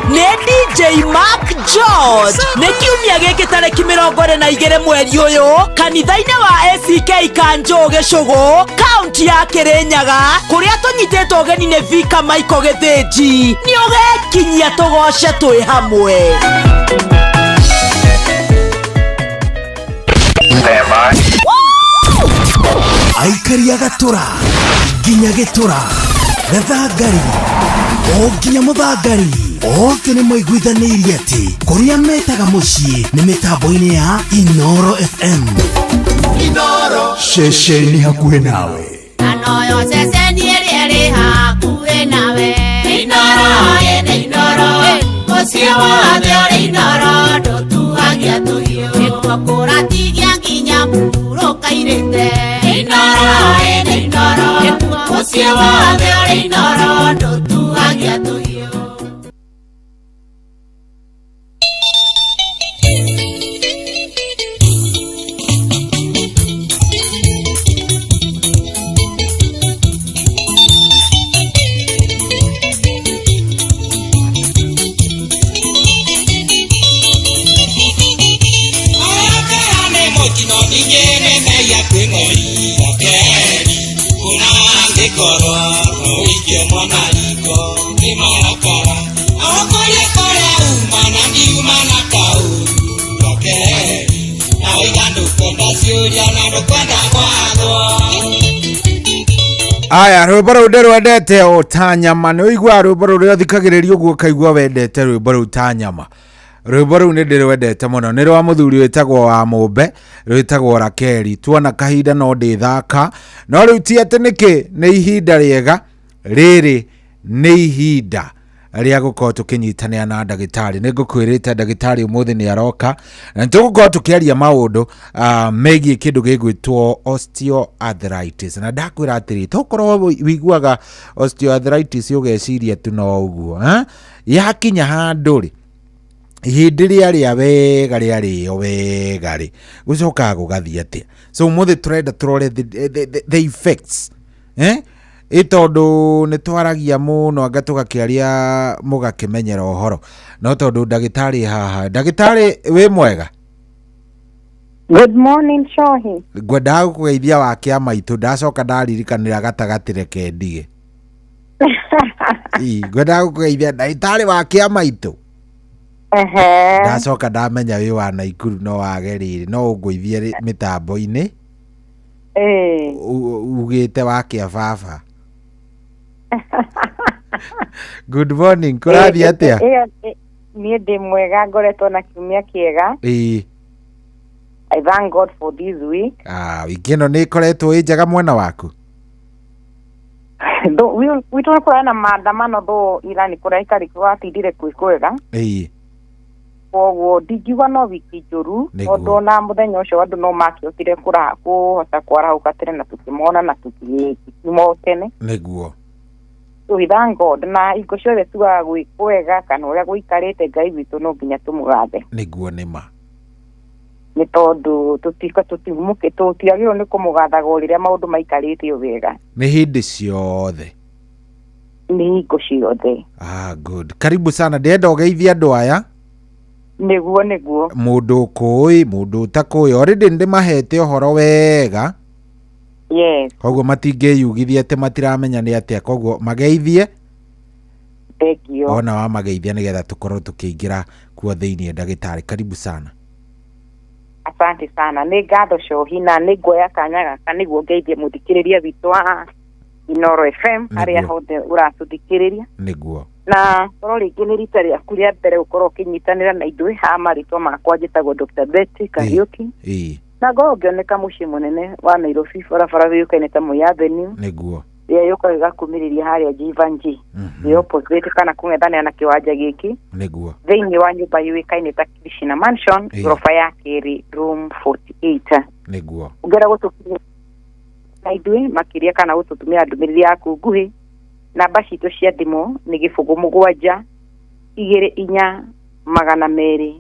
nĩ DJ Mark George. Nĩ kiumia gĩkĩ tarĩki 22 mweri ũyũ kanitha-inĩ wa ACK Kanjo Gĩcũgũ kaunti ya Kĩrĩnyaga kũrĩa unyitĩtwo ũgeni nĩ Vika Michael Gĩthĩnji nĩ ũgekinyia tũgoce twĩ hamwe. Aikari Gatura nginya Gĩtura Gathangari o nginya Mũthangari othe nĩ moiguithanĩirie atĩ kũrĩa metaga mũciĩ nĩ mĩtambo-inĩ ya Inoro FM. Inoro Ceceni hakuhĩ nawe. Anoyo ceceni ĩrĩa hakuhĩ nawe. Inoro mũciĩ wothe ũrĩ Inoro ndũtuhagia tũhiũ. Nĩkuo kũratigia nginya mũhuro kairĩte. Inoro mũciĩ wothe ũrĩ Inoro ndũtuhagia tũhiũ. Aya rwĩmbo rũu ndĩrwendete o ta nyama nĩ ũigua rwĩmbo rũu rũrĩa thikagĩrĩria ũguo kaigua wendete rwĩmbo rũu ta nyama. Rwĩmbo rũu nĩ ndĩrwendete mũno nĩ rwa mũthuri wĩtagwo wa Mũmbe rwĩtagwo Rakeri tuona kahinda no ndĩthaka no rĩu ti atĩ nĩkĩ nĩ ihinda rĩega rĩrĩ nĩ ihinda rĩa gũkorwo tũkĩnyitanĩra na ndagĩtarĩ nĩ ngũkwĩrĩte ndagĩtarĩ ũmũthĩ nĩ aroka na nĩtũgũkorwo tũkĩaria maũndũ megiĩ kĩndũ gĩgwĩtwo osteoarthritis na ndakwĩra atĩrĩ tokorwo wĩiguaga osteoarthritis ũgeciria tu no ũguo yakinya handũ rĩ hĩndĩ rĩarĩa wega rĩarĩo wega rĩ gũcokaga gũgathiĩ atĩa so ũmũthĩ tũrenda tũrore the effects tondũ nĩ twaragia mũno anga tũgakĩaria mũgakĩmenyera ũhoro no tondũ ndagĩtarĩ haha ndagĩtarĩ wĩ mwega. Good morning Shohi. Ngwendaga gũkũgeithia wakĩa maitũ ndacoka ndaririkanĩra gatagatĩ reke ndige. Ngwendaga gũkũgeithia ndagĩtarĩ wakĩa maitũ. Ndacoka ndamenya wĩ wa Naikuru no wage rĩrĩ no ũngũithie mĩtambo-inĩ. Ugĩte wakĩa baba. Good morning kũrathiĩ atĩa? Niĩ ndĩ mwega ngoretwo na kiumia kĩega. I thank God for this week. Wiki ĩno nĩ ĩkoretwo ĩ njega mwena waku? Witũ nĩ kũrarĩ na maandamano thũ ira nĩ kũraikari gwatindire kwĩ kwega. Koguo ndingiuga no wiki njũru tondũ na mũthenya ũcio andũ no makĩhotire kũhota kwarahũka tene na tũkĩmona na tũkiuma tene. Nĩguo. We thank God na iko ciothe tuga gwĩkwega kana ũrĩa gũikarĩte Ngai witũ no nginya tũmũgathe. Nĩguo nĩma. Nĩ tondũ tũtiagĩrĩirwo nĩ kũmũgathaga o rĩrĩa maũndũ maikarĩte wega. Nĩ hĩndĩ ciothe. Nĩ hingo ciothe. Good. Karibu sana ndĩrenda ũgeithie andũ aya. Nĩguo. Mũndũ ũkũĩ mũndũ ũtakũĩ already ndĩmahete ũhoro wega. Yes. Koguo matingĩyugithia atĩ matiramenya nĩ atĩa koguo mageithie. Thank you. Ona wa mageithia nĩgetha tũkorwo tũkĩingĩra kuo thĩinĩ ndagĩtarĩ karibu sana. Asante sana nĩ ngatho Shohi na nĩ nguoya kanya gaka nĩguo ngeithie mũthikĩrĩria witũ wa Inoro FM harĩa hothe ũratũthikĩrĩria. Nĩguo. Na korwo rĩngĩ nĩ rita rĩaku rĩa mbere gũkorwo ũkĩnyitanĩra na ithuĩ haha marĩtwa makwa njĩtagwo Dr. Betty Kariuki. Na ngorwo ngĩoneka mũciĩ mũnene wa Nairobi barabara yũĩkaine ta Moi Avenue. Nĩguo. Rĩrĩa yũkaga ĩgakumĩrĩria harĩa Jivanji. Nĩ opposite kana kũng'ethanĩra na kĩwanja gĩkĩ. Nĩguo. Thĩinĩ wa nyũmba yũĩkaine ta Krishna Mansion, ghorofa ya kerĩ room 48. Nĩguo. Ũngĩenda gũtũkinyĩra na ithuĩ makĩria kana gũtũtũmĩra ndũmĩrĩri yaku nguhĩ namba citũ cia thimũ nĩ 07 24 200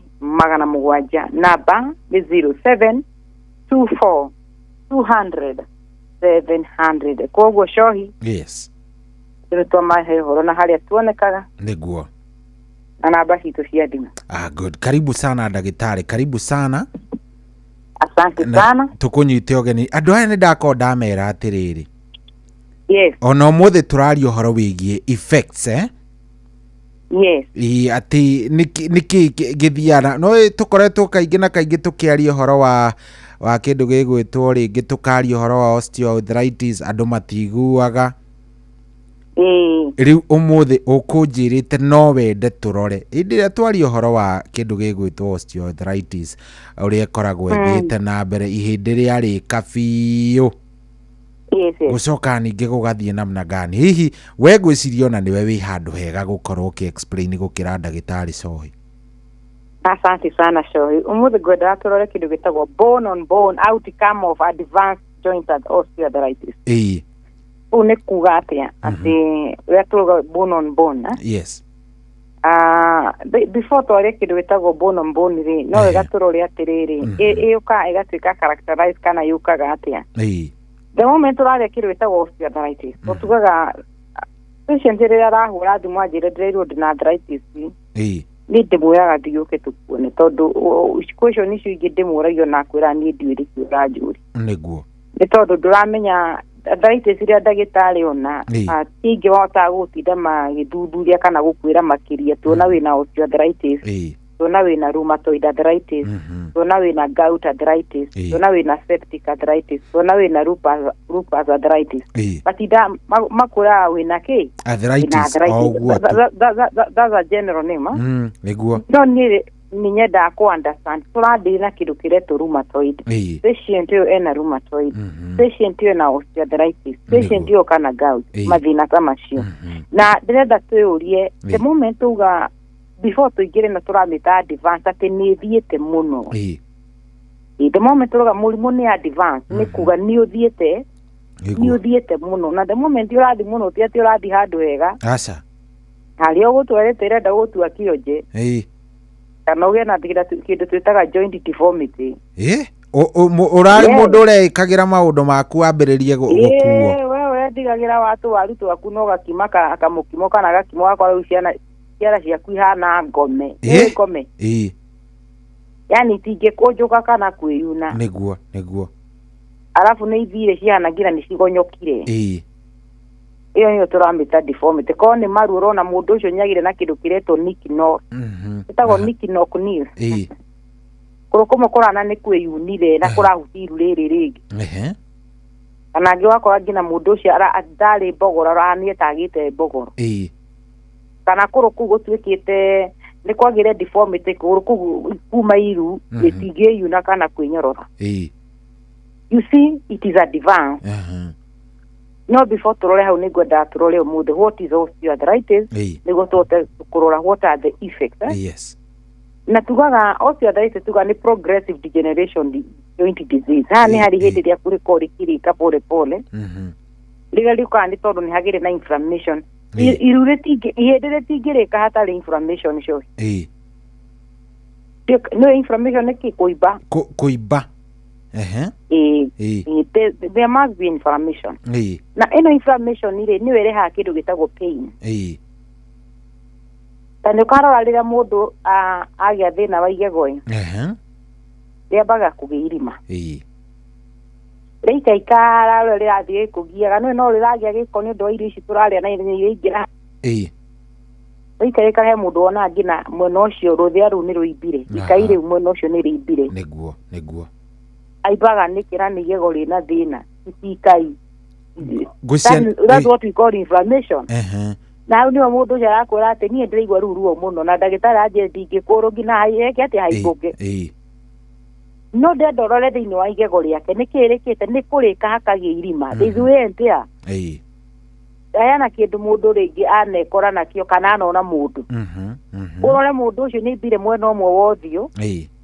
namba nĩ 07 24 200 700 koguo Shohi. Yes. Tũrĩtwa mahe ũhoro na harĩa tuonekaga. Nĩguo. Na namba citũ cia thimũ. Good. Karibu sana ndagĩtarĩ, karibu sana. Asante sana. Tukunyite ũgeni. Andũ aya nĩ ndakorwo ndamera atĩrĩrĩ. Yes. Ono mothe turario horo wigie effects Yes. Ati niki githiana no tukoretwo kaingi na kaingi tukiaria horo wa kindu gigwitwo ringi tukaria horo wa osteoarthritis andu matiguaga riu umuthi ukunjirite no wende turore indi ria twaria horo wa kindu gigwitwo osteoarthritis uria koragwo ithite na mbere ihindi ria rika biu gucoka ningi gugathie namna gani hihi we gwiciria ona niwe wi handu hega gukorwo uki-explain gukira ndagitari Cohi? Asante sana Cohi. Umuthi gwenda turore kindu gitagwo bone on bone outcome of advanced joint osteoarthritis. Une kuga atia ati we turuga bone on bone. Yes. Before tware kindu gitagwo bone on bone ri no wega turore atiriri yuka igatuika characterize kana yukaga atia. The moment turare kindu gitagwo osteoarthritis tugaga patient ria arahura thimu anjire ndireirwo ndina arthritis ni ndimuoyaga ndiuke tukuone tondu question icio ingi ndimuragio na kwira ni ndiwiri kiura njuri niguo ni tondu nduramenya arthritis ria ndagitari ona tingi wota gutinda magithuthuria kana gukwira makiria tuona wina osteoarthritis tuona wina rheumatoid arthritis tuona wina gout arthritis tuona wina septic arthritis tuona wina lupus arthritis batinda makura wina ki arthritis that's a general name niguo no ni nyenda ku understand turandi na kindu kireto rheumatoid patient yo ena rheumatoid patient yo na osteoarthritis patient yo kana gout mathina kama cio na ndĩrenda twĩũrie the moment uga before tuigire na turamita advance ati ni thiete muno the moment uga murimu ni advance ni kuga ni uthiete muno na the moment urathi muno ti ati urathi handu hega aca hari ogutwarete irenda gutua kioje kana uge na kindu twitaga joint deformity urari mundu urekagira maundu maku ambiririe gukuo wewe ndigagira watu warutu aku no gakimaka akamukimo kana gakimo gakora uciana ciara ciaku ihana ngome ngome yani tingikujuka kana kwiyuna niguo alafu ni ithire ciana ngira ni cigonyokire iyo niyo turamita deformity ko ni maru urona mundu ucio nyagire na kindu kireto nikino itago nikino kunil kurukumo kurana ni kwiyunire na kurahutiru riri ringi kana ngi wakora ngina mundu ucio atari bogora rani tagite bogoro kana kuruku gutwikite ni kwagire deformity kuruku kuma iru itingiyuna kana kwinyorora you see it is advanced no before turore hau nigwenda turore umuthi what is osteoarthritis niguo tuote kurora what are the effects yes na tugaga osteoarthritis tuga ni progressive degeneration joint disease ni hari hindi ria kurikori kirika pole pole liga likandi tondu ni hagire na inflammation irure ihindire tingirika hatari inflammation cio no inflammation ni kikuiba there must be inflammation na ino inflammation ile ni wereha kindu gitagwo pain tani ukarora rira mundu agia thina wa igego riambaga kugirima reika ikara rirathie kugiaga no riragia giko ni undu wa irio ici turaria na irio ingira reika he mundu ona ngina mwena ucio ruthia ru ni ruimbire ikaire mwena ucio ni riimbire niguo aibaga nikira ni igego rina thina itikai that's what we call inflammation na niyo mundu ucio arakwira ati nie ndiraigua ruo muno na ndagitari anje ndingikuru ngina haike ati haimbuke no ndorore thiini wa igego riake nikirikite ni kurika hakagia irima thizuentia ayana kindu mundu ringi anekora nakio kana anona mundu urore mundu ucio ni mbire mwena umwe wothio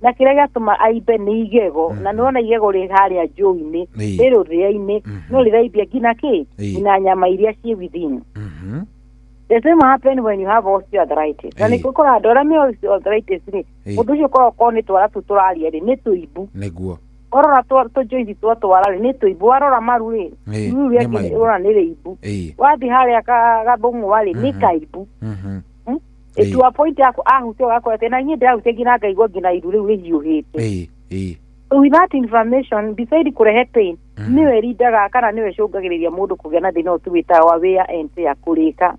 na kiria gatuma aibe ni igego na nona igego ri haria njui-ini riro ria-ini no riraibia ngina ki ina nyama iria cie within the same happen when you have osteoarthritis na nikukora ndora mi osteoarthritis ni mundu ucio ko ni twara tuturaria ri ni tuibu niguo orora to joint twara ri ni tuibu arora maru ri ru ria ora ni ibu wathi haria gabungu wali ni kaibu to a point yako ahutio gako tena nyinde ahutie ngina ngaigua ngina iru riu rihiuhite with that information beside kurehe pain niwe rindaga kana niwe cungagiriria mundu kugĩa na thina ũtubita wa wear and tear kurika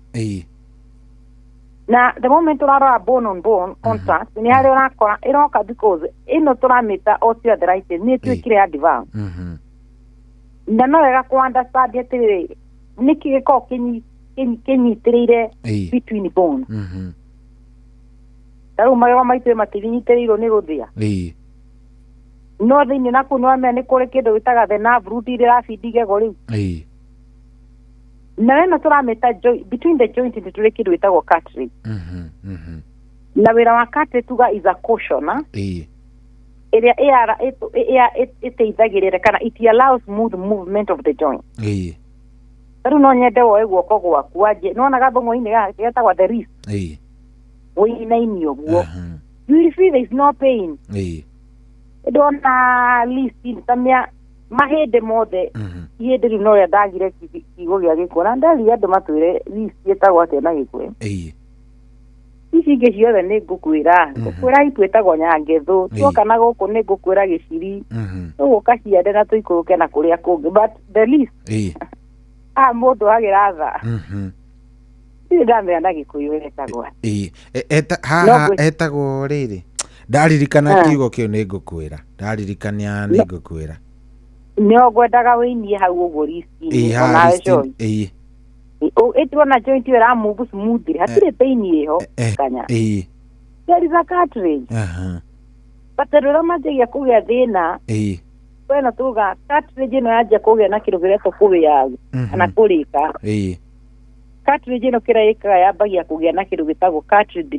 na the moment urarora bone on bone contract ni hari urakora iroka because ino turamita osteoarthritis ni twikire advance na no wega ku understand atiri niki giko kinyitirire between bone taru magego maitu matinyitiriirwo ni guthia no thiini naku no ame ni kuri kindu gitaga the nerve root ira feeding go riu na wena turamita between the joint and the kindu gitagwo cartilage na wira wa cartilage tuga is a cushion area iteithagirira kana it allows smooth movement of the joint taru no nyende woe guoko gwaku aje nona gathongo-ini getagwa the wrist woinaini oguo you feel there is no pain ndona list tamia mahende mothe ihende riu no ndagire kigo gia gikuo na ndari andu matwire list etagwo atia na gikuo ici ingĩ ciothe nĩ ngũkwĩra itwĩtagwo nyangethu tuoka na gũkũ nĩ ngũkwĩra gĩciri tũgũka ciande na tũikũrũke na kũrĩa kũngĩ but the least mũndũ agĩra tha ndirĩ ndamenya na gĩkũyũ etagwo haha etagwo rĩrĩ ndaririkana kiugo kĩu nĩ ngũkwĩra ndaririkania nĩ ngũkwĩra nĩo ngwendaga wĩinie hau ũguo risti-inĩ onawe coyi itwona joint ira move smoothly hatire pain iho kanya there is a cartilage but rero majegia kugia thina wena tuga cartilage no yaje kugia na kindu gireto kugia kana kurika cartilage no kiraika yabagia kugia na kindu gitagwo cartilage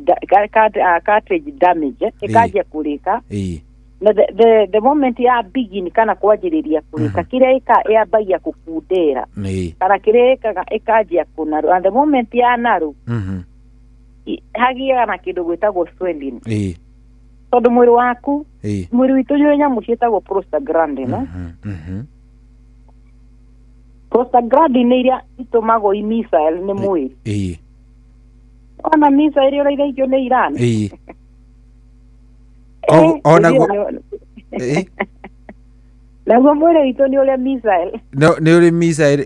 damage ikaje kurika na the moment ya begin kana kwajiriria kurika kireka yabagia kukudera kana kireka ikajia kunaru and the moment ya naru hagia na kindu gwitagwo swelling tondu mwiri waku mwiri witu yo nyamu cietagwo prostaglandin no prostaglandin ni iria itumagwo i missile ni mwiri ona missile ira iraigio ni Iran ona naguo mwĩrĩ witũ nĩ ũrĩa missile nĩ ũrĩ missile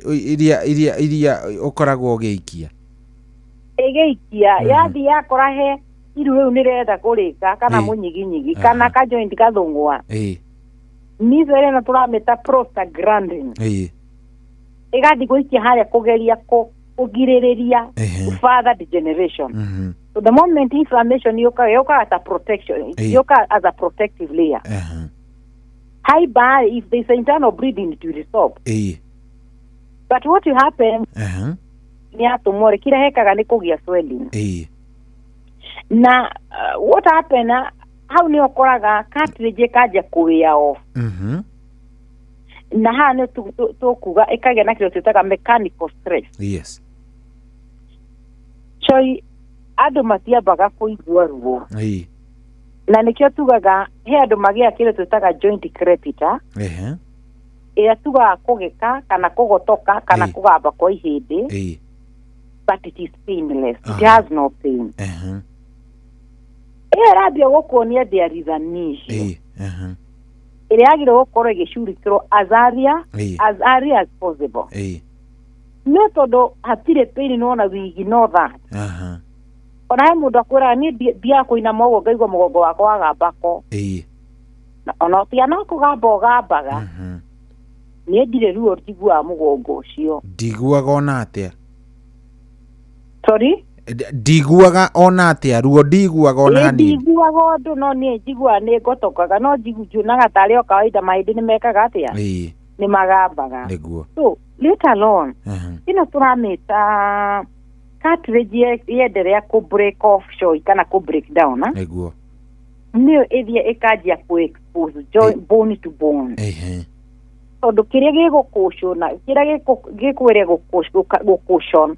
iria ũkoragwo ũgĩikia yathi yakora he iru rĩu nĩrenda kũrĩka kana mũnyiginyigi kana ka joint gathũng'wa missile ĩno tũramĩta prostaglandin ĩgathi gũikia harĩa kũgeria kũgirĩrĩria further degeneration so the moment inflammation yoka as a protection yoka as a protective layer high bar if there's internal bleeding it will stop but what will happen ni atumore kila hekaga ni kugia swelling na what happen how ni okoraga cartilage kaja kuya off na hano tukuga ikagia na kile tutaga mechanical stress choi andu matiambaga kuigua ruo na nikio tugaga he andu magia kile tutaga joint crepita ira tuga kugika kana kugotoka kana kugamba kwa ihindi but it is painless it has no pain rabia gukuonia there is an issue ira agire gukorwo igicurikirwo as early as possible no tondu hatire pain no na wigi no that ona he mundu akwira ni bia kuinama uguo ngaigua mugongo wakwa wagambako ona tia no kugamba ugambaga ni ndire ruo ndigua mugongo ucio ndiguaga ona atia sorry ndiguaga ona atia ruo ndiguaga ona hanini ndiguaga undu no ni njigua ni ngotokaga no njigunaga tari o kawaida mahindi ni mekaga atia ni magambaga niguo so let alone ino turamita cartilage yenderea ku break off show kana ku break down niguo niyo ithia ikajia ku expose joint bone to bone tondu kiria gigukushona kiria gikwire gukushon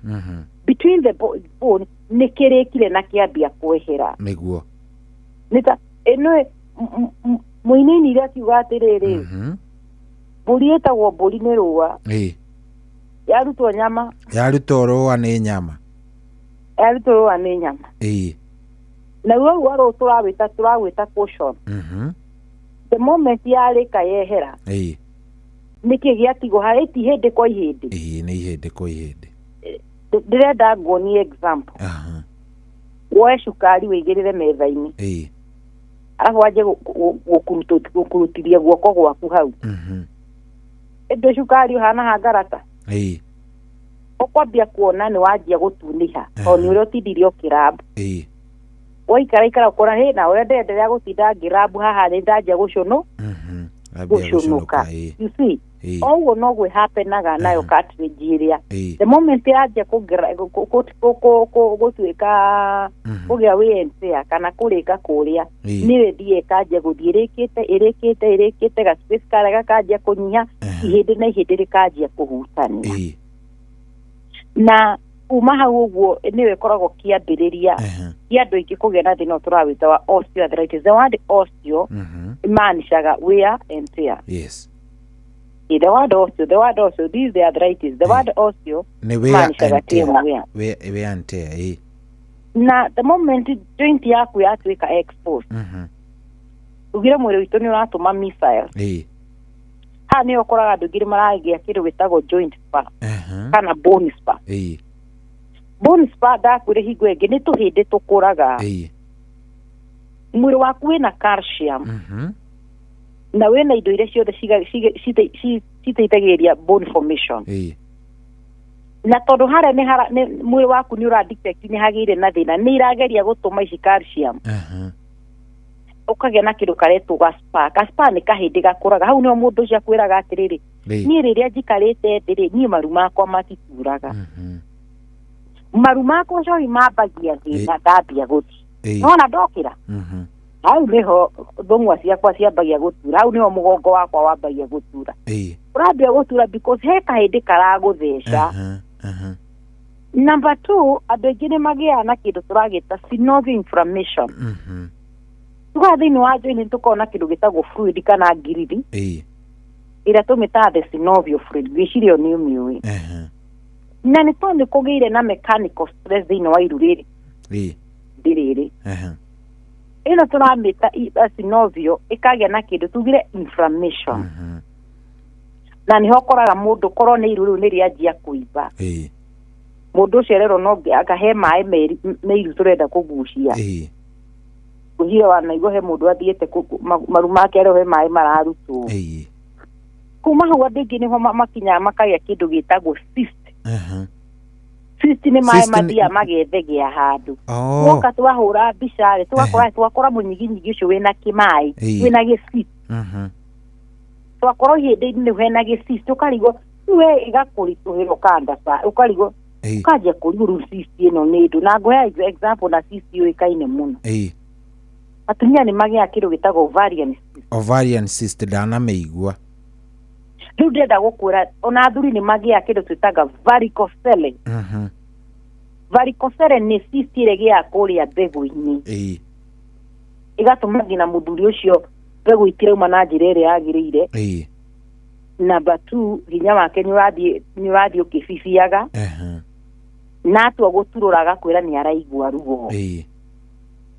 between the bone ni kirikire na kiambia kwehera niguo nita eno muinini iria kiuga atiriri mburi etagwo mburi ni rũa yarutwo nyama yarutwo rũa nĩ nyama na ruo rũa rũu tũrawĩta cushion the the moment yarika yehera niki giatigo hariti hindi kwa ihindi ni ihindi kwa ihindi ndirenda nguonie example woe cukari wigirire metha-ini arabu waje gukurutithia guoko gwaku hau endo cukari uhana hangarata ukwambia kuona ni wajia gutuniha o ni uria utindirio kirabu waikara ukora he na uria ndenderea gutinda ngirabu haha ni ndanjia gucunuka you see oguo no gwe happenaga nayo cartridge iria the moment yanjia gutuika kugia wentea kana kurika kuria niwe thie kanjia guthirikite ga space karaga kanjia kunyiha ihindi na ihindi rikanjia kuhutania na uma hau uguo niwe koragwo kiambiriria kia andu ingi kugia na thina turawita wa osteoarthritis. The word osteo maanishaga wear and tear. Yes. The word osteo, this is the arthritis. The word osteo maanishaga wear and tear. Na the moment joint yaku yatuika exposed ugira mwiri witu ni uratuma missile ha ni ukoraga andu ngiri maragia kindu gitagwo joint spur kana bone spur. Bone spur ndakwire hingo ingi ni tuhindi tukuraga mwiri waku wina calcium na wina indo iria ciothe citeithagiria bone formation na tondu hara ni mwiri waku ni ura detect ni hagire na thina ni irageria gutuma ici calcium ukagia na kindu karetwo gaspar ni kahindi gakuraga hau ni mundu ucio akwiraga atiriri ni riria njikarite ndiri ni maru makwa matituraga maru makwa cio imambagia thina ndambia guthi nona ndokira hau niho thongwa ciakwa ciambagia gutura hau niho mugongo wakwa wambagia gutura urambia gutura because he kahindi karagutheca. Number 2, andu aingi ni magia na kindu turagita synovial inflammation tuga thini wa joint tukona kindu gitagwo fluid kana ngiriri ira tumita the synovial fluid gicirio ni umiui na ni tondu kugire na mechanical stress thini wa iru riri ndiriri ino turamita synovial ikagia na kindu tugire inflammation na niho koraga mundu korwo ni iru riu ni rianjia kuiba mundu ucio rero no agahe mai meiru turenda kugucia kuhira wanaigua he mundu athiete maru make rero he mai mararutwo kuma hau andu aingi niho makinya makagia kindu gitagwo cyst. Cyst ni mai mathia magethegea handu woka twahura mbica twakora munyiginyigi ucio wina kimai wina gicist twakora hindi ni wena gicist ukarigo we igakurituhira ukandasa ukarigo kaja kururu cyst ino ni ndu na ngoya example na cyst yo ikaine muno atumia ni magia kindu gitagwo ovarian cyst dana meigua riu ndenda gukwira ona athuri ni magia kindu twitaga varicocele varicocele ni cyst iregia kuria mbegu-ini igatuma ngina muthuri ucio mbegu itirauma na njira iria yagirire. Number 2, hinya wake ni urathie ukibibiaga na atua gutururaga kwira ni araigua rugo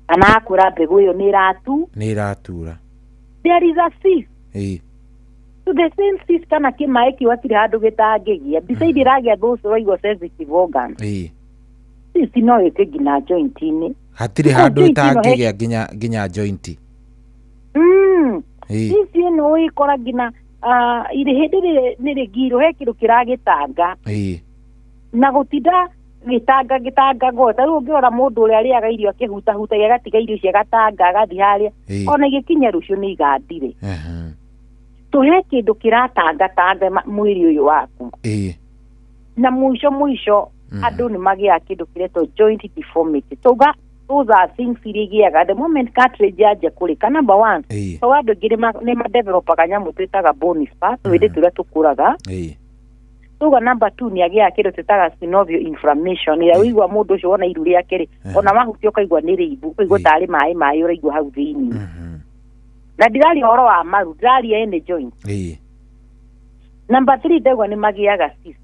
kana akwira mbegu iyo ni iratura. There is a cyst. So the same cyst kana kimai kiwatire handu gitangigia beside iragia those raigua sensitive organ cyst no ike ngina joint ini hatire handu itangigia nginya joint cyst ino ikora ngina ire hindi ni rigiro he kindu kiragitanga na gutinda gitanga gota riu ngiora mundu uria ariaga irio akihutahuta agatiga irio cia gatanga agathi haria ona igikinya rucio ni igandire tuhe kindu kiratanga mwiri uyu waku na mwisho andu ni magia kindu kiretwo joint deformity tuga those are things irigiaga the moment cartilage yaje kurika. Number 1, so andu ngiri ni madevelop kanyamu twitaga bone spur twende turia tukuraga tuga. Number 2 ni agia kindu twitaga synovial inflammation ya wigwa mundu ucio wona iru riake ri ona mahuti ukaigwa ni ribu ukaigwa tari mai uraigwa hau thiini na ndirari horo wa maru ndirari ene joint. Number 3 ndegwa ni magiaga cyst.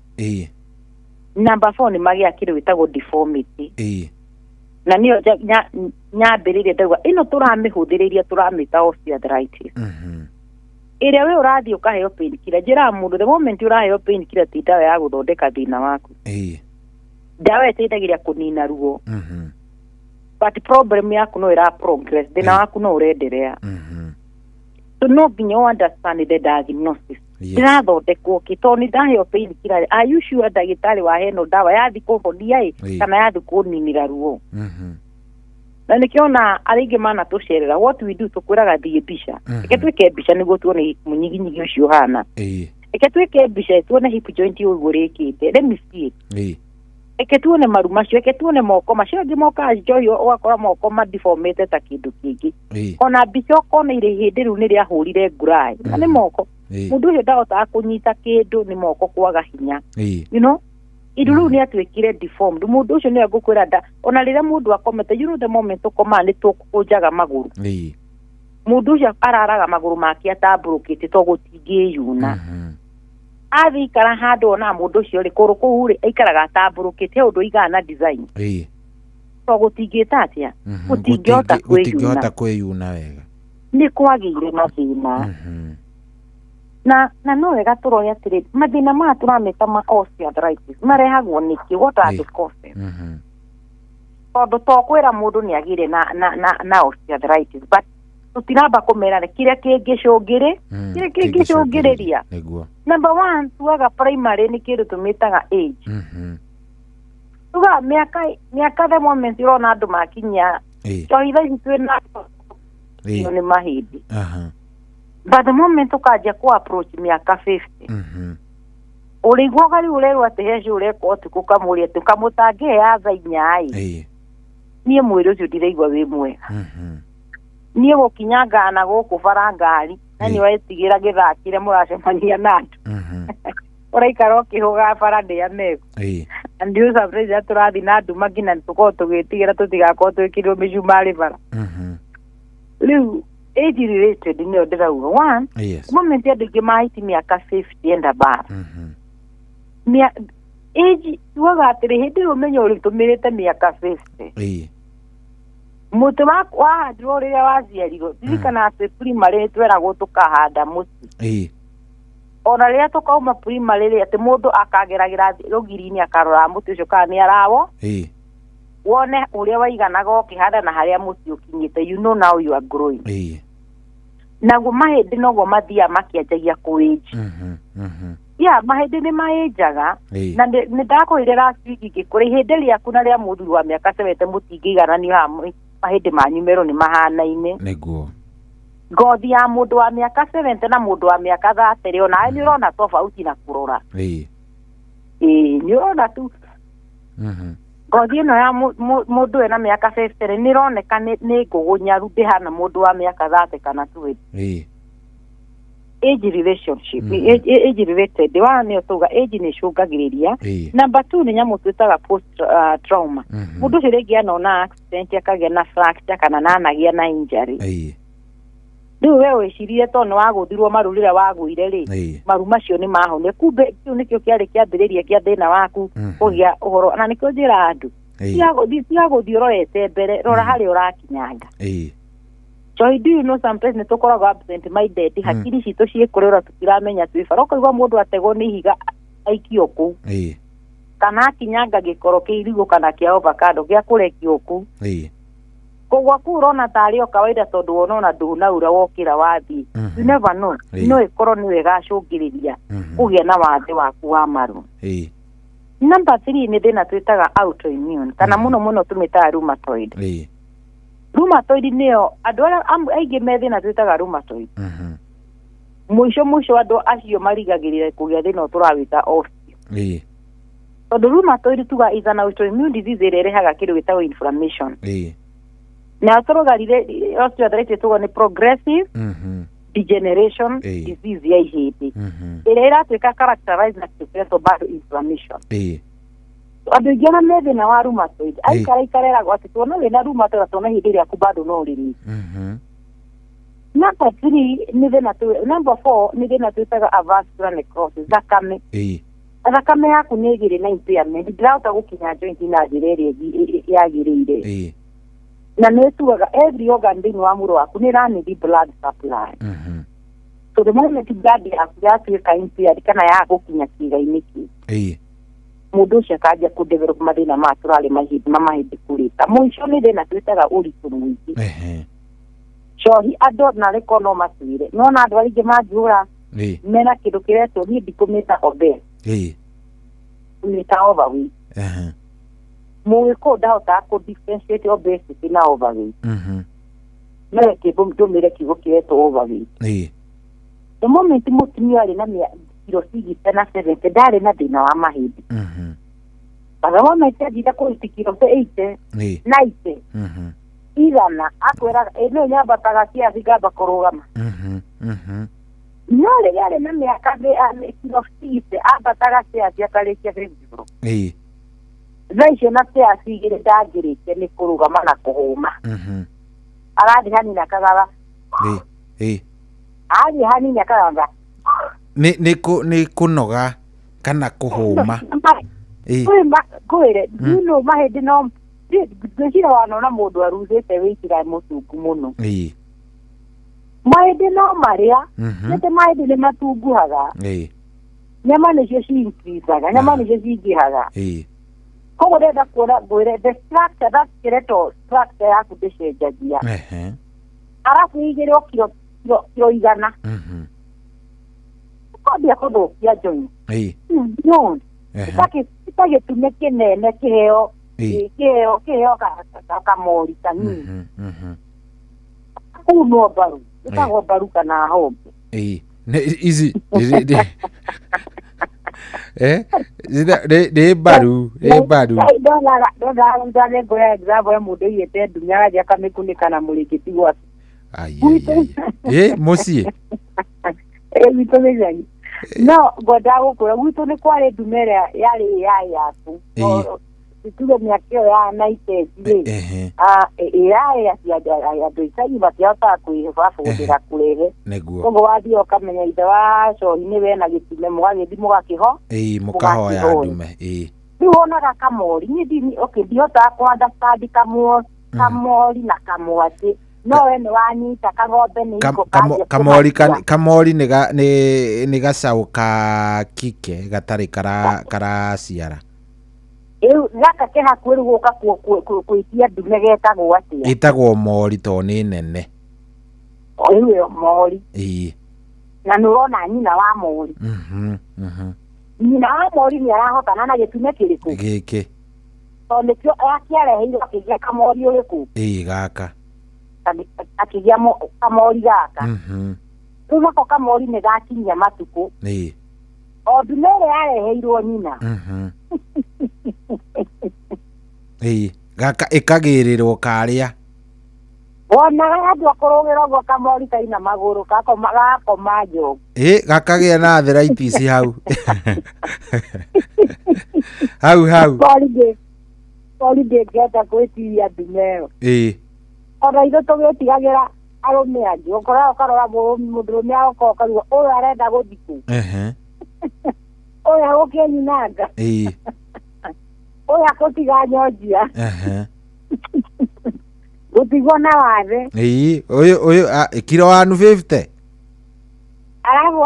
Number 4 ni magia kindu gitagwo deformity na niyo nyambiririe ndegwa ino turamihudhiriria turamita osteoarthritis ĩrĩa we ũrathiĩ ũkaheo painkiller njĩra mũndũ the moment ũraheo painkiller ti ndawa ya gũthondeka thĩna waku ndawa ĩteithagĩria kũnina ruo but problem yaku no ĩra progress thĩna waku no ũrenderea so no nginya understand the diagnosis ndĩrathondekwo kĩtoo nĩ ndaheo painkiller are you sure ndagĩtarĩ waheno ndawa yathi kũhonia kana yathi kũninira ruo na nikiona arĩngĩ mana tũcerera what we do tũkwĩraga thiĩ mbica reke twĩke mbica nĩguo tuone mũnyiginyigi ũcio hana reke twĩke mbica tuone hip joint ũgũrĩkĩte let me see reke tuone maru macio reke tuone moko macio angĩ moka njohio ũgakora moko madeformĩte ta kĩndũ kĩngĩ ona mbica ũkona irĩ hĩndĩ rĩu nĩ rĩahũrire nguraĩ na nĩ moko mũndũ ũcio ndahotaga kũnyita kĩndũ nĩ moko kwaga hinya you know idulu ni atwekire deformed mundu ucio ni agũkwĩra nda ona rĩrĩa mũndũ akomete you know the moment ũkoma nĩ tũkũnjaga magũrũ mundu ucio araraga magũrũ make atambũrũkĩte to gũtingĩyuna athikara handũ ona mũndũ ũcio rĩ kũrũ kũu rĩ aikaraga atambũrũkĩte ũndũ igana design to gũtingĩta atĩa gũtingĩhota kwĩyuna wega nĩ kwagĩire mathĩna na no wega tũrore atĩrĩ mathĩna maya tũrameta ma osteoarthritis marehagwo nĩkĩ what are the causes tondũ tokwĩra mũndũ nĩ agire na osteoarthritis but tũtiramba kũmera kĩrĩa kĩngĩcũngĩrĩria number 1 tuaga primary nĩ kĩndũ tũmĩtaga age tuga mĩaka the moment ũrona andũ makinyia cohitha ici twĩna nĩ mahĩndĩ but the moment ukaja ku approach miaka 50 urigwo gari urerwa ati hesho ureko tukukamuria tukamutange ya thainyai nie mwiri ucio ndiraigwa wi mwega nie gukinyanga na guku barangari na ni wetigira githakire muracemania na andu uraikara ukihuga bara ndia nego and you surprise aturathi na andu magina tuko tugitigira tutigakorwo twikirwo micumari bara riu age related ni ndirauga one moment ya ndigi mahiti miaka 50 and above age tuaga atiri hindi umenyo uri tumirite miaka 50 mutu wa ndro riria waciarirwo dirikana ati primary tweragwo tukahanda muti ona riria tukauma primary ati mundu akageragira rugiri-ini akarora muti ucio kana ni arawo wone uria waiganaga ukihanda na haria muti ukinyite you know now you are growing naguo mahĩndĩ noguo mathia makĩanjagia kũĩji mahĩndĩ nĩ maĩnjaga na nĩ ndakwĩrĩra last week ngĩkũrĩ ihĩndĩ rĩaku na rĩa mũthuri wa mĩaka 70 mũtingĩigananio hamwe mahĩndĩ manyu merũ nĩ mahanaine nĩguo ngothi ya mũndũ wa mĩaka 70 na mũndũ wa mĩaka 30 ona nĩ ũrona tofauti na kũrora nĩ ũrona tu ngothi ĩno ya mũndũ ena mĩaka 50 nĩ ĩroneka nĩ ngũgũnyaru ndĩhana mũndũ wa mĩaka 30 kana 20 age relationship age related wa nĩ tuga age nĩ icũngagĩrĩria number 2 nĩ nyamũ twĩtaga post trauma mũndũ ũcio rĩngĩ anona accident akagĩa na fracture kana anagĩa na injury rĩu we wĩcirie to nĩ wagũthirwo maru rĩrĩa wagũire rĩ maru macio nĩ mahone kumbe kĩu nĩkĩo kĩarĩ kĩambĩrĩria kĩa thĩna waku kũgĩa ũhoro na nĩkĩo njĩra andũ tiagũthiĩ ũrorete mbere rora harĩa ũrakinyanga so do you know sometimes nĩ tũkoragwo absent minded hakiri citũ ciĩkũrĩra tũtiramenya twĩbara ũkaigua mũndũ ategwo nĩ ihiga aikio kũu kana akinyanga gĩkoro kĩa irigũ kana kĩa ovacado gĩa kũrekio kũu kogwa kuu urona tarĩ o kawaida tondũ wonona ndũnaura wokĩra wathiĩ you never know no ĩkorwo nĩ wega acũngĩrĩria kũgĩa na wathe waku wa maru number 3 nĩ thĩna twĩtaga autoimmune kana mũno tũmĩtaga rheumatoid rheumatoid nĩyo andũ arĩa aingĩ me thĩna twĩtaga rheumatoid mũico andũ acio marigagĩrĩra kũgĩa thĩna tũrawĩta osteo tondũ rheumatoid tuga is an autoimmune disease ĩrĩa ĩrehaga kĩndũ gĩtagwo inflammation na tũrogarire osteoarthritis tuga nĩ progressive degeneration disease ya ihĩndĩ ĩrĩa ĩratuĩka characterized na kĩbreto bado inflammation andũ aingĩ ona me thĩna wa rheumatoid aikaraeragwo atĩ tuona wĩna rheumatoid tuona hĩndĩ rĩaku bado no rĩrĩ number 3 nĩ thĩna number 4 nĩ thĩna twĩtaga avascular necrosis thakame yaku nĩ ĩgĩrĩ na impairment ndĩrahota gũkinya joint na njĩra ĩrĩa yagĩrĩire na nĩ tuaga every organ thĩinĩ wa mwĩrĩ waku nĩ ĩranidi blood supply So the moment ngadi yatuĩka impaired kana ya gũkinya kĩga-inĩ kĩu mũndũ ũcio akambia kũ develop mathĩna ma tũrarĩ mahĩndĩ kũrĩta mũico nĩ thĩna twĩtaga ũritũ mũingĩ cohi andũ na rĩko no matuĩre nona andũ arĩa aingĩ mangĩũra mena kĩndũ kĩretwo niĩ ndikũmĩta obese nĩta overweight mũgĩkũyũ ndahotaga kũ differentiate obesity na overweight no ndũmĩre kiugo kĩretwo overweight the moment mũtumia arĩ na kilo 60 na 70 ndarĩ na thĩna wa mahĩndĩ the moment athire kũruta kilo 80 90 igana akwĩraga ĩno nyambataga ciathi ngamba kũrũgama no rĩrĩa arĩ na mĩaka kilo 60 ambataga ciathi akarĩkia thĩngithũrũ thaa icio na ciathi igĩrĩ ndangĩrĩkia nĩ kũrũgama na kũhũma arathiĩ hanini akagaba athiĩ hanini akagaba nĩ kũnoga kana kũhũma kwĩre no mahĩndĩ no ngwĩciria wanona mũndũ aruzĩte wĩkira mũtungu mũno mahĩndĩ no marĩa nĩte mahĩndĩ nĩ matunguhaga nyama nĩcio ciinkrisaga nyama nĩcio cingĩhaga koguo ndenda kuona ngwĩre the structure that skeletal structure yaku ndĩcenjagia arabu igĩrwo kilo igana kwambia kũthũkia joint no itagĩtume kĩnene kĩheo kamori kanini kũu no mbaru ĩtagwo mbaru kana hombe nĩ mbaru ndonaga ngoya example ya mũndũ ĩyĩte ndunya agathiĩ akamĩkunĩka na mũrĩngĩti gwake mũciĩ gwitũ nĩnyagi no ngwendaga gũkwĩra gwitũ nĩ kwarĩ ndume ĩrĩa yarĩ yaku tuge mĩaka ĩyo ya 90s ĩrarĩ andũ icagi matiahotaga kwĩbabũndĩra kũrehe koguo wathiĩ ũkamenya ithe wa cohi nĩ wena gĩtime mũgagĩthi mũkahoya ndume rĩu wonaga kamori ndihotaga kũ-understand kamori na kamwatĩ no we nĩ wanyita kagombe nĩ kamori nĩ gacaũ ka kike gatarĩ karaciara gaka ke hakuhĩ gũka kwĩtia ndume getagwo atĩa ĩtagwo mori to nĩ nene ĩyo mori na nĩ ũrona nyina wa mori nyina wa mori nĩ arahotana na gĩtume kĩrĩkũ gĩkĩ to nĩkĩo akĩareheirwo akĩgĩa kamori ũrĩkũ gaka akĩgĩa kamori gaka rĩu nako kamori nĩ gakinyia matukũ o ndume ĩrĩa yareheirwo nyina gaka ĩkagĩrĩrwo karĩa wonaga andũ akũrũgĩra ũguo kamori kaina magũrũ gakoma njogu gakagĩa na arthritis hau pori ndĩngĩhota gwĩtiria ndume ĩyo ona ithuĩ tũgĩtigagĩra arũme angĩ ũkarora mũndũrũme agoka ũkaruga ũyũ arenda gũthikũ ũyũ agũkĩnyinanga ũyũ akũtiga nyonjia gũtigwo na wathe ũyũ kiro wanu 50 arabu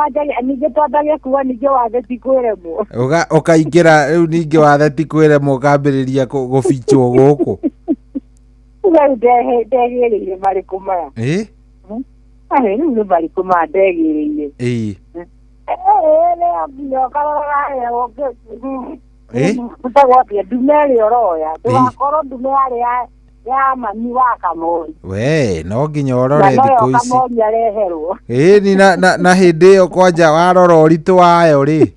ningĩ twambagia kuga ningĩ wathe ti kwĩremwo ũkaingĩra rĩu ningĩ wathe ti kwĩremwo ũkambĩrĩria gũbicwo gũkũ rĩu ndegĩrĩire marĩkũ maya rĩu nĩ marĩkũ maya ndegĩrĩire nginya ũkaroraga ũtagwatĩa ndume ĩrĩa ũroya ndũgakorwo ndume yarĩ ya mami wa kamori we no nginya ũrore thikũ ici kamori areherwo na hĩndĩ ĩyo kwanja warora ũritũ wayo rĩ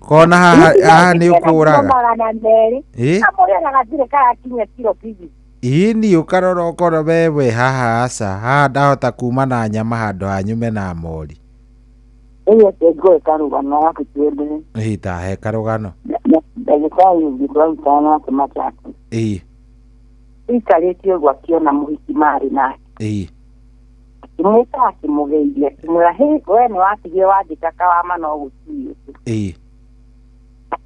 kona haha nĩ ũkũraga magana merĩ kamori ona gatirĩ karakinya kiro pigi ini ũkarora ũkora wewe haha ndahota kuma na nyama handũ hanyume na mori ngoe karũgano gaka tuendere tahe karũgano ndagĩtarĩ ũngĩtwarutana nake Machakos ikarĩtie ũguo akĩona mũhiki marĩ nake akĩmwĩta akĩmũgeithia akĩmwĩra we nĩ watigire wandĩka kawama no gũtiĩ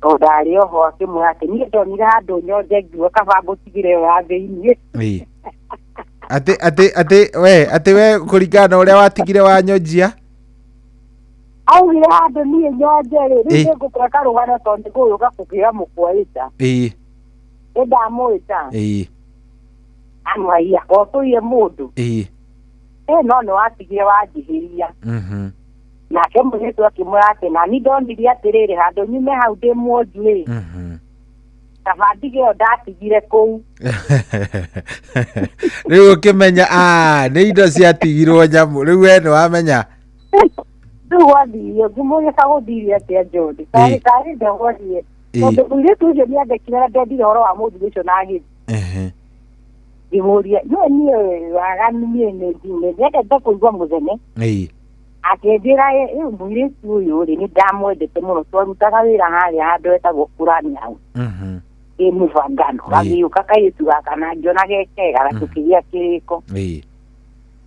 o ndarĩ oho akĩmwĩra atĩ niĩ ndonire handũ nyonje ngiuga kaba ngũtigire ĩyo ya thĩiniĩ ati we kuringana uria watigire wanyonjia augire handu nie nyonje ri ngukura karugano tondu guyuka kugira mukwaita ndamwita amwaia otuye mundu no no watigire wanjihiria nake mũirĩtu akĩmwĩra atĩ na ni ndonire atĩrĩrĩ handũ nyume hau ndĩ mwonju rĩ kaba ndige ĩyo ndatigire kũu rĩu ũkĩmenya nĩ indo ciatigirwo nyamũ rĩu we nĩ wamenya rĩu gwathirio ngĩmũria gũthiire atĩa John karĩ ndegwathie tondũ mũirĩtu ũcio nĩandĩkire na ndendire ũhoro wa mũndũ ũcio na agĩthiĩ ngĩmũria no niĩ waganu niĩ nĩndendete kũigua mũthene akĩnjĩra mũirĩtu ũyũ rĩ nĩ ndamwendete mũno twarutaga wĩra harĩa handũ etagwo Kurani hau mũbangano gagĩũka kairĩtu gaka na ngĩona gekega na tũkĩgĩa kĩrĩko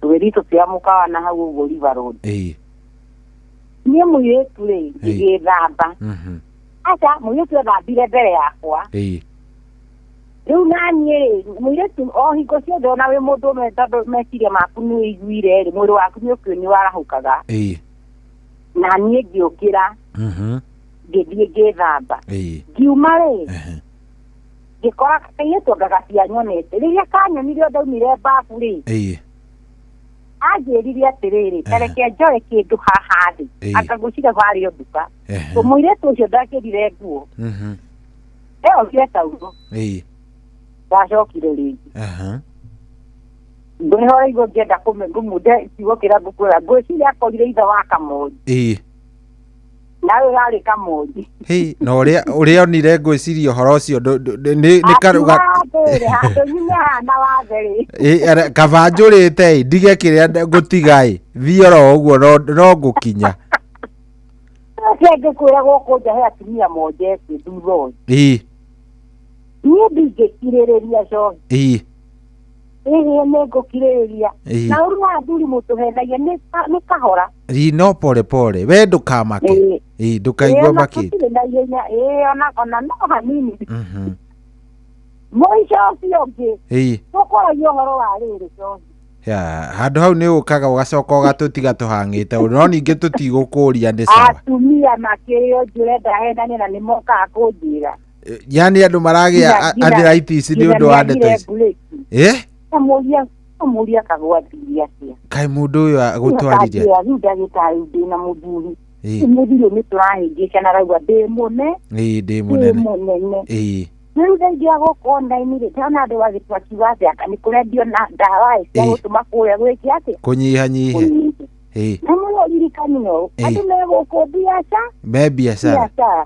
tũgĩthiĩ tũkĩamũkaga na hau ũguo River Road niĩ mũirĩtu rĩ ngĩgĩthamba aca mũirĩtu ethambire mbere yakwa rĩu naniĩ rĩ mũirĩtu o hingo ciothe ona wĩ mũndũ ũmwe tondũ meciria maku nĩ ũiguire rĩ mwĩrĩ waku nĩ ũkĩo nĩ warahũkaga na niĩ ngĩũkĩra ngĩthiĩ ngĩthamba ngiuma rĩ ngĩkora kairĩtu gagacianyonete rĩrĩa kanyonire ndaumire mbabu rĩ anjĩrire atĩrĩrĩ tareke njoe kĩndũ haha thĩ akagũcire harĩa nduka mũirĩtu ũcio ndakĩrire nguo ĩyo cietauro ndacokire rĩngĩ ngwĩhora igua ngĩenda ngũmunde kiugo kĩrĩa ngũkwĩra ngwĩciria akorire ithe wa Kamori nawe warĩ Kamori na ũrĩa onire ngwĩciria ũhoro ũcio nĩ karuga handũ nyume hana wathe kaba njũrĩte ndige kĩrĩa ngũtiga thiĩ oro ũguo no ngũkinya ngĩkwĩra gũkũ nja he atumia monjete thutha ũyũ niĩ ndingĩkirĩrĩria John nĩ ngũkirĩrĩria na ũrĩa athuri mũtũhenagia nĩ kahora no pole pole we ndũkamake ndũkaigua makĩte na ihenya ona no hanini mũico ũcio ũngĩ tũkũragia ũhoro wa rĩrĩ John handũ hau nĩ ũkaga ũgacoka ũgatũtiga tũhang'ĩte no ningĩ tũtigũkũria nĩ sawa atumia makĩrĩ o njũre ndahenania na nĩ mokaga kũnjĩra yani andũ maragĩa arthritis nĩ ũndũ wa ndeto ici mũria kagwathiria atia kaĩ mũndũ ũyũ agũtwarire rĩu ndagĩtarĩ ndĩna mũthuri mũthuri nĩ tũrahĩngĩca na rauga ndĩ mũnene rĩu thengia gũkũ online-rĩ ndĩrona andũ agĩtwakiuga atĩ aka nĩ kũrendio na ndawa cia gũtũma kũrĩa gwĩke atĩ kũnyihanyihia na mũno ririkani andũ megũkũ biacara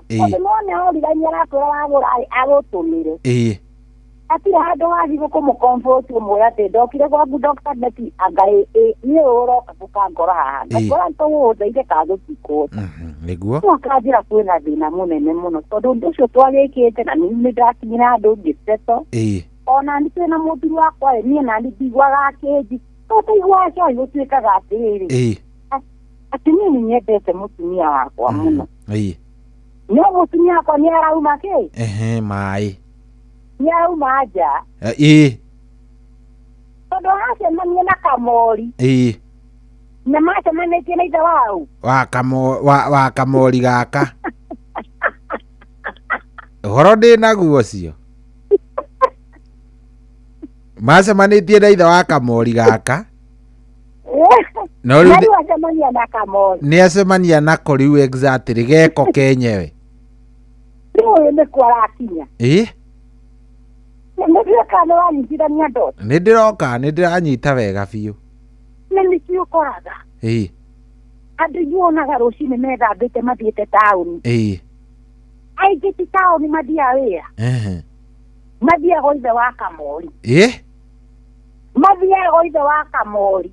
andũ mone origania aratwĩra wagũra agũtũmĩre atire handũ wathiĩ gũkũmũcomfort ũmwe atĩ ndokire gwaku Dr. Neti angai niĩ ũroka gũkangora haha ngakora tũgũgũteithie kagũtikũta nĩguo akanjĩra kwĩna thĩna mũnene mũno tondũ ũndũ ũcio twagĩkĩte na nĩ ndakinyire handũ ngĩteto ona nĩ twĩna mũthuri wakwa niĩ nani ndigwaga akĩnji tũtaiguaga cai gũtuĩkaga atĩrĩrĩ atĩ niĩ nĩ nyendete mũtumia wakwa mũno no mũtumia wakwa nĩ arauma maĩ nĩ arauma nja tondũ acemania na Kamori na macemanĩtie na ithe wau wa Kamori gaka ũhoro ndĩ naguo ũcio macemanĩtie na ithe wa Kamori gaka nĩ acemania nako rĩu exactly geko kenyewe nĩ kwarakinya nĩ ndĩroka nĩ ndĩranyita wega biũ na nĩ ciũkoraga andũ inyuonaga rũcinĩ methambĩte mathiĩte taũni aingĩ ti taũni mathiaga wĩra mathiaga ithe wa Kamori mathiaga ithe wa Kamori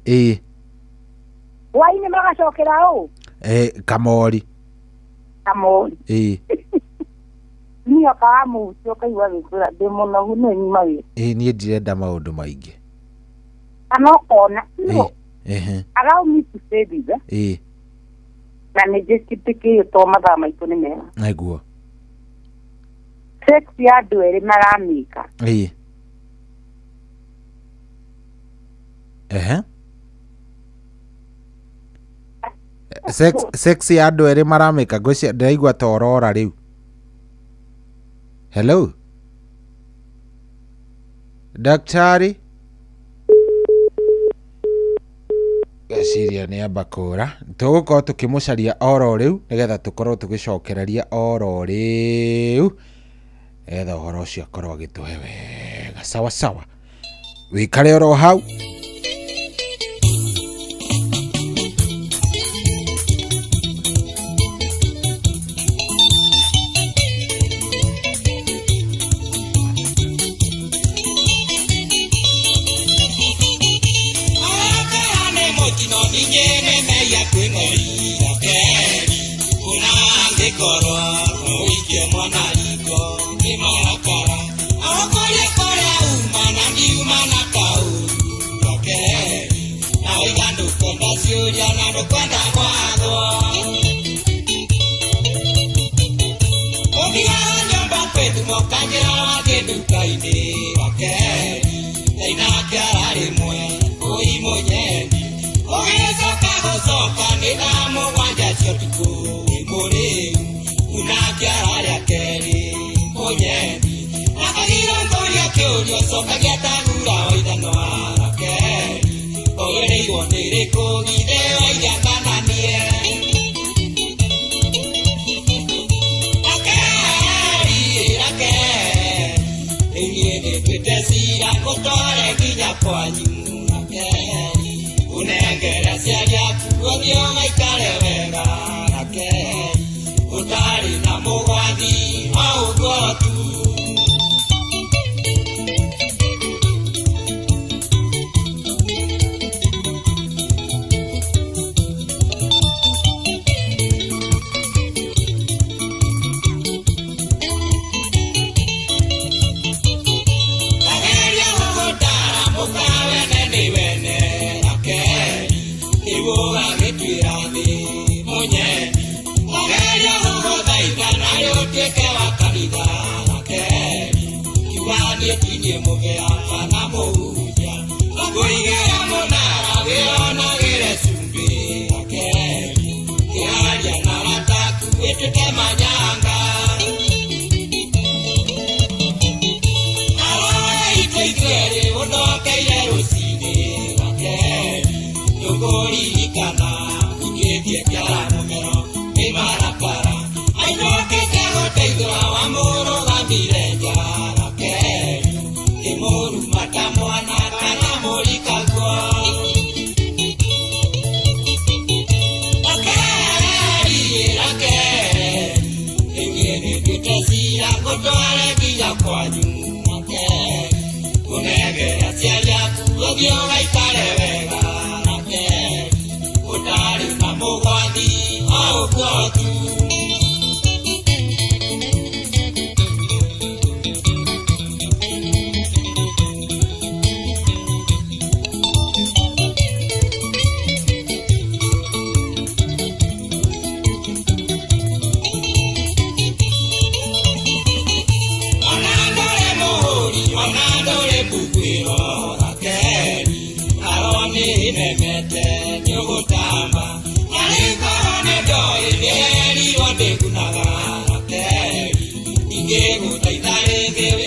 hwainĩ magacokera ũũ Kamori niĩ okaga mũhuti ũkaigua gĩkwĩra ndĩ mũnogu nĩ nyuma wĩra niĩ ndirenda maũndũ maingĩ kana ũkona agaumisi babies na nĩ njĩtĩkĩrio to mathaa maitũ nĩ mega naiguo sex ya andũ erĩ maramĩka Sex ya andũ erĩ maramĩka ngwĩcia ndĩraigua ta Aurora rĩu. Hello daktari geciria nĩ amba kũra. Tũgũkorwo tũkĩmũcaria oro rĩu nĩgetha tũkorwo tũgĩcokereria oro rĩu etha ũhoro ũcio akorwo agĩtũhe wega sawa sawa. Wĩikare oro hau.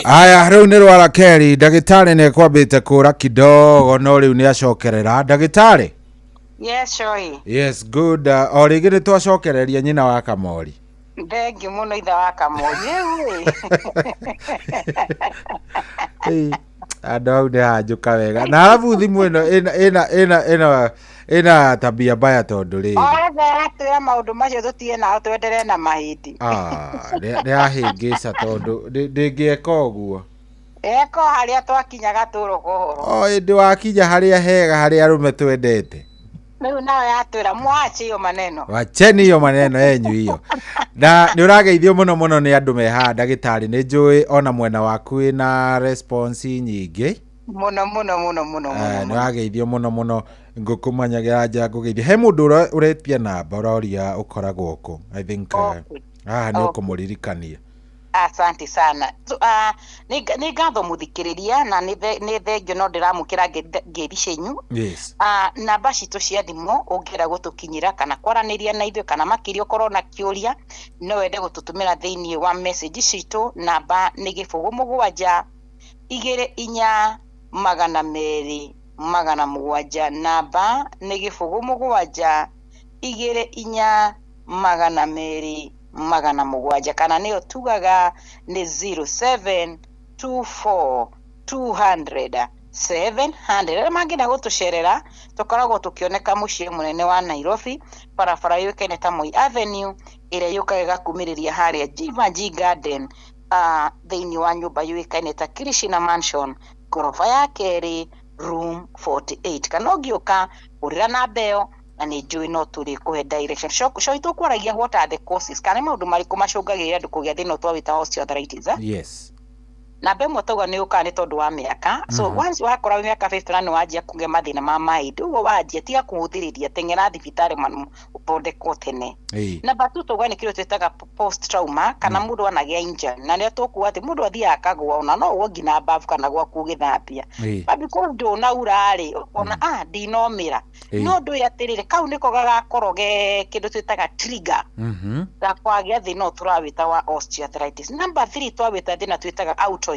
Aya rĩu nĩ Rwara Keri ndagĩtarĩ nĩ kwambĩte kũra kidogo no rĩu nĩ acokerera ndagĩtarĩ. Yes oi. Yes good. O rĩngĩ nĩ twacokereria nyina wa Kamori. Thengi mũno ithe wa Kamori. Andũ au nĩ hanjũka wega na arabu thimũ ĩno ĩna tabia mbaya tondũ rĩrĩ. Othe atwĩra maũndũ macio tũtige nao twenderee na mahĩndĩ. Nĩ ahĩngĩca tondũ ndĩngĩeka ũguo. Eko harĩa twakinyaga tũrũgũrũ. Ĩndĩ wakinya harĩa hega harĩa arũme twendete. Rĩu nawe atwĩra mwache hiyo maneno. Wacheni hiyo maneno yenyu hiyo. Na nĩ ũrageithio mũno mũno nĩ andũ meha ndagĩtarĩ nĩ njũĩ ona mwena waku wĩna response nyingĩ. Mũno. Nĩ ũrageithio mũno mũno ngũkũmanyagĩra nja ngũgeithia. He mũndũ ũretia namba ũroria ũkoragwo kũ. I think nĩ ũkũmũririkania. Asante sana. Nĩ ngatho mũthikĩrĩria na nĩ thengio no ndĩramũkĩra ngeithi cianyu. Yes. Namba citũ cia thimũ ũngĩenda gũtũkinyĩra kana kwaranĩria na ithuĩ kana makĩria ũkorwo na kĩũria no wende gũtũtũmĩra thĩinĩ wa message citũ. Namba nĩ 07 24 200 207. Namba nĩ 07 24 200 207 kana nĩyo tugaga nĩ 0724 200 700. Mangĩenda gũtũcerera tũkoragwo tũkĩoneka mũciĩ mũnene wa Nairobi, barabara yũĩkaine ta Moi Avenue ĩrĩa yũkaga ĩgakumĩrĩria harĩa Jivanji Garden, thĩinĩ wa nyũmba yũĩkaine ta Krishna Mansion, ngoroba ya kerĩ, room 48. Kana ũngĩũka ũrĩra na mbeo na nĩ njũĩ no tũrĩ kũhe direction. So itũkwaragia what are the causes kana maũndũ marĩkũ macũngagĩrĩria andũ kũgĩa thĩna ũtwa wĩta osteoarthritis. Yes. Na mbemwe tauga nĩ ũka nĩ tondũ wa mĩaka. So once wakora mĩaka 50 na wanjia kũgĩa mathĩna ma mahĩndĩ, ũguo wanjia tiga kũhũthĩrĩria teng'era thibitarĩ ũthondekwo tene. Namba 2 tauga nĩ kĩrĩa twĩtaga post trauma kana mũndũ anagĩa injury na nĩ tũkuga atĩ mũndũ athiaga akagwa ona no ũguo nginya bafu kana gwaku gĩthambia. But because ndũnaura rĩ ona ndinomĩra no ndũĩ atĩrĩrĩ kau nĩko gagakorwo kĩndũ twĩtaga trigger ga kwagĩa thĩna ũtũrawĩta wa osteoarthritis. Namba 3 twawĩta thĩna twĩtaga autoimmune.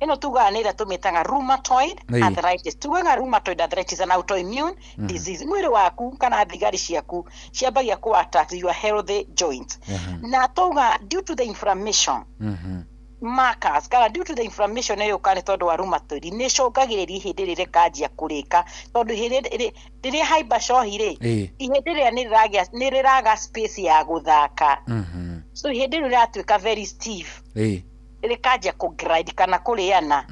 Ino tuga nĩ ĩrĩa tũmĩtaga rheumatoid arthritis. Tugaga rheumatoid arthritis and autoimmune disease. Mwĩrĩ waku kana thigari ciaku ciambagia ku attack your healthy joints. Na tuga due to the inflammation markers kana due to the inflammation ĩyo kana tondũ wa rheumatoid nĩ cũngagĩrĩria ihĩndĩ rĩrĩ kanjia kũrĩka tondũ rĩrĩa haimba cohi rĩ ihĩndĩ rĩrĩa nĩ rĩraga space ya gũthaka. So ihĩndĩ rĩu rĩratuĩka very stiff rĩkanjia kũgrind kana kũrĩana.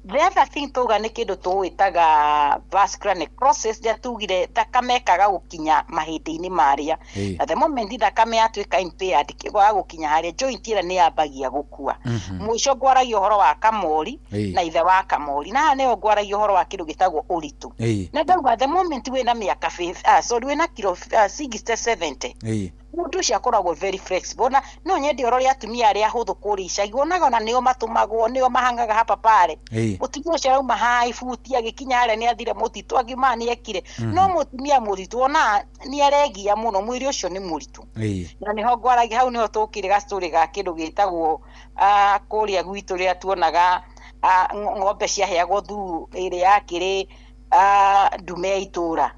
The other thing tuga nĩ kĩndũ tũwĩtaga vascular necrosis rĩa tugire thakame ĩkaga gũkinya mahĩndĩ-inĩ marĩa. Na the moment thakame yatuĩka impaired kĩgwaga gũkinya harĩa joint ĩrĩa nĩ yambagia gũkua. Mũico ngwaragia ũhoro wa kamori na ithe wa kamori na nĩyo ngwaragia ũhoro wa kĩndũ gĩtagwo ũritũ. Na ndauga the moment wĩna mĩaka wĩna kilo 60 70 mũndũ ũcio akoragwo very flexible. No nyende ũrore atumia arĩa ahũthũ kũrĩa icagi onaga ona nĩo matũmagwo nĩo mahangaga hapa pare. Mũtumia ũcio arauma haibuti agĩkinya harĩa nĩ athire mũtitũ agima nĩ ekire no mũtumia mũritũ ona nĩ aregia mũno mwĩrĩ ũcio nĩ mũritũ. Na nĩho ngwaragia hau nĩho tũkire ga story ga kĩndũ gĩtagwo kũrĩa gwitũ rĩrĩa tuonaga ng'ombe ciaheagwo thumu ĩrĩa yakĩrĩ ndume ya itũra.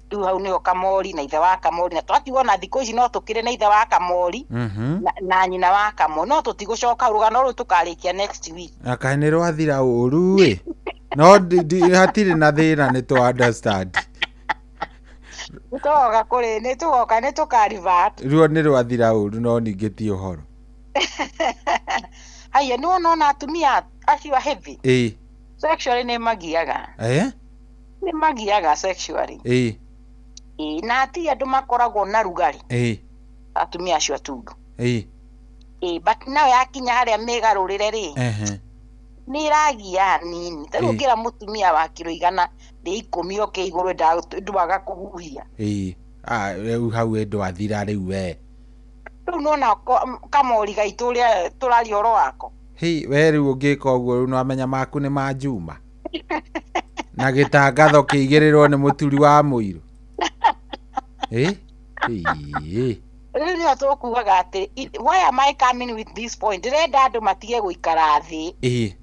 Tu hau nĩho kamori na ithe wa kamori na twakiuga na thikũ ici no tũkĩrĩ na ithe wa kamori na nyina wa kamori no tũtigũcoka rũgano rũu tũkarĩkia next week. Akaĩ nĩ rwathira ũru ĩ no hatirĩ na thĩna nĩ tũ understand. Nĩtũgoka kũrĩ nĩ tũkarivert. Ruo nĩ rwathira ũru no ningĩ ti ũhoro. Haya nĩ wona atumia acio heavy sexually nĩ magiaga. Nĩ magiaga sexually. Na ti andũ makoragwo na rugarĩ atumia acio atundu. But nawe yakinya harĩa mĩgarũrĩre rĩ nĩ iragia nini. Tarĩu ũngĩra mũtumia wa kiro 100 oke igũrũ ndwaga kũhuhia. Rĩu hau ndwathira rĩu we. Rĩu nona kamori gaitũ ũrĩa tũraria ũhoro wako. We rĩu ũngĩka ũguo rĩu nĩwamenya maku nĩ manjuma na gĩtangatho kĩigĩrĩrwo nĩ mũturi wa mũirũ. Rĩu nĩo tũkugaga atĩ why am I coming with this point? Ndĩrenda andũ matige gũikara thĩ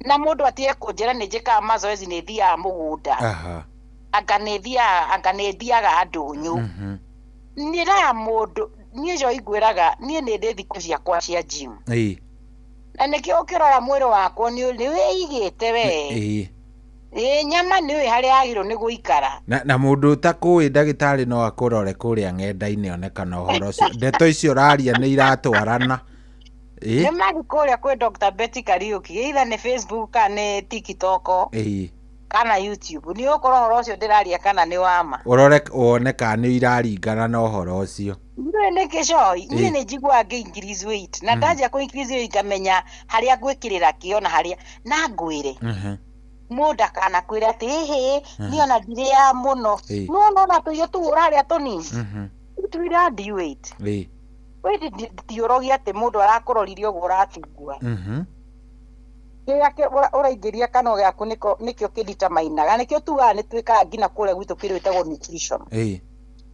na mũndũ atige kũnjĩra nĩ njĩkaga mazoezi nĩ thiaga mũgũnda anga nĩ thiaga ndũnyũ. Niĩ raya mũndũ niĩ jo igwĩraga niĩ nĩ ndĩ thikũ ciakwa cia gym na nĩkĩo ũkĩrora mwĩrĩ wakwa nĩ wĩigĩte we. Nyama nĩwe harĩa agĩrwo nĩ gũikara. Na mũndũ ũtakũĩ ndagĩtarĩ no akũrore kũrĩa ng'enda-inĩ onekana ũhoro ũcio. Ndeto icio ũraria nĩ iratwarana. Nĩ magi kũrĩa kwĩ Dr. Betty Kariuki either nĩ Facebook kana nĩ TikTok kana YouTube. Nĩ ũkorwo ũhoro ũcio ndĩraria kana nĩ wama. Ũrore wone kana nĩ iraringana na ũhoro ũcio. Nĩ kĩcoi niĩ nĩ njiguaga ngĩ increase weight na ndanjia kũ increase weight amenya harĩa ngwĩkĩrĩra kĩo na harĩa na ngwĩre. Mũnda kana kwĩra atĩ niĩ ona ndirĩa mũno no na tũiyo tu ũrarĩa tũnini tũira weight we tiorogia ati mundu arakũroririe ũguo ũratungua kĩrĩa ũraingĩria kanua gĩaku nĩkĩo kĩdeterminaga nĩkĩo tugaga nĩtwĩkaga nginya kũrĩa gwitũ kĩrĩa gĩtagwo nutrition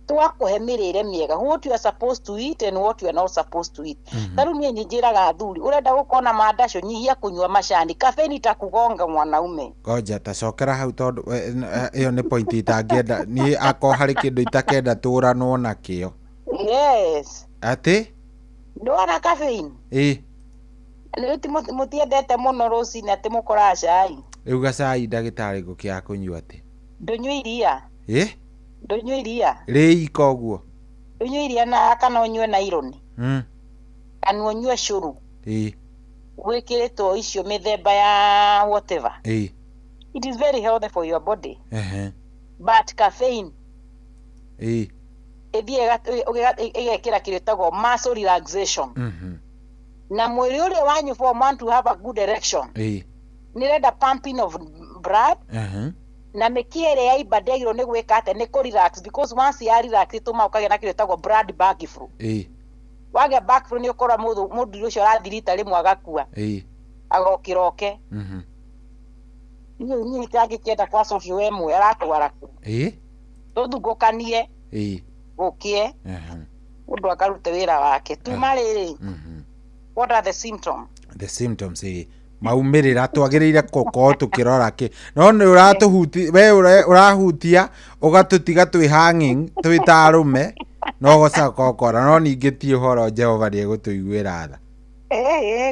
twakũhe mĩrĩre mĩega what you are supposed to eat and what you are not supposed to eat tarĩu niĩ njĩraga athuri ũrenda gũkorwo na mandacũ nyihia kũnyua macani kabeni ta kugonga mwanaume ngoja tacokera hau tondũ ĩyo nĩ point itangĩenda niĩ akorwo harĩ kĩndũ itakenda tũranwo nakĩo yes atĩ ndwara kabeni rĩu mũtiendete mũno rũcinĩ atĩ mũkoraga cai rĩu gacai ndagĩtarĩ ngũkĩaga kũnyua atĩ ndũnyua iria ndũnyua iria rĩika ũguo ndũnyua iria na kana ũnyue na ironi kana ũnyue cũrũ gwĩkĩrĩtwo icio mĩthemba ya whatever it is very healthy for your body but caffeine ĩgekĩra kĩrĩa gĩtagwo muscle relaxation na mwĩrĩ ũrĩa wanyu for man to have a good erection nĩrenda pumping of blood na mĩkiha ĩrĩa yaimba ndĩagĩrĩirwo nĩ gwĩka atĩ nĩ kũ-relax because once ya relax ĩtũmaga ũkagĩa na kĩrĩa gĩtagwo blood backflow wagĩa backflow nĩ ũkora mũndũ ũcio arathi rita rĩmwe agakua agokĩra oke niĩ itangĩkĩenda kwacokio we mwe aratwara kũ tũthungũkanie gũkie mũndũ akarute wĩra wake tuma rĩrĩ what are the symptoms maumĩrĩra twagĩrĩire gũkorwo tũkĩrora kĩ no nĩ ũratũhutia we ũrahutia ũgatũtiga twĩ hanging twĩ ta arũme no gũcoka ũkora no ningĩ ti ũhoro Jehova nĩegũtũiguĩra tha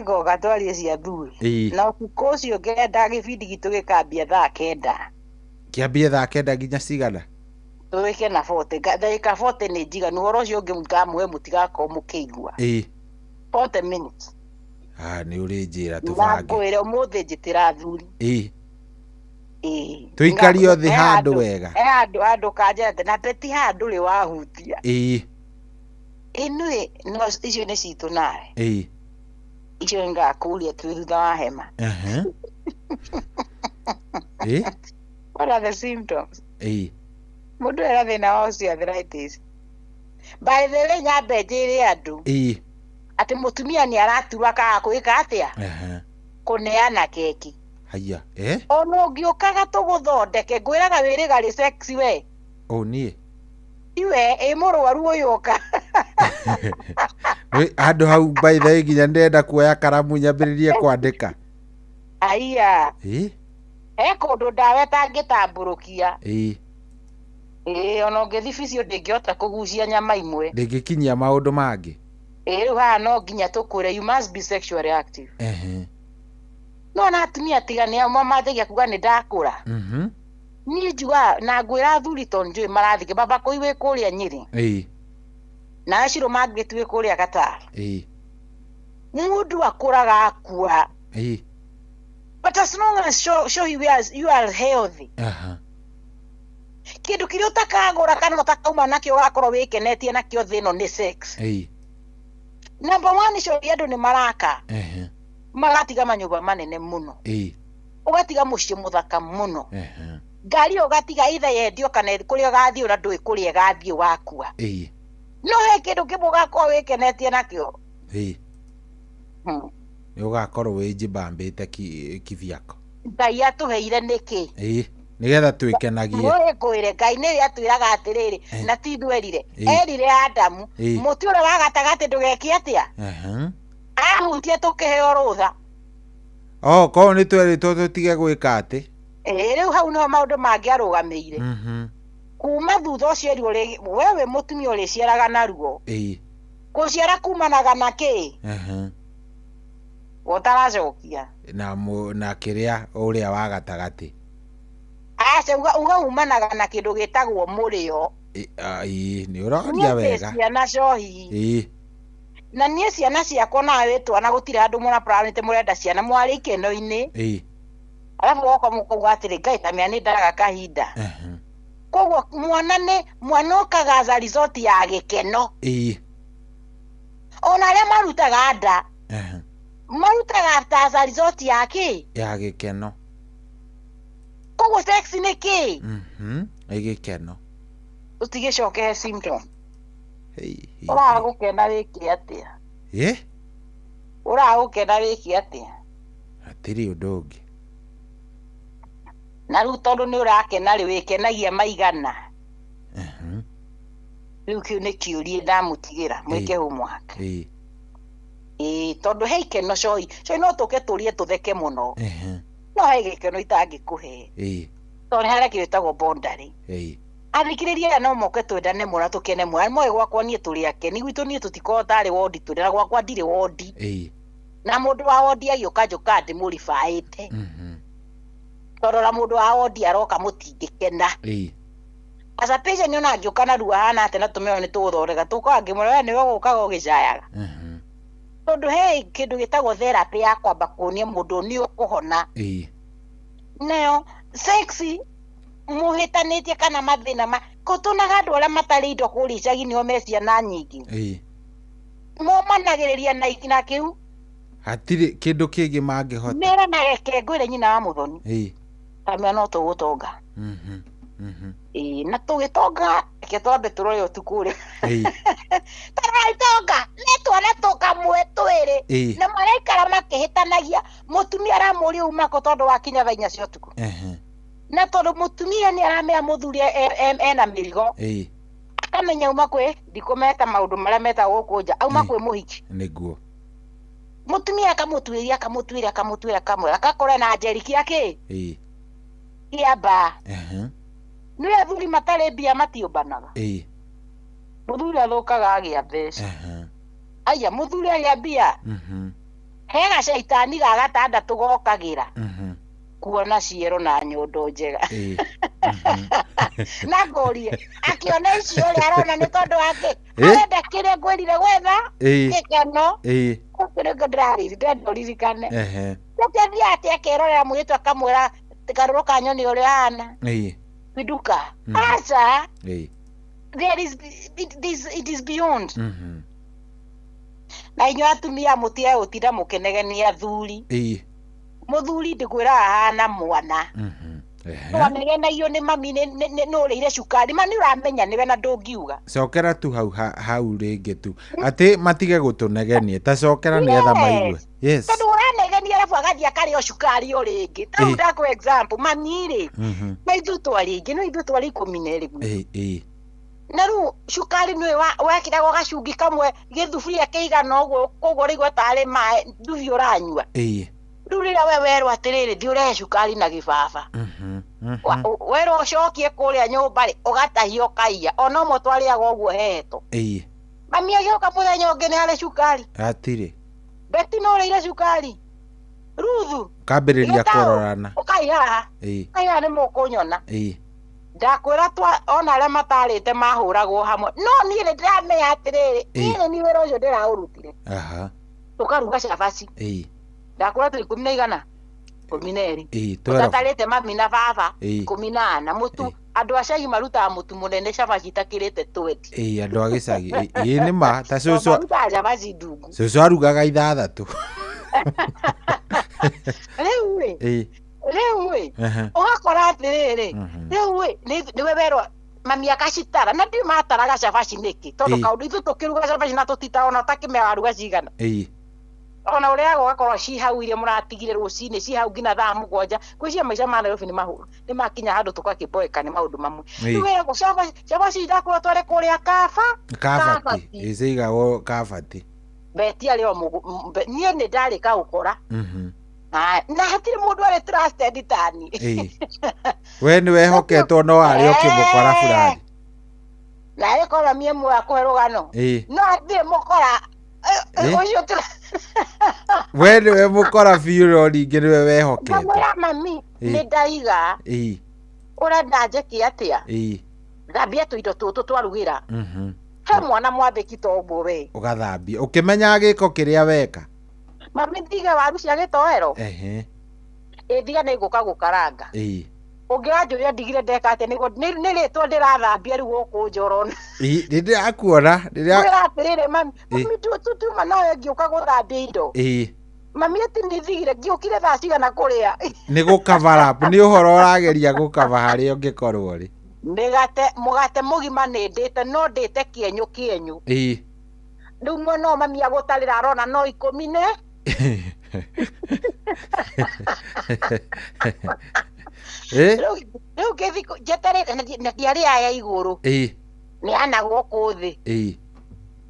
ngoga twarie cia thuri na ũtukũ ũcio ngenda gĩbindi gitũ gĩkambia thaa 9 kĩambie thaa 9 nginya cigana tũwĩke na 40 ndagĩka 40 nĩ njiganu ũhoro ũcio ũngĩ ngamũhe mũtigakorwo mũkĩigua 40 minutes nĩ ũrĩ njĩra tũbange ngwĩre ũmũthĩ njĩtĩra thuri tũikarie thĩ handũ wega handũ kanjete na beti handũ rĩ wahutia inũĩ icio nĩ citũ nawe icio ngakũria twĩ thutha wa hema what are the symptoms mũndũ era thĩna wa osteoarthritis by the way nyambe njĩre andũ atĩ mũtumia nĩ araturwa kaga gwĩka atĩa kũneana keki haya ona ũngĩũkaga tũgũthondeke ngwĩraga wĩrĩga sexy we niĩ iwe mũrwaru ũyũ ũka handũ hau by the way nginya ndenda kuoya karamu nyambĩrĩrie kwandĩka aya he kũndũ ndawa ĩtangĩtambũrũkia ona ũngĩthi bicio ndĩngĩhota kũgucia nyama imwe ndĩngĩkinyia maũndũ mangĩ rĩu haha no nginya tũkwĩre you must be sexually active no na atumia tigane amwe manjagia kuga nĩ ndakũra niĩ njuga na ngwĩra athuri to njũĩ marathike baba kũi wĩ kũrĩa Nyĩrĩ na acirũ mangĩtu wĩ kũrĩa Gatara mũndũ akũraga akua but as long as show you are healthy kĩndũ kĩrĩa ũtakagũra kana ũtakauma nakĩo ũgakorwo wĩkenetie nakĩo thĩ ĩno nĩ sex number 1 cio andũ nĩ maraka magatiga manyũmba manene mũno ũgatiga mũciĩ mũthaka mũno ngari ũgatiga ithe yendio kana kũrĩa ũgathiĩ ũra ndũĩ kũrĩa gathiĩ wakua no he kĩndũ kĩmwe ũgakorwo wĩkenetie nakĩo nĩ ũgakorwo wĩ njĩmbambĩte kĩbiako Ngai atũheire nĩkĩ nĩgetha twĩkenagie kwĩre Ngai nĩ atwĩraga atĩrĩrĩ na ti ndwerire erire Adamu mũtĩ ũrĩa wa gatagatĩ ndũgeke atĩa ahutie tũkĩheo rũtha korwo nĩ twerĩtwo tũtige gwĩka atĩ rĩu hau nĩho maũndũ mangĩarũgamĩire kuma thutha ũcio wewe mũtumia ũrĩciaraga naruo gũciara kumanaga na kĩ ũtaracokia na kĩrĩa ũrĩa wa gatagatĩ ugaumanaga na kĩndũ gĩtagwo mũrĩo nĩ ũroria wega ciana cohi na niĩ ciana ciakwa nawe twana gũtirĩ handũ mũna planĩte mũrenda ciana mwarĩ ikeno-inĩ arabu woka mũkauga atĩrĩ Ngai tamĩa nĩ ndaraga kahinda koguo mwana ũkaga as a result ya gĩkeno ona arĩa marutaga nda marutaga as a result ya kĩ ya gĩkeno koguo sex nĩ kĩ gĩkeno ũtigĩcoke he symptom Uragukena wiki atia? Uragukena wiki atia? Atiri undu ungi. Na riu tondu ni urakena ri wikenagia maigana. Riu kiu ni kiurie ndamutigira mwike homework. Tondu he ikeno coi no tuke turie tutheke muno. No he gikeno itangikuhe. Tondu haria kiritagwo boundary. Athikiriria no moke twendane mura tukene mura moe gwakwa nie turi akeni gwitu nie tutikohota ri wodi twendana gwakwa ndire wodi. Na mundu wa wodi agiuka njuka ndi murifaite. Torora mundu wa wodi aroka mutingikena. Asa peja ni ona njuka na ruwa hana ate na tumeo ni tuthorega tukangi mura ni we gukaga ugicayaga. Tondu he kindu gitagwo therapy ya kwamba kuonia mundu ni ukuhona. Neo sexy muhitanitie kana mathina ma kutunaga andu aria matari indo kuri icagi o mecia na nyingi. Momanagiriria na kiu hatiri kindu kingi mangihota mera na reke ngwire nyina wa muthoni tamia no tugutonga na tugitonga ke twambe turoyo tukure taratonga ne twana toka mwetwere na maraikara makihitanagia mutumia aramuri uma ko tondu wakinya thainya cio tuku na tondu mutumia ni aramera muthuri ena mirigo akamenya uma kwe ndikometa maundu maria meta gukunja auma kwe muhiki niguo mutumia akamutwiria kamwe akakora na jeriki yake iaba ni athuri matare bia matiobanaga muthuri athukaga agia mbeca aya muthuri agia bia hega shaitani gagatandatu gokagira kuona ciero na nyondo njega na ngorie akiona icio ri arona ni tondu wake arenda kire ngwirire gwetha gikeno kire ndrari ndoririkane tukathia ati akerorera mwitu akamwira tigaruruka nyoni uri ana biduka asa there is it is beyond na inyo atumia mutia utira mukenegenia thuri muthuri ndikwira hana mwana wanegena iyo ni mami no rire cukari mani uramenya niwe na ndungiuga cokera tu hau ringi tu ati matige gutunegenie ta cokera nigetha maigue yes tondu uranegenia arabu agathia kario cukari o ringi tondu ndako example mami ri na ithu twaringi no ithu twari 12 na ru cukari niwe wekiragwo gacungi kamwe githuburia kiigana uguo koguo rigwa tari mai nduthi uranyua rurira we werwo atiriri thi ure cukari na gibaba werwo cokie kuria nyumba ri ugatahio kaia ona mo twariaga uguo heto mami agioka muthenya ungi ni hari cukari atiri beti no rire cukari ruthu kambiriria kurorana ukaihaha aiha ni mukunyona ndakwira twa ona aria matarite mahuragwo hamwe no ni ndiramenya atiriri ni wira ucio ndiraurutire tukaruga cabaci ndakura turi 10 tatarite mami na baba 14 mutu andu acagi marutaga mutu munene cabaci itakirite 20 andu a gicagi ni ma ta cucu cabaci ndungu cucu arugaga 6 Rewe ugakora atiriri rewe niwe werwa mami akacitara na ndi mataraga cabaci niki tondu kaundu ithu tukiruga cabaci na tutitaona takimera ruga cigana ona uria gwakorwo ci hau iria muratigire rucini ci hau ngina thaa 7 kwiciria maica ma Nairobi ni mahuru ni makinya handu tukakiboeka ni maundu mamwe niwe go cabaci ndakorwo tware kuria kabati iciigagwo kabati beti ario nie ni ndarika gukora na hatiri mundu ari trusted tani we ni wehoketwo no ari ukimukora fulani na ekora mie mu akorugano no athi mukora ucio we ni we mukora biuro ringi ni we wehoketwo mami ni ndaiga ura ndajeki atia thambia tuindo tutu twarugira he mwana mwathiki toguo we ugathambia ukimenya giko kiria weka mami ndiga waru cia gitoero thiga ni guka gukaranga ungiranjuria ndigire ndeka ati ni ritwa ndirathambia riu guku njorona ndirakuona ndiratirire mami tutuma nawe ngiuka guthambia indo mami ati ni thigire ngiukire thaa cigana kuria ni gucover up ni uhoro urageria gucover haria ungikorwo ri mugate mugima nä ndä te no ndä te kienyå kienyå rä u mwena mami agåtarä ra arona no 10 rä u ngä thiä njeterä na ndiarä aya igå rå nä anagwo kå thä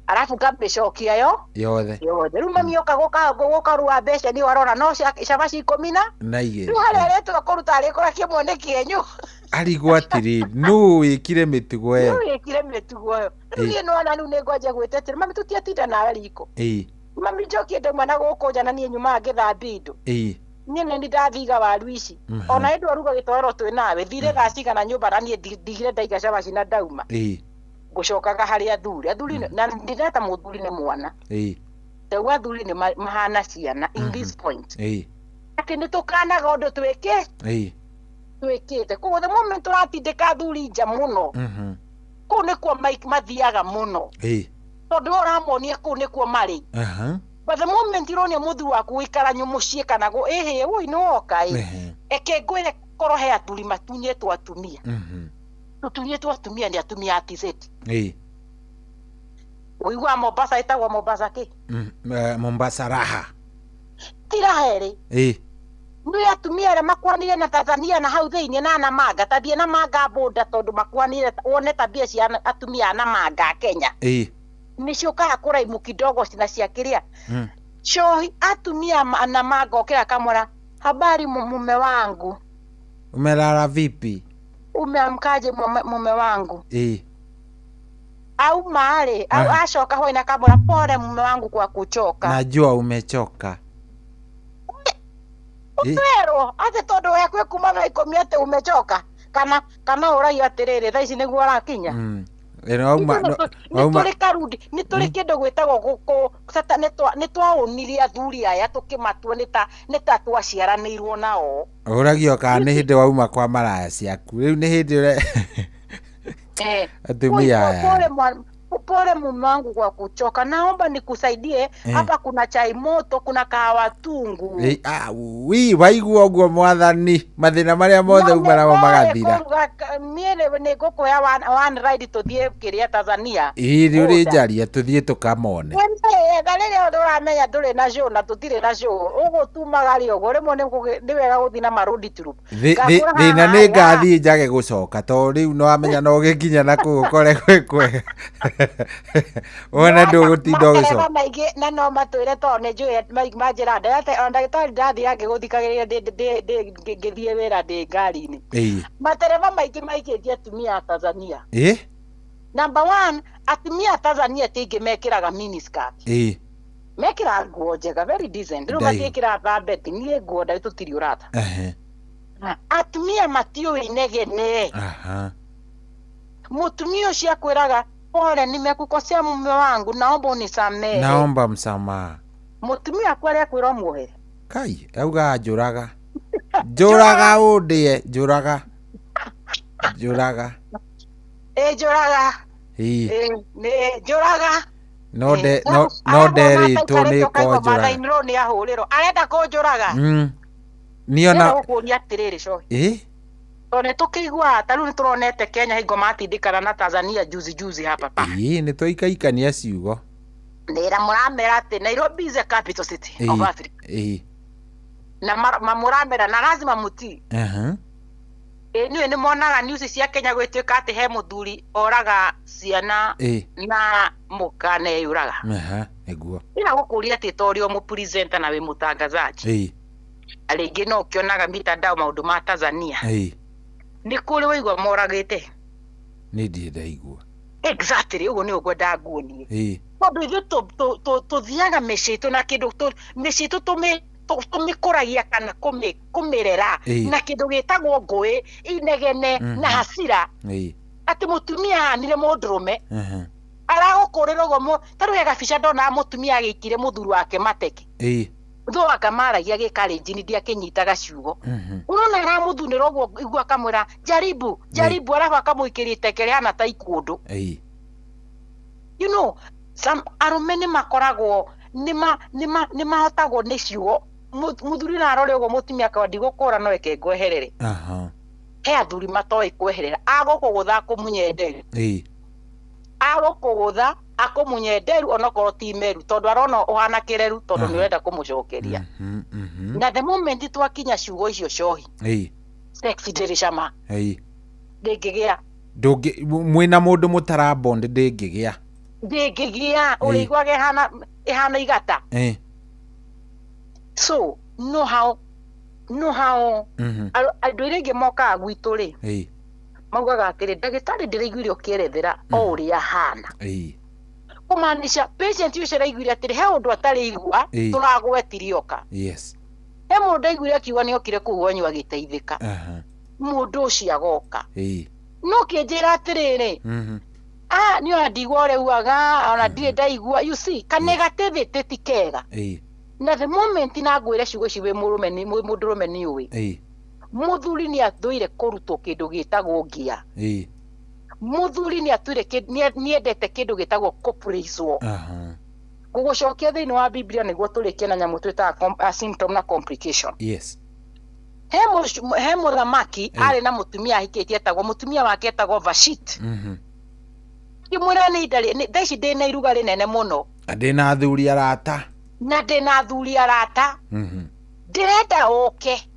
arabu ngambä cokia yo yothe rä u mami oka gå karua mbeca nä arona no caba 10 na igä rä u harä a retwo kå ruta arä kora kä mwene kienyå arigwo atirä no wä kire mä tugo ä yo wä kire mä tugo ä yo rä u niä nona rä u nä ngwanja gwä tetä mami tå tiatinda nawe riko mami njokie ndä mwana gå kå nja na niä nyumaga ngä thambia indo niä nä ndathiga waru ici ona ä ndå aruga gä twarwo twä nawe thire gacigana nyå mba na niä ndigire ndaiga cabaci na ndauma gå cokaga harä athuri na ndireta må thuri nä mwana tauga athuri nä mahana ciana in this point atä nä tå kanaga å ndå twä kä te koguo the moment tå ratindä ka athuri nja må no kå u nä kuo mathiaga må no tondå å ramonia kå u nä kuo marä but the moment ironia må thuri waku gå ikara nyå må ciä kanagå hä å nä woka eke ngwä re korwo he athuri matunyä two atumia tutunyä two atumia nä atumia atizeti å igua Mombasa ĩtagwo Mombasa kä Mombasa raha tiraherä nä atumia arä makwanire na Tanzania na hau thä-inä na Namanga tabia na manga boda tondå makwanire wone tabia cia atumia na manga Kenya nä ciokaga kå raimu kidogo cina ciakä cohi atumia na manga å kä ra kamwera habari mume wangu umelala vipi umeamkaje mume wangu au maale au ashoka hoi na kabla pole mume wangu kwa kuchoka najua umechoka pero ate todo yakwe kumana ikomiate umechoka kana uraia atiriri tha ici niguo arakinya nä karudi nä tå rä kä ndå gwä tagwo gå nä twaånirie athuri aya tå kä matua nä ta twaciaranä irwo nao å ragio kana nä hä ndä wauma kwa maraya ciaku rä u nä hä ndä atumia aya pole mume wangu kwa kuchoka, naomba nikusaidie hapa kuna chai moto, kuna kahawa tungu. Waigua uguo mwathani mathina maria mothe umara magathira. Miele ne goko ya one ride tuthie kiria Tanzania. Iri uri njaria tuthie tukamone. Galere nduramenya nduri na show na tutire na show. Ugo tumagari ugo rimo ni wega guthi na marudi turup. Thina ni ngathi njage gucoka to riu no amenya no gikinya na kugukore kwekwe. Ona ndugutinda ugicoka. Na no matwire to ne njue majira ndate ndagitari ndathi yake guthikagirira ngithie wira ndi ngari-ini. Matereva maiki atumia a Tanzania. Number 1, atumia a Tanzania tingi mekiraga miniskirt. Mekira nguo njega very decent. Riu matikira thambeti nie nguo ndai tutiri urata. Atumia matiũĩ inegene. Mutumia ucio akwiraga pole nimekukosea mume wangu, naomba unisamehe. Naomba msamaha. Mutumia akware akwira muohere. Kai, auga njuraga. Njuraga udie, njuraga. Njuraga. Njuraga. Ne njuraga. No deri to ni ko njuraga. Mathainiro ni ahuriro. Arenda ko njuraga. Niona. Ni atiriri co. Tone tukigwa taru ni turonete Kenya hingo matindikana na Tanzania juzi hapa pa. Ni twaikaikania ciugo. Ndira muramera ati Nairobi is the capital city of Africa. Na muramera na lazima muti. Ni monaga news cia Kenya gwituika ati he muthuri oraga ciana na mukane yuraga. Eguo. Ina gukuria ati torio mu presenter na we mutangazaji. Alingi no kionaga mitandao maundu ma Tanzania. Ni kuri waigwa moragite. Ni ndie ndaigua. Exactly, ugo ni ugwenda nguoni. Tondu ithu tuthiaga micitu na kindu micitu tumikuragia kana kumirera na kindu gitagwo ngui inegene na hasira. Ati mutumia hanire mundurume aragukurira ugo taru ya gabica ndona mutumia agikire muthuru wake mateke. Tho akamaragia gikarinjini ndia kinyitaga ciugo. Urona ra muthunira ugo igua kamwira jaribu arafa akamuikirite keriana ta ikundu. You know, some arumene makoragwo nima hotagwo ni ciugo. Muthuri na arore ugo mutumia kwa ndigukura no eke ngweherere. he athuri matoi kweherera agukugutha akumunyenderu agukugutha akumunyenderu onokorwo ti meru tondu arona uhana kireru tondu ni urenda kumucokeria na the moment twakinya ciugo icio cohi sex ndiri cama ndingigia mwina mundu mutarabond ndingigia uriguage ihana igata so no how andu iringi moka gwitu ri maugaga atiri ndagitari ndiraiguire ukierethera o uria hana kumanisha patient ucio araiguire atiri he undu atari igua turagwetirioka he mundu aiguire akiuga ni okire kuu wanyu agiteithika mundu ucio agoka no kienjira atiriri ni ondigwa ureuaga ona ndire ndaigua you see kanegatithi tikega na the moment nagwire ciugo ici wi mundurume ni uwi muthuri ni athuire kurutwo kindu gitagwo ngia muthuri ni athuire ni endete kindu gitagwo kupraiswo gugucokia thiini wa Biblia niguo turikie na nyamu twitaga symptom na complication he muthamaki ari na mutumia ahikitie etagwo mutumia wake etagwo Vashti kimwira ni ndaici ndina iruga rinene muno ndina athuri arata ndirenda uke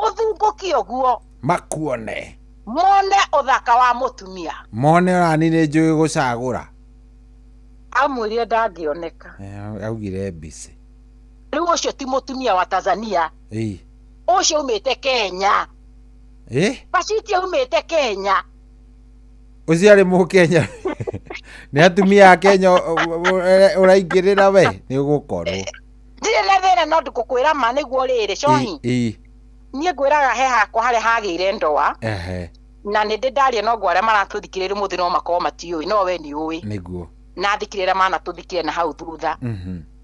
uthungukie uguo makuone mone uthaka wa mutumia mone rani ni njui gucagura amwirire ndangioneka augire mbisi riu ucio ti mutumia wa Tanzania ucio umite Kenya Vashti umite Kenya ucio ari mu Kenya ni atumia a Kenya uraingirira we ni ugukorwo ndire na thina no ndikukwira ma niguo riri cohi nie ngwiraga he hakwa hare hagire ndoa na nindi ndaria no gware maratuthikiriria muthi no makorwo matiui no we ni ui niguo na thikirira mana tuthikire na hau thutha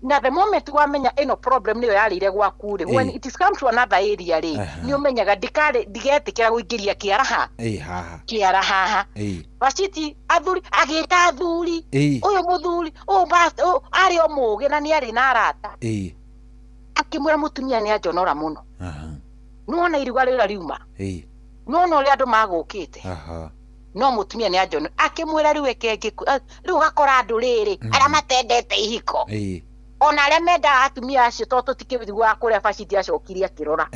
na the moment wamenya ino problem niyo yarire gwaku ri when it is come to another area ri ni umenyaga ndigetikira guingiria kiaraha kiaraha Vashti athuri agita athuri uyu muthuri ari o mugi na ni ari na arata akimwira mutumia ni ajonora muno nuona iruga rira riuma nuona uri andu magukite no mutumia ni ajonora akimwira riu ekenge riu gakora andu riri aria matendete ihiko ona aria menda atumia acio to tutikithigwa kuria Vashti acokirie akirora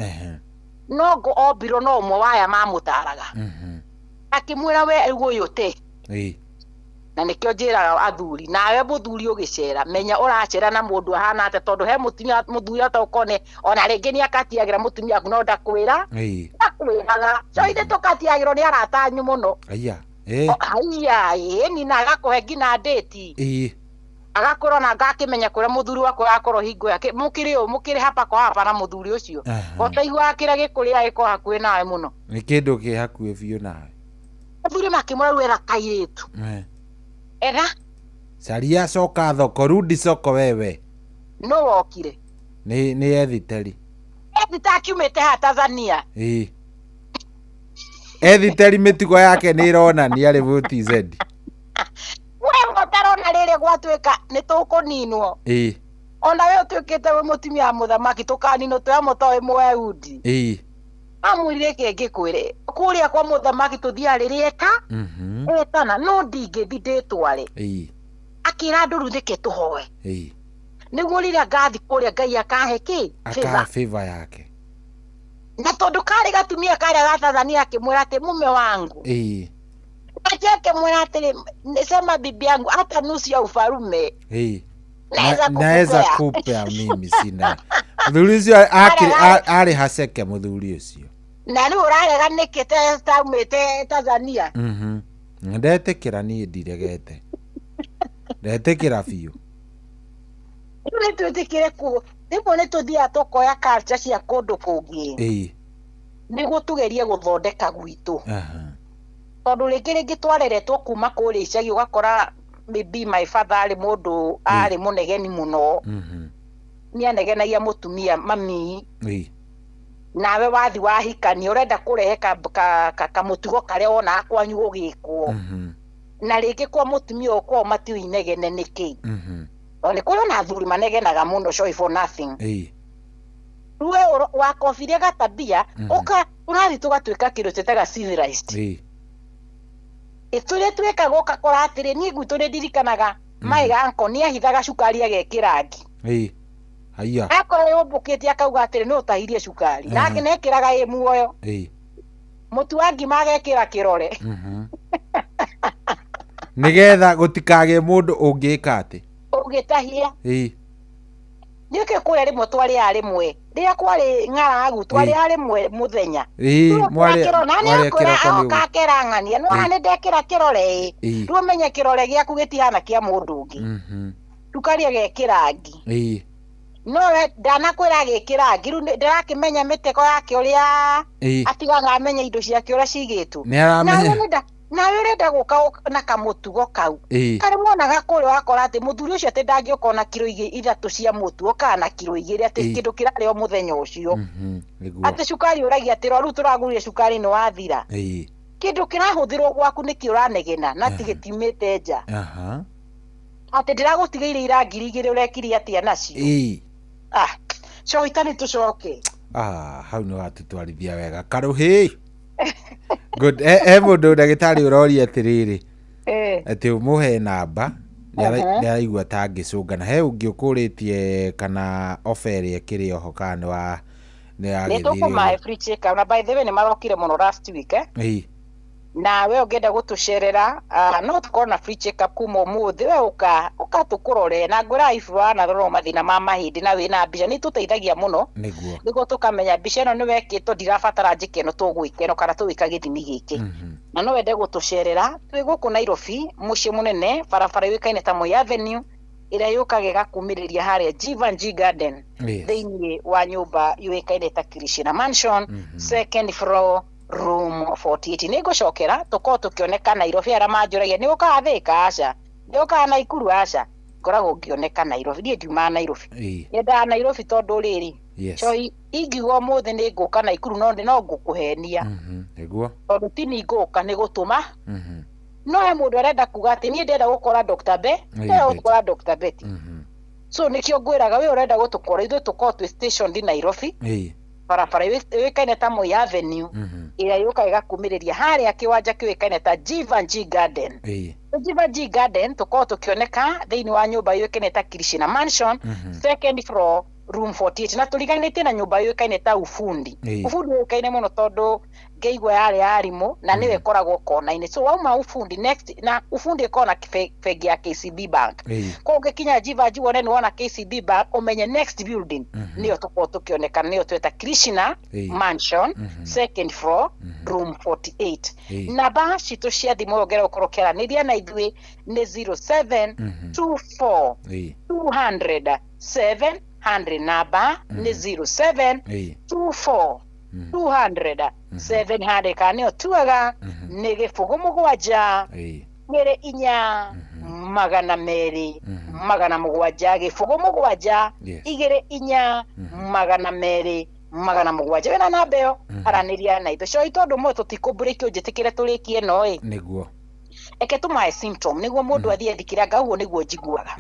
no ngo obiro no umwe waya mamutaraga akimwira we riu uyu te na nikio njiraga athuri nawe muthuri ugicera menya uracera na mundu ahana ate tondu he mutumia muthuri atokone ona ringi ni akatiagira mutumia aku no ndakwira ndakwiraga so inde tukatiagirwo ni arata anyu muno ni nagakuhe ngina date agakorwo na ngakimenya kuria muthuri wako akorwo hingo yake mukiri hapa kwa hapa na muthuri ucio gotaigwa kira gikuria iko hakuhi nawe muno ni kindu ki hakuhi biu nawe muthuri makimura wera kairitu caria coka thoko rudi soko wewe no wokire ni ethiteri akiumite ha Tanzania ethiteri mitugo yake ni ironania riboti zendi wewe utarona riri gwatuika ni tukuninwo ona we utuikite we mutumia wa muthamaki tukaninwo tuyamo towe mweudi amwirire kingi kwire kuria kwa muthamaki tuthia ririeta etana no ndingithi nditware akira andu ruthike tuhoe niguo rira ngathi kuria Ngai akahe ki favor yake na tondu kari gatumia karia ga Tanzania akimwira ati mume wangu acheke mwira ati sema bibi yangu hata nusu ya ufarume naweza kupea mimi sina muthuri ucio ari haseke muthuri ucio na riu urarega nikite taumite Tanzania ndetikira ni ndiregete ndetikira biu ni twetikire ku ndipo ni tuthia tukoya culture cia kundu kungi niguo tugerie guthondeka gwitu tondu ringi twareretwo kuma kuri icagi ugakora maybe my father ari mundu ari munegeni muno ni anegenagia mutumia mami nawe wathi wahikani urenda kurehe kamutugo karia ona akwanyu gugikwo na ringi kwa mutumia ukwo mati inegene niki oni kuyo na athuri manegenaga muno show for nothing ruwe wakobirie gatabia turathi tugatuika kindu tetaga civilized tũrĩa twĩkaga ũgakora atĩrĩ niĩ gwitũ nĩ ndirikanaga maiga anko nĩ ahithaga cukari agekĩra ngi akorwo yũmbũkĩte akauga atĩrĩ nĩ ũtahirie cukari nake nekĩraga muoyo mũtu wa ngima agekĩra kĩrore nĩgetha gũtikagĩe mũndũ ũngĩka atĩ ũgĩtahia nĩũkĩ kũrĩa rĩmwe twarĩ rĩmwe rĩrĩa kwarĩ ng'aragu twarĩ rĩmwe mũthenya kakĩrang'ania no nĩ ndekĩra kĩrore rĩu ũmenye kĩrore gĩaku gĩtihana kĩa mũndũ ũngĩ cukari agekĩra ngi no ndanakwĩra agĩkĩra ngi rĩu ndĩrakĩmenya mĩtego yake ũrĩa atigaga amenya indo ciake ũrĩa cigĩtwo nawe ũrenda gũka na kamũtugo kau karĩ mwonaga kũrĩa wakora atĩ mũthuri ũcio atĩ ndangĩũka na kiro 3 cia mũtu ũkaga na kiro 2 atĩ kĩndũ kĩrarĩo mũthenya ũcio atĩ cukari ũragia atĩ rĩu tũragũrire cukari nĩ wathira kĩndũ kĩrahũthĩrwo gwaku nĩkĩ ũranegena na ti gĩtimĩte nja atĩ ndĩragũtigĩire ira 2,000 ũrekirie atĩa nacio coita nĩ tũcoke hau nĩ watũtwarithia wega karũhĩ good mũndũ ndagĩtarĩ ũroria atĩrĩrĩ atĩ ũmũhe namba nĩaraigua ta angĩcũngana he ũngĩ ũkũrĩtie kana offer ĩkĩrĩ oho kana nĩ tũkũmahe free check up na by the way nĩ marokire mũno last week na we ũngĩenda gũtũcerera no tũkorwo na free check up kuma ũmũthĩ we ũkatũkũrore na ngwĩra ifurana rorwo mathĩna ma mahĩndĩ na wĩna mbica nĩ tũteithagia mũno nĩguo tũkamenya mbica ĩno nĩ wekĩtwo ndirabatara njĩke ĩno tũgwĩka ĩno kana tũwĩka gĩthimi gĩkĩ na no wende gũtũcerera twĩ gũkũ Nairobi mũciĩ mũnene barabara yũĩkaine ta Moi Avenue ĩrĩa yũkaga ĩgakumĩrĩria harĩa Jivanjee Garden thĩinĩ wa nyũmba yũĩkaine ta Krishna Mansion second floor room 48 nĩ ngũcokera tũkorwo tũkĩoneka Nairobi arĩa manjũragia nĩ ũkaga Thĩka aca nĩ ũkaga Naikuru aca ngoragwo ngĩoneka Nairobi niĩ ndiumaga Nairobi nyendaga Nairobi tondũ rĩrĩ ingiuga ũmũthĩ nĩ ngũka Naikuru no ngũkũhenia tondũ ti nĩ ngũka nĩ gũtũma no he mũndũ arenda kuga atĩ niĩ ndĩrenda gũkora Dr. Be ndĩrenda gũkora Dr. Betty so nĩkĩo ngwĩraga we ũrenda gũtũkora ithuĩ tũkorwo twĩ stationed Nairobi barabara yũĩkaine ta Moi Avenue ĩrĩa yũkaga ĩgakumĩrĩria harĩa kĩwanja kĩũĩkaine ta Jivanjee Garden Jivanjee Garden tũkorwo tũkĩoneka thĩinĩ wa nyũmba yũĩkaine ta Krishna Mansion second floor room 48 na tũriganĩtie na nyũmba yũĩkaine ta Ufundi yũĩkaine mũno tondũ ngeigua yarĩ arimũ na nĩwe ĩkoragwo kona-inĩ so wauma Ufundi next na Ufundi ĩkoragwo na bengi ya KCB Bank kwa ũngĩkinya Jivanjee wone nĩ wona KCB Bank ũmenye next building nĩyo tũkorwo tũkĩoneka nĩyo tweta Krishna Mansion second floor room 48 namba citũ cia thimũ ũngĩenda gũkorwo ũkĩaranĩria na ithuĩ nĩ 0724 200 700 namba nĩ 0724 200 700 kana nĩyo tuaga nĩ gĩbũgũ mũgwanja ngĩrĩ inya magana merĩ magana mũgwanja gĩbũgũ mũgwanja igĩrĩ inya magana merĩ magana mũgwanja wĩna namba ĩyo aranĩria na ithuĩ coĩ tondũ mwe tũtikũmbũrĩkio njĩtĩkĩre tũrĩkie ĩno nĩguo eke tũmahe symptom nĩguo mũndũ athiĩ thikĩranga ũguo nĩguo njiguaga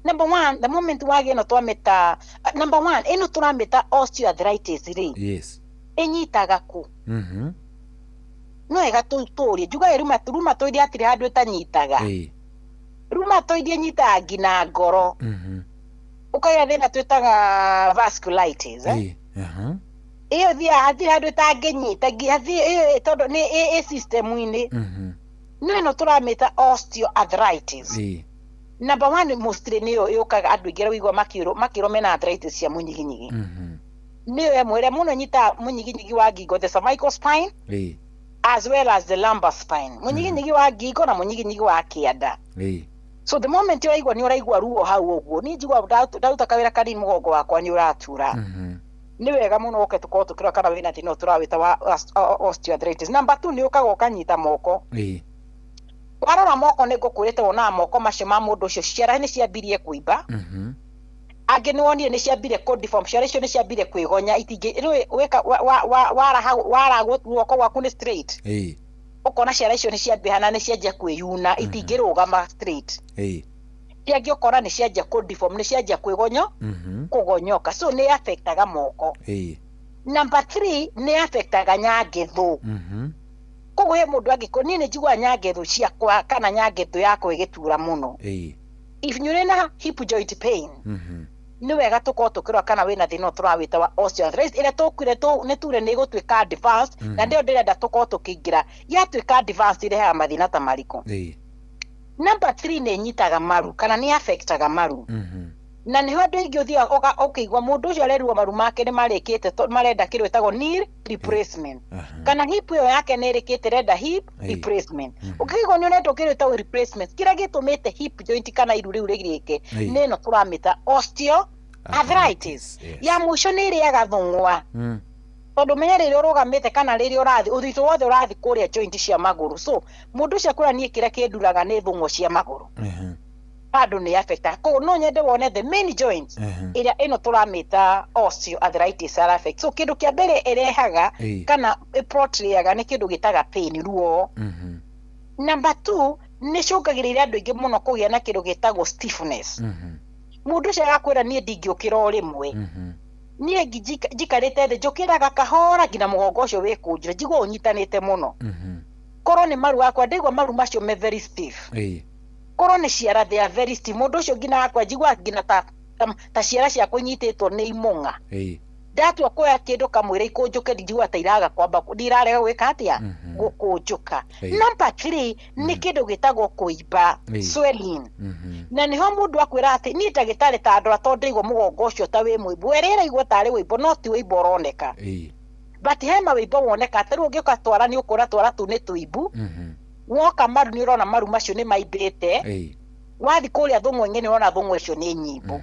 number 1 the moment wage no twameta number 1 ĩno tũrameta osteoarthritis rĩ ĩnyitaga ku no ega tũtũrie njuga rheumatoid atire handũ ĩtanyitaga rheumatoid ĩnyitaga nginya ngoro ũkagĩa thĩna twĩtaga vasculitis ĩyo hatirĩ handũ ĩtangĩnyita tondũ nĩ system-inĩ no ĩno tũrameta osteoarthritis number 1 mostly nĩyo yũkaga andũ aingĩ wĩigua makĩrwo mena arthritis cia mũnyiginyigi nĩyo ĩmwe ĩrĩa mũno ĩnyita mũnyiginyigi wa ngingo the cervical spine as well as the lumbar spine mũnyiginyigi wa ngingo na mũnyiginyigi wa kĩanda so the moment ũraigua nĩ ũraigua ruo hau ũguo niĩ njiguaga ndaruta kawĩra kanini mũgongo wakwa nĩ ũratura nĩ wega mũno ũke tũkorwo tũkĩrora kana wĩna thĩna ũyũ tũrawĩta wa osteoarthritis number 2 nĩ ũkaga ũkanyita moko warora moko nĩ ngũkwĩrĩte wonaga moko macio ma mũndũ ũcio ciara nĩ ciambirie kũimba angĩ nĩ wonire nĩ ciambire deform ciara icio nĩ ciambire kwĩgonya itingĩ weka wara guoko gwaku nĩ straight ũkona ciara icio nĩ ciambihana nĩ cianjia kwĩyuna itingĩrũgama straight ciangĩ ũkona nĩ cianjia deform nĩ cianjia kwĩgonya kũgonyoka so nĩ affectaga moko Number 3 nĩ affectaga nyangetho. Koguo he mũndũ angĩkorwo niĩ nĩ njiguaga nyangetho ciakwa kana nyangetho yakwa ĩgĩtura mũno. If nĩ na hip joint pain, nĩ wega tũkorwo tũkĩrora kana wĩna thĩna tũrawĩta wa osteoarthritis ĩrĩa tũkwire nĩ ture nĩ gũtuĩka advanced na ndio ndĩrenda tũkorwo tũkĩingĩra yatuĩka advanced ĩrehaga mathĩna ta marĩkũ. Number 3 nĩ nyitaga maru kana nĩ affectaga maru. Na nĩ handũ ingĩ ũthiaga ũkĩigua mũndũ ũcio arerwo maru make nĩ marĩkĩte marenda kĩrĩa ĩtagwo knee replacement kana hip ĩyo yake nĩ ĩrĩkĩte renda hip replacement. Ũkĩigua nĩ ũrenda kĩrĩa ĩtagwo replacement kĩrĩa gĩtũmĩte hip joint kana iru rĩu rĩgĩrĩke nĩ ĩno tũramĩta osteoarthritis. Ya mũico nĩ ĩrĩaga thũng'wa tondũ menya rĩrĩa ũrũgamĩte kana rĩrĩa ũrathi ũthitũ wothe ũrathi kũrĩa joint cia magũrũ. So mũndũ ũcio akwĩra niĩ kĩrĩa kĩnduraga nĩ thũng'wa cia magũrũ. Bado nĩ affecta. Koguo no nyende wone the main joint ĩrĩa ĩno tũramĩta osteoarthritis affect. So kĩndũ kĩa mbere ĩrehaga kana ĩportrayaga nĩ kĩndũ gĩtaga pain ruo. Number 2 nĩ cũngagĩrĩria andũ aingĩ mũno kũgĩa na kĩndũ gĩtagwo stiffness. Mũndũ ũcio agakwĩra niĩ ndingĩũkĩra o rĩmwe. Niĩ njikarĩte thĩ njũkĩraga kahora nginya mũgongo ũcio wĩkũnjire njigua ũnyitanĩte mũno. Korwo nĩ maru akwa ndaigua maru macio me very stiff. Korwo nĩ ciara they are very stiff. Mũndũ ũcio nginya akwa njigua nginya ta ciara ciakwa inyitĩtwo nĩ imũng'a. Ndatua kuoya kĩndũ kamwĩra ikũnjũke njigua ta iraga kwamba ndirarega gwĩka atĩa gũkũnjũka. Number 3 nĩ kĩndũ gĩtagwo kũimba swelling. Na nĩho mũndũ akwĩra atĩ niĩ ndagĩtarĩ ta andũ atondũ ndaigua mũgongo ũcio ta wĩ mũimbu wĩra ĩraigua tarĩ wĩimbo no ti wĩimbo ũroneka. But he mawĩimbo woneka atĩ rĩu ũngĩũka twara nĩ ũkũra twara tũ nĩ tũimbu. Woka maru nĩ ũrona maru macio nĩ maimbĩte. Wathi kũrĩa thũng'wa-inĩ nĩ ũrona thũng'wa icio nĩ nyimbu.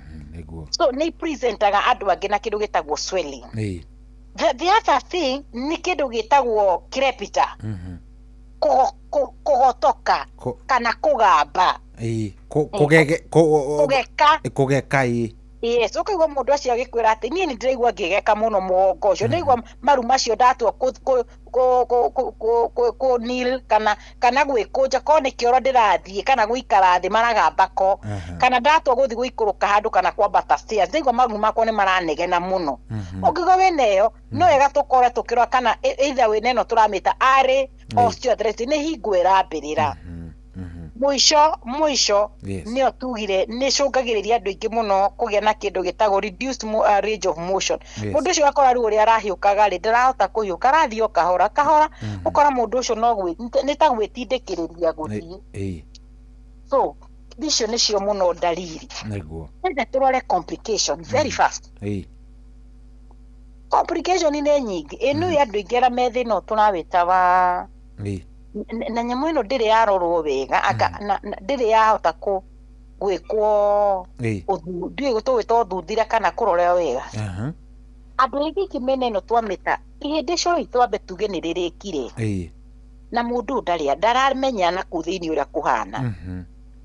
So nĩ presentaga andũ angĩ na kĩndũ gĩtagwo swelling. The other thing nĩ kĩndũ gĩtagwo crepita. Kũgotoka kana kũgamba. Kũgeka Yes, ũkaigua mũndũ acio agĩkwĩra atĩ niĩ nĩ ndĩraigua ngĩgeka mũno mũgongo ũcio. Ndaigua maru macio ndatua kneel kana gwĩkũnja korwo nĩ kĩoro ndĩrathiĩ kana gũikara thĩ maragamba ko kana ndatua gũthiĩ gũikũrũka handũ kana kwambata stairs ndaigua maru makwa nĩ maranegena mũno. Ũngĩgwa wĩna ĩyo no wega tũkore tũkĩrora kana either wĩna ĩno tũramĩta arĩ osteoarthritis nĩ hingo ĩrambĩrĩra. Mũico nĩyo tugire nĩ cũngagĩrĩria andũ aingĩ mũno kũgĩa na kĩndũ gĩtagwo reduced range of motion. Mũndũ ũcio akora rĩu ũrĩa arahiũkaga rĩ ndarahota kũhiũka arathiĩ o kahora ũkora mũndũ ũcio nĩ ta gwĩtindĩkĩrĩria gũthiĩ. So icio nĩcio mũno ndariri. Nĩgetha tũrore complication very fast. Complication nĩ nyingĩ ĩno ya andũ aingĩ arĩa me thĩna ũyũ tũrawĩta wa na nyamũ ĩno ndĩrĩ yarorwo wega ndĩrĩ yahota gwĩkwo tũgwĩta ũthuthuria kana kũrorera wega. Andũ aingĩ kĩmena ĩno twamĩta ihĩndĩ cio twambe tuge nĩ rĩrĩkire na mũndũ ndaramenya na kũu thĩinĩ ũrĩa kũhana.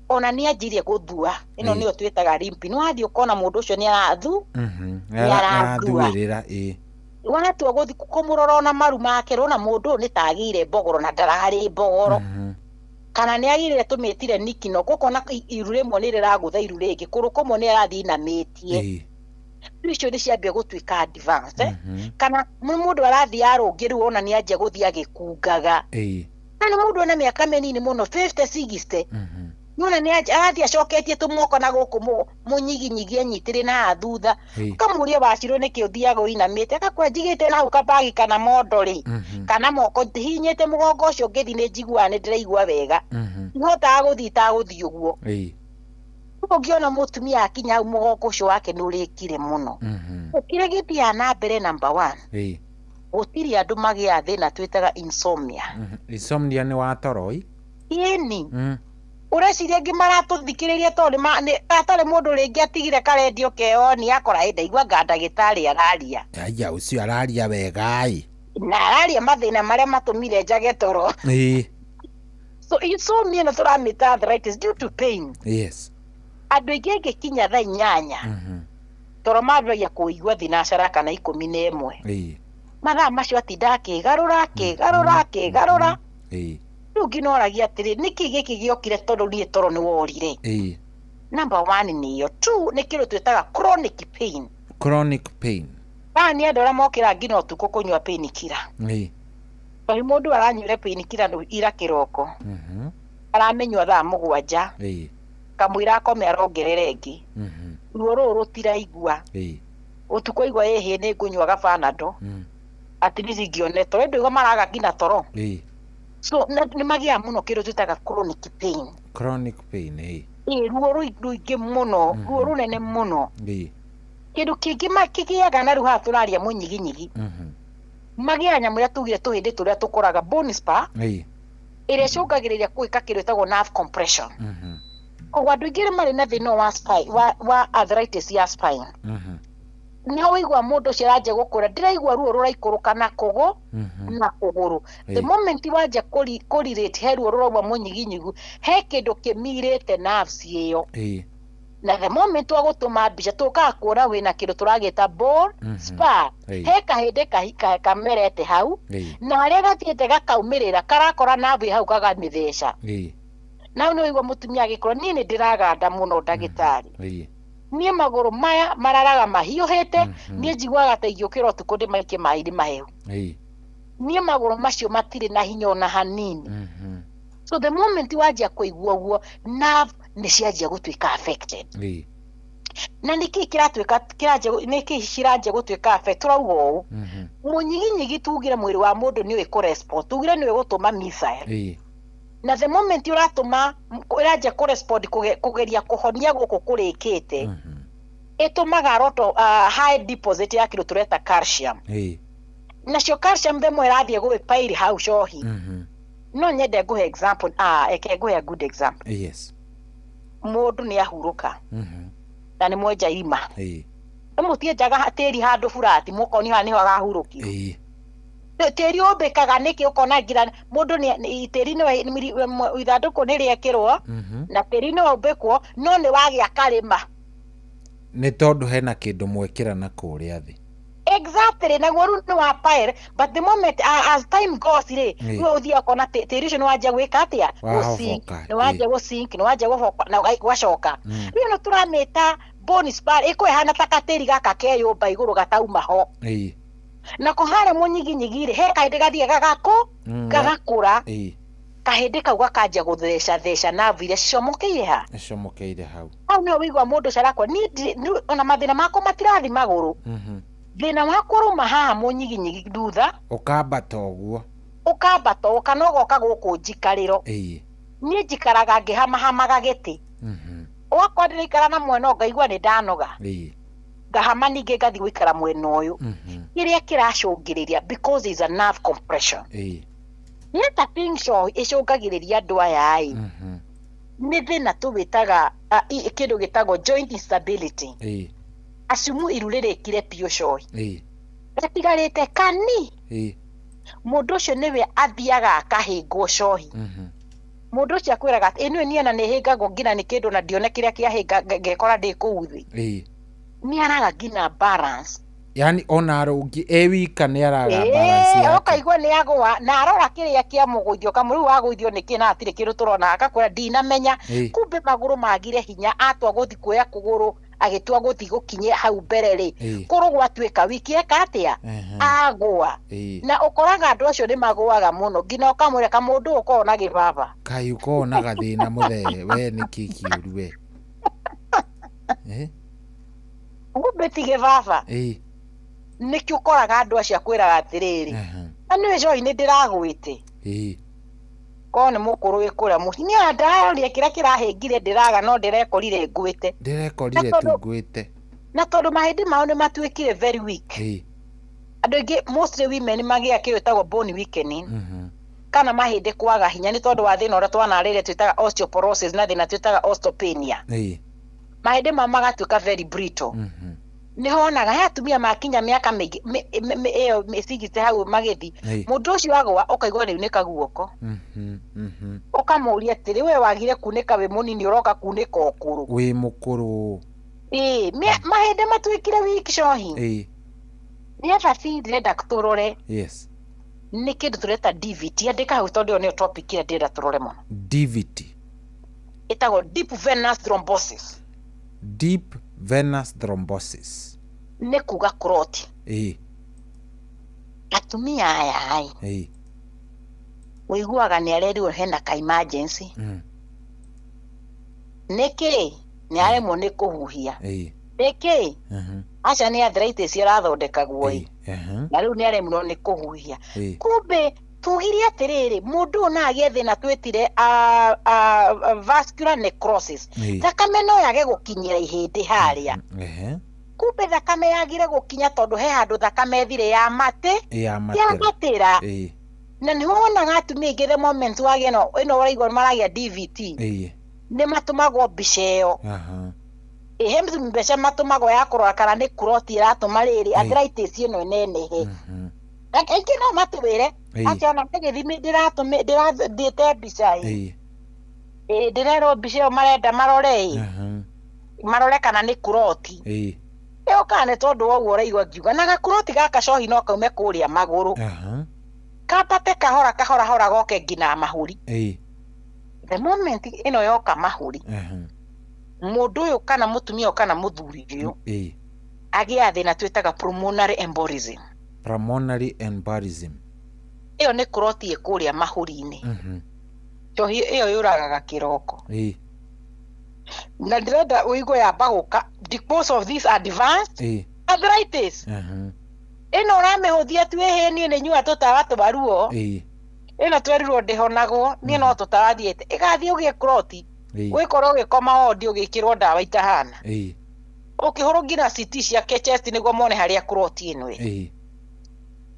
Ona nĩ anjirie gũthua ĩno nĩyo twĩtaga limpi. Nĩ wathiĩ ũkona mũndũ ũcio nĩ arathuĩrĩra watua gũthi kũmũrora ona maru make rona mũndũ nĩ tagĩire mbogoro na ndararĩ mbogoro kana nĩ agĩrire tũmĩtire nikino gũkona iru rĩmwe nĩ rĩragũtha iru rĩngĩ kũrũ kũmwe nĩ arathiĩ inamĩtie. Icio nĩ ciambia gũtuĩka advance kana mũndũ arathiĩ arũngĩrĩu ona nĩ anjia gũthiĩ agĩkungaga. Na nĩ mũndũ ena mĩaka mĩnini mũno 50-60 nona nĩ arathiĩ acoketie tũmoko na gũkũ mũnyiginyigi anyitĩrĩ na thutha. Ũkamũria Wachirũ nĩkĩ ũthiaga ũinamĩte akakwĩra njigĩte na hau kabagi kana mondo rĩ kana moko hihinyĩte mũgongo ũcio ngĩthi nĩ njiguaga nĩ ndĩraigua wega nĩhotaga gũthiĩ itagũthiĩ ũguo. Ũngĩona mũtumia akinya hau mũgongo ũcio wake nĩ ũrĩkire mũno. Kĩrĩa gĩthiaga na mbere number 1 gũtirĩ andũ magĩa thĩna twĩtaga insomnia. Insomnia nĩ wa toro ĩni ũreciria angĩ maratũthikĩrĩria tondũ atarĩ mũndũ rĩngĩ atigire karendio keo nĩ akora ndaigua ndagĩtarĩ araria. Aya ũcio araria wega na araria mathĩna marĩa matũmire njage toro. So insomnia no tũramĩta arthritis due to pain. Andũ aingĩ angĩkinya thaa 8 toro mambĩrĩria kũigua thinacara kana 11 mathaa macio atinda akĩgarũra. Rĩu ngĩnoragia atĩrĩ nĩkĩ gĩkĩ gĩokire tondũ niĩ toro nĩ worire. Number 1 nĩyo. 2 nĩ kĩrĩa twĩtaga chronic pain. ni andora mokira ngina utuko kunywa painkiller pai mundu aranyure painkiller ira kiroko aramenywa thaa 7 kamwira akome arongerere ingi ruo rutiraigua utuko igwa ehe ni ngunywa gabanado at least ngioneto endo igo maraga ngina toro so ni magia muno kiro tutaga chronic pain ruo ruingi muno ruo runene muno kindu kingi makigiaga na ruha turaria munyiginyigi magia nyamuria tugire tuhindi turia tukoraga bone spur ire cungagiriria kuika kindu itagwo nerve compression koguo andu ingire mari na thina wa spine wa arthritis ya spine na wigwa mundu ciranje gukura ndiraigwa ruo ruraikuruka na kugo na kuguru the moment wanja kurirate heruo rurwa munyiginyigu he kindu kimirite nerves iyo na the moment wa gutuma mbica tuka kuona wina kindu turagita bone spur he kahinde kahika kamerete hau na haria gathiete gakaumirira karakora nerve hau kagamitheca na no wigwa mutumia agikora nini ndiraganda muno ndagitari nie maguru maya mararaga mahiuhite nie njiguaga ta igiukira utuko ndi maike mairi mahehu nie maguru macio matire na hinya ona hanini so the moment wajia kuigua guo nerve ni cianjia gutuika affected na niki kiratuika niki ciranje gutuika affected turauga uu munyiginyigi tugire mwiri wa mundu ni uikorespond tugire ni gutuma missile na the moment uratuma uranje correspond kugeria kuhonia guku kurikite itumaga roto high deposit ya kindu tureta calcium nacio calcium themwe irathie guipairi hau cohi no nyende nguhe example eke nguhe a good example mundu ni ahuruka na ni mwenja irima mutie njaga tiri handu furati mukoni ha niho agahurukio tiri obekaga niki ukona ngira mundu ni tiri ni ithanduku ni riekirwo na tiri no obekwo no ni wagia karima ni tondu hena kindu mwekira na kuria thi exactly na gwaru no apire but the moment as time goes we uthia kona tiri cio no wajia gwika atia no wajia gusink no wajia na gwacoka riu no turameta bone spur ikuhana takatiri gaka keyumba iguru gatauma ho na kuhara munyiginyigire he kahinde gathie gagako gagakura kahinde kau gakanja gutheca nerve iria cicomokeire hau no wigwa mundu carakwa ni ona mathina mako matirathi maguru thina wakuruma haha munyiginyigi thutha ukambata uguo kana ugoka guku njikariro ni njikaraga ngihama giti wakwa ikara na mwena ngaigua ni ndanoga ngahama ningi ngathi gwikara mwena uyu iria kiracungiriria because is a nerve compression yeta pingsho icungagiriria andu aya ni thina tuwitaga kindu gitagwo joint instability acimu iruririkire pio cohi gatigarite kani mundu ucio niwe athiaga akahingwo cohi mundu ucio akwiraga inu niana ni hingagwo ngina ni kindu na ndione kiria kiahinga ngekora ndi kuu thi ni araga ngina balance yani ona arungi wika ni araga balance yake okaigwa ni agwa na arora kiria kia muguithio kamuri waguithio ni kina atire kindu turona akakwira ndinamenya kumbe maguru magire hinya atwa guthi kuya kuguru agitua guthi gukinye hau mbere ri kuru gwatuika wiki eka atia agwa na ukoraga andu acio ni maguaga muno ngina ukamureka mundu ukona gibaba kai ukona gathina muthe we ni kikiuru we ngumbe tigibaba niki ukoraga andu acio akwiraga atiriri na niwe joy ni ndiragwite kone mukuru wikuria muhini andaria kira kirahingire ndiraga no ndirekorire ngwite tu ngwite na tondu mahindi mao ni matuikire very weak andu ingi mostly women magia kiwetagwo bone weakening kana mahindi kwaga hinya ni tondu wa thina uria twanarire twitaga osteoporosis na thina twitaga osteopenia mahindi mao magatuika very brittle ni honaga yatumia makinya miaka mingi mesigite hau magithi mundu ucio agwa ukaigwa ni unika guoko ukamuria atiri we wagire kunika we munini uroka kunika ukuru we mukuru mahinde matuikire wiki cohi ni abaci ndenda turore ni kindu tureta DVT andika hau tondu ni topic ira ndenda turore muno DVT itagwo deep venous thrombosis deep venous thrombosis ni kuga clot atumia aya ai wiguaga nĩ arerirwo hena ka emergency nĩkĩ nĩ aremwo nĩ kũhuhia nĩkĩ aca nĩ arthritis ĩrathondekagwo na rĩu nĩ aremwo nĩ kũhuhia kumbe tugire atiriri mundu na agie thina twetire vascular necrosis thakame no yage gukinyira ihindi haria kumbe thakame yagire gukinya tondu he handu thakame thire ya matira na ni wona atumia aingĩ the moment wage no ino waraigua maragia DVT ni matumagwo mbica ĩyo mbeca matumagwo ya kurora kana ni kuroti iratuma riri arthritis ino nenehe aingĩ no matwire acha ona ngithimi ndirathiĩte mbica ndirerwo mbica ĩyo marenda marore kana ni kuroti ĩyo kana nĩ tondu woguo ũraigua ngiuga na gakuroti gaka cohi no kaume kũrĩa magũrũ kapate kahora goke ngina mahuri the moment ino yoka mahuri mundu uyu kana mutumia kana muthuri uyu agia thina twitaga pulmonary embolism iyo ni kuroti ikuria mahuri-ini cohi iyo yuragaga kiroko na ndirenda uigwe yamba guka because of this advanced arthritis ino ramihuthia twihenie ni nyua tutawa tubaruo ino twerirwo ndihonagwo ni no tutarathiete igathie ugie kuroti wikorwo ugikoma odi ugikirwo ndawa itahana ukihuru ngina CT cia chest niguo mone haria kuroti ino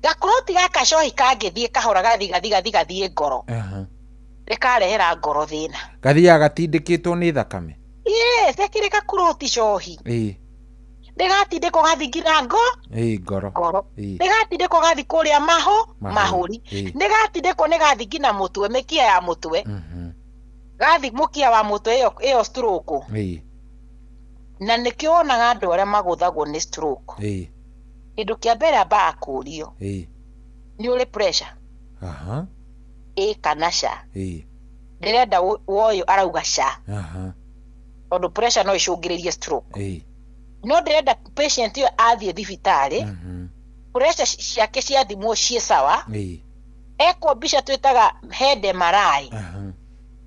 gakuroti gaka cohi kangithie kahora gathie ngoro rikarehera ngoro thina gathia gatindikitwo ni thakame sekire gakuroti cohi ndigatindiko gathi nginya ngoro ndigatindiko gathi kuria mahuri ndigatindiko ni gathi nginya mutwe mikia ya mutwe gathi mukia wa mutwe iyo stroke na nikionaga andu aria maguthagwo ni stroke kindu kia mbere amba akurio ni uri pressure kana sha ndirenda woyo arauga sha tondu pressure no icungiririe stroke no ndirenda patient yo athie thibitari pressure ciake ciathimwo cie sawa eko mbica twitaga head MRI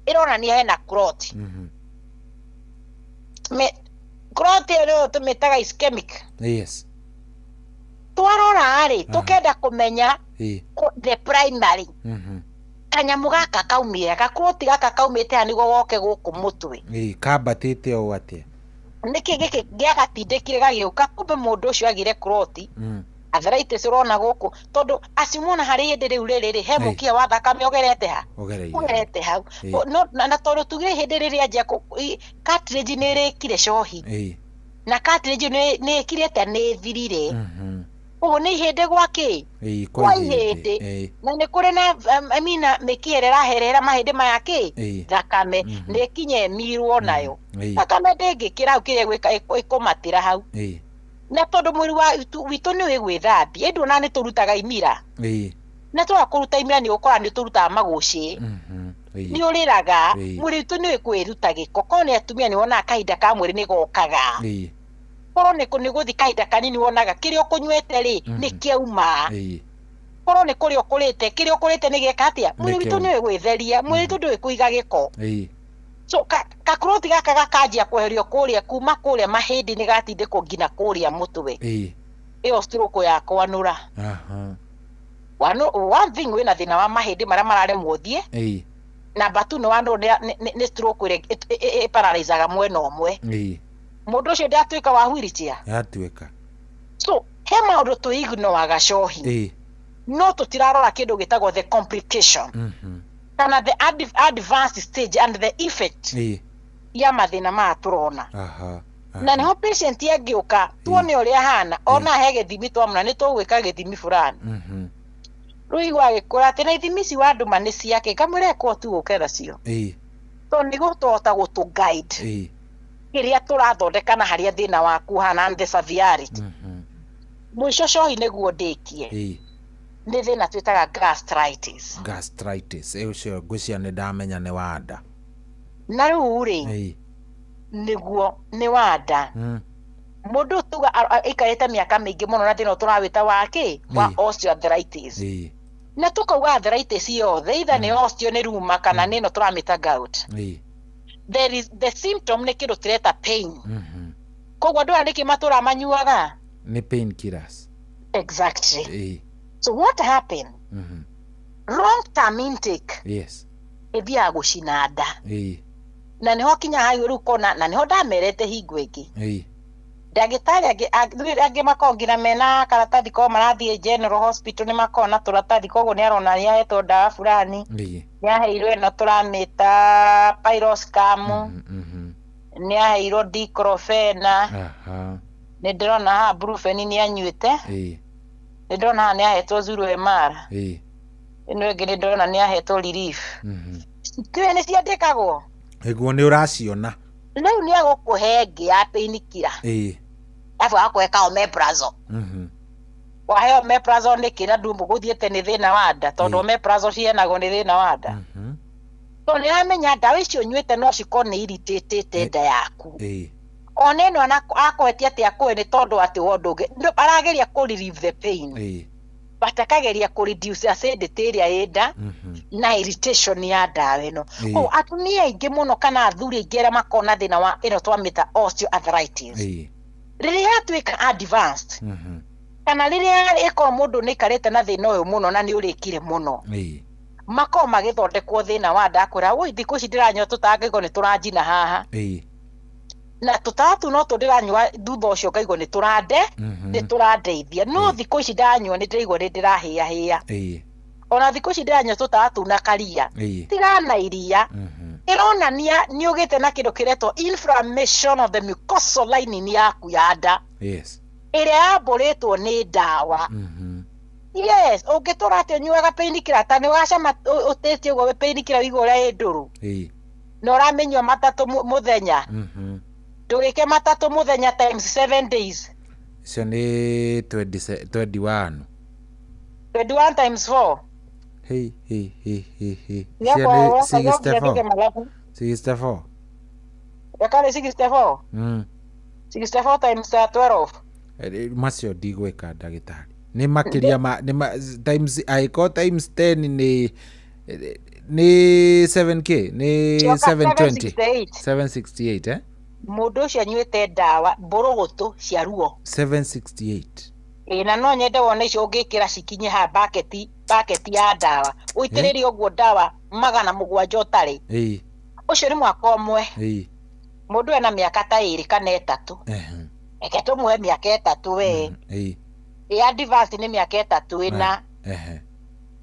ironania hena clot clot ĩyo tumitaga ischemic twarora tukenda kumenya the primary kanyamu gaka kaumire gakuroti gaka kaumite anigo woke guku mutwe kambatite o atia niki giki giagatindikire gagiuka kumbe mundu ucio agire kuroti arthritis urona guku tondu acimona hari hindi riu riri he mukia wa thakame ogerete hau no na tondu tugire hindi riri anjia cartilage ni rikire cohi na cartilage ni ikirete ni thirire ugu ni ihindi gwaki kwa ihindi na ni kuri na amina mikiere raherera mahindi maya ki thakame ni kinye mirwo nayo thakame ndingikira hau kiria gwika ikumatira hau na tondu mwiri witu ni wigwithambia indu na ni turutaga imira na twa kuruta imira ni ukora ni turutaga maguci ni uriraga mwiri witu ni wikwiruta giko kone atumia ni wona kahinda ka mwiri ni gokaga koro ni guthi kahinda kanini wonaga kiria ukunywete ri ni kiauma koro ni kuria ukurite kiria ukurite ni geka atia mwiri witu ni wigwitheria mwiri witu ndui kuiga giko so kakuroti gaka gakanjia kweherio kuria kuma kuria mahindi ni gatindiko ngina kuria mutwe iyo stroke ya kwanura one thing wina thina wa mahindi maria mararemwo thie number 2 no wando ni stroke ire paralyzaga mwena omwe mundu ucio ndatuika wa wheelchair atuika so he maundu tuignoaga cohi no tutirarora kindu gitagwo the complication kana the advanced stage and the effect ya mathina ma turona na niho patient yagiuka tuone uria hana ona he githimi twamuna ni tugwika githimi fulani ruigwa gikura ati na ithimi ci wandu mani ciake kamure ko tu ukera cio to ni gutota gutu guide kiria turathondeka na haria thina waku hana and the severity mwisho cohi niguo ndikie ni thina twitaga gastritis ucio ngwĩcia nĩ ndamenya nĩ wanda na rĩu rĩ niguo nĩ wanda mundu tuga ikarete miaka mingi muno na thina turawita wake wa osteoarthritis na tukauga arthritis yothe either ni osteo ni ruma kana nino turamita gout there is the symptom ni kindu tireta pain kogwa ndu andiki matura manyuaga ni pain killers exactly so what happened long term intake yes ebia gucinada na niho kinya hayo ru kona na niho ndamerete hingo ingi ndagitari age makongira mena karatathi ko marathie general hospital ni makona turatathi kogo ni arona ni aheto ndawa fulani yaheirwe na turamita pyroscam ni aheirwo diclofena ni ndrona ha brufen ni anyuite ni ndrona ni ahetwo zuru MR ino ngene ndrona ni ahetwo relief kwe ni ciandikagwo eguo ni uraciona leo ni agokuhe ya painkiller afu akweka omeprazole wahe omeprazole ni kira ndumbu guthiete ni thina wa nda tondu omeprazole cienago ni thina wa nda to ni amenya ndawa icio nyuite no cikone irritated nda yaku oneno akweti ati akwe ni tondu ati wonduge arageria ku relieve the pain batakageria ku reduce acidity iria enda na irritation ya ndawa ino atumia ingi muno kana athuri ingi aria makona thina wa ino twamita osteoarthritis riria yatuika advanced kana riria iko mundu ni karete na thina uyu muno na ni urikire muno mako magithondekwo thina wa nda kwira oi thiku ici ndiranyo tutangego ni turanjina haha na tutatu no tundiranywa thutha ucio kaigo ni turande ni turandeithia no thiku ici ndanywa ni ndirigwo ni ndirahia hia ona thiku ici ndiranywa tutatu na karia tigana iria ironania ni ugite na kindu kireto inflammation of the mucosal lining yaku ya nda iria yaboretwo ni ndawa yes ungitura ati nyuaga painkiller ta ni wacama utetie ugo painkiller wigo ria induru no ramenywa matatu muthenya ndugike matatu muthenya times 7 days icio ni 21 times 4 hey 64 yakale 64 64 times 12 macio ndigwika ndagitari ni makiria times aiko times 10 ni 7k ni 720 768 mundu ucio anyuite ndawa mburugutu cia ruo 768 na no nyende wone icio ungikira cikinye ha bucket ya ndawa uitiririe uguo ndawa 700 utari ucio ni mwaka umwe mundu ena miaka ta 2 kana 3 eke tumuhe miaka 3 we ya advance ni miaka 3 ina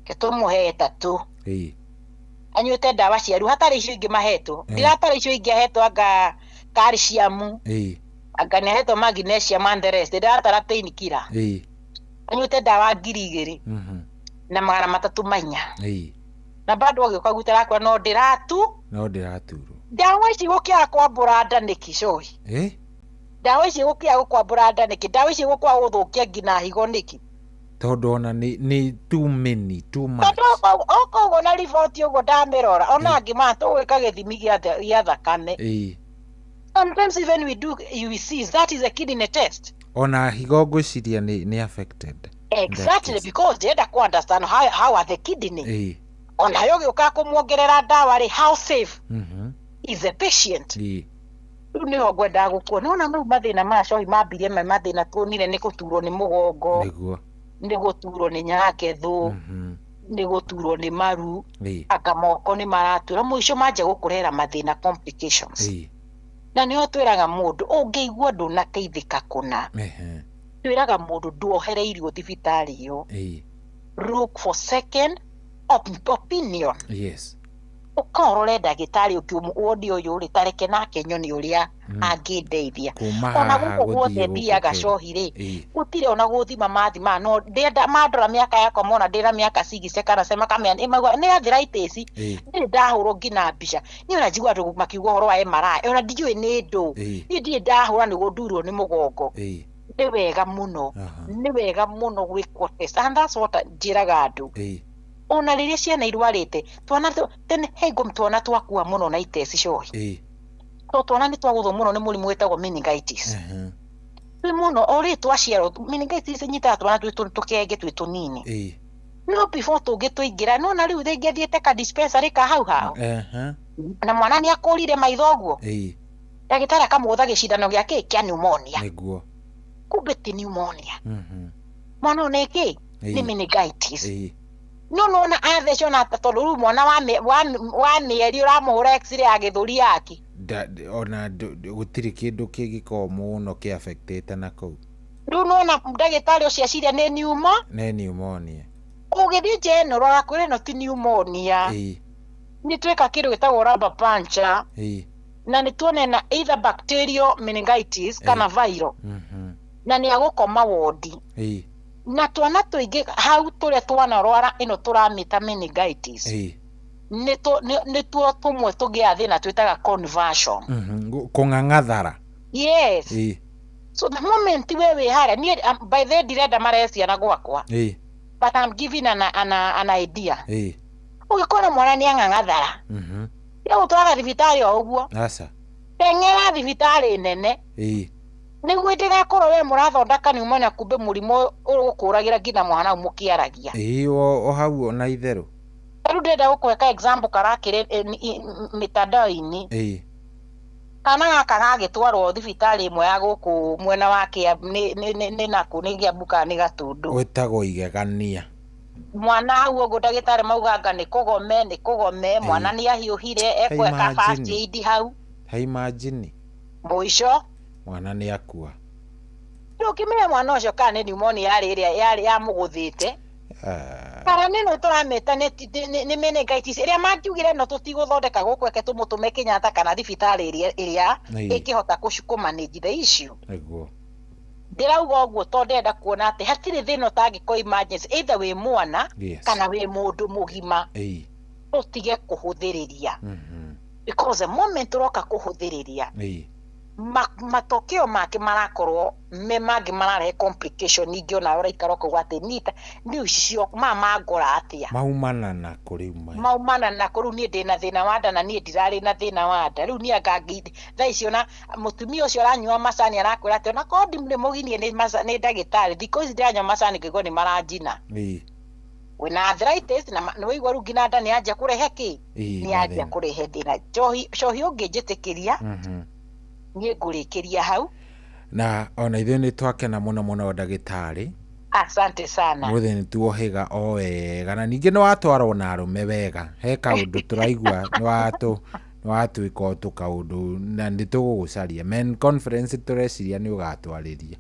ke tumuhe 3 anyuite ndawa cia ruo hatari icio ingi mahetwo ndiratari icio ingi ahetwo anga calcium anga ni ahetwo magnesium and the rest ndiratara painkiller anyuite ndawa 2,000 na 300 na bado ogioka gutara kwa no ndiratu ndawa ici gukia kwambura nda niki cohi ndawa ici gukia kwambura nda niki ndawa ici gukwa guthukia ngina higo niki tondu ona ni too much oko na report ugo ndamirora ona ngima tugwika githimi gia thakame sometimes even we see that is a kidney test ona higo ngwiciria ni affected exactly because they don't understand how are the kidney ona yo gioka kumuongerera ndawa ri how safe is the patient ni ogwenda gukuona ona no mathina macohi mambirie mathina tuonire ni guturwo ni mugongo ni guturwo ni nyakethu ni guturwo ni maru aka moko ni maratura muico manje gukurera mathina complications na niho twiraga mundu ungeigua ndunateithika kuna twiraga mundu nduohereirio thibitari yo look for second opinion ukorore ndagitari ukiwodi uyu ritareke nake nyoni uria angindeithia ona guko guothe thiaga cohi ri gutire ona guthima mathima no ndenda mandora miaka yakwa mona ndira miaka 6 kana sema kama ni arthritis ndi ndahurwo ngina mbica ni ona njigua andu makiuga horo wa MRI ona ndijui ni ndu ni ndi ndahura ni gundurwo ni mugongo ni wega muno gwikwo test and that's what njiraga andu ona riria ciana irwarite twana tene hego twana twakua muno na itesi cohi twana ni twaguthwo muno ni murimu wetagwo meningitis twi muno ori twaciarwo meningitis nyita twana twi tukenge twi tunini no before tugituingira no na riu thingi thiete ka dispensary ka hau na mwana ni akurire maitho guo ndagitari akamutha gicindano giake kia pneumonia niguo kumbe ti pneumonia mwana niki ni meningitis no na athecwo na tondu riu mwana wa mieri uramuhura x-ray ya githuri yake ona gutiri kindu kigiko muno ki affected na kou riu na ndagitari ucio aciria ni pneumonia ugithie general akwire no ti pneumonia ni tweka kindu gitagwo rubber puncture na ni tuone na either bacterial meningitis kana viral na ni agukoma wodi na twana tuingi hau turia twana rwara ino turamita meningitis ni tuo tumwe tugia thina twitaga conversion kung'ang'athara yes so the moment wewe hara ni by the direda maresia na gwakwa but I'm giving an idea ugikora mwana ni ang'ang'athara ya utwara thibitari o uguo asa tengera thibitari nene niguo ndigakorwo we murathondeka pneumonia kumbe murimo urukuragira ngina mwana umukiaragia o hau na itheru riu ndenda gukweka example karakire mitandao-ini kana gaka gagitwarwo thibitari imwe ya guku mwena wake ni naku ni Kiambu ni Gatundu wetagwo igegania mwana hau uguo ndagitari mauganga ni kugome mwana ni ahiuhire ekweka first aid hau imagine muico mwana ni akua ndio kimenya mwana ucio kana ni pneumonia yari ya muguthite kana nino turameta ni meningitis iria mangiugire no tutiguthondeka gukweke tumutume Kenyatta kana thibitari iria ikihota kumanage the issue niguo ndirauga uguo to ndenda kuona ati hatire thina tangiko emergency either we mwana kana we mundu mugima tutige kuhuthiriria because the moment roka kuhuthiriria matokeo make marakorwo mangi mararehe complication ingio na ora ikaro ko gwate nita ndio icio mama ngora atia maumana na kuri ni ndina thina wa nda na ni ndirari na thina wa nda riu ni agangidi tha icio na mutumia ucio aranyua macani arakwira ati ona kondi mle muginie ni ndagitari because ndiranyua macani kigo ni maranjina wina arthritis na no igwa ru ngina nda ni anja kurehe ki ni anja kurehe thina cohi ungijitikiria nie ngurikiria hau na ona ithe ni twakena muno ndagitari asante sana muthe ni tuohiga o wega na ningi ni watwarwo na arume wega he kaundu turaigua ni watwika tukaundu na ndi tugugucaria men conference tureciria ni ugatwariria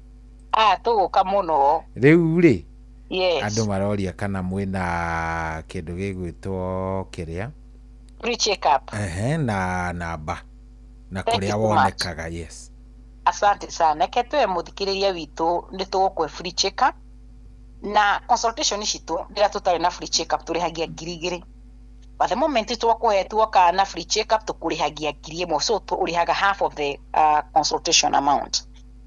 tuguka muno riu ri yes andu maroria kana mwina kindu gigwitwo kiria free check up na namba na kuria wonekaga yes asante sana ketwe muthikiriria witu ndi tugukwe free check up na consultation citu ndira tutari na free check up turihagia 2,000 by the moment twakuhetwo kana free check up tukurihagia 1,000 so urihaga half of the consultation amount.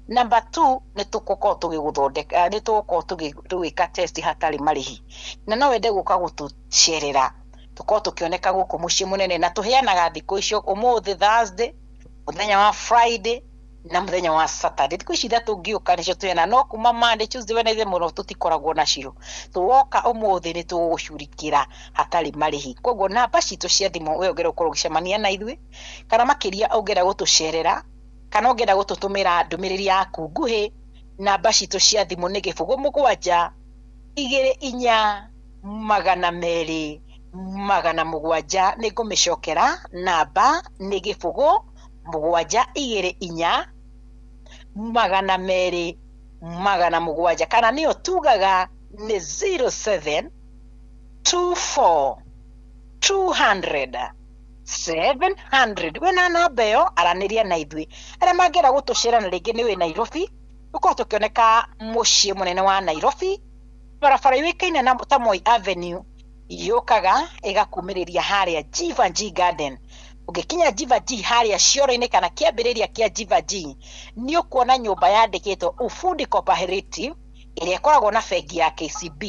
Number 2 ni tukuko tugiguthondeka ni tukuko tugika test hatari marihi na no wende guka gutucerera tuko tukioneka guku muci munene na tuheanaga thiko icio umuthi Thursday muthenya wa Friday na muthenya wa Saturday thiko ici thatu ngiuka nicio tuyena no kuma Monday Tuesday Wednesday muno tutikoragwo nacio tuwoka umuthi ni tugucurikira hatari marihi koguo namba citu cia thimu we ongera ukorwo gicemania na ithui kana makiria ongera gutucerera kana ongera gututumira ndumiriri yaku nguhi namba citu cia thimu ni 07 24 200 700 ni ngumicokera namba ni 07 24 200 700 kana niyo tugaga ni 07 24 200 700 wena namba yo araniria na ithui aria mangera gutucira na ringi ni we Nairobi uko tukioneka mucii munene wa Nairobi barabara yuikaine na Moi Avenue yokaga igakumiriria haria Jivanji Garden ugikinya Jivanji haria cioro-ini kana kiambiriria kia Jivanji ni ukuona nyumba yandikitwo Ufundi Cooperative iria ikoragwo na bengi ya KCB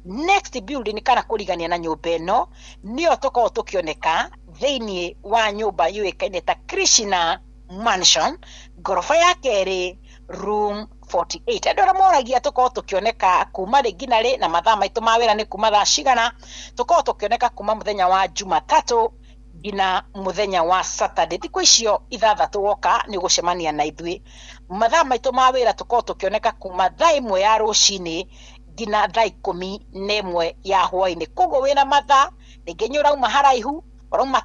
next building kana kurigania na nyumba ino niyo tukorwo tukioneka thiini wa nyumba yuikaine ta Krishna Mansion gorofa ya keri room 48 andå arä a moragia tå korwo tå kä oneka kuma rä ngina rä na mathaa maitå ma wä ra nä kuma thaa cigana tå korwo tå kä oneka kuma må thenya wa Jumatatå ngina må thenya wa Saturday thikå icio ithathatå woka nä gå cemania na ithuä mathaa maitå ma wä ra tå korwo tå kä oneka kuma thaa ĩmwe ya rũcinĩ ngina thaa 11 ya hwainĩ koguo wä na mathaa rĩngĩ nĩ ũrauma haraihu Roma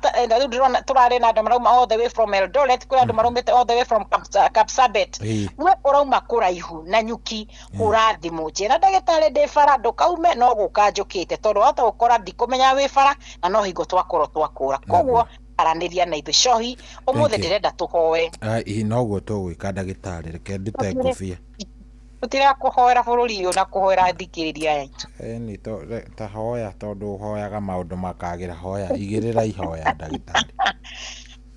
turare na andå marauma all the way from Eldoret kuri andå maraumite all the way from Kapsabet we urauma kuraihu na nyuki urathimo njira ndagĩtarĩ ndĩ bara ndũkaume no gũka njũkĩte tondũ hata gũkora ndikũmenya wĩ bara na no hingo twakorwo twakũra koguo aranĩria na ithuĩ cohi ũmũthĩ ndĩrenda tũhoe noguo tũgwĩka ndagĩtarĩ reke ndute ngũbia tutira kuhoera bũrũri ũyũ na kuhoera thikĩrĩria yaitũ ni ta hoya tondũ hoyaga maũndũ makagĩra hoya igĩrĩra ihoya ndagĩtarĩ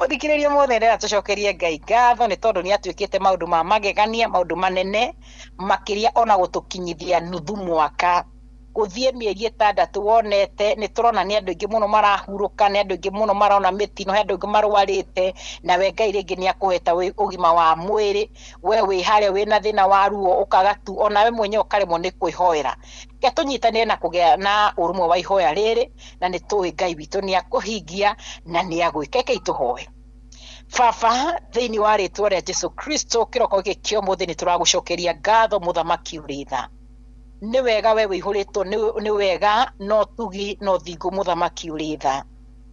ũthikĩrĩria mothe ndĩrenda tũcokerie Ngai ngatho nĩ tondũ nĩ atuĩkĩte maũndũ ma magegania maũndũ manene makĩria ona gũtũkinyithia nuthu mwaka gũthiĩ mĩeri 6 wonete nĩ tũrona nĩ andũ aingĩ mũno marahurũka nĩ andũ aingĩ mũno marona mĩtino he andũ aingĩ marwarĩte na we Ngai rĩngĩ nĩ akũheta ũgima wa mwĩrĩ we wĩ harĩa wĩ na thĩna wa ruo ũkaga tu ona we mwenyewe ũkaremwo nĩ kwĩhoera ke tũnyitanĩre na kũgĩa na ũrũmwe wa ihoya rĩrĩ na nĩ tũĩ Ngai witũ nĩ akũhingia na nĩ agwĩka ke itũhoe Baba thĩinĩ wa rĩtwa rĩa Jesu Kristo kĩroko gĩkĩ kĩa ũmũthĩ nĩ tũragũcokeria ngatho mũthamaki ũrĩ tha nĩ wega we wĩihũrĩtwo nĩ wega no tugi no thingo mũthamaki ũrĩ tha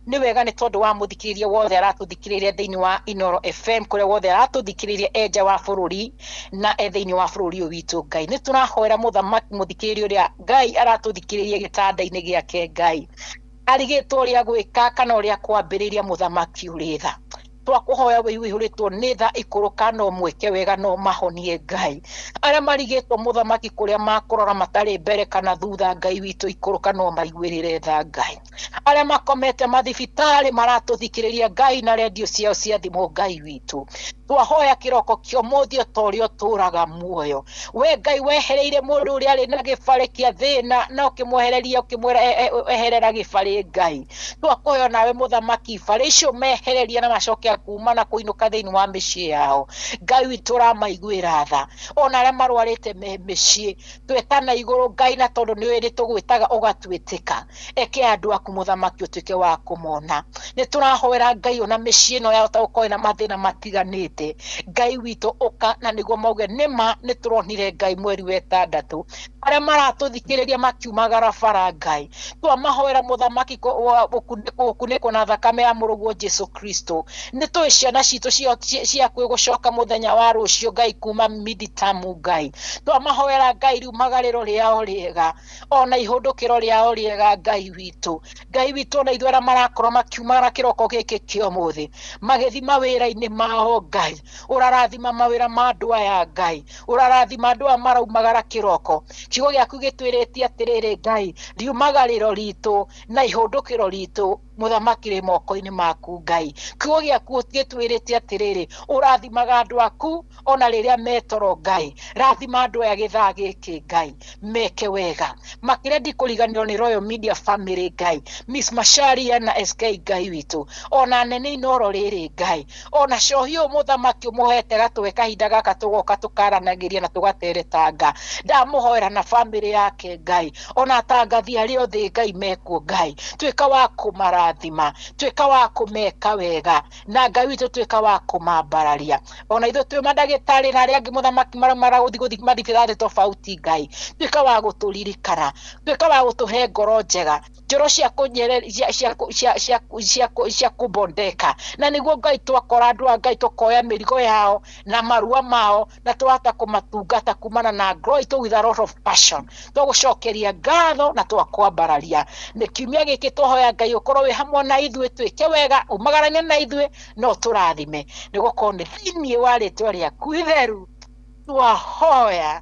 nĩ wega nĩ tondũ wa mũthikĩrĩria wothe aratũthikĩrĩria thĩinĩ wa Inoro FM kũrĩa wothe aratũthikĩrĩria enja wa bũrũri na thĩinĩ wa bũrũri ũyũ witũ Ngai nĩ tũrahoera mũthamaki mũthikĩrĩria ũrĩa Ngai aratũthikĩrĩria gĩtanda-inĩ gĩake Ngai arigĩtwo ũrĩa gwĩka kana ũrĩa kwambĩrĩria mũthamaki ũrĩ tha twakũhoya we wĩihũrĩtwo nĩ tha ikũrũka no mweke wega no mahonie Ngai arĩa marigĩtwo mũthamaki kũrĩa makũrora matarĩ mbere kana thutha Ngai witũ ikũrũka no maiguĩrĩre tha Ngai arĩa makomete mathibitarĩ maratũthikĩrĩria Ngai na redio ciao cia thimũ Ngai witũ twahoya kĩroko kĩa ũmũthĩ o ta ũrĩa ũtũũraga muoyo we Ngai wehereire mũndũ ũrĩa arĩ na gĩbarĩ kĩa thĩna no ũkĩmwehereria ũkĩmwĩra eherera gĩbarĩ Ngai twakũhoya nawe mũthamaki ibarĩ icio mehereria na macoke kuma na kũinũka thĩinĩ wa mĩciĩ yao Ngai witũ ũramaiguĩra tha ona arĩa marwarĩte mĩciĩ twĩtana igũrũ Ngai na tondũ nĩ wĩrĩ tũgwĩtaga ũgatwĩtĩka eke andũ aku mũthamaki ũtuĩke wa kũmona nĩ tũrahoera Ngai ona mĩciĩ ĩno yahota gũkorwo na mathĩna matiganĩte Ngai witũ ũka na nĩguo mauge nĩma nĩ tũronire Ngai mweri wa 6 arĩa maratũthikĩrĩria makiumagara bara Ngai twamahoera mũthamaki gũkunĩkwo na thakame ya mũrũguo Jesu Kristo nĩ tũĩ ciana citũ cia kwĩgũcoka mũthenya wa rũciũ Ngai kuma miditamu Ngai twamahoera Ngai rĩu magarĩro rĩao rĩega ona ihũndũkĩro rĩao rĩega Ngai witũ ona ithuĩ arĩa marakorwo makiumagara kĩroko gĩkĩ kĩa ũmũthĩ magĩthi mawĩra-inĩ mao Ngai ũrarathima mawĩra ma andũ aya Ngai ũrarathima andũ aya maraumagara kĩroko kiugo gĩaku gĩtwĩrĩtie atĩrĩrĩ Ngai riumagarĩro ritũ na ihũndũkĩro ritũ mũthamaki rĩ moko-inĩ maku Ngai kiugo gĩaku gĩtwĩrĩtie atĩrĩrĩ ũrathimaga andũ aku ona rĩrĩa metoro Ngai rathima andũ aya gĩthaa gĩkĩ Ngai meke wega makĩria ndikũriganĩrwo nĩ Royal Media Family Ngai Miss Macharia na SK Ngai witũ ona nene Inoro rĩrĩ Ngai ona cohi ũyũ mũthamaki ũmũhete gatwe kahinda gaka tũgoka tũkaranagĩria na tũgateretanga ndamũhoera na family yake Ngai ona atangathi arĩa othe Ngai mekwo Ngai twĩka wa kũmarathima twĩka wa kũmeka wega na Ngai witũ twĩka wa kũmambararia ona ithuĩ twĩ mandagĩtarĩ na arĩa angĩ mũthamaki maragũthi mathibitarĩ tofauti Ngai twĩka wa gũtũririkana twĩka wa gũtũhe ngoro njega njoro cia kũbondeka na nĩguo Ngai twakora andũ a Ngai tũkoya mĩrigo yao na marua mao na twahota kũmatungata kumana na glory with a lot of passion twagũcokeria ngatho na twakwambararia nĩ kiumia gĩkĩ tũhoya Ngai ũkorwo wĩ hamwe na ithuĩ twĩke wega umagaranie na ithuĩ no tũrathime nĩgũkorwo nĩ thĩinĩ wa rĩtwa rĩaku itheru twahoya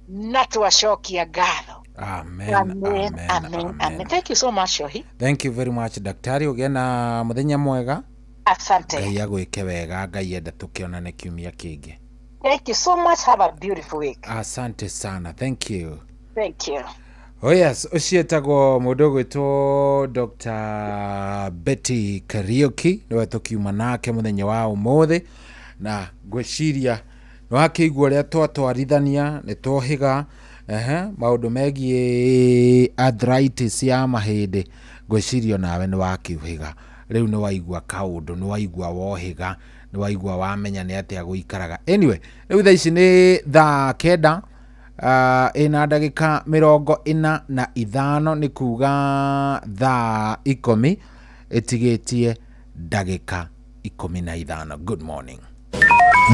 na twacokia ngatho. Amen. Amen. Amen. Amen. Thank you so much, Shohi. Thank you very much, daktari. Ũgĩe na mũthenya mwega. Asante. Ngai agwĩke wega, Ngai enda tũkĩonane kiumia kĩngĩ. Thank you so much. Have a beautiful week. Asante sana. Thank you. Thank you. Oh yes, ũcio etagwo mũndũ ũgwĩtwo Dr. Betty Kariuki nĩwe tũkiuma nake mũthenya wa ũmũthĩ na ngwĩciria wakĩigua ũrĩa twatwarithania nĩ twohĩga maũndũ megiĩ arthritis ya mahĩndĩ ngwĩciria nawe nĩ wakĩũhĩga rĩu nĩ waigua kaũndũ nĩ waigua wohĩga nĩ waigua wamenya nĩ atĩa gũikaraga anyway rĩu thaa ici nĩ thaa 9 ina ndagĩka 45 nĩ kuga thaa 10 ĩtigĩtie ndagĩka 15 good morning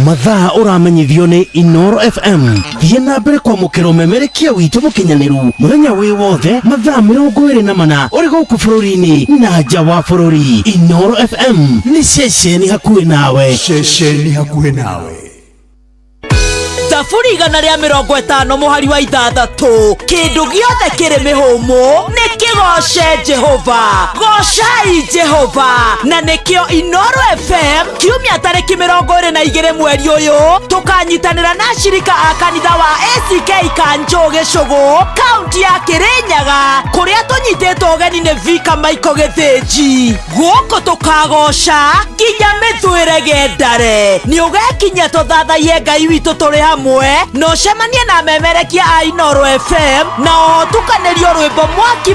mathaa ũramenyithio nĩ Inoro FM thiĩ na mbere kwamũkĩra ũmemerekia witũ mũkinyanĩru mũthenya wĩ wothe mathaa 24 ũrĩ gũkũ bũrũri-inĩ na nja wa bũrũri. Inoro FM nĩ ceceni hakuhĩ nawe. Thaburi 150 mũhari wa 6 kĩndũ gĩothe kĩrĩ mĩhũmũ nĩ kĩgoce Jehova. Gocai Jehova na nĩkĩo Inoro FM kiumia tarĩki 22 mweri ũyũ tũkanyitanĩra na ashirika a kanitha wa ACK Kanjo Gĩcũgũ kaunti ya Kĩrĩnyaga kũrĩa tũnyitĩtwo ũgeni nĩ Vika Maiko Gĩthĩnji. Gũkũ tũkagoca nginya mĩthũĩre gendare. Nĩ ũgekinya tũthathaiye Ngai witũ tũrĩ hamwe no cemanie na memerekia a Inoro FM na otukanĩrio rwĩmbo mwaki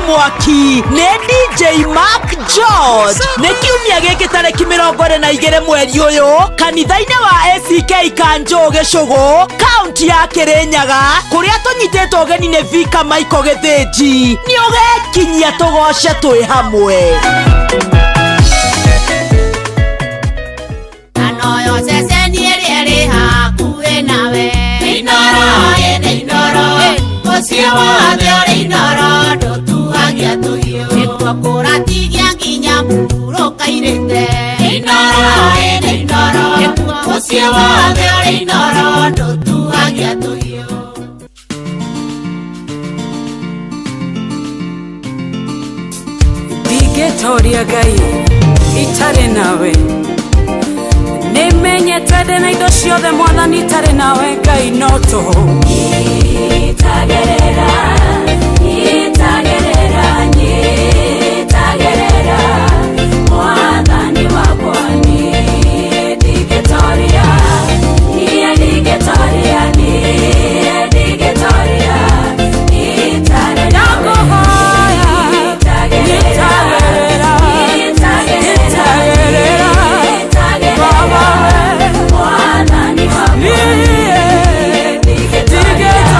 nĩ DJ Mark George. Nĩ kiumia gĩkĩ tarĩki 22 mweri ũyũ kanitha-inĩ wa ACK Kanjo Gĩcũgũ kaunti ya Kĩrĩnyaga kũrĩa tũnyitĩtwo ũgeni nĩ Vika Maiko Gĩthĩnji. Nĩ ũgekinyia tũgoce twĩ hamwe. Anoyo ceceni ĩrĩa ĩrĩ hakuhĩ nawe. Inoro mũciĩ wothe ũrĩ Inoro ndũtuhagia tũhiũ nĩkuo kũratigia nginya mũhurũka irĩte. Inoro mũciĩ wothe ũrĩ Inoro ndũtuhagia tũhiũ. Ndingĩtoria Ngai itarĩ nawe nĩmenyete ndĩna indo ciothe Mwathani itarĩ nawe Ngai no tũhũ. Itagĩrĩra Mwathani wakwa niĩ ndingĩtoria itarĩ nawe. Itagĩrĩra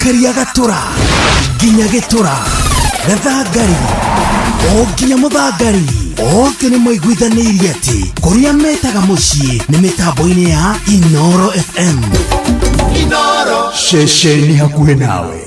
karia gatura nginya gitura gathangari o nginya muthangari othe nĩ maiguithanirie atĩ kũrĩa metaga mũciĩ nĩ mĩtambo-inĩ ya Inooro FM. Inooro ceceni hakuhĩ nawe.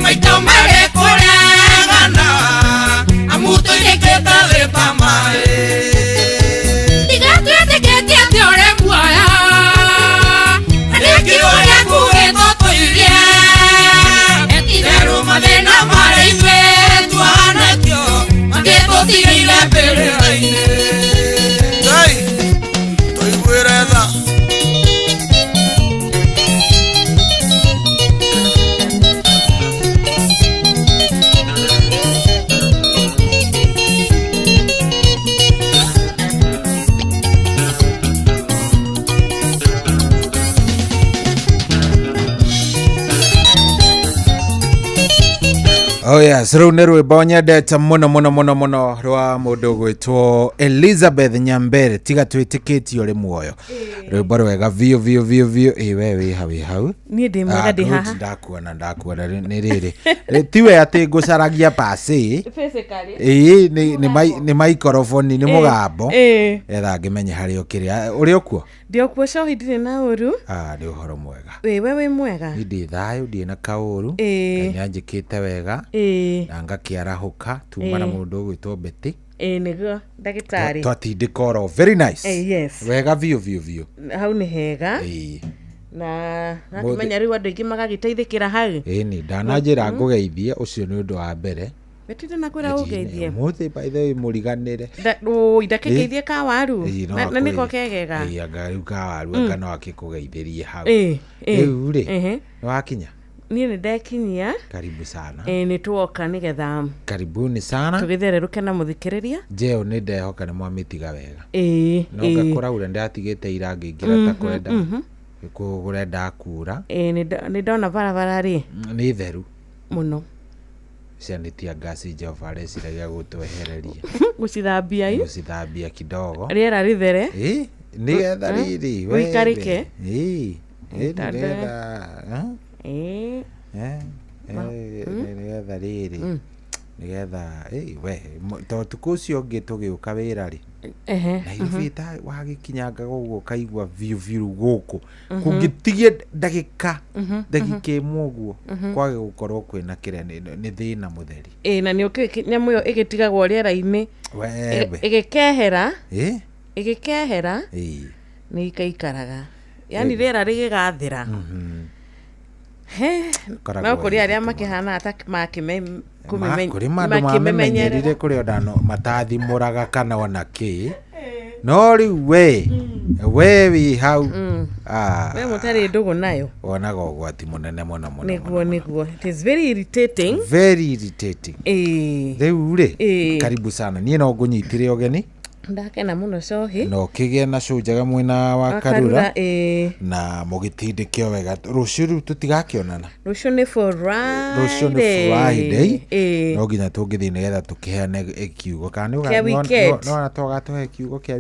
Maitho Oh yes, rĩu nĩ rwĩmbo nyendete mũno rwa mũndũ gwĩtwo Elizabeth Nyambere, tiga twĩtĩkĩtio rĩ muoyo. Rwĩmbo rwega biũ we wĩ hau. Niĩ ndĩ mwega ndĩ haha. Ndakuona nĩ rĩrĩ. Tiwe atĩ ngũcaragia pasi. Physically. Nĩ microphone nĩ mũgambo. Etha ngĩmenye harĩa ũkĩrĩa. Ũrĩ okuo? Ndĩ okuo cohi ndirĩ na ũru. Nĩ ũhoro mwega. We wĩ mwega. Ndĩ thayũ ndĩ na kaũru. Nyanjĩkĩte wega. Na ngakĩarahũka tuma na mũndũ gwĩtwo Betty. Nĩguo ndagĩtarĩ. Twatindĩka oro very nice. Yes. Wega biũ. Hau nĩ hega. Na nakĩmenya rĩu andũ aingĩ magagĩteithĩkĩra hau. Nĩ ndananjĩra ngũgeithie, ũcio nĩ ũndũ wa mbere. Betty nakwĩra ũgeithie. Mũthĩ by the way mũriganĩre. Ndakĩgeithie ka waru. Na nĩko kegega. Rĩu ka waru anga no akĩkũgeithĩrie hau. Rĩu rĩ, nĩwakinya? Niĩ nĩ ndekinyia. Karibu sana. Nĩ tuoka nĩgetha. Karibuni sana. Tũgĩthererũke na mũthikĩrĩria. Njeo nĩ ndehoka nĩ mwamĩtiga wega. No ngakora ura ndatigĩte ira ngĩingĩra ta kwenda. Kũrenda kura. Nĩ ndona barabara rĩ. Nĩ theru. Mũno. Cianitia ngasi Jehova areciragia gũtwehereria. Gũcithambia kidogo. Rĩera rĩthere. Nĩgetha rĩrĩ. Gũikarĩke. Nĩgetha rĩrĩ. Nĩgetha we tukũ ũcio ũngĩ tũgĩũka wĩra rĩ. Na ivita wagĩkinyaga ũguo kaigua biũ gũkũ. Kũngĩtigie ndagĩka ĩmwe ũguo kwage gũkorwo kwĩna kĩrĩa nĩ thĩna mũtheri. Na nĩ nyamũ ĩyo ĩgĩtigagwo rĩera-inĩ ĩgĩkehera nĩ ikaikaraga. Yani rĩera rĩgĩgathĩra. No kũrĩ arĩa makĩhana ta kũrĩ andũ mamenyerire kũrĩ ondano matathimũraga kana ona kĩ. No rĩu we wĩ hau. We mũtarĩ ndũgũ nayo. Wonaga ũgwati mũnene mũno. Nĩguo. It is very irritating. Rĩu rĩ, karibu sana. Niĩ no ngũnyitire ũgeni. Ndakena mũno cohi. No kĩgĩa na show njega mwena wa Karura. Na mũgĩtindĩke wega. Rũciũ rĩu tũtigakĩonana. Rũciũ nĩ Friday. No nginya tũngĩthiĩ nĩgetha tũkĩheane kiugo. Kana no tũgatũhe kiugo kĩa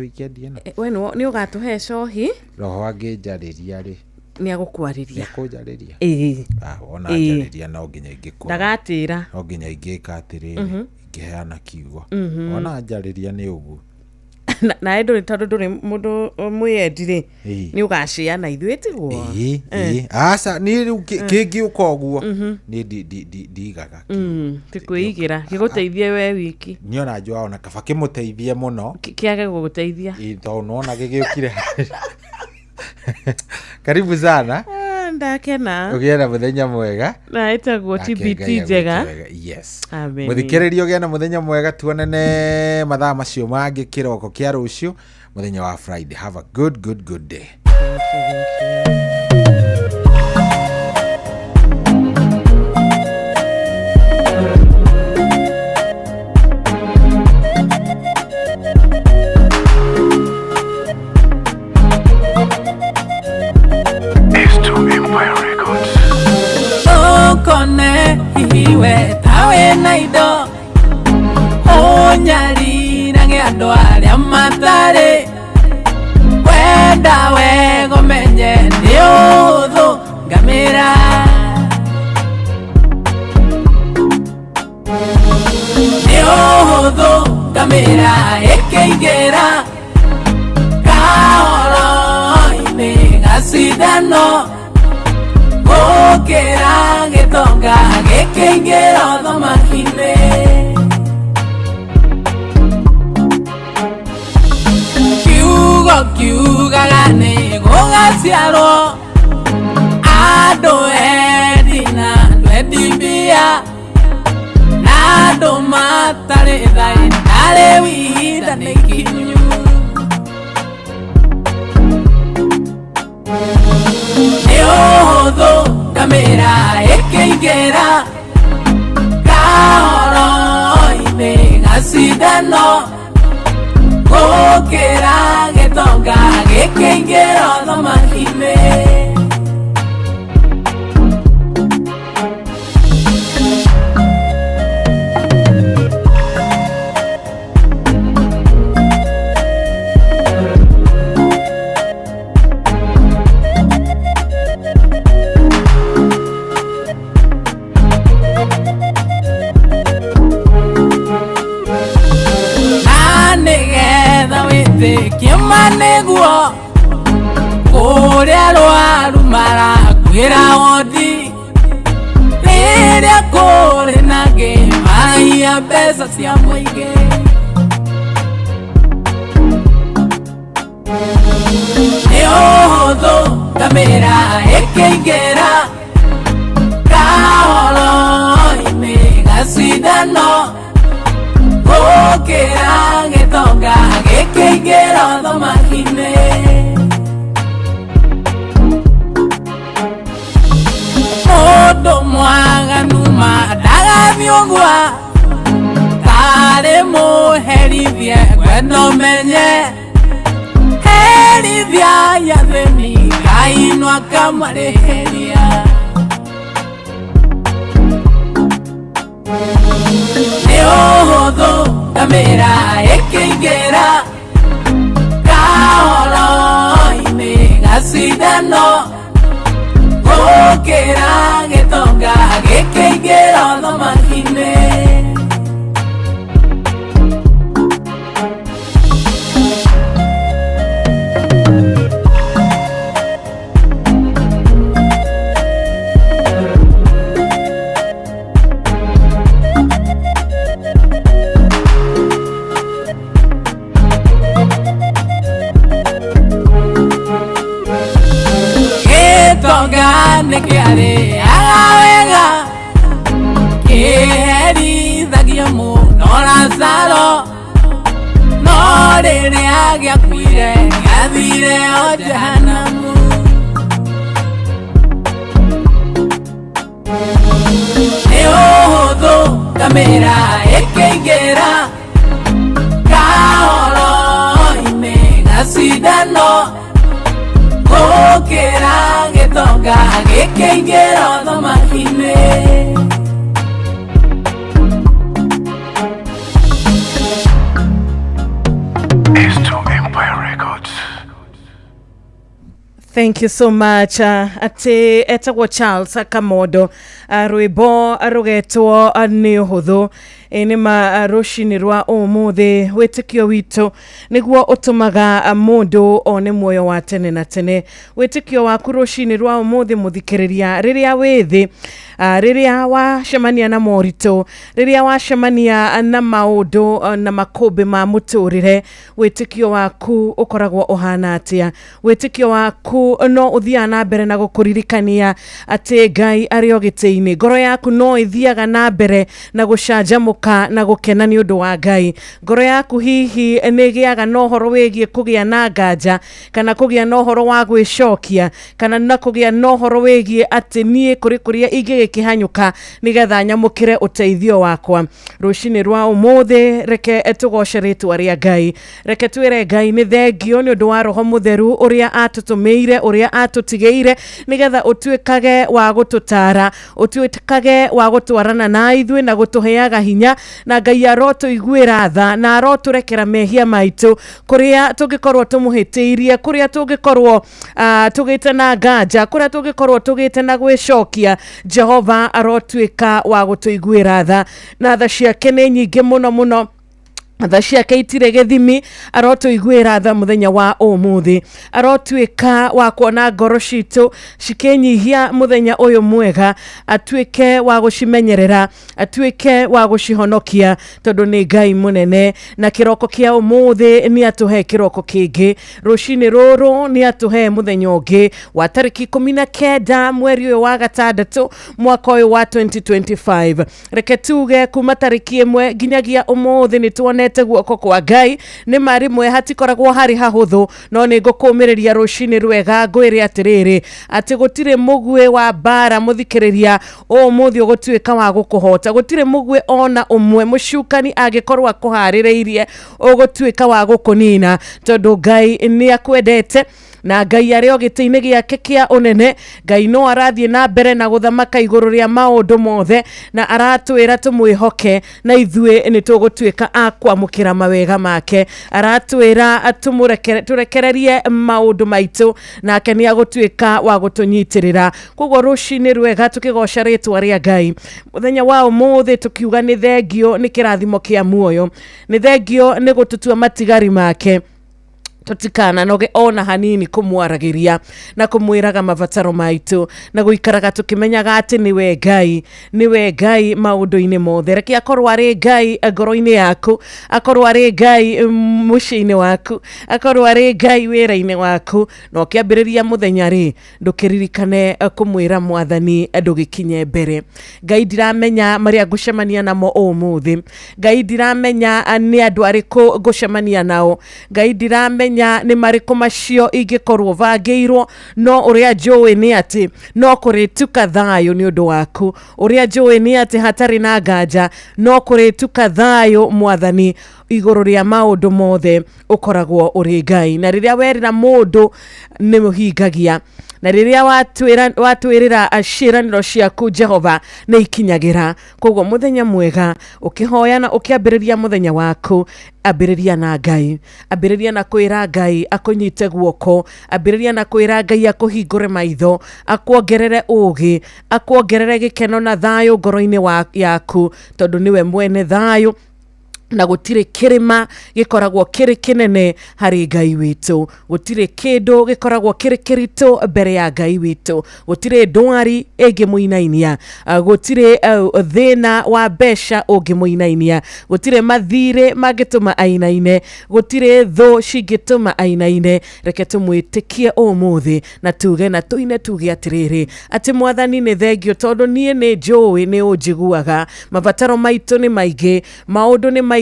weekend ĩno. We nĩ ũgatũhe cohi. Roho angĩnjarĩria rĩ. Nĩ agũkwarĩria. Nĩakũnjarĩria. Ona njarĩria no nginya ingĩkora. Ndagatĩra. No nginya ingĩka atĩrĩrĩ. Ngĩheana kiugo. Ona njarĩria nĩ ũguo. Na ndũrĩ tondũ ndũrĩ mũndũ mwĩendi rĩ, nĩ ũgacĩa na ithuĩ tiguo. Aca niĩ rĩu kĩngĩũka ũguo nĩ ndigaga. Ti kwĩigĩra gĩgũteithie we wiki. Niĩ ona njũa ona kaba kĩmũteithie mũno. Kĩage gũgũteithia. Tondũ nona gĩgĩũkire. Karibu sana. Ndakena. Ũgĩe na mũthenya mwega. Na ĩtagwo TBT njega. Yes. Mũthikĩrĩria ũgĩe na mũthenya mwega, tuonane mathaa macio mangĩ kĩroko kĩa rũciũ mũthenya wa Friday. Have a good day. Kone hihiwe tawe na indo Onyarira nge andũ arĩa matarĩ Wenda wego menye nĩ ũthũ ngamĩra Nĩ ũthũ ngamĩra ĩkĩingĩra Kahoro-inĩ gacindano Gũkĩra gĩtonga gĩkĩingĩra thamaki-inĩ Kiugo kiugaga nĩ gũgaciarwo andũ endi na andũ endi mbia na andũ matarĩ thaĩ ndarĩ ihinda nĩ ikinyu Nĩ ũhũthũ ngamĩra ĩkĩingĩra kahoro-inĩ gacindano gũkĩra gĩtonga gĩkĩingĩra thamaki-inĩ Kũrĩa rwaru marakwĩra wodi rĩrĩa kũrĩ na ngĩmaia mbeca cia mũingĩ. Nĩ ũhũthũ ngamĩra ĩkĩingĩra kahoro-inĩ gacindano gũkĩra gĩtonga gĩkĩingĩra thamaki-inĩ. Mũndũ mwaganu mandagathiĩ ũguo tarĩ mũherithie ngwenda ũmenye herithia ya thĩni Ngai no akamũrĩhĩria. Nĩ ũhũthũ ngamĩra ĩkĩingĩra kahoro-inĩ gacindano gũkĩra gĩtonga gĩkĩingĩra thamaki-inĩ. Nĩkĩarĩ agawega kĩherithagia mũno Lazaro, no rĩrĩa gĩakuire gĩathire o Jehanamu. Nĩ ũhũthũ ngamĩra ĩkĩingĩra kahoro-inĩ gacindano gũkĩra gĩtonga gĩkĩingĩra thamaki-inĩ. Thank you so much. Ati etagwo Charles Kamodo. Rwĩmbo rugetwo nĩ ũhũthũ nĩ ma rũcinĩ rwa ũmũthĩ. Wĩtĩkio witũ nĩguo ũtũmaga mũndũ one muoyo wa tene na tene. Wĩtĩkio waku rũcinĩ rwa ũmũthĩ mũthikĩrĩria rĩrĩa wĩ thĩ, rĩrĩa wacemania na moritũ, rĩrĩa wacemania na maũndũ na makũmbĩ ma mũtũrĩre, wĩtĩkio waku ũkoragwo ũhana atĩa? Wĩtĩkio waku no ũthiaga na mbere na gũkũririkania atĩ Ngai arĩ o gĩtĩ-inĩ. Ngoro yaku no ĩthiaga na mbere na gũcanjamũka na gũkena nĩ ũndũ wa Ngai. Ngoro yaku hihi nĩ ĩgĩaga na ũhoro wĩgiĩ kũgĩa na nganja, kana kũgĩa na ũhoro wa gwĩcokia, kana na kũgĩa na ũhoro wĩgiĩ atĩ niĩ kũrĩ kũrĩa ingĩgĩkĩhanyũka nĩgetha nyamũkĩre ũteithio wakwa. Rũcinĩ rwa ũmũthĩ reke tũgoce rĩtwa rĩa Ngai. Reke twĩre Ngai nĩ thengio nĩ ũndũ wa Roho Mũtheru ũrĩa atũtũmĩire, ũrĩa atũtigĩire nĩgetha ũtuĩkage wa gũtũtara, ũtuĩkage wa gũtwarana na ithuĩ na gũtũheaga hinya, na Ngai arotũiguĩra tha na arotũrekera mehia maitũ kũrĩa tũngĩkorwo tũmũhĩtĩirie, kũrĩa tũngĩkorwo tũgĩte na nganja, kũrĩa tũngĩkorwo tũgĩte na gwĩcokia. Jehova arotuĩka wa gũtũiguĩra tha, na tha ciake nĩ nyingĩ mũno mũno. Tha ciake itirĩ gĩthimi. Arotũiguĩra tha mũthenya wa ũmũthĩ. Arotuĩka wa kuona ngoro citũ cikĩnyihia mũthenya ũyũ mwega, atuĩke wa gũcimenyerera, atuĩke wa gũcihonokia, tondũ nĩ Ngai mũnene. Na kĩroko kĩa ũmũthĩ nĩ atũhe kĩroko kĩngĩ. Rũcinĩ rũrũ nĩ atũhe mũthenya ũngĩ wa tarĩki 19 mweri ũyũ wa gatandatũ mwaka ũyũ wa 2025. Reke tuge kuma tarĩki 1 nginyagia ũmũthĩ nĩ tuonete guoko kwa Ngai. Nĩ marimwe hatikoragwo harĩ hahũthũ, no nĩ ngũkũmĩrĩria rũcinĩ rwega ngwĩre atĩrĩrĩ atĩ gũtirĩ mũguĩ wa mbara mũthikĩrĩria ũmũthĩ ũgũtuĩka wa gũkũhota. Gũtirĩ mũguĩ ona ũmwe mũcukani angĩkorwo akũharĩrĩirie ũgũtuĩka wa gũkũnina, tondũ Ngai nĩ akwendete na Ngai arĩ o gĩtĩ-inĩ gĩake kĩa ũnene. Ngai no arathiĩ na mbere na gũthamaka igũrũ rĩa maũndũ mothe, na aratwĩra tũmwĩhoke na ithuĩ nĩ tũgũtuĩka a kwamũkĩra mawega make. Aratwĩra tũrekererie maũndũ maitũ, nake nĩ agũtuĩka wa gũtũnyitĩrĩra. Koguo rũcinĩ rwega tũkĩgoca rĩtwa rĩa Ngai mũthenya wa ũmũthĩ tukiuga nĩ thengio nĩ kĩrathimo kĩa muoyo, nĩ thengio nĩ gũtũtua matigari make, tutikana noge ona hanini kumwaragiria na kumwiraga mabataro maitu na guikaraga tukimenyaga ati niwe Ngai maundu-ini mothe. Reke akorwo ari Ngai ngoro-ini yaku, akorwo ari Ngai muciĩ-ini waku, akorwo ari Ngai wĩra-ini waku, no kiambĩrĩria muthenya ri ndukiririkane kumwira Mwathani ndugikinye mbere. Ngai ndiramenya maria ngucemania namo umuthi, Ngai ndiramenya ni andu ariku ngucemania nao, Ngai ndiramenya ni mariku macio ingikorwo bangĩirwo, no uria njũĩ ni ati no kurituka thayo ni undu waku, uria njũĩ ni ati hatari na nganja no kurituka thayo Mwathani iguru ria maundu mothe ukoragwo uri Ngai. Na riria werira mundu ni muhingagia, na riria watwirira ciĩranĩro ciaku Jehova nĩ ikinyagira. Koguo muthenya mwega ukihoya na ukiambĩrĩria muthenya waku, ambĩrĩria na Ngai, ambĩrĩria na kwĩra Ngai akunyite guoko, ambĩrĩria na kwĩra Ngai akuhingũre maitho, akuongerere ũũgĩ, akuongerere gĩkeno na thayo ngoro-inĩ yaku, tondu niwe mwene thayo na gutire kirima gikoragwo kiri kinene hari Ngai witu, gutire kindu gikoragwo kiri kiritu mbere ya Ngai witu, gutire ndwari ingimuinainia, gutire thina wa besha ungimuinainia, gutire mathire magituma ainaine, gutire tho cingituma ainaine. Reke tumwitikie umuthi na tuge na tuine tuge atiriri ati Mwathani ni thengio tondu nie ni njũĩ ni unjiguaga, mabataro maitu ni maingĩ, maundu ni maingĩ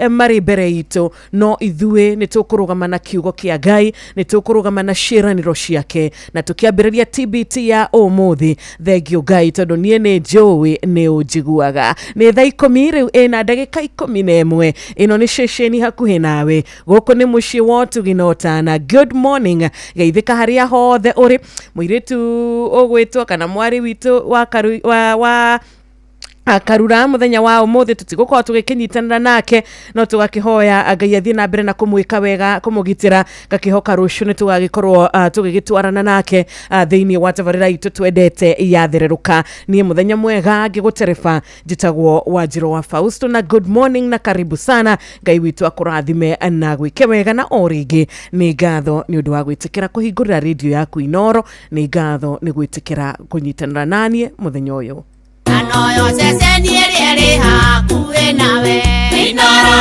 mari mbere itu, no ithue ni tukurugama na kiugo kia Ngai, ni tukurugama na ciĩranĩro ciake, na tukiambĩrĩria TBT ya umuthi. Thengio Ngai tondu nie ni njũĩ ni unjiguaga. Ni thaa 10 riu ina ndagĩka 11 ino ni ceceni hakuhi nawe, guku ni muciĩ wa Tuginotana. Good morning, geithika haria hothe uri, muiritu ugwitwo kana mwari witu wa Karura muthenya wa umuthi tutigukorwo tugikinyitanira nake, no tugakihoya Ngai athie na mbere na kumwika wega, kumugitira, gakihoka rucio ni tugagikorwo tugigitwarana nake thiini wa tabarira itu twendete yathereruka. Nie muthenya mwega ngigutereba, njitagwo Wanjiro wa Fausto, na good morning na karibu sana. Ngai witu akurathime na gwike wega, na oringi ni ngatho ni undu wa gwitikira kuhingurira radio yaku Inoro, ni ngatho ni gwitikira kunyitanira nanie muthenya uyu. Anoyo seseni eri hakuhe nawe, Inoro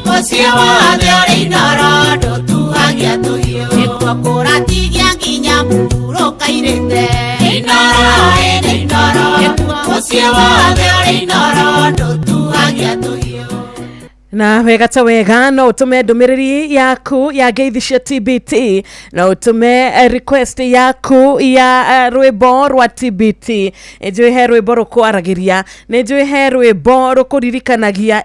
muciĩ wothe ũrĩ Inoro ndũtuhagia tũhiũ, nĩkuo kũratigia nginya mũhurũka irĩte. Inoro muciĩ wothe ũrĩ Inoro ndũtuhagia tũhiũ. Na wega ta wega no utume ndumiriri yaku ya ngeithi cia TBT, na utume request yaku ya rwimbo rwa TBT. Njui he rwimbo rukwaragiria, ni njui he rwimbo rukuririkanagia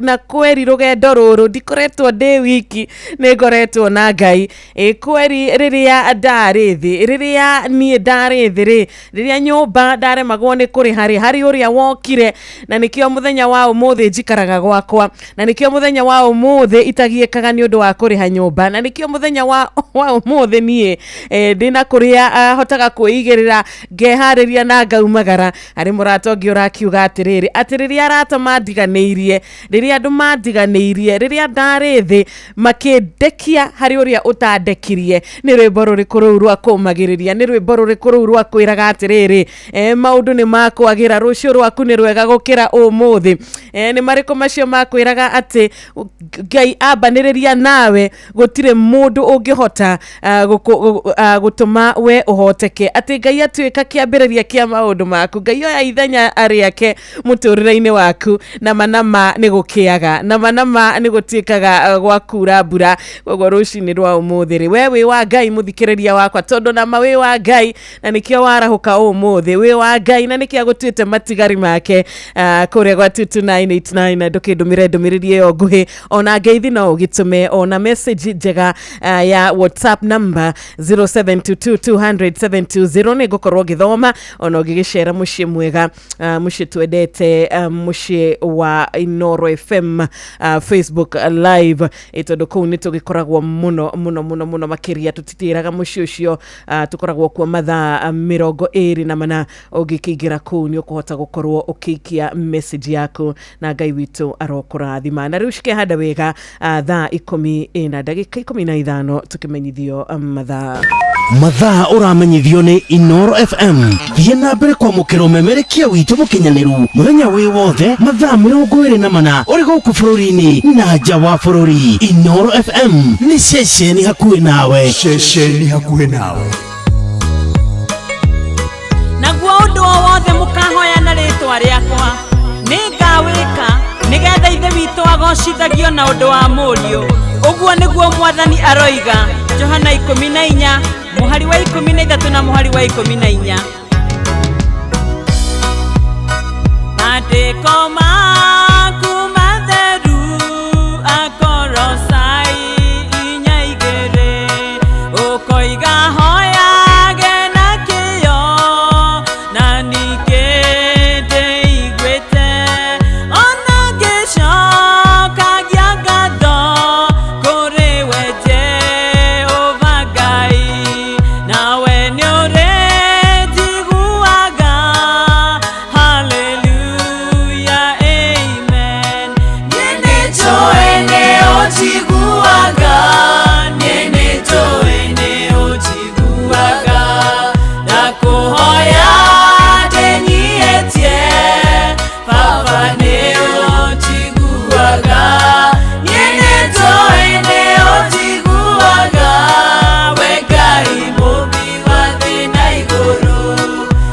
na kweri rugendo ruru ndikoretwo ndi wiki, ni ngoretwo na Ngai. Kweri riria ndari thi, riria nie ndari thi ri, riria nyumba ndaremagwo ni kuri hari uria wokire, na nikio muthenya wa umuthi njikaraga gwakwa, na nikio muthenya wa umuthi itagiekaga ni undu wa kuriha nyumba, na nikio muthenya wa umuthi nie ndina kuria hotaga kuigirira ngehariria na ngaumagara. Ari murato ngi urakiuga atiriri ati riria arata mandiganeirie, riria andu mandiganeirie, riria ndari thi makindekia hari uria utandekirie, ni rwimbo ruriku ruu rwa kumagiriria, ni rwimbo ruriku ruu rwa kwiraga atiriri maundu ni makwagira, rucio rwaku ni rwega gukira umuthi. Ni mariku macio makwiraga ati Ngai ambaniriria nawe gutire mundu ungihota gutuma we uhoteke, ati Ngai atuika kiambiriria kia maundu maku, Ngai oya ithenya ariake muturire-ini waku, na manama ni gukiaga, na manama ni gutikaga gwakura mbura. Koguo ruci-ini rwa umuthi ri, we wi wa Ngai muthikiriria wakwa, tondu na mawi wa Ngai na nikio warahuka umuthi, wi wa Ngai na nikio gutwite matigari make kuria gwa 22989 ndukindumire ndumiriri yo nguhi, ona ngeithi no gitume ona message njega ya WhatsApp number 0722200720 ni gukorwo githoma, ona ngigicera muciĩ mwega, muciĩ twendete, muciĩ wa Inoro FM Facebook live, tondu kuu ni tugikoragwo muno makiria, tutitiraga muciĩ ucio, tukoragwo kwa mathaa 24 ungikingira kuu ni ukuhota gukorwo ukiikia message yaku, na Ngai witu arokurathima. ngima na riu cikehanda wega thaa 10 na ndagika 15 tukimenyithio mathaa uramenyithio ni Inoro FM. Thiĩ na mbere kwamũkĩra ũmemerekia witũ mũkinyanĩru mũthenya wĩ wothe mathaa 24 ũrĩ gũkũ bũrũri-inĩ na nja wa bũrũri. Inoro FM nĩ ceceni hakuhĩ nawe. Ceceni hakuhĩ nawe. Naguo ũndũ wothe mũkahoya na rĩtwa rĩakwa nĩngawĩka nĩgetha ithe witũ agocithagio na ũndũ wa mũriũ. Ũguo nĩguo Mwathani aroiga. Johana 14 mũhari wa 13 na mũhari wa 14. Maandĩko maku matheru akorosai 4:2 ũkoiga hoyage na kĩyo na ningĩ ndĩiguĩte ona ngĩcokagia ngatho kũrĩ we Jehova Ngai nawe nĩũrĩnjiguaga. Hallelujah, amen. Niĩ nĩnjũĩ nĩũnjiguaga, niĩ nĩnjũĩ nĩũnjiguaga, ndakũhoya ndĩnyihĩtie, Baba nĩũnjiguaga. Niĩ nĩnjũĩ nĩũnjiguaga, we Ngai mũmbi wa thĩ na igũrũ,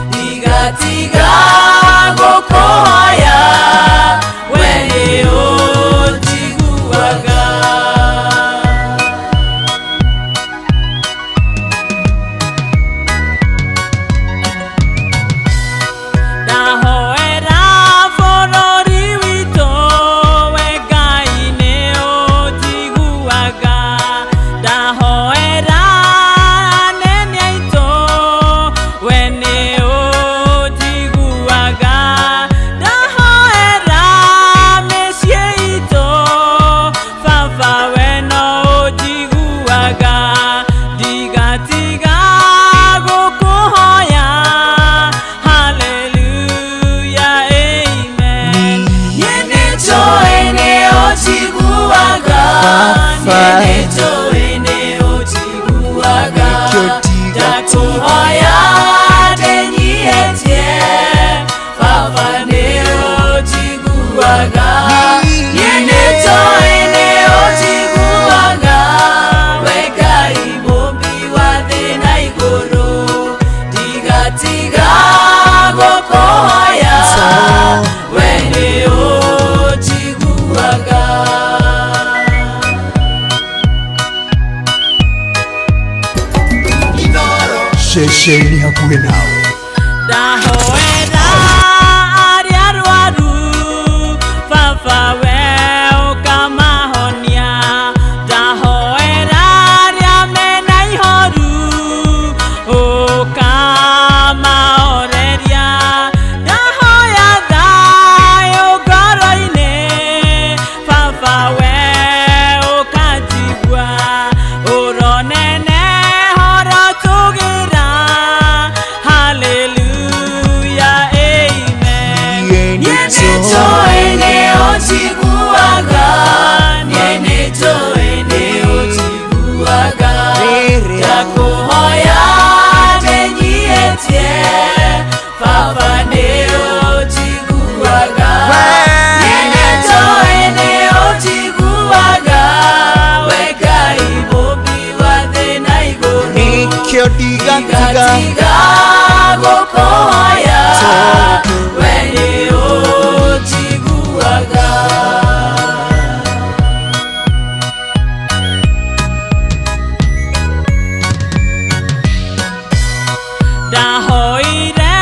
ndigatiga gũkũhoya, we nĩũnjiguaga. Ndahoera bũrũri witũ, we Ngai nĩũnjiguaga. Ndahoera anene aitũ, we nĩũnjiguaga. Ndahoera mĩciĩ itũ, Baba we nĩũnjiguaga. Ndigatiga gũkũhoya. Hallelujah, amen. Niĩ nĩnjũĩ nĩũnjiguaga, niĩ nĩnjũĩ nĩũnjiguaga, ndakũhoya ndĩnyihĩtie, Baba nĩũnjiguaga. Niĩ nĩnjũĩ nĩũnjiguaga, we Ngai mũmbi wa thĩ na igũrũ, ndigatiga gũkũhoya, we nĩũnjiguaga. Ceceni hakuhĩ nawe. Ndahoera arĩa arwaru, Baba we ũkamahonia. Ndahoera arĩa mena ihoru, ũkamahoreria. Ndahoya thayũ ngoro-inĩ, Baba we ũkanjigua. Ũronene horo tũgĩra. Hallelujah, amen. Niĩ nĩnjũĩ nĩũnjiguaga, niĩ nĩnjũĩ nĩũnjiguaga, ndakũhoya ndĩnyihĩtie, Baba nĩũnjiguaga. Niĩ nĩnjũĩ nĩũnjiguaga, we Ngai mũmbi wa thĩ na igũrũ, Nĩkĩo ndigatiga gũkũhoya, we nĩũnjiguaga. Ndahoire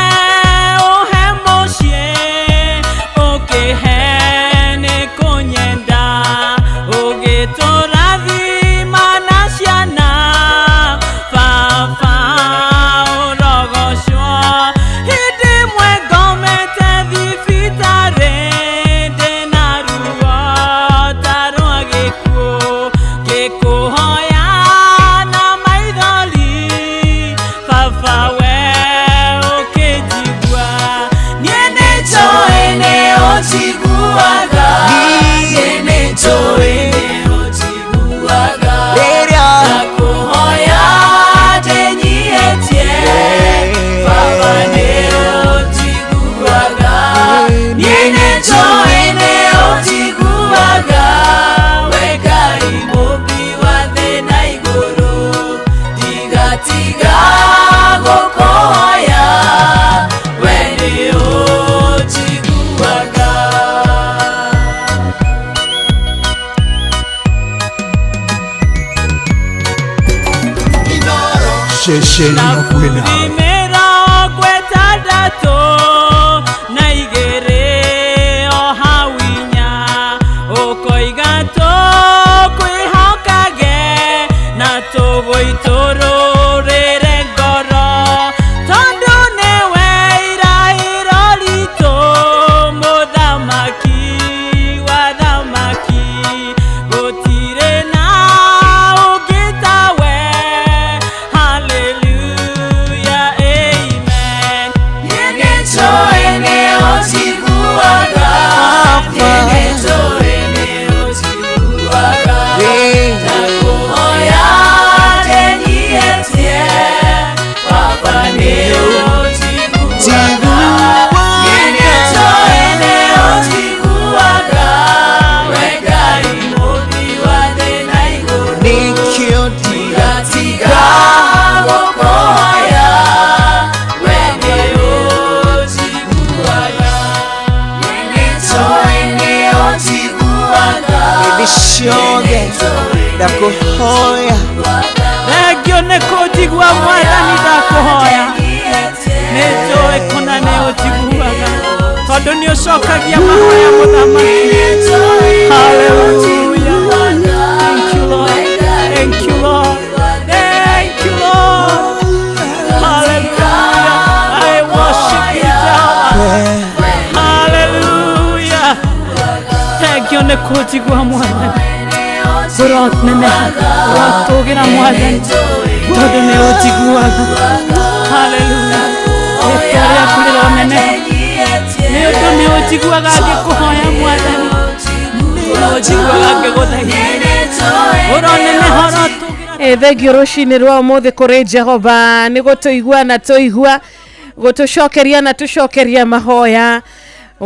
ũhe mũciĩ, ũkĩhe nĩ kũnyenda, ũgĩtũrathima na ciana, Baba ũrogocwo. ceceni hakuhĩ nawe. Mĩrongo ĩtandatũ na igĩrĩ o hau inya ũkoiga tũkwĩhokage na tũgũitũrũrĩre ngoro tondũ nĩwe irairo ritũ mũthamaki wa thamaki gũtirĩ na ũngĩ tawe. Hallelujah, amen. Nĩnĩtũĩ nĩ ũtiguaga, nĩnĩtũĩ nĩ ũtiguaga, ndakũhoya ndenyihĩtie, Baba nĩ ũtiguaga, nĩnĩtũĩ nĩ ũtiguaga, we Ngai mũmbi wa thĩ na igũrũ, nĩkĩo ndigatiga gũkũhoya, we nĩ ũtiguaga, nĩnĩtũĩ nĩ ũtiguaga, hĩndĩ ciothe ndakũhoya. Thengio nĩ kũnjigua Mwathani, ndakũhoya, nĩnjũĩ kũna nĩ ũnjiguaga tondũ nĩ ũcokagia mahoya mũthamaki. Hallelujah. Thank you, Lord. Thank you, Lord. Thank you, Lord. Hallelujah. I worship you, Jehovah. Hallelujah. Thengio nĩ kũnjigua Mwathani, ũrotneneha, ũrotũgĩra Mwathani tondũ nĩ ũnjiguaga. Hallelujah. Rĩĩtwa rĩaku rĩroneneha nĩ ũndũ nĩ ũnjiguaga ngĩkũhoya Mwathani, nĩ ũnjiguaga ngĩgũthaitha, ũroneneha, ũrotũgĩra. Thengio rũcinĩ rwa ũmũthĩ kũrĩ Jehova nĩ gũtũigua na tũigua, gũtũcokeria na tũcokeria mahoya,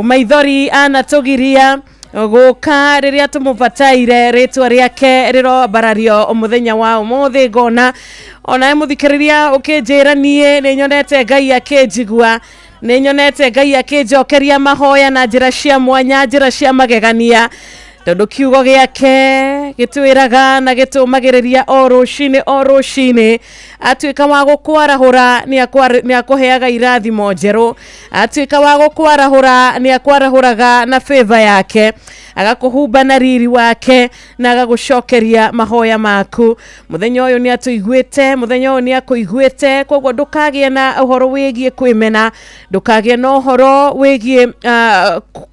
maithori anatũgiria gũka rĩrĩa tũmũbataire, rĩtwa rĩake rĩrobarario mũthenya wa ũmũthĩ. Ngona ona mũthikĩrĩria ũkĩnjĩra niĩ nĩ nyonete Ngai akĩnjigua, nĩ nyonete Ngai akĩnjokeria mahoya na njĩra cia mwanya, njĩra cia magegania, tondũ kiugo gĩake gĩtwĩraga na gĩtũmagĩrĩria o rũcinĩ atuĩka wa gũkwarahũra nĩ akũheaga irathimo njerũ, atuĩka wa gũkwarahũra nĩ akwarahũraga na favor yake, agakũhumba na riri wake na agagũcokeria mahoya maku. Mũthenya ũyũ nĩ atũiguĩte, mũthenya ũyũ nĩ akũiguĩte, koguo ndũkagĩe na ũhoro wĩgiĩ kwĩmena, ndũkagĩe na ũhoro wĩgiĩ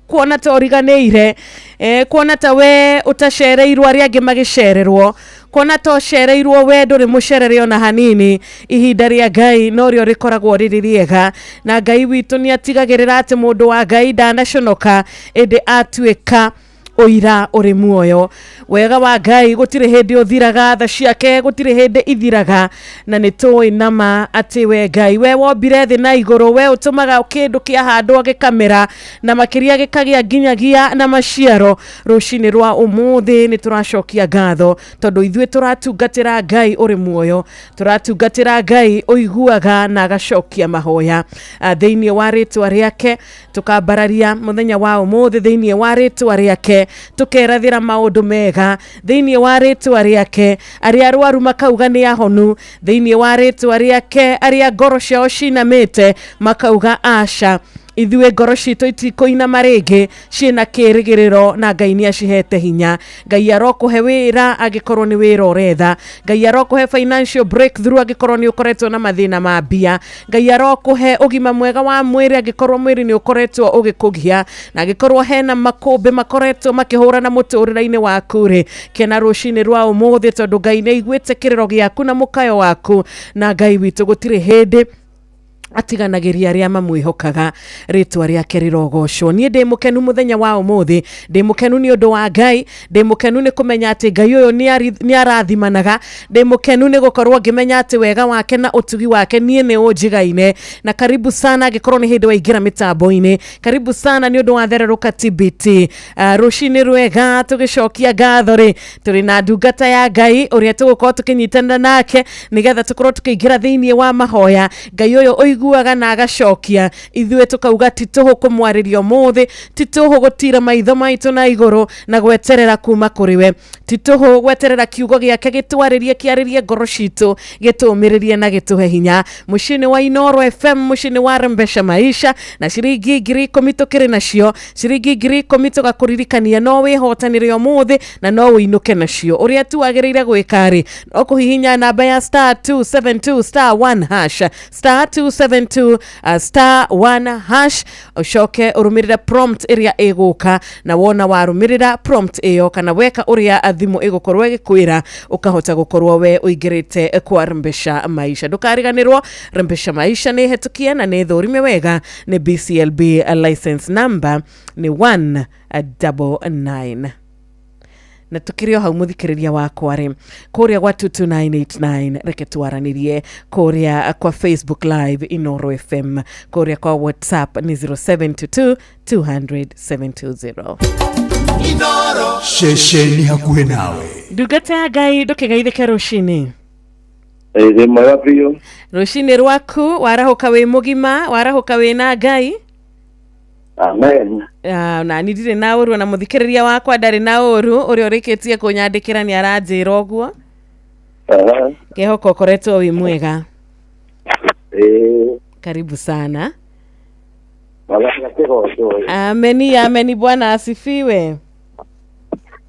kuona ta ũriganĩire, kuona ta we ũtacereirwo arĩa angĩ magĩcererwo, kuona ta ũcereirwo we ndũrĩ mũcerere ona hanini. Ihinda rĩa Ngai no rĩo rĩkoragwo rĩrĩ rĩega, na Ngai witũ nĩ atigagĩrĩra atĩ mũndũ wa Ngai ndanaconoka, ĩndĩ atuĩka ũira ũrĩ muoyo. Wega wa Ngai gũtirĩ hĩndĩ ũthiraga, tha ciake gũtirĩ hĩndĩ ithiraga, na nĩ tũĩ nama atĩ we Ngai we wombire thĩ na igũrũ, we ũtũmaga kĩndũ kĩahandwo gĩkamera na makĩria gĩkagĩa nginyagia na maciaro. Rũcinĩ rwa ũmũthĩ nĩ tũracokia ngatho tondũ ithuĩ tũratungatĩra Ngai ũrĩ muoyo, tũratungatĩra Ngai ũiguaga na agacokia mahoya. Thĩinĩ wa rĩtwa rĩake tukambararia mũthenya wa ũmũthĩ, thĩinĩ wa rĩtwa rĩake tukerathĩra maũndũ mega, thĩinĩ wa rĩtwa rĩake arĩa arwaru makauga nĩ ahonu, thĩinĩ wa rĩtwa rĩake arĩa ngoro ciao cinamĩte makauga aca. Ithuĩ ngoro citũ itikũinama rĩngĩ, ciĩna kĩrĩgĩrĩro na Ngai nĩ acihete hinya. Ngai arokũhe wĩra angĩkorwo nĩ wĩra ũretha, Ngai arokũhe financial breakthrough angĩkorwo nĩ ũkoretwo na mathĩna ma mbia, Ngai arokũhe ũgima mwega wa mwĩrĩ angĩkorwo mwĩrĩ nĩ ũkoretwo ũgĩkũgia, na angĩkorwo hena makũmbĩ makoretwo makĩhũrana mũtũrĩre-inĩ waku rĩ, kena rũcinĩ rwa ũmũthĩ tondũ Ngai nĩ aiguĩte kĩrĩro gĩaku na mũkayo waku, na Ngai witũ gũtirĩ hĩndĩ atiganagĩria arĩa mamwĩhokaga. Rĩtwa rĩake rĩrogocwo. Niĩ ndĩ mũkenu mũthenya wa ũmũthĩ, ndĩ mũkenu nĩ ũndũ wa Ngai, ndĩ mũkenu nĩ kũmenya atĩ Ngai ũyũ nĩ arathimanaga, ndĩ mũkenu nĩ gũkorwo ngĩmenya atĩ wega wake na ũtugi wake niĩ nĩ ũnjigaine. Na karibu sana angĩkorwo nĩ hĩndĩ waingĩra mĩtambo-inĩ, karibu sana nĩ ũndũ wa thererũka TBT. Rũcinĩ rwega tũgĩcokia ngatho rĩ, tũrĩ na ndungata ya Ngai ũrĩa tũgũkorwo tũkĩnyitanĩra nake nĩgetha tũkorwo tũkĩingĩra thĩinĩ wa mahoya. Ngai ũyũ aiguaga na agacokia ithuĩ tukauga tituhu kumwarĩria mũthĩ tituhu gutira maitho maitũ na igũrũ na gweterera kuma kũrĩ we tituhu gweterera kiugo gĩake gĩtwarĩrie kĩarĩrie ngoro citũ gĩtũmĩrĩrie na gĩtũhe hinya mũciĩ-inĩ wa Inoro FM mũciĩ-inĩ wa Rembesha Maisha na ciringi 10,000 tukĩrĩ nacio ciringi 10,000 tũgakũririkania no wĩhotanĩre ũmũthĩ na no wĩinũke nacio ũrĩa tu wagĩrĩire gwĩka-rĩ no kũhihinya namba ya *272*1# *272*1# ucoke urumĩrĩre prompt ĩrĩa ĩgũka na wona warumĩrĩra prompt ĩyo kana weka ũrĩa thimũ ĩgũkorwo ĩgĩkwĩra ukahota gũkorwo we ũingĩrĩte kwa Rembesha Maisha ndũkariganĩrwo Rembesha Maisha nĩ hetũkie na nĩ thũrime wega nĩ BCLB license number nĩ 199 na tukĩrĩo hau mũthikĩrĩria wakwa rĩ kũrĩa gwa 22989 reke twaranĩrie kũrĩa kwa Facebook live Inoro FM kũrĩa kwa WhatsApp ni 0722 Inoro shesheni hakuhe nawe ndungata ya Ngai ndũkĩgeithĩke rũcinĩ mwega biũ rũcinĩ rwaku warahuka wĩ mũgima warahuka wĩ na Ngai amen na ndirĩ na ũru na mũthikĩrĩria wakwa ndarĩ na ũru ũrĩa ũrĩkĩtie kũnyandĩkĩra nĩ aranjĩra ũguo kehoko ũkoretwo wĩ mwega karibu sana ameni bwana asifiwe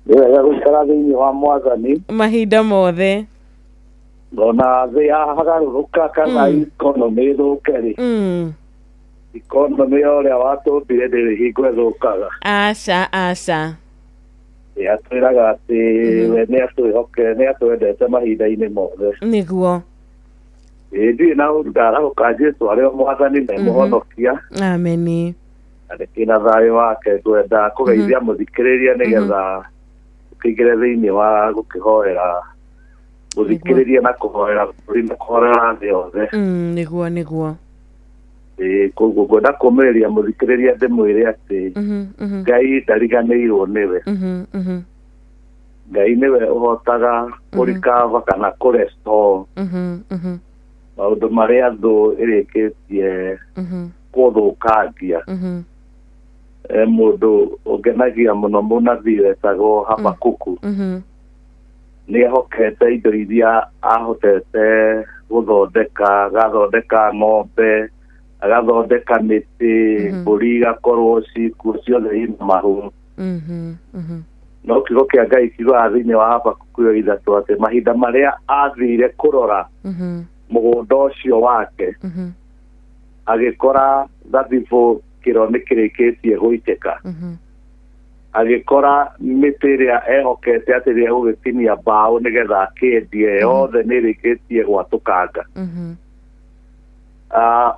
gũikara thĩinĩ wa Mwathani mahinda mothe ona thĩ yagarũrũka kana ikonomĩ thũke-rĩ ikonomĩ ũrĩa watũmbire ndĩrĩ hingo ĩthũkaga aca atwĩraga atĩ we nĩ atwendete mahinda-inĩ mothe nĩguo ndirĩ na ũru ndarahũka Jesũ arĩ o Mwathani na mũhonokia ameni na ndĩkĩna thayũ wake ngwenda kũgeithia mũthikĩrĩria nĩgetha ũkĩingĩre thĩinĩ wa gũkĩhoera mũthikĩrĩria na kũhoera bũrũri na kũhoera thĩ yothe nĩguo koguo ngwenda kũmĩrĩria mũthikĩrĩria ndĩmwĩre atĩ Ngai ndariganĩirwo nĩwe Ngai nĩwe ũhotaga kũrikava kana kũrestore maũndũ marĩa thũ ĩrĩkĩtie gũthũkangia mũndũ ũngenagia mũno mũnabii wetagwo Habakuku nĩ ehokete indo iria ahotete gũthondeka agathondeka ng'ombe agathondeka mĩtĩ mbũri igakorwo cikuo ciothe ina mahu no kiugo kĩa Ngai kiugaga thĩinĩ wa Habakuku 3 atĩ mahinda marĩa athire kũrora mũgũnda ũcio wake agĩkora thabibũ kĩro nĩ kĩrĩkĩtie gũitĩka agĩkora mĩtĩ ĩrĩa ehokete atĩ rĩrĩa gũgĩtinia mbaũ nĩgetha akĩendie yothe nĩ ĩrĩkĩtie gwatũkanga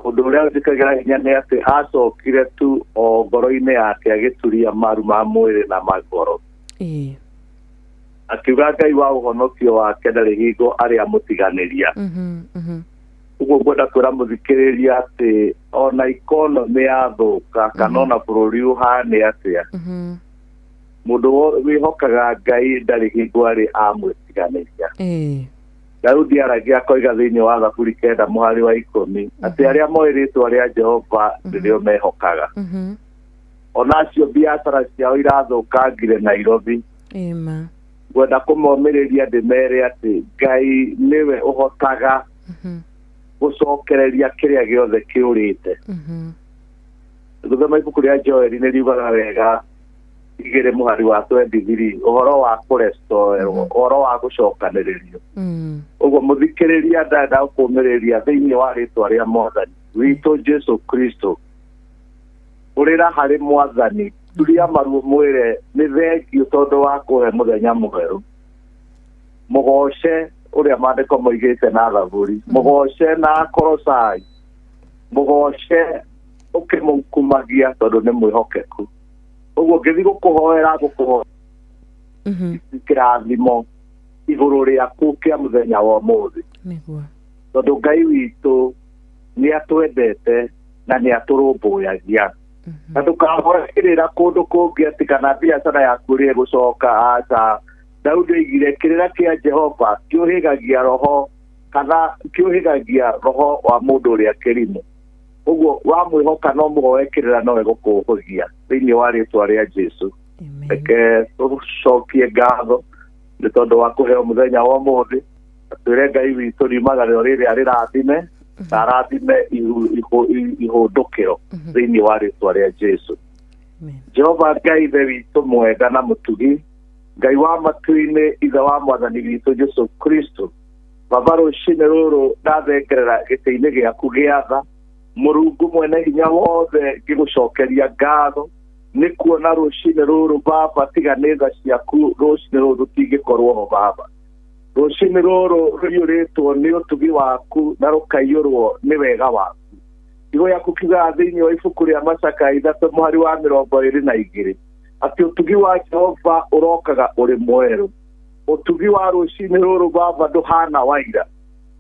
ũndũ ũrĩa njĩkagĩra hinya nĩ atĩ acokire tu o ngoro-inĩ yake agĩturia maru ma mwĩrĩ na magoro akiuga Ngai wa ũhonokio wake ndarĩ hingo arĩa mũtiganĩria ũguo ngwenda kwĩra mũthikĩrĩria atĩ ona ikonomĩ yathũka kana ona bũrũri ũhane atĩa mũndũ wĩhokaga Ngai ndarĩ hingo arĩ amwĩtiganĩria Daudi aragia koiga thĩinĩ wa Zaburi 9:10 atĩ arĩa moĩ rĩĩtwa rĩa Jehova nĩrĩo mehokaga ona acio biacara ciao irathũkangire Nairobi ngwenda kũmomĩrĩria ndĩmere atĩ Ngai nĩwe ũhotaga gũcokereria kĩrĩa gĩothe kĩũrĩte thutha ibuku rĩa Joeli nĩ riugaga wega 2:23 ũhoro wa kũrestore ũhoro wa gũcokanĩrĩrio ũguo mũthikĩrĩria ndenda kũmĩrĩria thĩinĩ wa rĩĩtwa rĩa Mwathani witũ Jesũ Kristo ũrĩra harĩ Mwathani turia maruo mwĩre nĩ thengio tondũ wa kũhe mũthenya mwerũ mũgoce ũrĩa maandĩko moigĩte na Zaburi mũgoce na Kolosai mũgoce ũkĩmũkumagia tondũ nĩ mwĩhokeku ũguo ngĩthiĩ gũkũhoera kĩrathimo igũrũ rĩaku kĩa mũthenya wa ũmũthĩ tondũ Ngai witũ nĩ atwendete na nĩ atũrũmbũyagia na ndũkahoerĩra kũndũ kũngĩ atĩ kana biacara yaku rĩ gũcoka aca Daudi oigire kĩrĩra kĩa Jehova kĩũhĩgagia roho kana kĩũhĩgagia roho wa mũndũ ũrĩa kĩrimũ uguo wa mwihoka no muhoekirira no egukuhugia thiini wa ritwa ria Jesu. Reke tucokie ngatho nĩ tondũ wa kũheo mũthenya wa ũmũthĩ, twĩre Ngai witũ riumagarĩro rĩrĩ arĩrathime na arathime ihũndũkĩro thĩinĩ wa rĩtwa rĩa Jesu. Jehova Ngai ithe witũ mwega na mũtugi, Ngai wa matu-inĩ, ithe wa mwathani witũ Jesu Kristo, baba rũcinĩ rũrũ ndathengerera gĩtĩ-inĩ gĩaku gĩa tha, Mũrungu mwene hinya wothe ngĩgũcokeria ngatho nĩ kuona rũcinĩ rũrũ baba tiga nĩ tha ciaku rũcinĩ rũrũ rũtingĩkorwo ho baba. Rũcinĩ rũrũ rũiyũrĩtwo nĩ ũtugi waku na rũkaiyũrwo nĩ wega waku. Igũ yaku kiuga thĩinĩ wa ibuku rĩa Macaka 3:22 atĩ ũtugi wa Jehova ũrokaga ũrĩ mwerũ. Ũtugi wa rũcinĩ rũrũ baba ndũhana waira.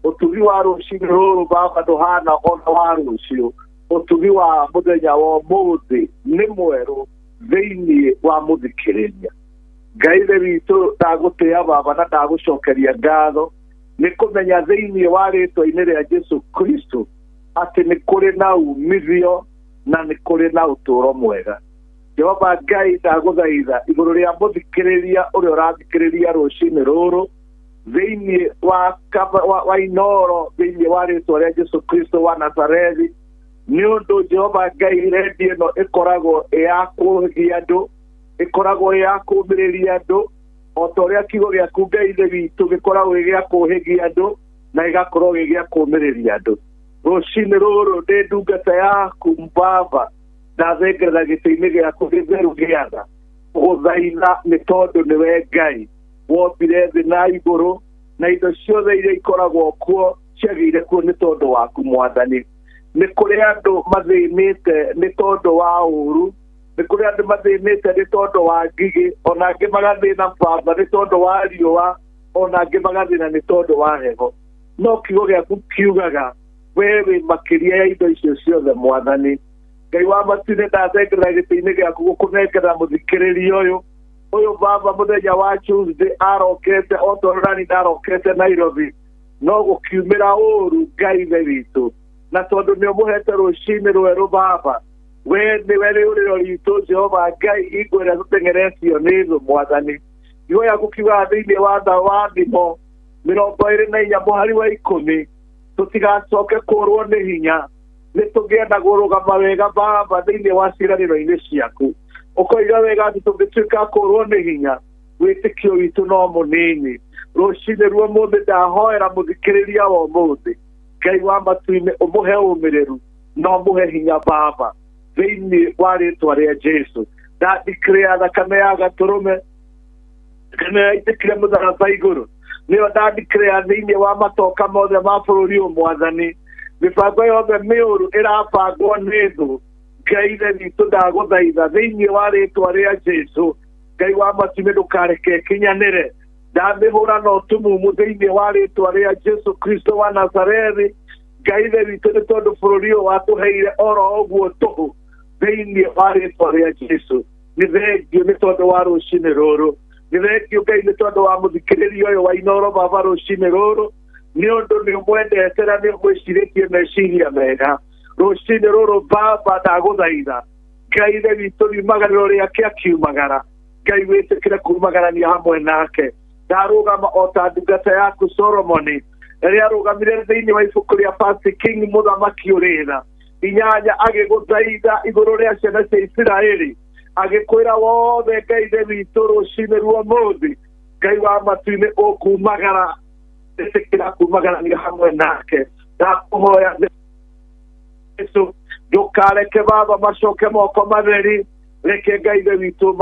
Ũtugi wa rũcinĩ rũrũ baba ndũhana ona wa rũciũ. Ũtugi wa mũthenya wa ũmũthĩ nĩ mwerũ thĩinĩ wa mũthikĩrĩria. Ngai witũ ndagũtĩĩa baba na ndagũcokeria ngatho nĩ kũmenya thĩinĩ wa rĩtwa-inĩ rĩa Jesu Kristo atĩ nĩ kũrĩ na umithio na nĩ kũrĩ na ũtũũro mwega. Jehova Ngai ndagũthaitha igũrũ rĩa mũthikĩrĩria ũrĩa ũrathikĩrĩria rũcinĩ rũrũ thĩinĩ wa inoro thĩinĩ wa rĩtwa rĩa Jesu Kristo wa Nazarethi, nĩ ũndũ Jehova Ngai redio ĩno ĩkoragwo ya kũhũgia andũ, ĩkoragwo ya kũũmĩrĩria andũ, o ta ũrĩa kiugo gĩaku Ngai ithe witũ gĩkoragwo gĩa kũhĩgia andũ na gĩgakorwo gĩa kũũmĩrĩria andũ. Rũcinĩ rũrũ ndĩ ndungata yaku baba, ndathengerera gĩtĩ-inĩ gĩaku gĩtheru gĩa tha gũthaitha nĩ tondũ nĩwe Ngai wombire thĩ na igũrũ, na indo ciothe iria ikoragwo kuo ciagĩire kuo nĩ tondũ waku Mwathani. Nĩ kũrĩ andũ mathĩnĩte nĩ tondũ wa ũũru, nĩ kũrĩ andũ mathĩnĩte nĩ tondũ wa ngigĩ, ona angĩ magathĩna baba nĩ tondũ wa riũa, ona angĩ magathĩna nĩ tondũ wa heho. No kiugo gĩaku kiugaga wee wĩ makĩria ya indo icio ciothe Mwathani. Ngai wa matu-inĩ ndathengerera gĩtĩ-inĩ gĩaku gũkũnengera mũthikĩrĩria ũyũ baba mũthenya wa Tuesday arokete o ta ũrĩa nani ndarokete Nairobi, no gũkiumĩra ũũru Ngai ithe witũ, na tondũ nĩ ũmũhete rũcinĩ rwerũ baba, we nĩwe rĩũrĩro ritũ Jehova Ngai hingo ĩrĩa tũteng'eretio nĩ thũ Mwathani. Kiugo gĩaku kiugaga thĩinĩ wa Thimo 24:10 tũtigacoke kũũrwo nĩ hinya, nĩ tũgĩe na kũrũgama wega baba thĩinĩ wa ciĩranĩro-inĩ ciaku. Ũkoiga wega atĩ tũngĩtuĩka kũũrwo nĩ hinya, wĩtĩkio witũ no mũnini. Rũcinĩ ruo mũthĩ ndahoera mũthikĩrĩria wa ũmũthĩ, Ngai wa matu-inĩ ũmũhe ũmĩrĩru na ũmũhe hinya baba thĩinĩ wa rĩtwa rĩa Jesu. Ndandikĩrĩra thakame ya Gatũrũme, thakame yaitĩkire mũtharaba igũrũ, nĩyo ndandikĩrĩra thĩinĩ wa matoka mothe ma bũrũri ũyũ Mwathani. Mĩbango yothe mĩũru ĩrabangwo nĩ thũ, Ngai ithe witũ ndagũthaitha thĩinĩ wa rĩtwa rĩa Jesu, Ngai wa matu-inĩ ndũkareke ĩkinyanĩre. Ndamĩhũra na ũtumumu thĩinĩ wa rĩtwa rĩa Jesu Kristo wa Nazarethi. Ngai ithe witũ nĩ tondũ bũrũri ũyũ watũheire oro ũguo tũhũ thĩinĩ wa rĩtwa rĩa Jesu. Nĩ thengio nĩ tondũ wa rũcinĩ rũrũ, nĩ thengio Ngai nĩ tondũ wa mũthikĩrĩria ũyũ wa inoro baba rũcinĩ rũrũ, nĩ ũndũ nĩ ũmwendete na nĩ ũmwĩcirĩtie meciria mega. Rũcinĩ rũrũ baba ndagũthaitha, Ngai ithe witũ riumagarĩro rĩake akiumagara, Ngai wĩtĩkĩre kuumagarania hamwe nake. Ndarũgama o ta ndungata yaku Solomoni ĩrĩa arũgamire thĩinĩ wa ibuku rĩa 1 King mũthamaki ũrĩ tha 8 agĩgũthaitha igũrũ rĩa ciana cia Isiraeli, agĩkwĩra wothe Ngai ithe witũ rũcinĩ ruo mũthĩ, Ngai wa matu-inĩ ũkumagara, ĩtĩkĩra kuumagarania hamwe nake. Ndakũhoya Jesu ndũkareke baba macoke moko matheri, reke Ngai ithe witũ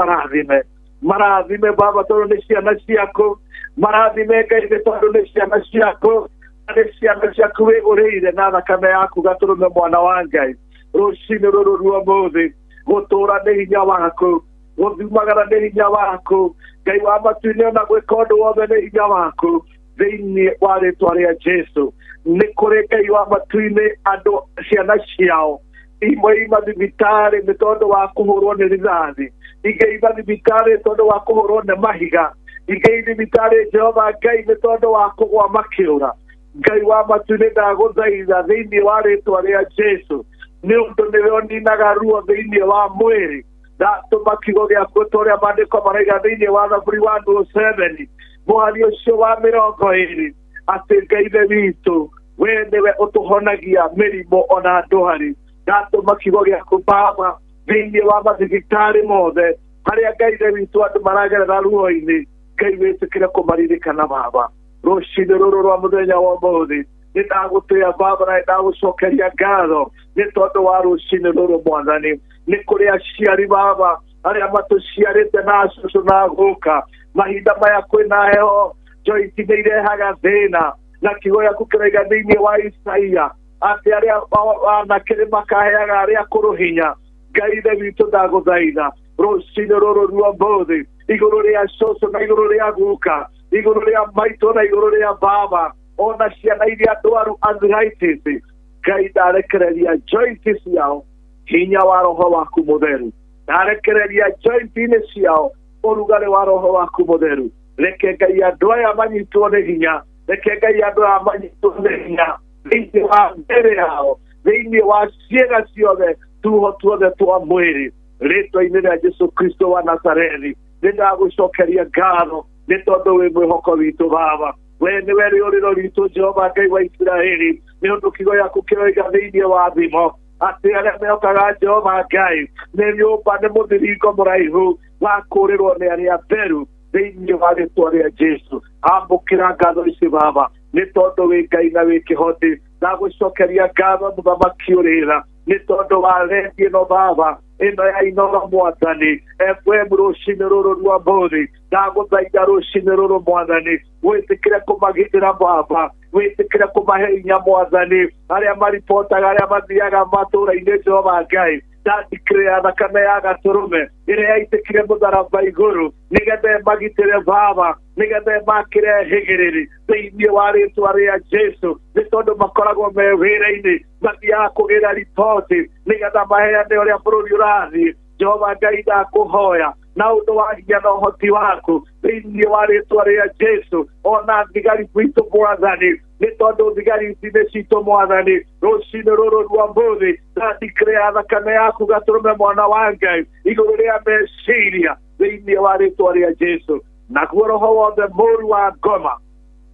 marathime baba tondũ nĩ ciana ciaku, marathime Ngai ithe tondũ nĩ ciana ciaku, nĩ ciana ciaku wĩgũrĩire na thakame yaku Gatũrũme mwana wa Ngai. Rũcinĩ rũrũ ruo mũthĩ gũtũũra nĩ hinya waku, gũthumagara nĩ hinya waku, Ngai wa matu-inĩ ona gwĩka ũndũ wothe nĩ hinya waku thĩinĩ wa rĩtwa rĩa Jesu. Nĩ kũrĩ Ngai wa matu-inĩ andũ ciana ciao imwe thibitarĩ nĩ tondũ wa kũhũrwo nĩ rithathi, ingĩ thibitarĩ tondũ wa kũhũrwo nĩ mahiga, ingĩ thibitarĩ Jehova Ngai nĩ tondũ wa kũgwa makĩũra. Ngai wa matu-inĩ ndagũthaitha thĩinĩ wa rĩtwa rĩa Jesu, nĩ ũndũ nĩwe ũninaga ruo thĩinĩ wa mwĩrĩ ndatũma kiugo gĩaku ta ũrĩa maandĩko maraiga thĩinĩ wa Zaburi 107 mũhari ũcio wa 20 atĩ Ngai ithe witũ we nĩwe ũtũhonagia mĩrimũ ona ndwari ndatũma kiugo gĩaku Baba thĩinĩ wa mathibitarĩ mothe harĩa Ngai ithe witũ andũ maragerera ruo-inĩ Ngai wĩtĩkĩre kũmaririkana Baba rũciinĩ rũrũ rwa mũthenya wa ũmũthĩ nĩ ndagũtĩĩa Baba na ndagũcokeria ngatho nĩ tondũ wa rũciinĩ rũrũ Mwathani nĩ kũrĩ aciari Baba arĩa matũciarĩte na cũcũ na guka mahinda maya kwĩna heho joint nĩ irehaga thĩna na kiugo gĩaku kĩroiga thĩinĩ wa Isaia atĩ arĩa anake makaheaga arĩa akũrũ hinya Ngai ithe witũ ndagũthaitha rũciinĩ rũrũ rwa ũmũthĩ igũrũ rĩa cũcũ na igũrũ rĩa guka igũrũ rĩa maitũ na igũrũ rĩa Baba ona ciana iria ndwaru arthritis Ngai ndarekereria joint ciao hinya wa roho waku mũtheru ndarekereria joint-inĩ ciao ũrugarĩ wa roho waku mũtheru reke Ngai andũ aya manyitwo nĩ hinya reke Ngai andũ aya manyitwo nĩ hinya thĩinĩ wa mbere yao thĩinĩ wa ciĩga ciothe tuho tuothe twa mwĩrĩ rĩtwa-inĩ rĩa Jesu Kristo wa Nazarethi nĩ ndagũcokeria ngatho nĩ tondũ wĩ mwĩhoko witũ Baba we nĩwe rĩũrĩro ritũ Jehova Ngai wa Isiraeli nĩ ũndũ kiugo gĩaku kĩroiga thĩinĩ wa thimo atĩ arĩa mehokaga Jehova Ngai nĩ nyũmba nĩ mũthiringo mũraihu wa kũũrĩrwo nĩ arĩa atheru thĩinĩ wa rĩtwa rĩa Jesu amũkĩra ngatho ici Baba nĩ tondũ wĩ Ngai na wĩ kĩhoti ndagũcokeria ngatho mũthamaki ũrĩra nĩ tondũ wa rendi ĩno Baba ĩno ya Inoro Mwathani FM rũciinĩ rũrũ rwa ũmũthĩ ndagũthaitha rũciinĩ rũrũ Mwathani wĩtĩkĩre kũmagitĩra Baba wĩtĩkĩre kũmahe hinya Mwathani arĩa maripotaga arĩa mathiaga matũũra-inĩ Jehova Ngai ndandikĩrĩra thakame ya gatũrũme ĩrĩa yaitĩkire mũtharaba igũrũ nĩgetha magitĩre Baba nĩgetha makĩre hĩgĩrĩri thĩinĩ wa rĩtwa rĩa Jesu nĩ tondũ makoragwo me wĩra-inĩ mathiaga kũgĩra riboti nĩgetha maheane ũrĩa bũrũri ũrathiĩ Jehova Ngai ndakũhoya na ũndũ wa hinya na ũhoti waku thĩinĩ wa rĩtwa rĩa Jesu ona thigari witũ Mwathani nĩ tondũ thigari ici nĩ citũ Mwathani rũciinĩ rũrũ rwa ũmũthĩ ndandikĩrĩra thakame yaku gatũrũme mwana wa Ngai igũrũ rĩa meciria thĩinĩ wa rĩtwa rĩa Jesu naguo roho wothe mũũru wa ngoma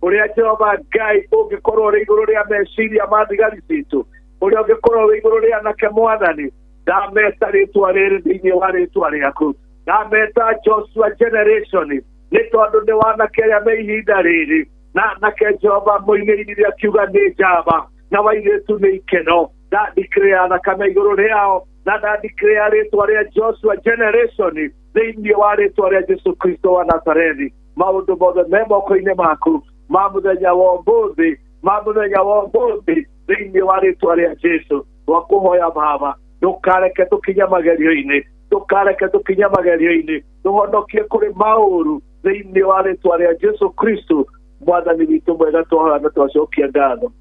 ũrĩa Jehova Ngai ũngĩkorwo ũrĩ igũrũ rĩa meciria ma thigari citũ ũrĩa ũngĩkorwo ũrĩ igũrũ rĩa anake Mwathani ndameta rĩtwa rĩrĩ thĩinĩ wa rĩtwa rĩaku ndameta Joshua generation nĩ tondũ nĩ wanake arĩa me ihinda rĩrĩ na anake Jehova moinĩri rĩa kiuga nĩ njamba na wairĩtu nĩ ikeno ndandikĩrĩra thakame igũrũ rĩao na ndandikĩrĩra rĩtwa rĩa Joshua generation thĩinĩ wa rĩtwa rĩa Jesu Kristo wa Nazarethi maũndũ mothe me moko-inĩ maku ma mũthenya wa ũmũthĩ thĩinĩ wa rĩtwa rĩa Jesu twakũhoya Baba ndũkareke tũkinye magerio-inĩ tũhonokie kũrĩ maũru thĩinĩ wa rĩtwa rĩa Jesu Kristo Mwathani witũ mwega twahoya na twacokia ngatho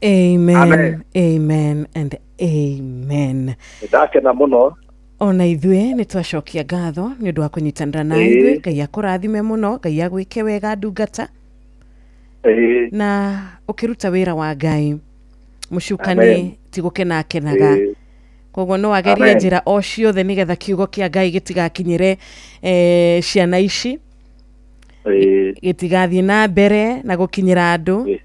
Amen. Amen and amen. Ndakena mũno ona ithuĩ nĩ twacokia ngatho nĩ ũndũ wa kũnyitanĩra na ithuĩ Ngai akũrathime mũno Ngai agwĩke wega ndungata na ũkĩruta wĩra wa Ngai mũcukani ti gũkena akenaga koguo no wagerie njĩra o ciothe nĩgetha kiugo kĩa Ngai gĩtigakinyĩre ciana ici gĩtigathiĩ na mbere na gũkinyĩra andũ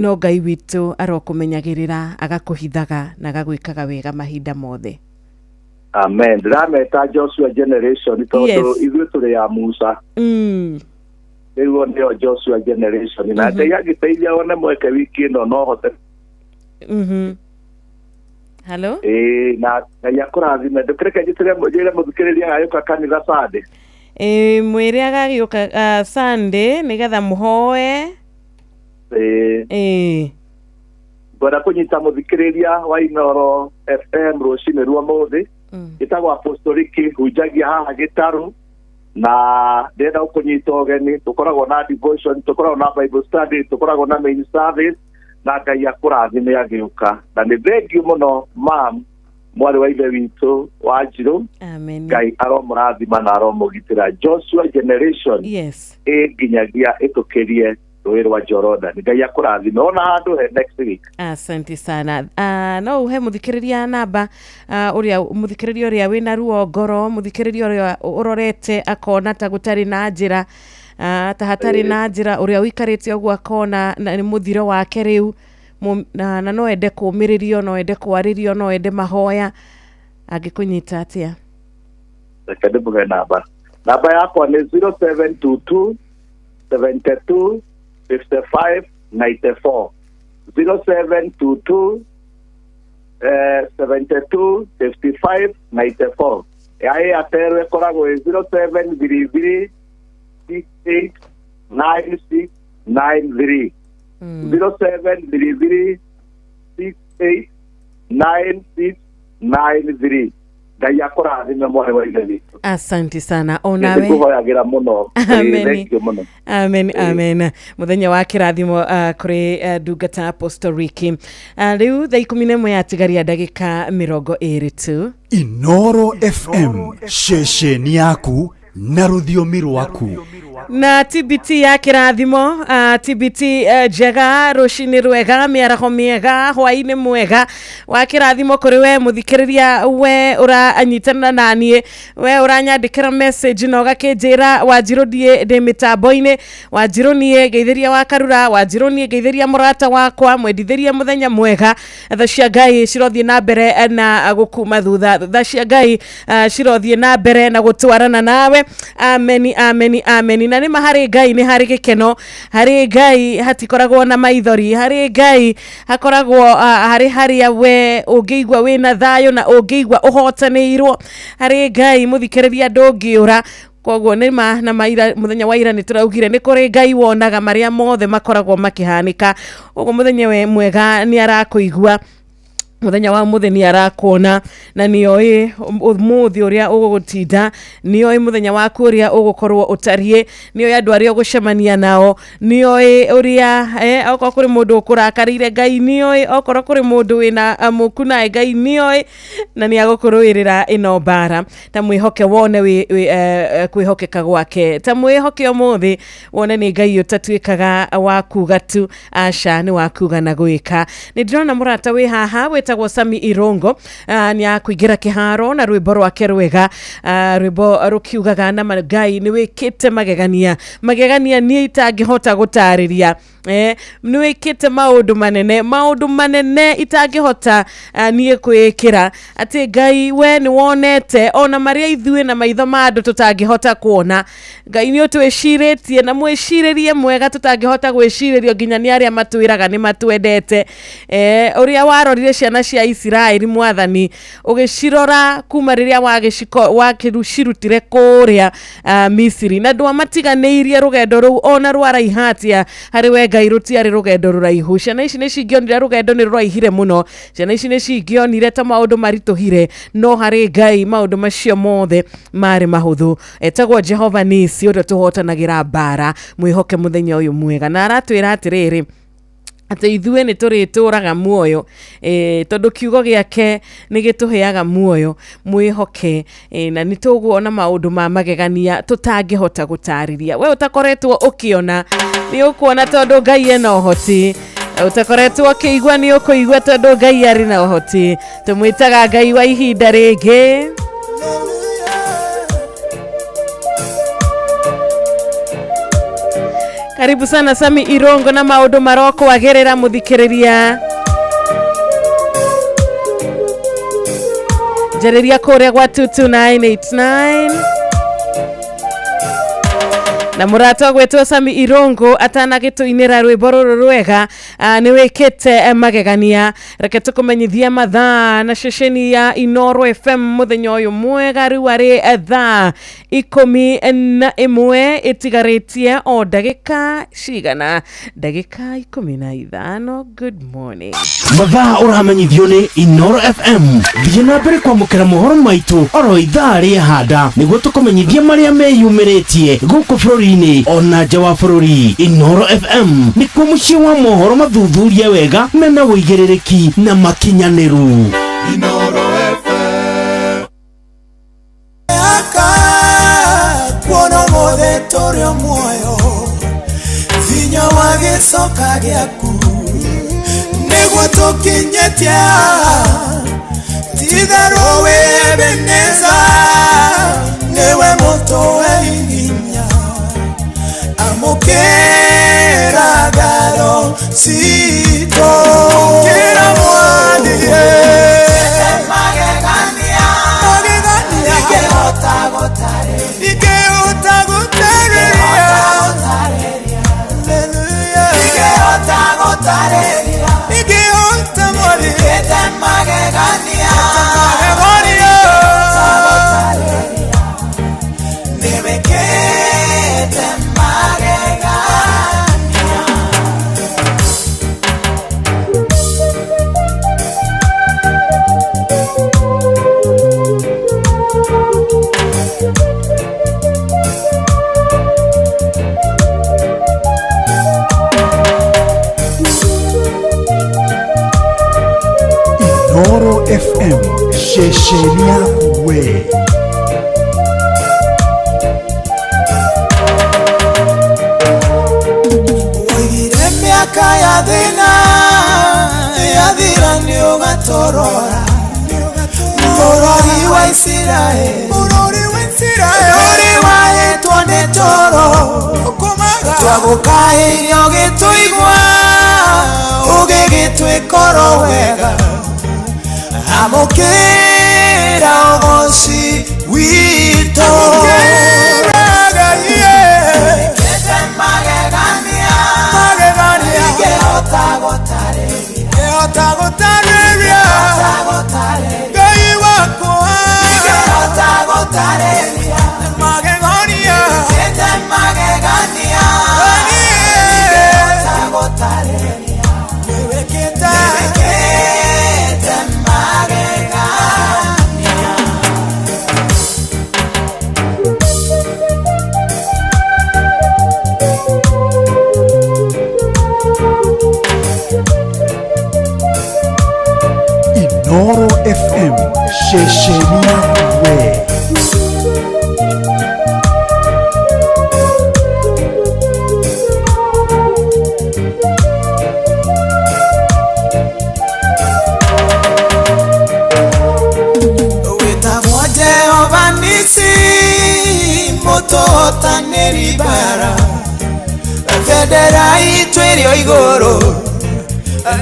no Ngai witũ arokũmenyagĩrĩra agakũhithaga na agagwĩkaga wega mahinda mothe. Amen. Ndĩrameta Joshua generation tondũ ithuĩ tũrĩ ya Musa rĩu nĩyo Joshua generation na ndĩgagĩteithia one mweke wiki ĩno no hote Hello? Na Ngai akũrathime ndũkĩreke njĩre mũthikĩrĩria agagĩũka kanitha Sunday mwĩrĩ agagĩũka Sunday nĩgetha mũhoe ngwenda kũnyita mũthikĩrĩria wa Inoro FM rũciinĩ rwa ũmũthĩ ĩtagwo apostolic hunjagia haha gĩtarũ na ndĩrenda gũkũnyita ũgeni tũkoragwo na devotion tũkoragwo na Bible study tũkoragwo na main service na Ngai akũrathime agĩũka na nĩ thengiũ mũno mam mwarĩ wa ithe witũ wa Njirũ Ngai aromũrathima na aromũgitĩra Joshua generation nginyagia ĩtũkĩrie rwirwa Jordan ngai akurathime ona handu he next week. Asante sana. No uhe muthikiriria namba uria muthikiriria uria wina ruo ngoro, muthikiriria uria urorete akona ta gutari na njira ta hatari na njira uria wikarite ogwo akona ni muthiro wake riu na no ende kumiririo, no ende kwaririo, no ende mahoya angikunyita atia. Rekende buge namba yakwa ni 0722 72 55 94 0722 72 55 94. Yai atere koragwo 0733 68 9693 0733 68 9693. Gaya kurathime mwane wa igeni. Asante sana onawe. Nikuhoyagira muno. Amen. Muthenya wa kirathimo kuri Dugata Apostle Ricky. Riu thaa 11 yatigaria ndagika 20 tu. Inoro FM shesheni yaku na rũthiomi rwaku. Na TBT ya kirathimo, TBT jega rushini rwega miaraho miega hwaini mwega wa kirathimo kuri we muthikiriria we ura anyitana nanie we uranyandikira message no gakinjira Wanjiru die de mitambo-ini Wanjiru nie geithiria wa Karura Wanjiru nie geithiria murata wakwa mwendithiria muthenya mwega tha cia Ngai cirothie na mbere na gukuma thutha tha cia Ngai cirothie na mbere na gutwarana nawe. Amen. Na ni mahari Ngai ni hari gikeno, hari Ngai hatikoragwo na maithori, hari Ngai hakoragwo hari we ungiigwa wina thayo na ungiigwa uhotanirwo, hari Ngai muthikiriria ndungiura. Koguo ni na maira muthenya wa ira ni turaugire ni kuri Ngai wonaga maria mothe makoragwo makihanika. Koguo muthenya we mwega ni arakuigua, muthenya wa mutheni arakuona na nioi umuthi uria ugutinda, nioi muthenya waku uria ugukorwo utarie, nioi andu aria ugucemania nao, nioi uria okorwo kuri mundu ukurakarire Ngai, nioi okorwo kuri mundu wina muku na Ngai, nioi na ni agukurwirira ino bara. Ta mwihoke wone kwihokeka gwake, ta mwihoke umuthi wone ni Ngai utatwikaga wakuga tu, aca ni wakuga na gwika. Ni ndirona murata wi haha wetagwo Sami Irongo, ni akuigira kiharo na rwimbo rwake rwega, rwimbo rukiugaga na Ngai ni wikite magegania ni itangihota gutariria, ni wikite maundu manene itangihota ni kwikira ati Ngai we ni wonete ona maria ithuĩ na maitho ma andu tutangihota kuona. Ngai ni utwiciritie na mwiciririe mwega tutangihota gwiciririo nginya ni aria matwiraga ni matwendete, uria warorire ciana cia Israeli mwathani ugicirora kuma riria wakirutire kuria Misiri na ndwa matiganeirie rugendo ru ona rwaraihatia hari we Ngai rutiari rugendo ruraihu. Ciana ici ni cingionire rugendo ni ruraihire muno, ciana ici ni cingionire ta maundu marituhire, no hari Ngai maundu macio mothe mari mahuthu. Etagwo Jehova Nisi uria tuhotanagira bara. Mwihoke muthenya uyu mwega na aratwira atiriri ati ithuĩ ni turituraga muoyo tondu kiugo giake ni gituheaga muoyo. Mwihoke na ni tuguona maundu ma magegania tutangihota gutariria. We utakoretwo ukiona ni ukuona tondu Ngai ena uhoti, utakoretwo ukiigua ni ukuigua tondu Ngai ari na uhoti. Tumwitaga Ngai wa ihinda ringi. Karibu sana Sami Irongo na maundu maroko wagerera muthikiriria. Jareria kuria gwa 22989 na murata gwetwo Sami Irongo atanagituinira rwimbo ruru rwega ni wikite magegania. Reke tukumenyithia mathaa na ceceni ya Inoro FM muthenya uyu mwega riu ari thaa 11 itigaritie o ndagika cigana, ndagika 15. Good morning. Mathaa uramenyithio ni Inoro FM. Thiĩ na mbere kwamũkĩra mohoro maitu oro ithaa rĩa handa nĩguo tũkũmenyithia marĩa meyumĩrĩtie gũkũ bũrũri-inĩ ona nja wa bũrũri. Inoro FM nĩkuo mũciĩ wa mohoro mathuthurie wega mena wũigĩrĩrĩki na makinyanĩru. Inoro FM kuona mothe torio muoyo vinya wa kiega giaku niguo tukinyetia titherũ wĩ Ebeneza niwe mũtũwe hinya amũkĩra ngatho citũ kĩra mwathie magegania ingĩhota gũtarĩria ingĩhota mwathie magegania niwekete magegania Inooro FM, shesheni yaku we. Waigire miaka ya thina yathira ni ugatorora mũrori wa Isiraeli ũrĩ wahetwo nĩ toro twagũkaĩrio gĩtũigua ũgĩgĩtwĩkoro wega amũkĩra ũgooci witũ ingĩhota gũtarĩria Ngai wakwa ingĩhota gũtarĩria magegania ingĩhota gũtarĩria niwekete magegania Inooro FM, shesheni yaku we. wĩtagwo Jehova Nisi mũtũhotanĩri bara bendera itũ ĩrĩ o igũrũ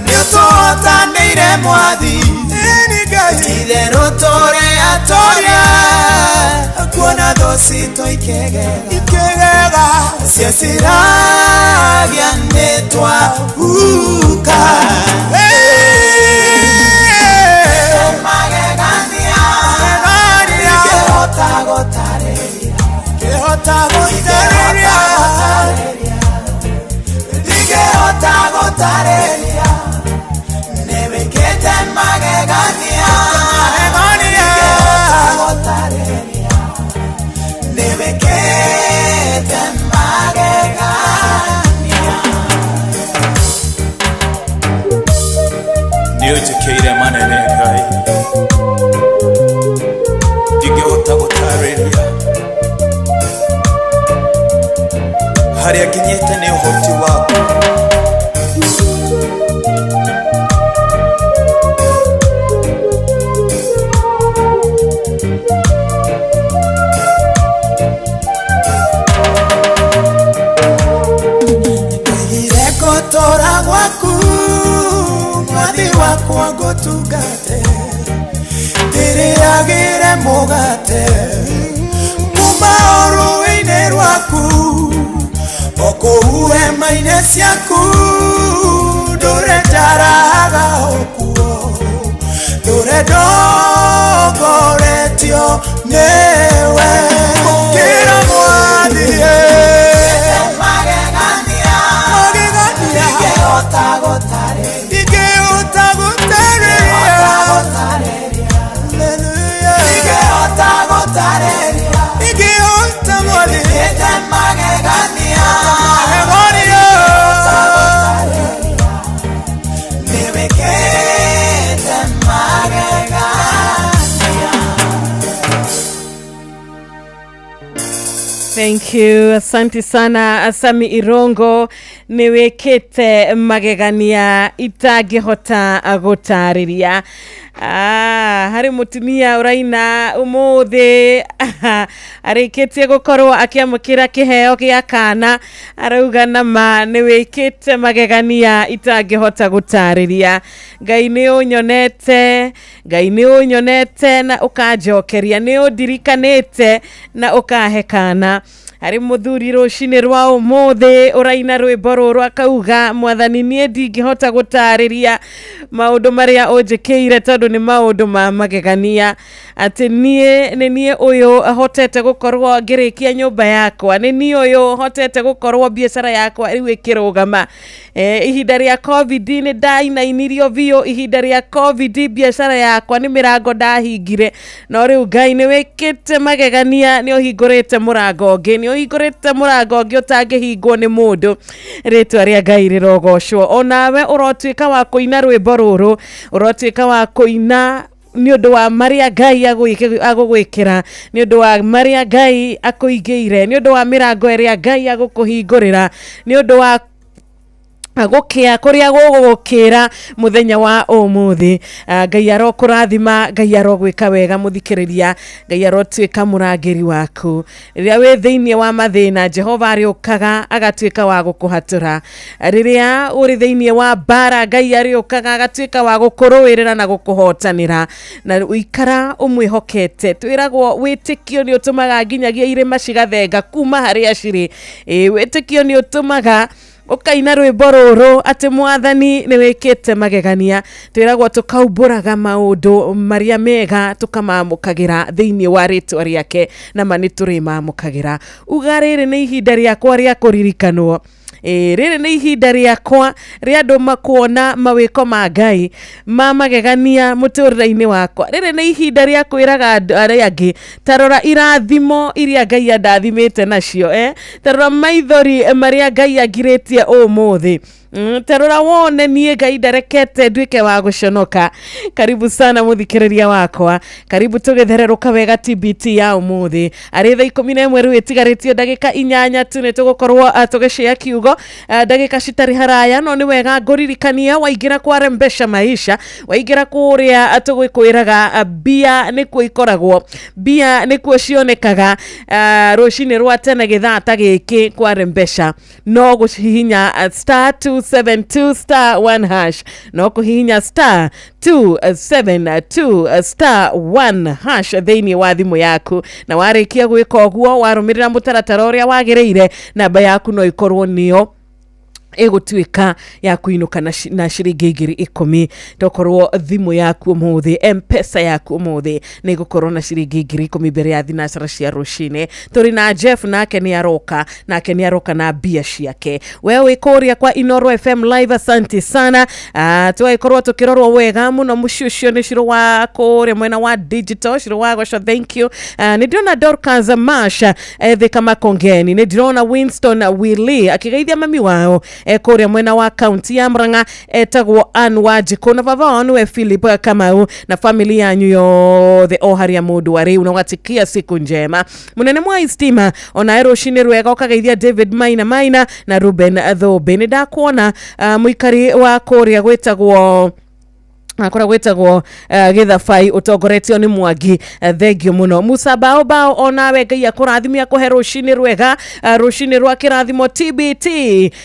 nĩũtũhotanĩire mwathi itherũ tũrĩ atoria kuona thũ citũ ikĩgega cieciragia nĩtwahuka magegania ingĩhota gũtarĩria ingĩhota gũtarĩria niwekete magegania ingĩhota gũtarĩria niwekete magegania nĩũnjĩkĩire manene Ngai ingĩhota gũtarĩria harĩa nginyĩte nĩ ũhoti waku gũtũra gwaku mwathi wakwa ngũtungate ndĩrĩagĩre mũgate kuma ũrũĩ-inĩ rwaku o kũu hema-inĩ ciaku ndũrĩ njaraga okuo ndũrĩ ndongoretio nĩwe kĩra mwathie ingĩhota gũtarĩria ingĩhota gũtarĩria ingĩhota mwathie magegania Thank you. Asante sana Sami Irongo niwekete magegania itangihota gutariria. Hari mutumia uraina umuthi arikitie gukorwo akiamukira kiheo gia kana arauga nama niwekete magegania itangihota gutariria. Ngai ni unyonete na ukanjokeria, ni undirikanite na ukahekana. Hari muthuri rucini rwa umuthi uraina rwimbo ruru akauga mwathani nie ndingihota gutariria maundu maria unjikiire tondu ni maundu ma magegania, ati nie uyu hotete gukorwo ngirikia nyumba yakwa, nie uyu hotete gukorwo biashara yakwa riu ikirugama. Ihinda ria covid ni ndainainirio bio, ihinda ria covid biashara yakwa ni mirango ndahingire, no riu Ngai ni wikite magegania, ni uhingurite murango ungi, ni uhingurite murango ungi utangihingwo ni mundu. Ritwa ria Ngai rirogocwo. Onawe urotwika wa kuina rwimbo ruru, urotwika wa kuina ni undu wa maria Ngai agugwikira, ni undu wa maria Ngai akuigeire, ni undu wa mirango iria Ngai agukuhingurira, ni undu wa agokia kuria gugukira muthenya wa umuthi. Ngai arokurathima, Ngai arogwika wega muthikiriria, Ngai arotwika murangiri waku riria we thiini wa mathina. Jehova ariukaga agatwika wa gukuhatura, riria uri thiini wa bara Ngai ariukaga agatwika wa gukuruwirira na gukuhotanira, na uikara umwihokete. Twiragwo witikio ni utumaga nginyagia irima cigathenga kuma haria ciri. Witikio ni utumaga ukaina rwimbo ruru ati mwathani ni wikite magegania. Twiragwo tukaumburaga maundu maria mega tukamamukagira thiini wa ritwa riake, na mani turimamukagira. Uga riri ni ihinda riakwa ria kuririkanwo. Riri ni ihinda riakwa ria andu makuona mawiko ma Ngai ma magegania muturire-ini wakwa. Riri ni ihinda ria kwiraga aria angi tarora irathimo iria Ngai andathimite nacio. Tarora maithori maria Ngai angiritie umuthi. Tarora wone nie Ngai ndarekete ndwike wa guconoka. Karibu sana muthikiriria wakwa, karibu tugethereruka wega TBT ya umuthi. Ari thaa 11 riu itigaritio ndagika 8 tu ni tugukorwo tugicea kiugo ndagika citari haraya, no ni wega nguririkania waingira kwa Rembesha Maisha, waingira kuria tugwikwiraga bia ni kuo ikoragwo, bia ni kuo cionekaga rucini rwa tene githata giki kwa Rembesha. No guhihinya star 272 star 1 hash, no kuhihinya star 272 star 1 hash thiini wa thimu yaku, na warikia gwika uguo warumirira mutaratara uria wagireire, namba yaku no ikorwo nio egutwika ya kuinuka na shiringi 10,000. Tokorwo thimu yaku umuthi, M-Pesa yaku umuthi ni gukorwo na shiringi 10,000 mbere ya thinacara cia rucine. Turi na Jeff nake ni aroka na bia ciake. Wewe ikoria kwa Inoro FM live, asante sana. Twaikorwo tukirorwo wega muno muciucio ni ciro wa kuria mwena wa digital, ciro wa goco, thank you. Ni ndona Dorcas Masha thika makongeni, ni ndona Winston Willie akigeithia mami wao kuria mwena wa county ya Murang'a etagwo Anwajiko, na baba wanu we Philip Kamau na familia yanyu yothe o haria mundu ari unawatikia siku njema. Munene mwa istima ona rucini rwega ukageithia David Maina na Ruben Thobe. Ni ndakuona muikari wa kuria gwetagwo akora gwetagwo Githabai utongoretio ni Mwangi. Thengio muno Musa bao onawe Ngai akurathimia kuhe rucini rwega, rucini rwa kirathimo TBT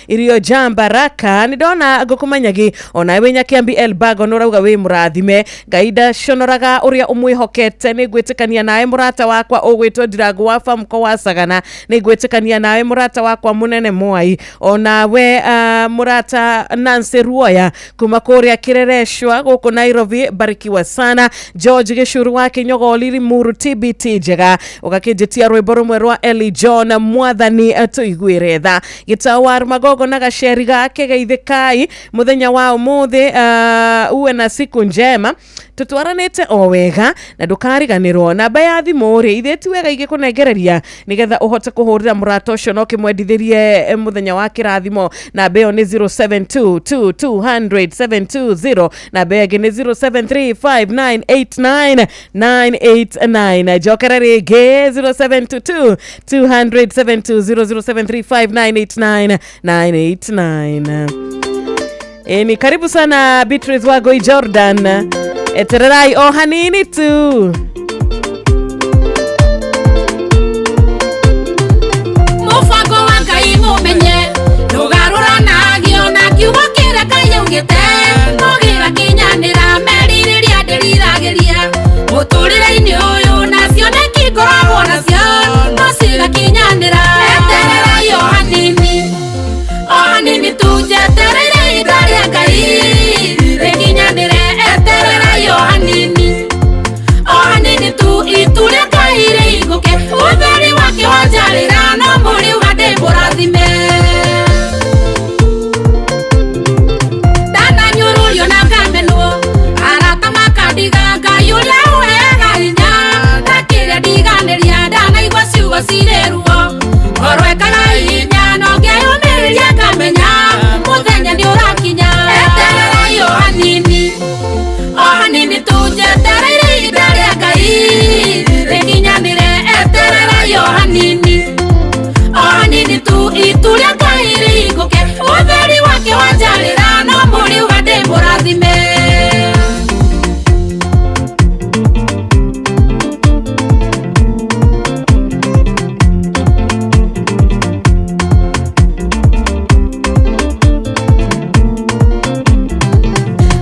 irio jamba raka. Ni ndona ngukumanyagi onawe Nyakiambi Elbago norauga we murathime. Ngai ndaconoraga uria umwihokete. Ni gwitikania nawe murata wakwa ugwitwo Ndiragu wa Famko wa Sagana. Ni gwitikania nawe murata wakwa Munene Mwai, onawe murata Nancy Ruoya kuma kuria Kirereshwa guku Nairobi, barikiwa sana. George Gishuru wa Kinyogoli Muru TBT jega ugakijitia rwimbo rumwe rwa Eli John mwathani tuiguire tha. Gitawar Magogo na gasheri gake geithikai muthenya wa umuthi uwe na siku njema. tutwaranite o wega na ndukariganirwo namba ya thimu ri ithe ti wega igikunegereria nigetha uhote kuhurira murata ucio no kimwendithirie muthenya wa kirathimo. Namba iyo ni 0722000720 namba yake ni 0735989989 jokera rege 0722000730 ni karibu sana Beatrice Wagoi Jordan. Etererai o hanini tu. Mufango wa Ngai mumenye nugarura na giona kiugo kira Ngai ugite mugira kinyanira meririria ndiriragiria muturire-ini uyu nacio nikingoragwo nacio nociga kinyanira etererai o hanini tujetereire itharia Ngai rikinyanire etererai o hanini tu ituria Ngai riiguke utheri wake wanjarira no muri ugande murathime dana nyururio na kamenwo arata makandiga Ngai uria wega hinya ndakiria ndiganiria ndanaigua ciugo cireruo orwekaga hinya no ngeyumiriria ngamenya muthenya ni urakinya etererai o hanini tujetereire itha ria Ngai rikinyanire etererai o hanini tu ituria Ngai riiguke utheri wake wanjarira no muri ugande murathime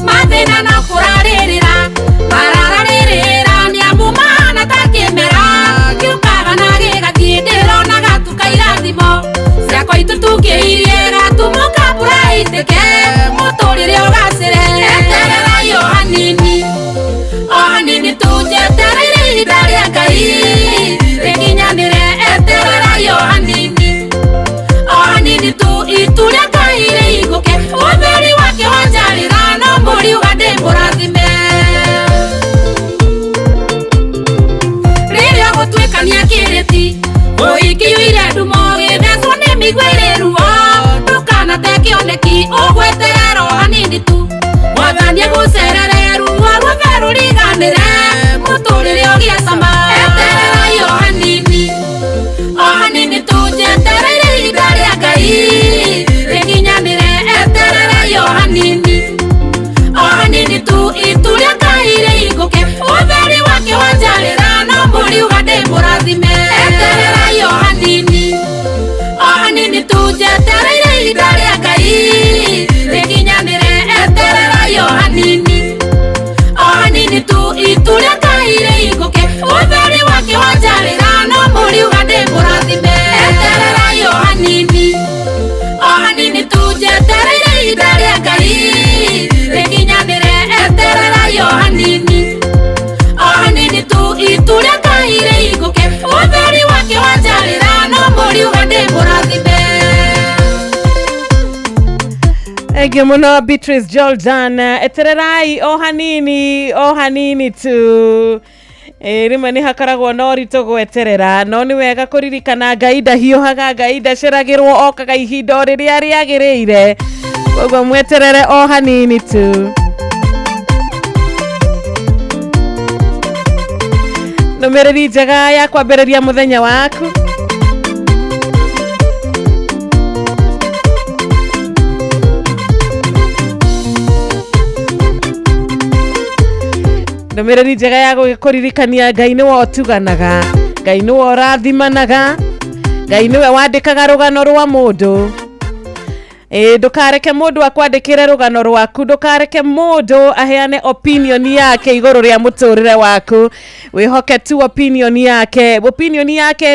mathina no kuraririra marararirira niamumana takimera kiukaga na gigathie ndirona gatuka irathimo ciakwa itutungiirie gatumuka buraitike muturire ugacire etererai o hanini tujetereire itha ria Ngai rikinyanire etererai o hanini tu ituria Ngai riiguke utheri wake wanjarira no muri ugande murathime riria gutwikania kiriti uikiuire ndumo githecwo ni migwire ruo ndukanate kioneki ugweterera o hanini tu mwathanie gucerere ruo ruthe ruriganire muturire ugie cama etererai o hanini tujetereire itha ria Ngai rikinyanire etererai o hanini tu ituria Ngai riiguke utheri wake wanjarira no muri ugande murathime etererai o hanini tujetereire itha ria Ngai rikinyanire etererai o hanini tu ituria Ngai riiguke utheri wake wanjarira no muri ugande murathime etererai o hanini tujetereire itha ria Ngai rikinyanire etererai o hanini tu ituria Ngai riiguke utheri wake wanjarira no muri ugande murathime Ege muno Beatrice Jordan. Etererai o hanini tu. Rimwe ni hakaragwo no rito gweterera no ni wega kuririkana Ngai ndahiuhaga Ngai ndaceragirwo okaga ihinda riria riagiriire koguo mweterere o hanini tu. Numereri njega ya kwambĩrĩria muthenya waku. Numereri njega ya gũkũririkania Ngai nĩwe ũtuganaga, Ngai nĩwe ũrathimanaga, Ngai nĩwe wandĩkaga rũgano rwa mũndũ. Ndukareke mundu akwandikire rugano rwaku, ndukareke mundu aheane opinion yake iguru ria muturire waku. Wihoke tu opinion yake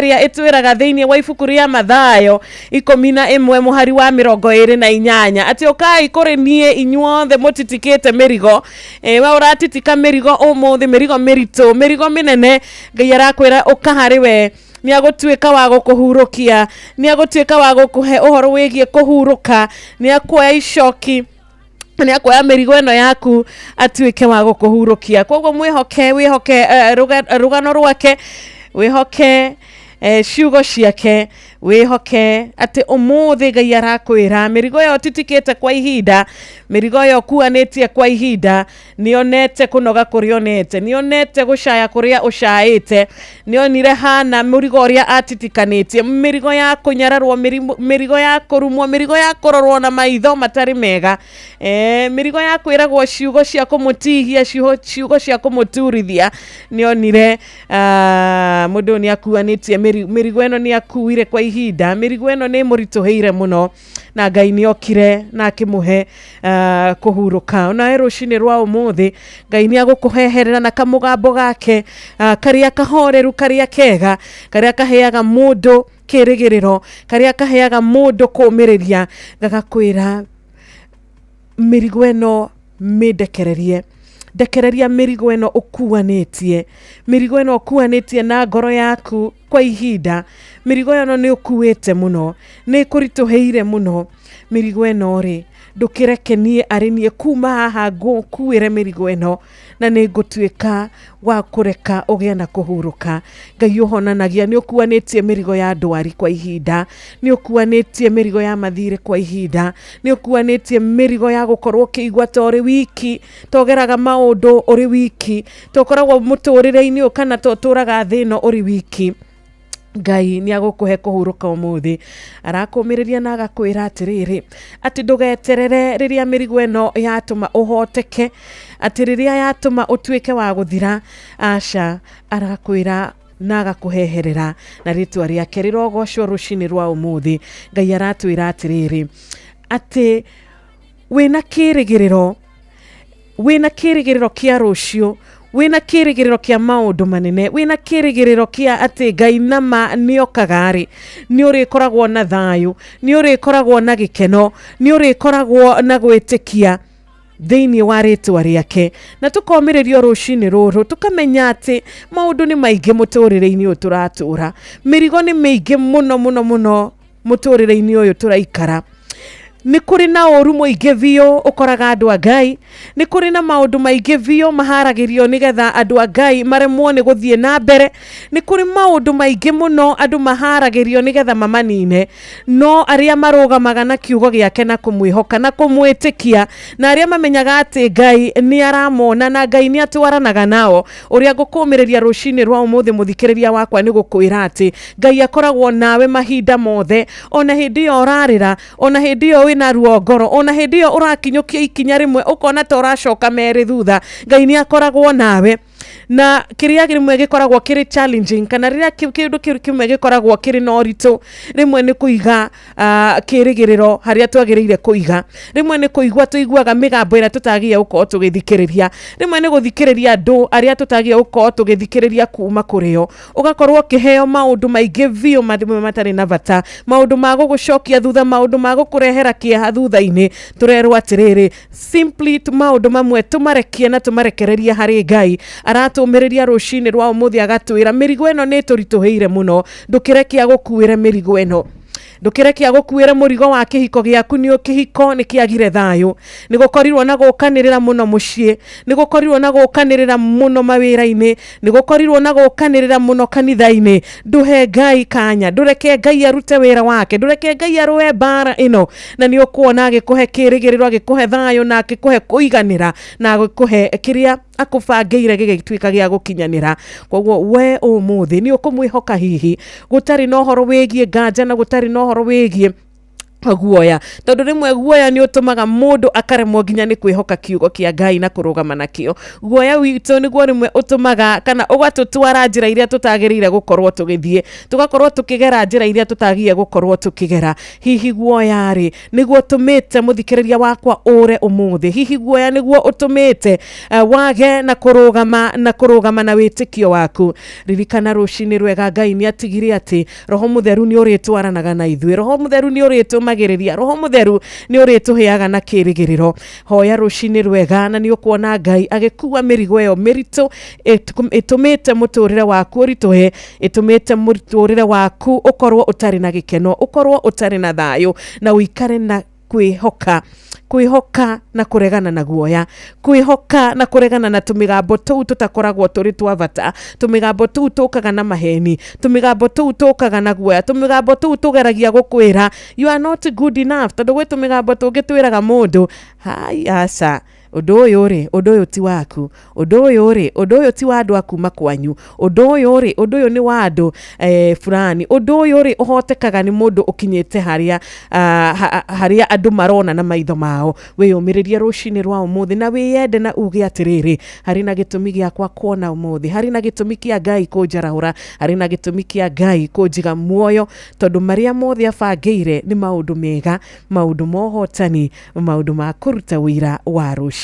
ria itwiraga thiini wa ibuku ria Mathayo 11 muhari wa 28 ati ukai kuri nie inyuothe mutitikite mirigo we uratitika mirigo umuthi mirigo miritu mirigo minene Ngai arakwira ukahari we ni agutwika wa gukuhurukia ni agutwika wa gukuhe uhoro wigie kuhuruka ni akuoya icoki ni akoya mirigo eno yaku atuike wa gukuhurukia koguo mwihoke rugano rwake wihoke ciugo ciake wihoke ati umuthi Ngai arakwira mirigo yo titikite kwa ihinda mirigo yo kuanitie kwa ihinda nionete kunoga kurionete nionete gucaya kuria ucaite nionire hana murigo ria atitikanĩtie mirigo ya kunyararwo mirigo ya kurumwo mirigo ya kurorwo na maitho matari mega mirigo ya kwiragwo ciugo cia kumutihia ciugo cia kumuturithia nionire mundu ni akuanitie mirigo eno ni akuire kwa ihinda mirigo eno ni murituheire muno na Ngai ni okire na akimuhe kuhuruka na rucini rwa umuthi Ngai ni agukuheherera na kamugambo gake karia kahoreru karia kega karia kaheaga mundu kirigiriro karia kaheaga mundu kumiriria gagakwira mirigo eno ndekereria mirigo eno ukuanitie mirigo eno ukuanitie na ngoro yaku kwa ihinda mirigo eno ni ukuite muno ni kurituheire muno mirigo eno ri ndukirekenie arinie kuma haha ngukuire mirigo eno na ni ngutuika wa kureka ugia na kuhuruka Ngai uhonanagia ni ukuanitie mirigo ya ndwari kwa ihinda ni ukuanitie mirigo ya mathire kwa ihinda ni ukuanitie mirigo ya gukorwo kiigwa tori wiki togeraga maundu uri wiki tokoragwo muturire-ini ukana toturaga thino uri wiki Ngai ni agukuhe kuhuruka umuthi arakumiriria na agakwira atiriri ati ndugeterere riria mirigo eno yatuma uhoteke ati riria yatuma utuike wa guthira aca arakwira na agakuheherera na ritwa riake rirogocwo rucini rwa umuthi Ngai aratwira atiriri ati wina kirigiriro kia rucio wina kirigiriro kia maundu manene wina kirigiriro kia ati Ngai nama niokagari ni urikoragwo na thayu ni urikoragwo na gikeno ni urikoragwo na gwitikia thiini wa ritwa riake na tukomiririo rucini ruru tukamenya ati maundu ni maingi muturire-ini uyu turatura mirigo ni maingi muno muturire-ini uyu turaikara ni kuri na oru muingi biu ukoraga andu a Ngai ni kuri na maundu maingi biu maharagirio nigetha andu a Ngai maremwo ni guthie na mbere ni kuri maundu maingi muno andu maharagirio nigetha mamanine no aria marugamaga na kiugo giake na kumwihoka na kumwitikia na aria mamenyaga ati Ngai ni aramona na Ngai ni atwaranaga nao uria ngukumiriria rucini rwa umuthi muthikiriria wakwa ni gukwira ati Ngai akoragwo nawe mahinda mothe ona hindi yo urarira ona hindi yo wina ruo ngoro ona hindi yo urakinyukia ikinya rimwe ukona ta uracoka meri thutha Ngai ni akoragwo nawe na kiria rimwe gikoragwo kiri challenging kana riria kindu kimwe gikoragwo kiri no ritu rimwe ni kuiga kirigiriro haria twagiriire kuiga rimwe ni kuigwa tuiguaga migambo ira tutagia uko tugithikiriria rimwe ni guthikiriria andu aria tutagia uko tugithikiriria kuma kurio ugakorwo kiheo maundu maingi biu matari na bata maundu ma gugucokia thutha maundu ma gukurehera kieha thutha-ini turerwo atiriri simply maundu mamwe tumarekie na tumarekereria hari Ngai aratumiriria rucini rwa umuthi agatwira mirigo eno ni turituheire muno ndukirekia gukuire mirigo eno ndukirekia gukuire murigo wa kihiko giaku ni ukihiko ni kiagire thayu ni gukorirwo na gukanirira muno mucii ni gukorirwo na gukanirira muno mawira-ini ni gukorirwo na gukanirira muno kanitha-ini nduhe Ngai kanya ndureke Ngai arute wira wake ndureke Ngai arwe bara ino na ni ukuona agikuhe kirigiriro agikuhe thayu na agikuhe kuiganira na agikuhe kiria akubangeire gigituika gia gukinyanira koguo we umuthi ni ukumwihoka hihi gutari no horo wigie nganja na gutari no horo wigie guoya tondu rimwe guoya ni utumaga mundu akaremwo nginya ni kwihoka kiugo kia Ngai na kurugama nakio guoya witu niguo rimwe utumaga kana ugatutwara njira iria tutagirire gukorwo tugithie tugakorwo tukigera njira iria tutagie gukorwo tukigera hihi guoya ri niguo tumite muthikiriria wakwa ure umuthi hihi guoya niguo utumite wage na kurugama na witikio waku ririkana rucini rwega Ngai ni atigire ati roho mutheru ni uritwaranaga na ithuĩ roho mutheru ni uritumagiriria roho mutheru ni urituheaga na kirigiriro hoya rucini rwega na ni ukuona Ngai agikuwa mirigo yo miritu itumite muturire waku urituhe itumite muturire waku ukorwo utari na gikeno ukorwo utari na thayu na uikare na kwihoka na kuregana na guoya, kwihoka na kuregana na tumigambo tuu tutakoragwo turi twa bata, tumigambo tuu tukaga na maheni, tumigambo tuu tukaga na guoya, tumigambo tuu tugeragia gukwira you are not good enough, tondu gwe tumigambo tungitwiraga mundu hai asa undu uyu ti waku, undu uyu ti wa andu aku makwanyu, undu uyu ni wa andu fulani, undu uyu uhotekaga ni mundu ukinyite haria andu marona na maitho mao. Wiyumiririe rucini rwa umuthi na wiyende na uge atiriri, hari na gitumi giakwa kuona umuthi, hari na gitumi kia Ngai kunjarahura, hari na gitumi kia Ngai kunjiga muoyo, tondu maria mothe abangeire ni maundu mega, maundu mohotani, maundu ma kuruta wira wa rucio.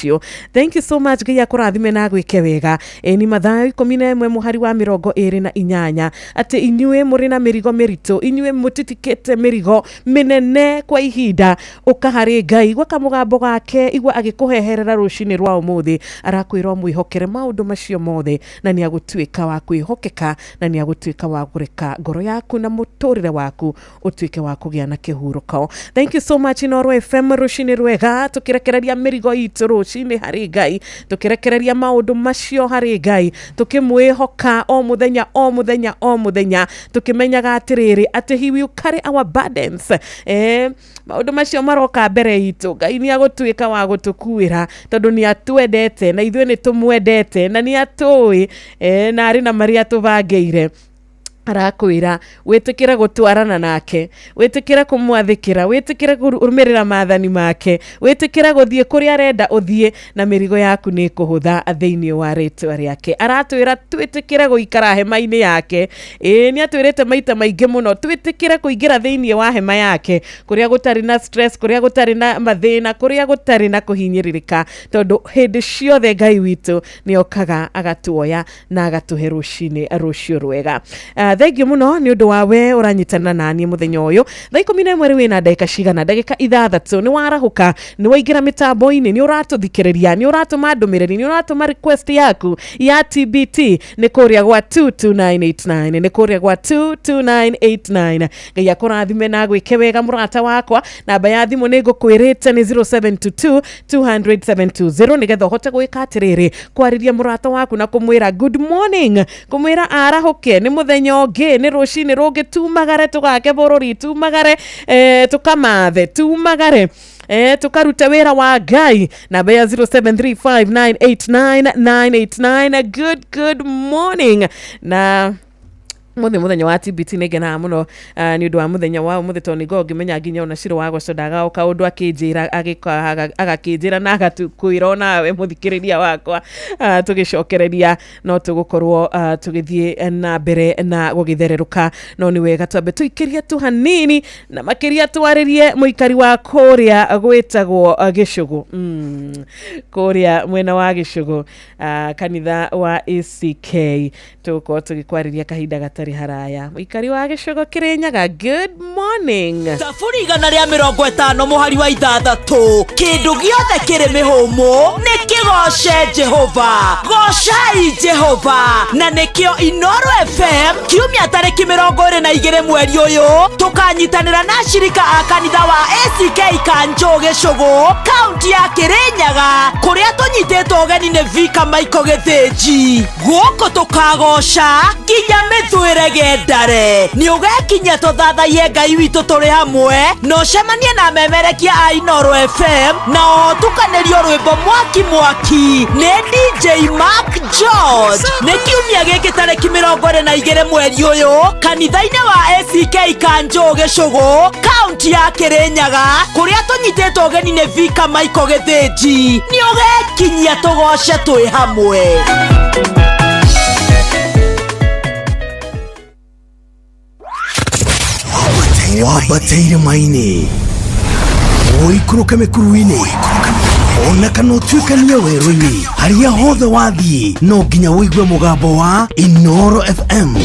Thank you so much. Ngai akurathime na gwike wega. Ni mathaa 11 muhari wa 28 ati inyue muri na mirigo miritu, inyue mutitikete mirigo minene kwa ihinda, ukahari Ngai gwa kamugambo gake igwa agikuheherera rucini rwa umuthi, arakwira mwihokere maundu macio mothe na ni agutwika wa kwihokeka, na ni agutwika wa gureka ngoro yaku na muturire waku utwike wa kugia na kihuruko. Thank you so much. Inoro FM rucini rwega tukirekereria mirigo itu rucini hari Ngai, tukirekereria maundu macio hari Ngai, tukimwihoka o muthenya tukimenyaga atiriri ati he will carry our burdens. Maundu macio maroka mbere itu, Ngai ni agutwika wa gutukuira tondu ni atwendete na ithwe ni tumwendete na ni atui na ari na maria tubangeire. Arakwira witikira gutwarana nake, witikira kumwathikira, witikira kurumirira maathani make, witikira guthie kuria arenda uthie na mirigo yaku ni kuhutha thiini wa ritwa riake. Aratwira twitikire guikara hema-ini yake, ni atwirite maita maingi muno twitikire kuingira thiini wa hema yake kuria gutari na stress, kuria gutari na mathina, kuria gutari na kuhinyiririka, tondu hindi ciothe Ngai witu ni okaga agatuoya na agatuhe rucini rucio rwega. Thank you muno ni undu wawe uranyitana nani muthenya uyu. Thaa 11 wina ndagika cigana, ndagika 6 ni warahuka, ni waingira mitambo-ini, ni uratuthikiriria, ni uratuma ndumiriri, ni uratuma request yaku ya TBT ni kuria gwa 22989, ni kuria gwa 22989. Ngai akurathime na gwike wega murata wakwa. Namba ya thimu ni ngukwirite ni 0722 200 nigetha uhote gwika atiriri, kwariria murata waku na kumwira good morning, kumwira arahuke ni muthenya ungi, ni rucini rungi, tumagare tugake bururi, tumagare tukamathe, tumagare tukarute wira wa Ngai. Namba ya 0735989989. Good morning. Na muthenya wa TBT negena muno ni undu wa muthenya wa umuthi toni go ngimenya nginya ona Ciro wa gocodaga o kaundu akinjira agakinjira na agatukwira nawe muthikiriria wakwa, tugicokereria no tugukorwo tugithie na mbere na gugithereruka, no ni wega twambe tuikirie tu hanini na makiria twaririe muikari wa kuria gwitagwo Gicugu, kuria mwena wa Gicugu, kanitha wa ACK, tuko tugikwariria kahinda gatari haraya. Muikari wa Gicugu Kirinyaga, good morning. Tafuri igana ria 50 muhari wa 6 kindu giothe kiri mihumu ni kigoce Jehova, gocai Jehova. Na nikio Inoro FM kiumia tariki 22 mweri uyu tukanyitanira na shirika a kanitha wa ACK Kanjo Gicugu kaunti ya Kirinyaga, kuria tunyititwo ugeni ni Vika Maiko Githinji. Guko tukagoca nginya mithwire gendare, ni ugekinya tuthathaie Ngai witu turi hamwe, no cemanie na memerekia a Inoro FM na o tukanirio rwimbo mwaki ni DJ Mark George. Ni kiumia giki tariki 22 mweri uyu kanitha-ini wa ACK Kanjo Gicugu kaunti ya Kirinyaga, kuria tunyititwo ugeni ni Vika Maiko Githinji. Ni ugekinya tugoce twi hamwe. Wabataire maine, oikuruka mekuruine, ona kana utuikania werũ-inĩ harĩa hothe wathiĩ no nginya wĩigue mũgambo wa Inoro FM.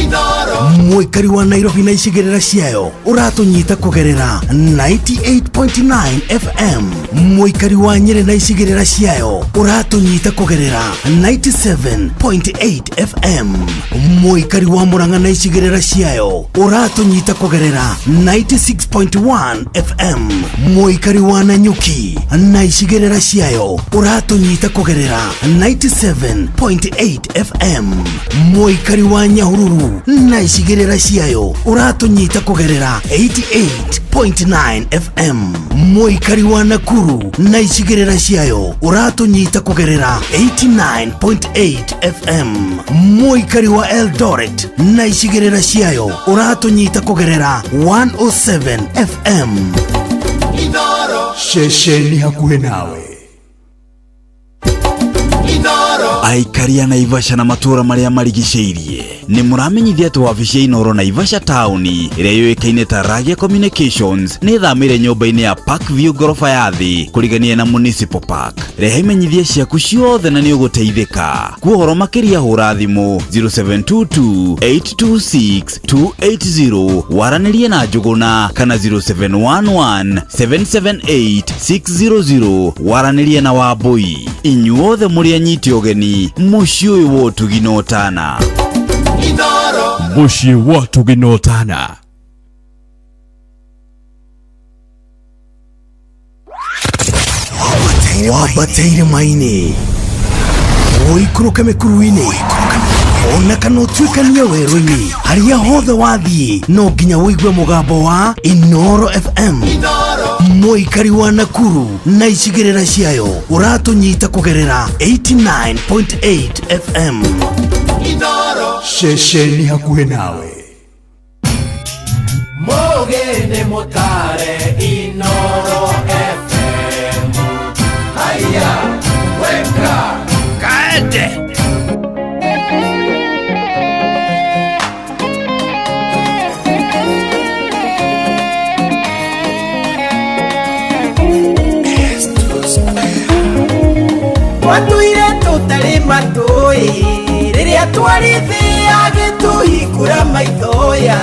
Mũikari wa Nairobi na icigĩrĩra ciayo ũratũnyita kũgerera 98.9 FM. Mũikari wa Nyeri na icigĩrĩra ciayo ũratũnyita kũgerera 97.8 FM. Mũikari wa Murang'a na icigĩrĩra ciayo ũratũnyita kũgerera 96.1 FM. Mũikari wa Nanyuki na icigĩrĩra ciayo ũratũnyita kũgerera 97.8 FM. Mũikari wa Nyahururu na icigĩrĩra ciayo ũratũnyita kũgerera 88.9 FM. Mũikari wa Nakuru na icigĩrĩra ciayo ũratũnyita kũgerera 89.8 FM. Mũikari wa Eldoret na icigĩrĩra ciayo ũratũnyita kũgerera 107 FM. Inoro Shesheni hakuhĩ nawe. Aikaria Naivasha na matura maria marigicĩirie ni muramenyithia tu wabici ya Inoro Naivasha town iria yoĩkaine ta Ragia Communications ni thamire nyũmba-inĩ ya Parkview gorofa ya thĩ kũrigania na Municipal Park. Rehe imenyithia ciaku ciothe na nĩ ũgũteithĩka. Kuohoro makĩria hũra thimũ 0722-826-280 waranĩrie na Njũgũna kana 0711-778-600 waranĩrie na Wambui. Inyuothe mũrĩ anyiti ũgeni mũciĩ ũyũ wa ũtugi na ũtana. Mũciĩ wa ũtugi na ũtana. Wabateire maini ũikũrũke mĩkuru-inĩ ona kana ũtuĩkanie werũ-inĩ harĩa hothe wathiĩ no nginya wĩigue mũgambo wa Inoro FM. Mũikari wa Nakuru na icigĩrĩra ciayo ũratũnyita kũgerera 89.8 FM. Shesheni hakuhĩ nawe. Mogene motare Inoro FM. Haya, weka kaende. Watuire tutari matoi riria twarithi agituhingũra maithoya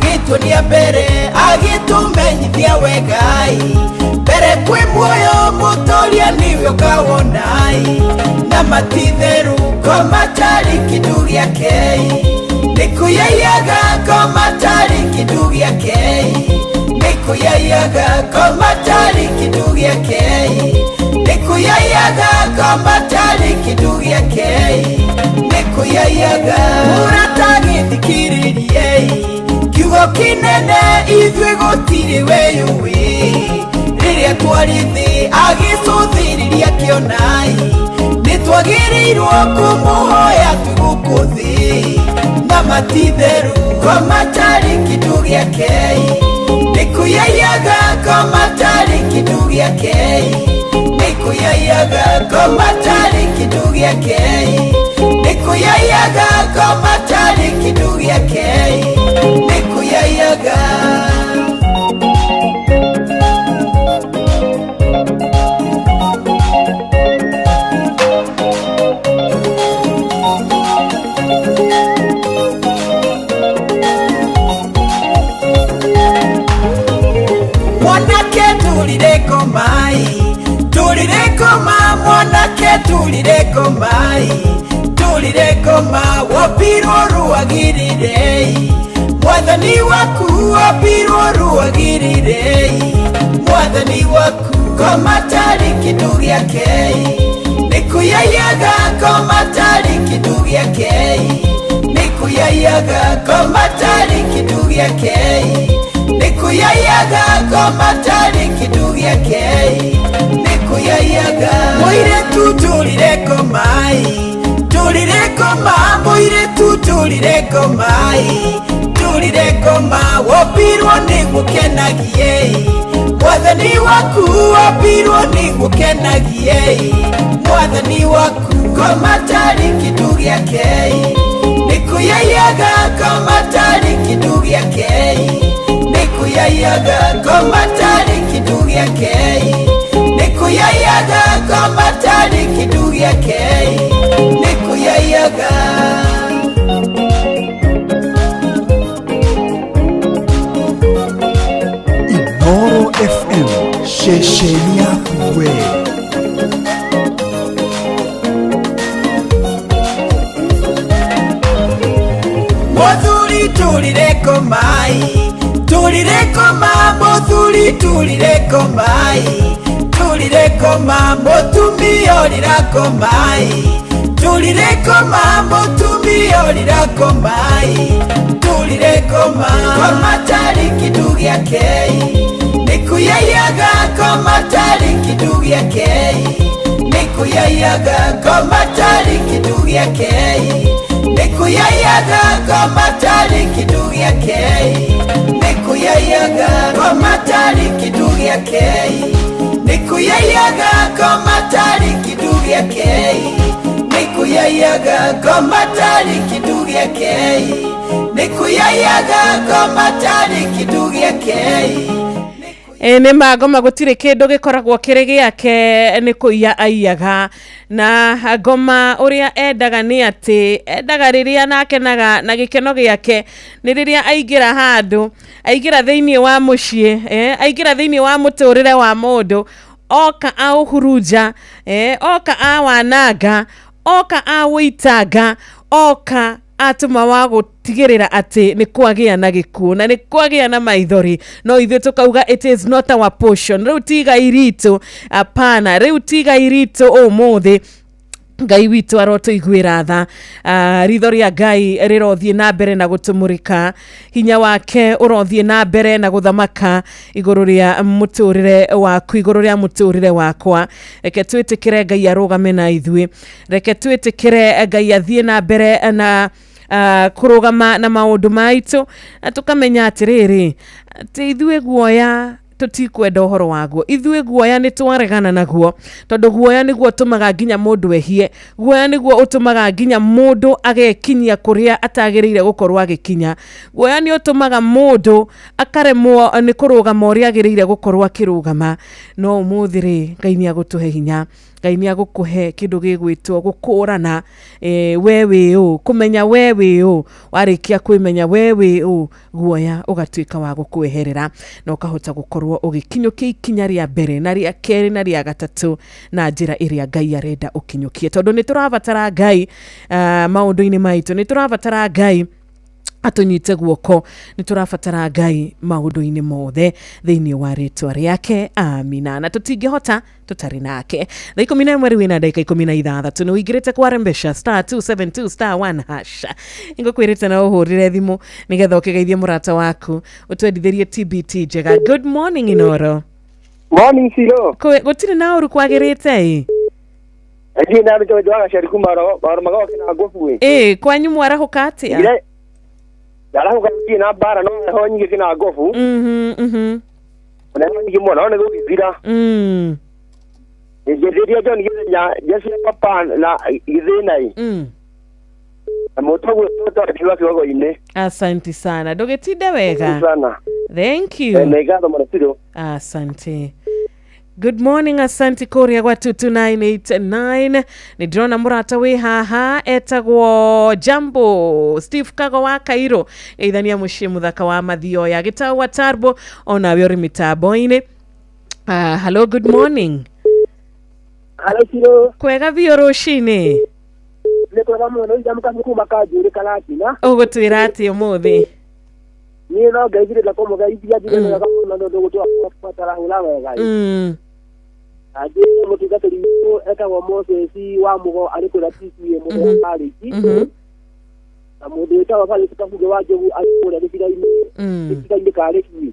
gĩtuonia mbere agĩtũmenyithia wegai mbere kwĩ muoyo mũtoria nĩwe ũkawonai na matitherũ komatari kĩndũ gĩake nĩkũyaiyaga komatari kĩndũ gĩake nĩkũyaiyaga komatari kĩndũ gĩake nĩkũyaiyaga komatari kĩndũ gĩake nĩkũyaiyaga mũratagĩthikĩrĩrie kiugo kĩnene ithuĩ gũtirĩ weyũĩ rĩrĩa twarĩ thĩ agĩcũthĩrĩria kĩonai nĩtwagĩrĩirwo kũmũhoya twĩ gũkũ thĩ na matitherũ komatari kĩndũ gĩake nĩkũyaiyaga komatari kĩndũ gĩake nĩkũyaiyaga komatari kĩndũ gĩake nĩkũyaiyaga komatari kĩndũ gĩake nĩkũyaiyaga. Mwanake tulireko mai tulireko mwanake tulireko wapirwo ruagĩrĩrei mwathani waku wapirwo ruagĩrĩrei mwathani waku komatari kĩndũ gĩake nĩkũyaiyaga komatari kĩndũ gĩake nĩkũyaiyaga komatari kĩndũ gĩake nĩkũyaiyaga komatari kĩndũ gĩake nĩkũyaiyaga. Mũirĩtu tũrireko mai mũirĩtu tũrireko wopirwo nĩgũkenagie mwathani waku wopirwo nĩgũkenagie mwathani waku komatari kĩndũ gĩake nĩkũyaiyaga komatari kĩndũ gĩake nĩkũyaiyaga komatari kĩndũ gĩake nikuyayaga koma tari kindu giake nikuyayaga Inoro FM shesheni yaku we Mothuri tulireko mai tulireko mai tulireko mambo tumio lirako mai tulireko mambo tumio lirako mai tulireko koma tari kindu giake nikuyayaga koma tari kindu giake nikuyayaga koma tari kindu giake nikuyayaga koma tari kindu giake nikuyayaga koma tari kindu giake nikuyayaga koma tari kindu giake nikuyayaga koma tari kindu giake nikuyayaga koma tari kindu giake nä magoma gutire kindu gikoragwo kiri giake ni kuiya aiyaga na ngoma uria endaga ni ati endaga riria nakenaga na gikeno giake ni riria aingira handu aingira thiini wa mucii aingira thiini wa muturire wa mundu oka auhuruja oka awananga oka awitanga oka atuma wa gutigirira ati ni kwagia na gikuo na ni kwagia na maithori no ithu tukauga it is not our portion riu tiga iritu apana riu tiga iritu umuthi Ngai witu arotuiguira tha ritho ria Ngai rirothie na mbere na gutumurika hinya wake urothie na mbere na guthamaka iguru ria muturire waku iguru ria muturire wakwa reke twitikire Ngai arugame na ithui reke twitikire Ngai athie na mbere na kurugama na maundu maitu na tukamenya atiriri ati ithui guoya tutikwenda uhoro waguo ithui guoya ni twaregana naguo tondu guoya niguo tumaga nginya mundu ehie guoya niguo utumaga nginya mundu agekinyia kuria atagirire gukorwa agikinya guoya ni utumaga mundu akaremwo ni kurugama uria agirire gukorwa akirugama no umuthiri Ngai ni agutuhe hinya Ngai ni agukuhe kindu gigwitwo gukurana wewe u kumenya wewe u warikia kwimenya wewe u guoya ugatwika wa gukweherera na ukahota gukorwo ugikinyukia ikinya ria mbere na ria keri na ria gatatu na njira iria Ngai arenda ukinyukie tondu ni turabatara Ngai maundu-ini maitu ni turabatara Ngai atunyite guoko ni turabatara Ngai maundu-ini mothe thiini wa ritwa riake amina na tutingihota tutari nake thaa 11 wina ndagika 16 ni wigirite kwarembesha *272 *1# ingokwirite na uhurire thimu nigetha ukigeithie murata waku utwendithirie TBT njega. Good morning Inoro. Morning Silo. Gutire na uru kwagirite Eji na ndo jwa shariku maro mago kina gofu kwanyu mwarahuka atia Yarahuka kina bara no honyi kina gofu Ona honyi mwana ona gukizira Nigeria John ya Yesu papa na izinai Amotogo toto akiwa kiwago ine. Asante sana. Dogetide wega. Sana. Thank you. Negado mwanasido. Asante. Good morning, asante Korea kwa 22989. Ni drona murata we haha etagwo Jambo Steve Kago wa Kairo. Eithania mushimu thaka wa mathio ya gitawa Tarbo ona wiori mitaboine. Hello, good morning. Hello Silo. Kwega vio roshine. Leko kama no jamuka kuma kajuri kalati na. Ugutwira ati umuthi. Ni no gaigire la komo gaibia dire na kama ndo gutwa kwa tarahula wega. Ade mutuga tolipo eka wa Moses wa mugo aliko ratisi mu paliki. Na mudo ta wa pale tutafuge waje aliko la bila ime. Bila kaleki.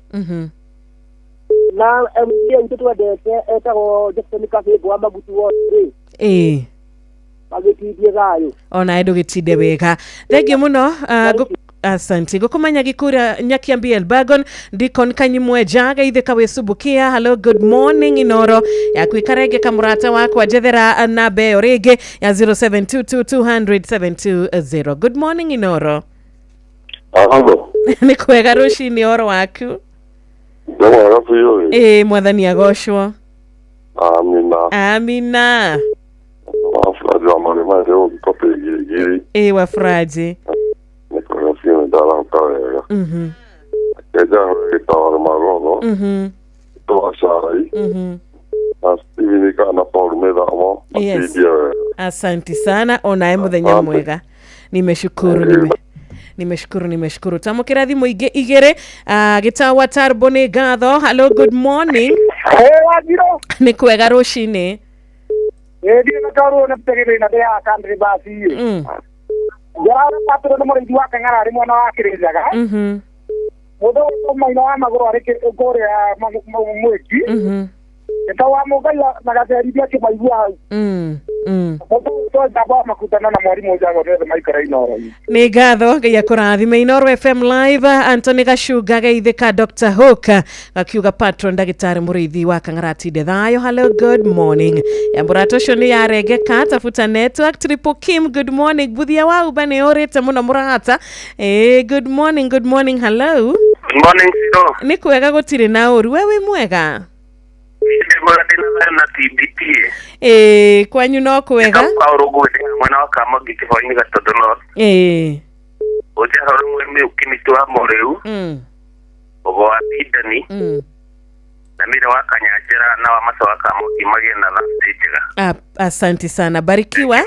Na mtie mtoto wa dese eka wa Jackson Cafe kwa mabutu wote. Magitide gayo. Ona edo gitide wega. Thank you muno. Asante gukumanya gikura nyakiambia Elbagon Dikon Kanyimweja gaithika wesubukia. Hello, good morning Inoro ya kwikarege kamurata wako ajethera na beo rege ya 0722200720. Good morning Inoro. Hello. Ni kwega rushini oro waku. Ndio rafu yowe. Mwathani agoshwo. Amen. Amina. Wafuraji wa marima leo kikope giri. Wafuraji. Niko nasiyo ndala mkawega. Keja kitawala magogo. Toa sharai. Na Steve nikana Paul Medamo. Yes. Asante sana. Onaye muthenya mwega. Nimeshukuru nimeshukuru tamukira thimu igere gitawa Tarbo ni gatho. Hello, good morning. Wajiro ni kwega rucini ndi na karo na tegere na ya country basi jara patro no muri diwa kangara ari mwana wa kirejaga mudo ko maina wa magoro ari ke gore ya mweki etawa mogala na gateri bia ke maigua ni gatho ngai akurathime. Inoro FM live Anthony Gashuga geithika Dr. Hook akiuga patron ndagitari murithi wa Kangarati de thayo. Hello, good morning. Yamburato shoni ya regeka tafuta network. Triple Kim, good morning. Buthia wa ubane orete muno murata. Good morning. Hello, good morning siro. Ni kwega gutire na uru wewe mwega na TBT. Kwanyu no kwega? Paulo gode mwana wa kama gikifanyika gatodono. Oje haro mweme ukinitwa moreu. Ogo apidani. Na mira wakanyajira na wa masa wakamo kimagenda na stage. Asante sana. Barikiwa.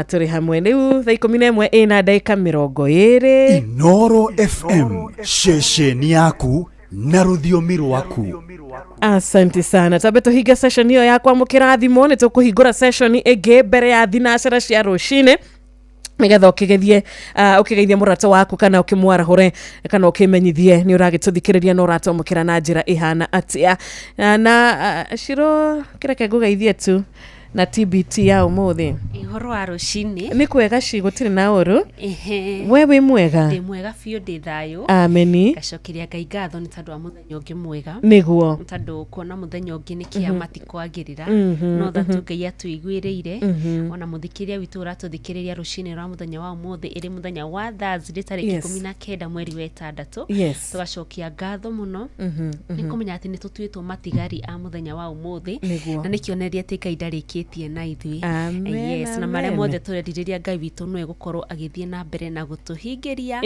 Turi hamwe riu thaa 11 na dakika 20. Inoro FM shesheni yaku na rũthiomi rwaku. Asante sana. Tabe tuhiga session hiyo ya kwamukira thimo ni tukuhingura session ĩngĩ mbere ya thinacera cia rũcine nigetha ukigeithie murata waku kana ukimwarahure kana ukimenyithie ni uragituthikiriria no urata umukira na njira ihana atia na Shiro kireke ngugeithie tu na TBT ya umuthi ihoro wa rucini ni kwega cigutire na uru wewe mwega ndi mwega biu ndi thayo ameni gacokiria ngai ngatho ni tondu wa muthenya ungi mwega niguo tondu kuona muthenya ungi ni kiamati kwagirira no thatu ngai atuiguiriire ona muthikiria witu uratuthikiriria rucini rwa muthenya wa umuthi iri muthenya wa Thursday tariki 19 mweri wa 6 tugacokia ngatho muno ni kumenya ati ni tutuitwo matigari a muthenya wa umuthi na ni kioneria ati ngai ndarikitie na ithui yes na mare mothe turediria ngai witu no egukorwo agithie na mbere na gutuhingiria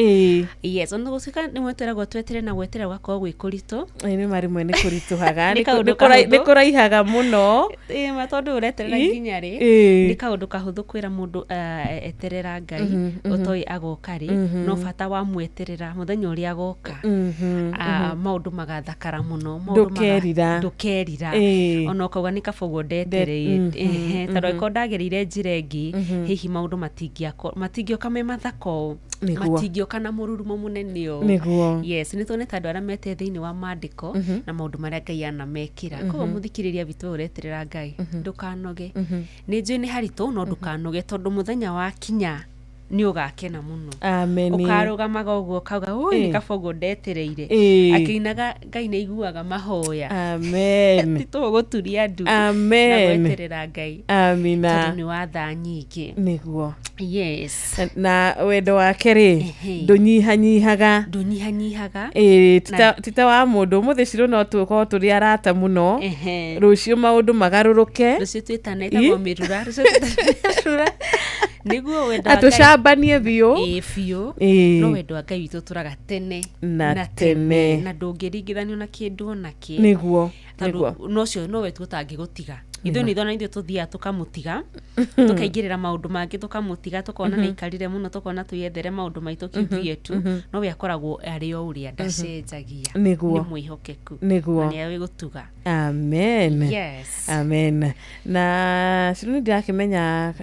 yes ono gusika ni mwetera gwetwetere na gwetera gwakorwo gwikuritu ni mari mwene kurituhaga ni kuraihaga muno matondu ureterera nginya ri ni kaundu kahuthu kwira mundu eterera ngai utoi agokari no bata wa mweterera muthenya uri agoka maundu magathakara muno ndukerira ono kauga ni kabogo ndeterei taro ko ndagerire njirengi hihi maundu matingioka me mathako matingioka na mururumo munene yes ni tone tandu ara mete thiini wa mandiko na maundu maria ngai anamekira ko muthikiriria bitu ureterera ngai ndukanoge ni njui ni harito no ndukanoge tondu muthenya wa kinya ni ugakena muno amen ukarugamaga uguo kauga ui ni kabogo ndetereire akinaga ngai ni iguaga mahoya amen tito guturia ndu amen na gweterera ngai amina tondu ni watha nyingi niguo yes na wendo wake ri ndunyihanyihaga tita wa mundu muthi ciro no tuko turi arata muno rucio maundu magaruruke rucio twitanete gomirura niguo wenda atucambanie biu biu no wendo ngai witu turaga tene na tene na ndungiringithanio na kindu ona ki niguo no cio no wetu utangigutiga ithu ni thona ithu tuthia tukamutiga tukaingirira maundu mangi tukamutiga tukona na ikarire muno tukona tuyethere maundu maitu kithietu no we akoragwo ari o uria ndacenjagia ni mwihokeku niguo ni awe gutuga amen yes amen na ciro ndirakimenya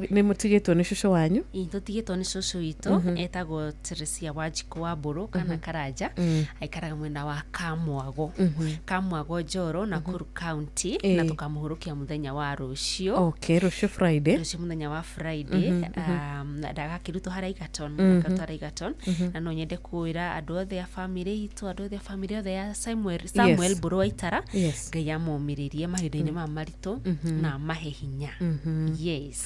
ni mutigitwo ni cucu wanyu tutigitwo ni cucu witu etagwo Teresia Wanjiku wa Mburu kana Karanja aikaraga mwena wa Kamwago Njoro Nakuru County na tukamuhurukia kia muthenya wa rucio. Okay, rucio Friday. Rucio muthenya wa Friday. Ndagakiruto hara Igaton, katara Igaton. Na no nyende kuira andu othe ya family itu, andu othe ya family othe ya Samuel Buru Waitara. Ngai amomiririe mahinda-ini ma maritu na mahe hinya. Yes.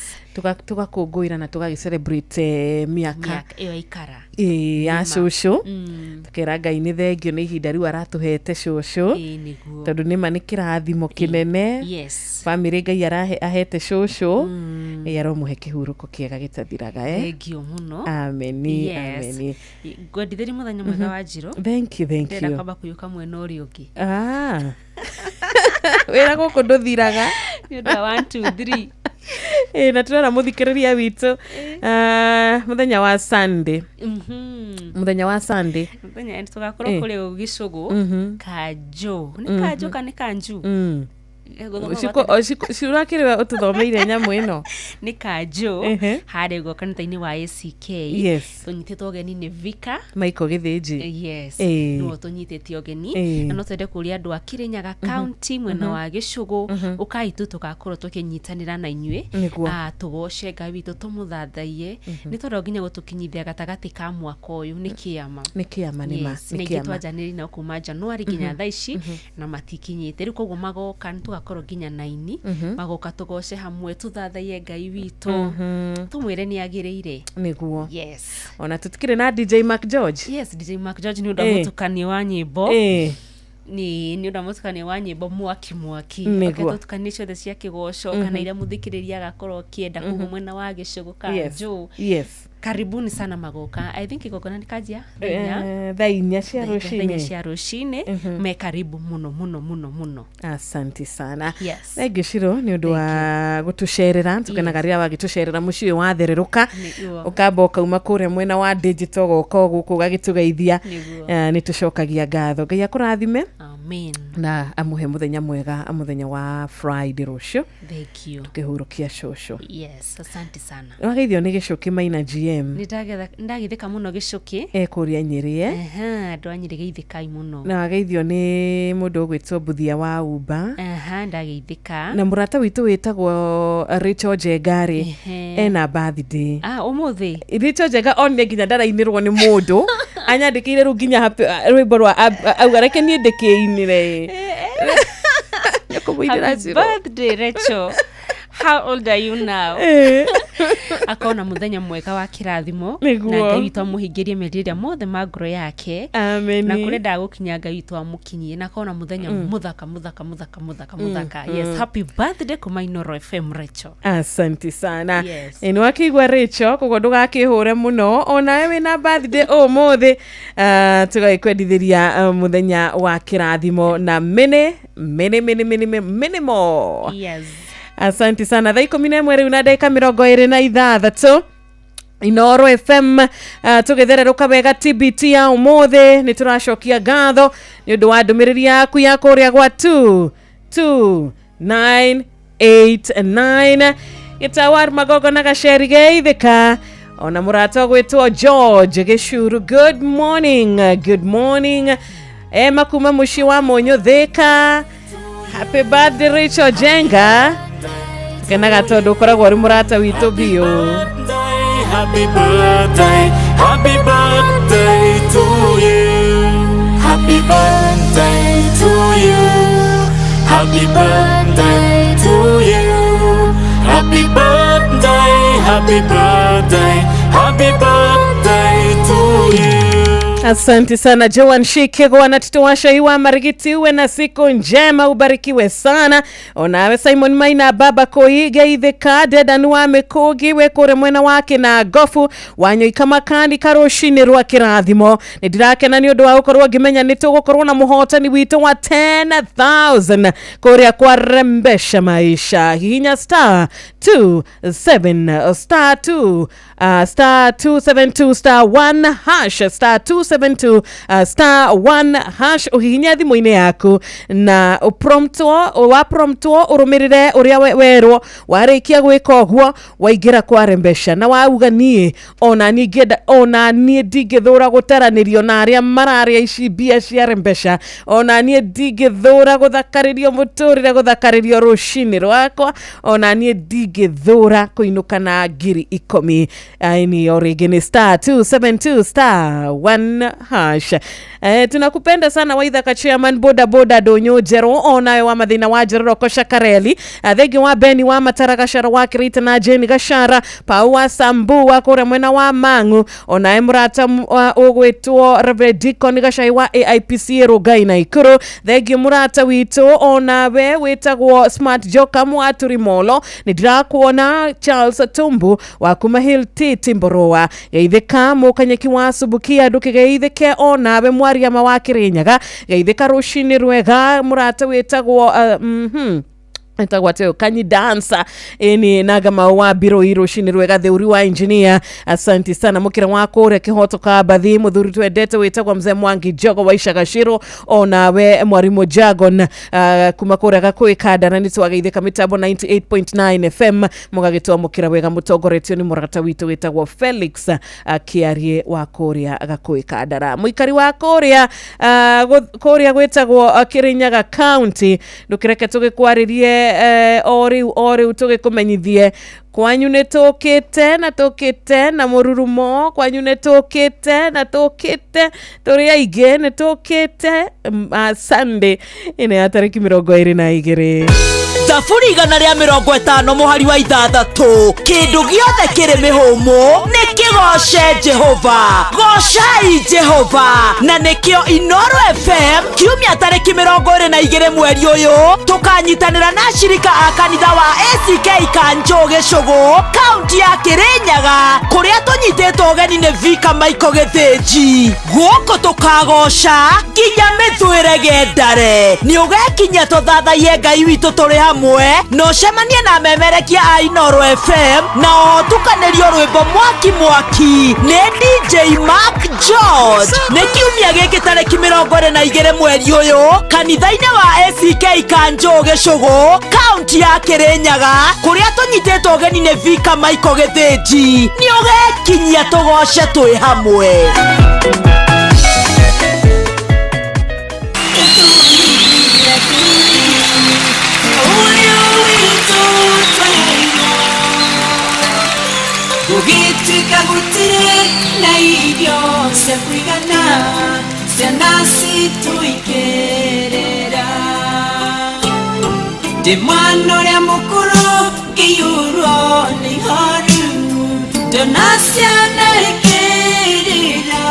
Tugakungũira na tugagicelebrate miaka iyo ikara. Ya cucu. Tukira Ngai ni thengio ni ihinda riu aratuhete cucu. Tondu nima ni kirathimo kinene. Yes. Family Ngai ahete cucu. Aromuhe kihuruko kiega gitathiraga Thengio muno. Ameni. Ameni. Ngwenditheri muthenya mwega wa Njiro. Thank you. Ndenda kwamba kuyuka mwena uri ungi. Wira guku nduthiraga. Ni undu 1 2 3. Na turera muthikiriria witu muthenya wa Sunday. Muthenya wa Sunday. Muthenya tugakorwo kuri ugicugu kanjo. Ni kanjo kana kanju? Ciurakiriwe ututhomeire nyamu ino ni kanjo hare go kanitha-ini wa ACK. Tunyititwo geni ni Vika Michael Githinji. Yes. No tunyititio geni na no twende kuria andu a Kirinyaga County mwena wa Gicugu ukaitu tugakorwo tukinyitanira na inyue tugoce Ngai witu tumuthathaie ni tondu nginya gutukinyithia gatagati ka mwaka uyu ni kiama nima ni kitwanjaniri na kuma Januari nginya thaici na matikinyite riu koguo magoka tugakorwo nginya 9 magoka tugoce hamwe tuthathaie Ngai witu tumwire ni agirire niguo. Yes. Ona tutikire na DJ Mark George. Yes, DJ Mark George ni undu mutukania wa nyimbo ni undu mutukania wa nyimbo mwaki tutukanie ciothe cia kigoco kana iria muthikiriria agakorwo kienda kugu mwena wa Gicugu kanju. Karibuni sana magoka. I think igogona nikajia thainya cia rucine me karibu muno. Asante sana. Thank you Ciro ni undu wa gutucerera tukenaga ria wagitucerera muciĩ wa thereruka ukamba ukauma kuria mwena wa digital goko guku gagitugeithia ni tucokagia ngatho Ngai akurathime. Amen. Na amuhe muthenya mwega muthenya wa Friday rucio. Thank you. Tukihurukia cucu. Yes, asante sana. Wageithio ni Gicuki Maina GM. Ndagithika muno Gicuki kuria Nyeri andu a Nyeri geithikai muno. Na wageithio ni mundu ugwitwo Buthia wa Uba. Ndageithika. Na murata witu witagwo Rachel Jengari ena birthday. Umuthi Rachel Jenga onne nginya ndarainirwo ni mundu anyandikire ru nginya rwimbo rwa augareke ni ndike-inire. Happy birthday Rachel. How old are you now? Akona muthenya mwega wa kirathimo na Ngai witu amuhingirie meriria mothe magro yake. Amen. Na kurenda gukinya Ngai witu amukinyie na akona muthenya muthaka. Yes, happy birthday kuma Inoro FM Rachel. Asante sana. Ni wakigwa Rachel kogo ndugakihure muno ona wewe na birthday umuthi tugakwendithiria muthenya wa kirathimo na mene mo. Yes. Asante sana. Thaa 11 riu na ndagika 26 Inoro FM tugethereruka wega TBT ya umuthi ni turacokia ngatho ni undu wa ndumiriri yaku ya kuria gwa 22989 Gitawar Magogo na Gaceri geithika ona murata gwitwo George Gicuru. Good morning. Makuma muci wa Monyo Thika. Happy birthday Rachel Jenga. Kenaga tondu ukoragwo uri murata witu biu. Happy birthday to you. Happy birthday to you. Happy birthday to you. Happy birthday to you. Asante sana Joan Shikego anatutowasha iwa marigiti uwe na siku njema ubarikiwe sana. Onawe Simon Maina baba koiga itheka dedanu wa Mikogi wekore mwena wake na gofu wanyo ikama kandi karoshini rwa kirathimo. Nidirake na ni undu wa ukorwo ngimenya nitugukorwo na muhotani witu wa 10,000 kuria kwa rembesha maisha. Hihinya *272 *1 *272 *272 *1# uhihinya thimu-ini yaku na promptwo urumirire uria werwo warikia gwika guo waingira kwa rembesha na wauga nie ona nie ndingithura gutaranirio na aria mararia ici mbia cia rembesha ona nie ndingithura guthakaririo muturire guthakaririo rucini rwakwa ona nie ndingithura kuinuka na ngiri 10 aini origini *272 *1#. Tunakupenda sana Waithaka chairman boda Donyo Jero onayo wa mathina wa Jero Kosha Kareli thegi wa Beni wa Mataragashara wa Kirita na Jeni Gashara Paua Sambu wa kore mwena wa Mangu onaye murata ogwetwo Reverend Deacon Gashai wa AIPC Rogai na Ikuru thegi murata wito onawe wetagwo Smart Joka Mwaturi Molo nidirakuona Charles Tumbu wa Kumahil Timboroa geithika mukanyeki wa Subukia duke geithike onawe mwaria mawakirinyaga geithika rushini rwega murata wetagwo Etagwateo kanyi dansa eni nagama wa biro hiro shini rwega theuri wa engineer asanti sana mukira wako ure kihoto ka bathi muthuri twendete wetagwa mzee Mwangi Jogo waisha gashiro onawe mwarimu Jagon kumakore gakwikada na nitwageithika mitabo 98.9 FM mugagitwa mukira wega mutongoretio ni murata witu wetagwa Felix Kiarie wa Korea gakwikada muikari wa Korea wetagwa Kirinyaga County ndukireke tugikwaririe ori tugikumenyithie kwanyu netokete na mururumo kwanyu netokete turi aige netokete Sunday ine atariki 22 Thaburi 150 muhari wa 6 kindu giothe kiri mihumu nikigoce Jehova gocai Jehova na nikio Inoro FM kiumia tariki 22 mweri uyu tukanyitanira na shirika a kanitha wa ACK Kanjoge Shogo kaunti ya Kirinyaga kuria tunyitetwo geni ni Vika Maiko Githiji guko tukagoca nginya mithwire gendare ni ugekinya tuthathaie Ngai witu turi hamwe no cemanie na memerekia a Inoro FM na tukanirio rwimbo mwaki ni DJ Mark George ni kiumia giki tariki 22 mweri uyu kanitha-ini wa ACK Kanjoge Shogo kaunti ya Kirinyaga kuria tunyitetwo geni ni Vika Maiko Githiji ni ugekinyia tugoce twi hamwe Ugitika gutire na irio cia kuigana ciana cituikerera ndi mwana uria mukuru ngiyurwo ni horu ndona ciana ikirira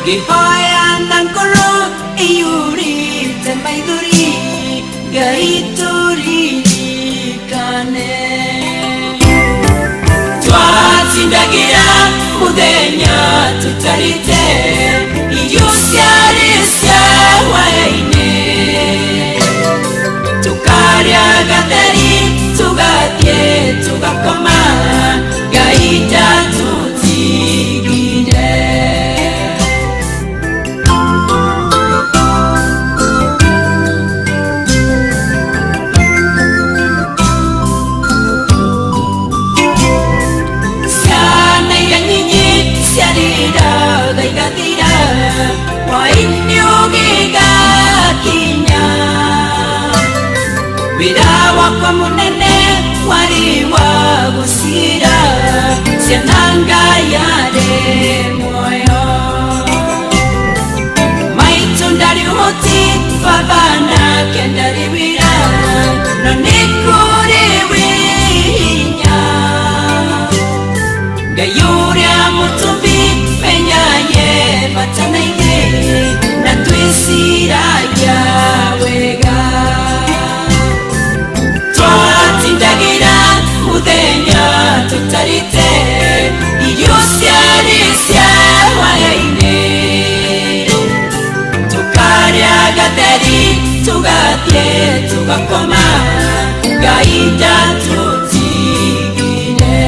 ngihoya na ngoro iyurite maithori Ngai turirikane Twatindagira muthenya tutarite irio ciarĩ cia hwaĩ-inĩ tukarĩa gatheri tugathiĩ tugakoma Ngai ndatutigire Wira wako munene wari wa gusira ciananga yare moyo maitu ndari uhoti babana kendari wira no nikuri winya gayuri amutumbi penyaye batanaige na twisira yawega Twatindagira muthenya tutarite irio ciarĩ cia hwaĩ-inĩ tukarĩa gatheri tugathiĩ tugakoma Ngai ndatutigire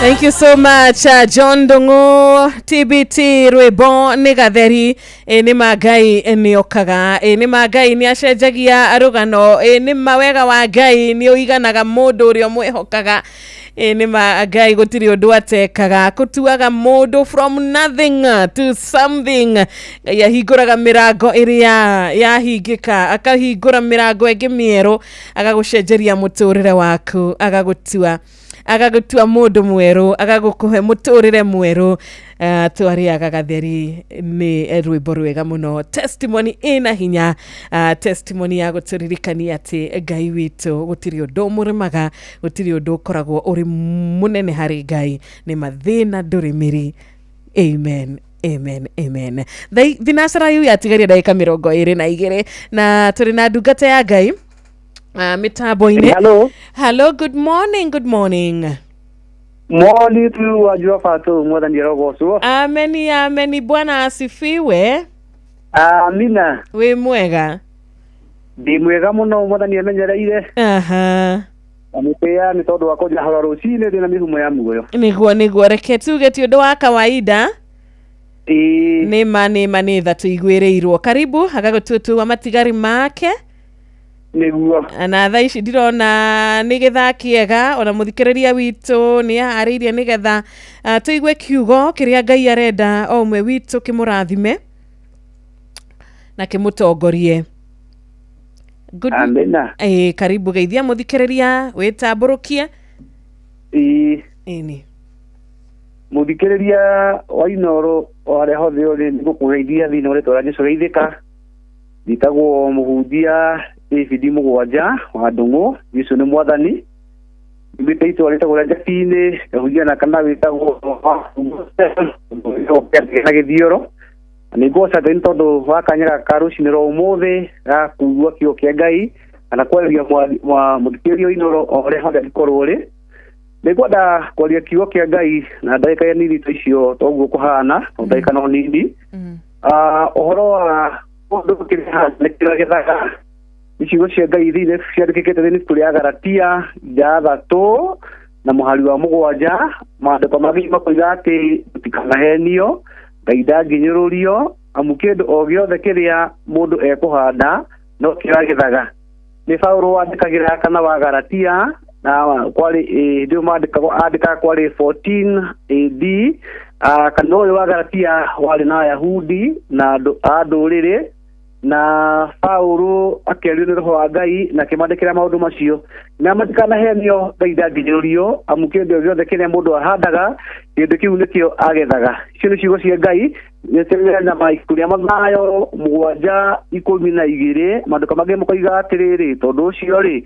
Thank you so much John Dongo TBT Rwebo Nigatheri ni magai ni okaga ni magai ni acenjagia arugano ni mawega wa ngai ni uiganaga mundu uri omwehokaga ni magai gutiri undu atekaga kutuaga mundu from nothing to something yahinguraga mirango iria yahingika akahingura mirango ingi mieru agagucenjeria muturire waku agagutua mundu mweru agagukuhe muturire mweru twariaga gatheri ni rwimbo rwega muno testimony ina hinya testimony ya guturirikania ati ngai witu gutiri undu murimaga gutiri undu ukoragwo uri munene hari ngai ni mathina ndurimiri amen amen amen thinacara yu yatigaria ndagika 22 na turi na ndungata ya ngai mitambo-ini. Hello, good morning. Mwali tu wajua fatu mwadan yerogosu. Ameni, Bwana asifiwe. Amina. We mwega. Di mwega muno mwadan yemenyereire. Aha. Amupea ni todo wako jahara rosine dina mihumo ya mugoyo. Niguo reke tuge ti undu wa kawaida. Nĩ tha tuiguĩrĩirwo. Karibu agagututua matigari make. Niguo. Na tha ici ndirona nĩ gĩthakiega ona mũthikĩrĩria witũ nĩ aharĩirie nĩgetha tũigue kiugo kĩrĩa Ngai arenda o ũmwe witũ kĩmũrathime na kĩmũtongorie. Amina. Karibu geithia mũthikĩrĩria wĩtambũrũkie. Ini. muthikiriria wa Inoro wale hothe uri ngukugeithia thina uri twara Jesu geithika ditagwo muhundia David Mugwanja wa Ndungu Jesu ni mwathani mbitaito wale tagwo Jakine kahunjia na kana witagwo na githioro ni goca thini tondu wakanyaga karuciniro umuthi ga kuigua kio kia Ngai kana kwaria mwa muthikirio Inoro ore hothe ikorwo ri nigwenda kwaria kiugo kia Ngai na ndagika ya nini icio toguo kuhana ndagika no nini ohoro wa mundu kiriha nikiragethaga icigo cia Ngai thine ciandikikite thini turi Agalatia jathatu na muhari wa mugwanja maandiko magima kuiga ati tikanahenio Ngai ndanginyirurio amu kindu o giothe kiria mundu ekuhanda no kiragethaga ni Paulo wandikagira kana wa Agalatia na kwali ndio andika kwali 14 AD kana wa Galatia wale na Yahudi na andurire na Paulo akerio ni roho wa Ngai na kimandikira maundu macio na matikana henio Ngai ndanginyirurio amu kindu giothe kiria mundu ahandaga kindu kiu nikio agethaga cio ni ciugo cia Ngai nyeterera na maikuria mathayo 7:12 maandiko mangĩ mokoiga atiriri tondu ucio ri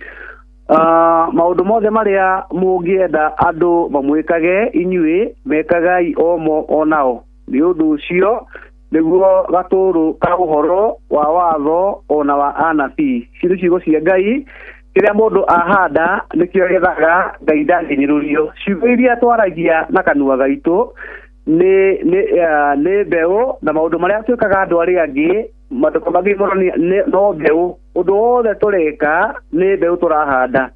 maundu mothe maria mungienda andu mamwikage inyui mekagai omo onao ni undu ucio niguo gaturu ka uhoro wa watho ona wa anabii ciru ciugo cia Ngai kiria mundu ahanda nikio gethaga Ngai ndanginyirurio ciugo iria twaragia na kanua gaitu ni mbeu na maundu maria twikaga andu aria angi maandiko mangĩ no mbeu undu wothe tureka ni mbeu turahanda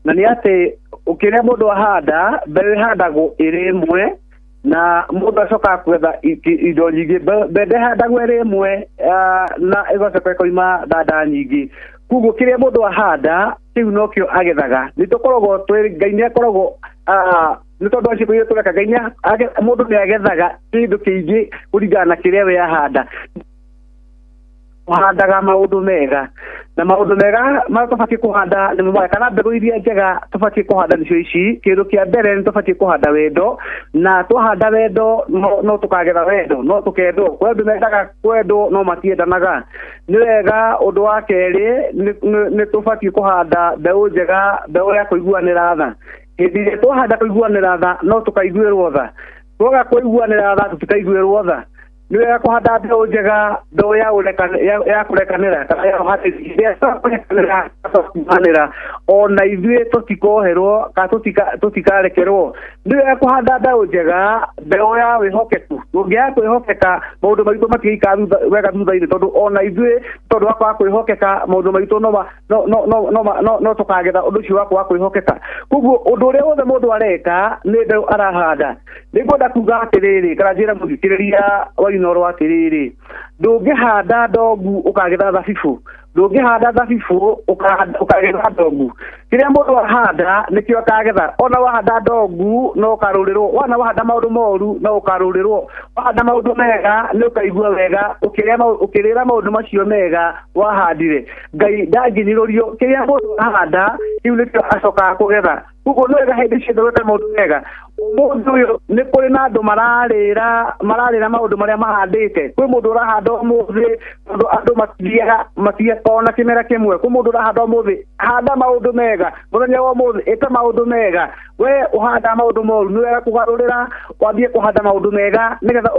na ni ati ukiria mundu ahanda mbeu handagwo iri imwe na mundu acoka kwetha indo nyingi mbembe handagwo iri imwe na igacoka koima dada nyingi kuguo kiria mundu ahanda kiu nokio agethaga nitukoragwo Ngai ni akoragwo ni tondu acio kuyo tureka Ngai mundu ni agethaga kindu kiingi kuringana na kiria we ahanda handaga maundu mega na maundu mega matubati kuhanda ni mwe kana mbegu iria njega tubati kuhanda nicio ici kindu kia mbere ni tubati kuhanda wendo na tuhanda wendo no tukagetha wendo no tukendo kwendu mendaga kwendo no matiendanaga ni wega undu wa keri ni tubati kuhanda mbegu njega mbegu ya kuiguanira tha hindi iria tuhanda kuiguanira tha no tukaiguirwo tha twaga kuiguanira tha tutikaiguirwo tha ni wega kuhanda mbegu njega mbegu ya kurekanira kana ya kurekanira ona ithuĩ tutikoherwo kana tutikarekerwo ni wega kuhanda mbegu njega mbegu ya wihokeku ndũngĩaga kwĩhokeka maũndũ maitũ matigaikara wega thutha-inĩ tondu ona ithuĩ tondu wakwa kwĩhokeka maũndũ maitũ no tukagetha ũndũ ũcio wakwa wa kwĩhokeka koguo ũndũ ũrĩa wothe mũndũ areka nĩ mbegu arahanda nĩngwenda kuga atĩrĩrĩ kana njĩra mũthikĩrĩria wa Inoro atĩrĩrĩ ndũngĩhanda ndongu ũkagetha thabibu ndũngĩhanda thabibu ũkagetha ndongu kiria mũndũ ahanda nikio akagetha ona wahanda ndongu no ũkarũrĩrwo wana wahanda maũndũ moru no ũkarũrĩrwo wahanda maũndũ mega nĩ ũkaigua wega ũkĩrĩra maũndũ macio mega wahandire Ngai ndanginyirurio kiria mũndũ ahanda kiu nikio acokaga kũgetha koguo nĩ wega hĩndĩ ciothe wĩke maũndũ mega mũndũ ũyũ nĩ kũrĩ na andũ mararĩra maũndũ marĩa mahandĩte kwĩ mũndũ ũrahanda ũmũthĩ tondũ andũ matiakona kĩmera kĩmwe kwĩ mũndũ ũrahanda ũmũthĩ handa maũndũ mega mũthenya wa ũmũthĩ ĩka maũndũ mega we ũhanda maũndũ moru nĩ wega kũgarũrĩra wambie kũhanda maũndũ mega nĩgetha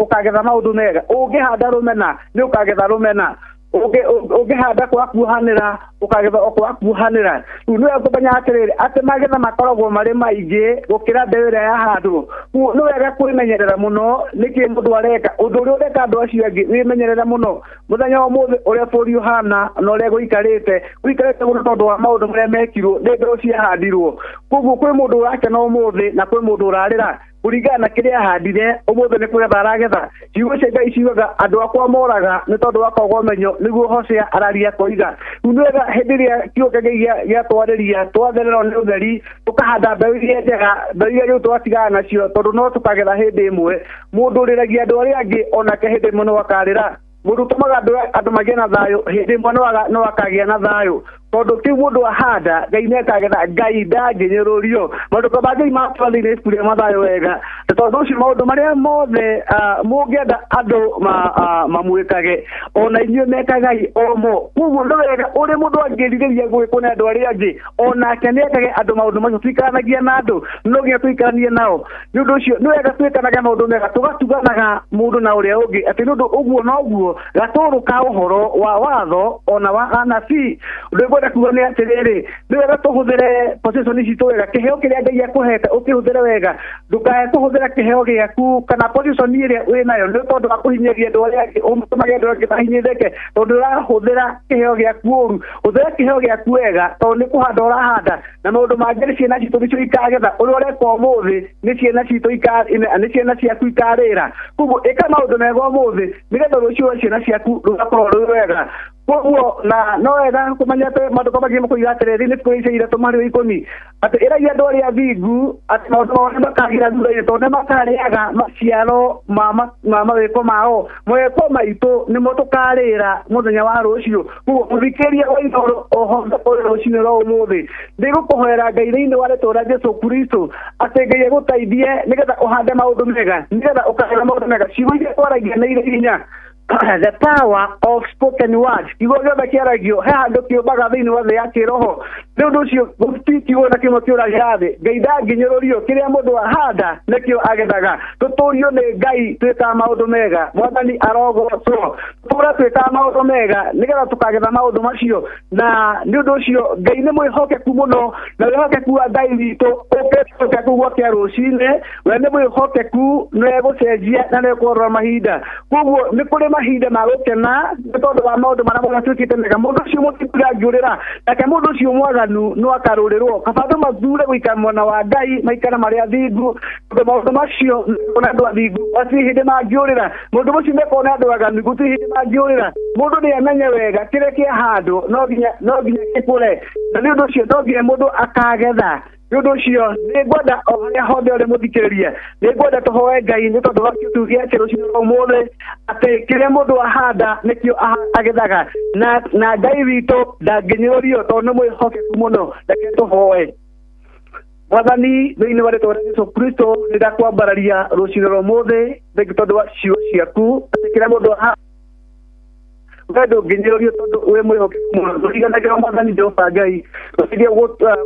ũkagetha maũndũ mega ũngĩhanda rũmena nĩ ũkagetha rũmena ũngĩhanda kwakuhanĩra ũkagetha kwakuhanĩra rĩu nĩ wega kũmenya atĩrĩrĩ atĩ magetha makoragwo marĩ maingĩ gũkĩra mbeu ĩrĩa yahandwo nĩ wega kwĩmenyerera mũno nĩkĩ mũndũ areka ũndũ ũrĩa ũreka andũ acio angĩ wĩmenyerera mũno mũthenya wa ũmũthĩ ũrĩa bũrũri ũhana na ũrĩa gũikarĩte mũno tondũ wa maũndũ marĩa mekirwo nĩ mbeu ciahandirwo koguo kwĩ mũndũ ũrakena ũmũthĩ na kwĩ mũndũ ũrarĩra kuringana na kiria ahandire umuthi ni kugetha aragetha ciugo cia Ngai ciugaga andu akwa moraga ni tondu wa kwaga umenyo niguo Hosea araria koiga nĩ wega hĩndĩ ĩrĩa kiugo kĩa Ngai gĩatwarĩria twathererwo nĩ ũtheri tukahanda mbeu iria njega mbeu iria rĩu twatigana nacio tondu no tukagetha hĩndĩ ĩmwe mũndũ ũrĩragia andũ arĩa angĩ onake hĩndĩ ĩmwe no akarĩra mundu tumaga andu magĩe na thayũ hĩndĩ ĩmwe no akagĩa na thayũ tondu ki mundu ahanda ngai nekagetha ngai ndanginyerurio maundu ko bangai matwathire kuria mathayo wega tondu ucio maundu maria mothe mungienda andu mamwikage ona inyuĩ mekagai omo koguo nĩ wega ũrĩ mũndũ angĩrirĩria gwĩkwo nĩ andũ arĩa angĩ onake nĩekage andũ maũndũ macio tũikaranagia na andũ no nginya tũikaranie nao nĩ ũndũ ũcio nĩ wega twĩkanaga maũndũ mega tũgatuganaga mũndũ na ũrĩa ũngĩ atĩ nĩ ũndũ ũguo noguo gatũrũ ka ũhoro wa watho ona wa anabii ũndũ ngwenda kuga nĩ atĩrĩrĩ nĩ wega tũhũthĩre position citũ wega kĩheo kĩrĩa Ngai akũhete ũkĩhũthĩre wega ndũkae kũhũthĩra kĩheo gĩaku kana position ĩrĩa wĩ nayo nĩ tondũ wa kũhinyĩria andũ arĩa angĩ ũmũtũmage andũ angĩ mahinyĩrĩke tondũ ũrahũthĩra kĩheo gĩaku ũru hũthĩra kĩheo gĩaku wega tondũ nĩ kũhanda ũrahanda na maũndũ mangĩ nĩ ciana citũ nĩcio ikagetha ũrĩa ũreka ũmũthĩ nĩ ciana citũ nĩ ciana ciaku ikarĩra koguo ĩka maũndũ mega ũmũthĩ nĩgetha rũciũ ciana ciaku rũgakorwo rwĩ wega koguo na no wega kũmenya atĩ maũndũ maingĩ makũiga atĩrĩrĩ nĩ kũica ithatũ marĩ ikũmi atĩ ĩragia andũ arĩa athingu atĩ maũndũ mao nĩ makagira thutha-inĩ tondũ nĩ makarĩaga maciaro ma mawĩko mao mawĩko maitũ nĩmo tũkarĩra mũthenya wa rũciũ koguo mũthikĩria wa ithoro ohothe kũrĩ rũciinĩ rwa ũmũthĩ ndĩgũkũhoera Ngai thĩinĩ wa rĩtwa rĩa Jesũ Kristo atĩ Ngai agũteithie nĩgetha ũhande maũndũ mega nĩgetha ũkagetha maũndũ mega ciugo iria twaragia nĩ irĩ hinya the power of spoken words kiugo gĩothe kĩaragio he handũ kĩũmbaga thĩinĩ wa thĩ ya kĩroho nĩ ũndũ ũcio gũtikiugo na kĩmwe kĩũragia thĩ Ngai ndanginyerurio kĩrĩa mũndũ ahanda nĩkĩo agethaga tũtũrio nĩ Ngai twĩkaga maũndũ mega Mwathani arogocwo tũtũũre twĩkaga maũndũ mega nĩgetha tũkagetha maũndũ macio na nĩ ũndũ ũcio Ngai nĩ mwĩhokeku mũno na wĩhokeku wa Ngai witũ ũkĩhokeku gwakia rũcinĩ we nĩ mwĩhokeku nĩ egũcenjia na nĩ ekũrora mahinda koguo nĩ kũrĩ mahinda ma gũkena nĩ tondũ wa maũndũ marĩa matuĩkĩte mega mũndũ ũcio mũtitũra angĩũrĩra nake mũndũ ũcio mwaganu no akarũrĩrwo kaba andũ mathure gũikara mwena wa Ngai maikara marĩ athingu tondũ maũndũ macio na andũ athingu gũtirĩ hĩndĩ mangĩũrĩra mũndũ ũcio mekwo nĩ andũ aganu gũtirĩ hĩndĩ mangĩũrĩra mũndũ nĩ amenye wega kĩrĩa kĩahandwo no nginya gĩkũre na nĩ ũndũ ũcio no nginya mũndũ akagetha nĩ ũndũ ũcio nĩ ngwenda o harĩa hothe ũrĩ mũthikĩrĩria nĩ ngwenda tũhoe Ngai nĩ tondũ wa kĩũtu gĩake rũciinĩ rwa ũmũthĩ atĩ kĩrĩa mũndũ ahanda nĩkĩo agethaga na Ngai witũ ndangĩnyũrio tondũ nĩ mwĩhokeku mũno reke tũhoe Mwathani thĩinĩ wa rĩtwa rĩa Jesũ Kristo nĩ ndakwambararia rũciinĩ rwa ũmũthĩ thengio tondũ wa ciugo ciaku atĩ kĩrĩa mũndũ wendo nginyerio tondu we mwĩhokeku mũno tũtiganagĩra Mwathani Jehova Ngai tũteithie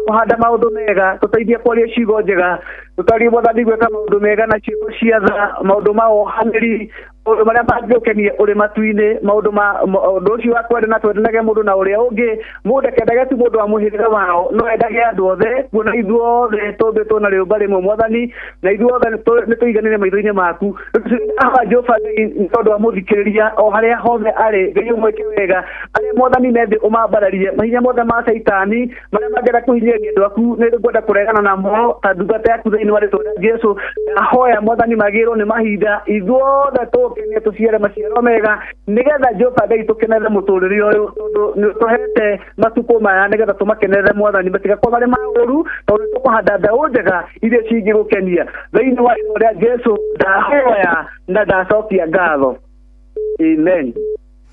kũhanda maũndũ mega tũteithie kwaria ciugo njega tũtarie Mwathani gwĩka maũndũ mega na ciugo cia tha maũndũ ma wohanĩri maũndũ marĩa mangĩũkenia ũrĩ matu-inĩ maũndũ ũndũ ũcio wa kwenda na twendanage mũndũ na ũrĩa ũngĩ mũndũ akendage tu mũndũ wa mũhĩrĩga wao no endage andũ othe kuona ithuothe tũmbĩtwo na rĩũmba rĩmwe Mwathani na ithuothe nĩ tũiganĩre maitho-inĩ maku Jehova Ngai nĩ tondũ wa mũthikĩrĩria o harĩa hothe arĩ Ngai ũmwĩke wega arĩa Mwathani methĩ ũmambararie mahinya mothe ma Saitani marĩa mangĩenda kũhinyĩrĩria andũ aku nĩ ngwenda kũregana namo ta ndungata yaku thĩinĩ wa rĩtwa rĩa Jesũ ndahoya Mwathani magĩrwo nĩ mahinda ithuothe tũkenie tũciare maciaro mega nĩgetha Jehova Ngai tũkenerere mũtũrĩre ũyũ tondũ nĩ tũhete matukũ maya nĩgetha tũmakenerere Mwathani matigakorwo marĩ maũru tondũ tũkũhanda mbeũ njega iria cingĩgũkenia thĩinĩ wa rĩtwa rĩa Jesũ ndahoya na ndacokia ngatho amen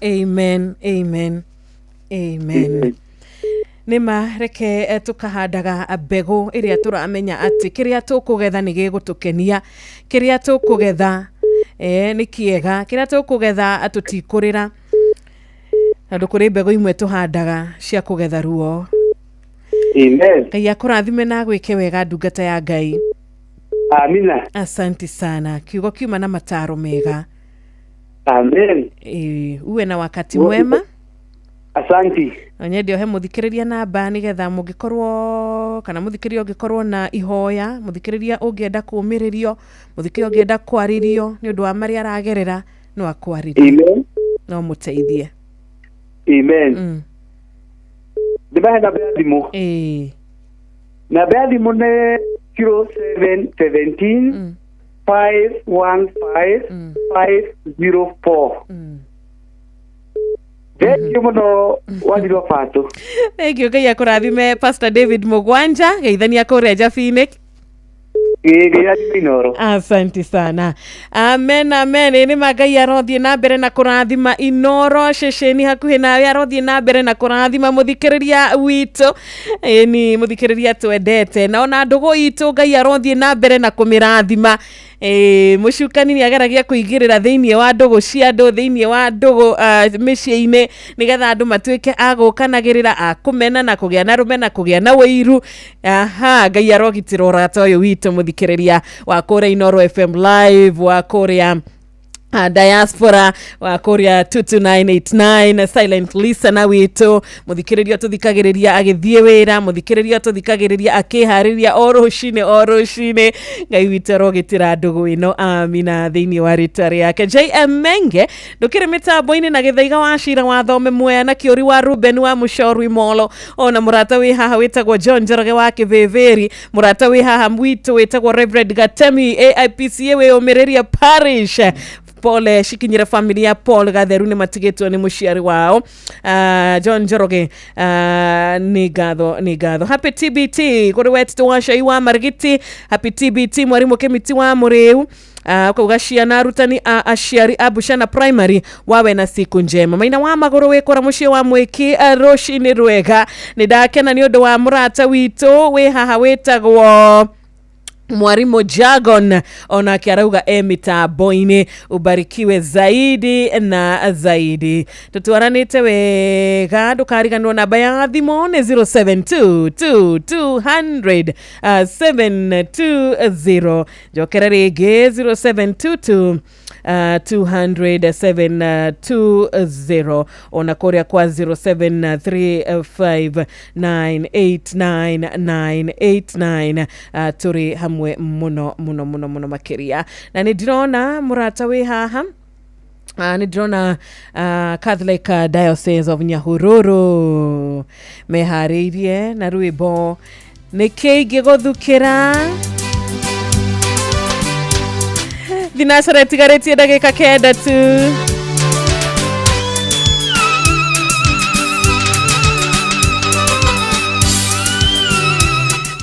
amen amen amen nĩma reke tũkahandaga mbegũ ĩrĩa tũramenya atĩ kĩrĩa tũkũgetha nĩ gĩgũtũkenia kĩrĩa tũkũgetha nĩ kĩega kĩrĩa tũkũgetha tũtikũrĩra tondũ kũrĩ mbegũ imwe tũhandaga cia kũgetha ruo amen Ngai akũrathime na gwĩke wega ndungata ya Ngai amina asante sana kiugo kiuma na mataro mega amen uwe na wakati mwema asanti onye ndio he muthikĩrĩria namba nĩgetha mũngĩkorwo kana mũthikĩrĩria ũngĩkorwo na ihoya mũthikĩrĩria ũngĩenda kũũmĩrĩrio mũthikĩrĩria ũngĩenda kwarĩrio nĩ ũndũ wa marĩa aragerera no akwarĩrie amen no mũteithie amen ndĩbahe namba ya thimũ namba ya thimũ nĩ 0717 515 504 Thank you muno wajiro pato. Thank you Ngai akũrathime Pastor David Mugwanja geithania kũrĩa Jabinik. Ngiya Inoro. Asante sana. Amen, amen. Ni magai arothie na mbere na kurathima Inoro ceceni hakuhi nawe arothie na mbere na kurathima muthikiriria witu. Ni muthikiriria twendete na ona ndugu itu Ngai arothie na mbere na kumirathima. Mucukani ni ageragia kuigirira thiini wa ndugu cia andu thiini wa ndugu micii-ini nigetha andu matuike agukanagirira akumena na kugia na rume na kugia na wiru. Ngai arogitira urata uyu witu muthikiriria wa kuria Inoro FM live wa kuria diaspora wa kuria 22989 silent listener witu muthikiriria tuthikagiriria agithie wira muthikiriria tuthikagiriria akihariria oroshine Ngai witu rogitira ndugu ino amina thiini wa ritari yake JM Menge ndukire mitambo-ini na githaiga wa shira wa thome mwe na kiori wa Ruben wa Mushorwi Molo ona murata wi haha witagwo John Njoroge wa Kiveveri murata wi haha mwitu witagwo Reverend Gatemi AIPCA we umiriria parish Pole shikinyira familia Paul Gatheru ni matigitwo ni muciari wao John Njoroge ni gatho happy TBT kuri wetu washa iwa Margiti happy TBT mwarimu Kemiti wa Mureu kwa ciana arutani aciari abushana primary wawe na siku njema maina wa magoro wekora mucie wa mwiki Roshini Rwega ni ndakena ni undu wa murata witu we haha wetagwo Mwarimu Jagon ona kiarauga mitambo-ini ubarikiwe zaidi na zaidi tutuaranite wega ndukariganwo namba ya thimo ni 0722200720 jokera ringi 0722200720 ona kuria kwa 0735989989 turi hamwe muno makiria na ni ndrona murata wi haha ni ndrona Catholic Diocese of Nyahururu meharirie na rwimbo niki guthukira Thinacera tigaritie ndagika kenda tu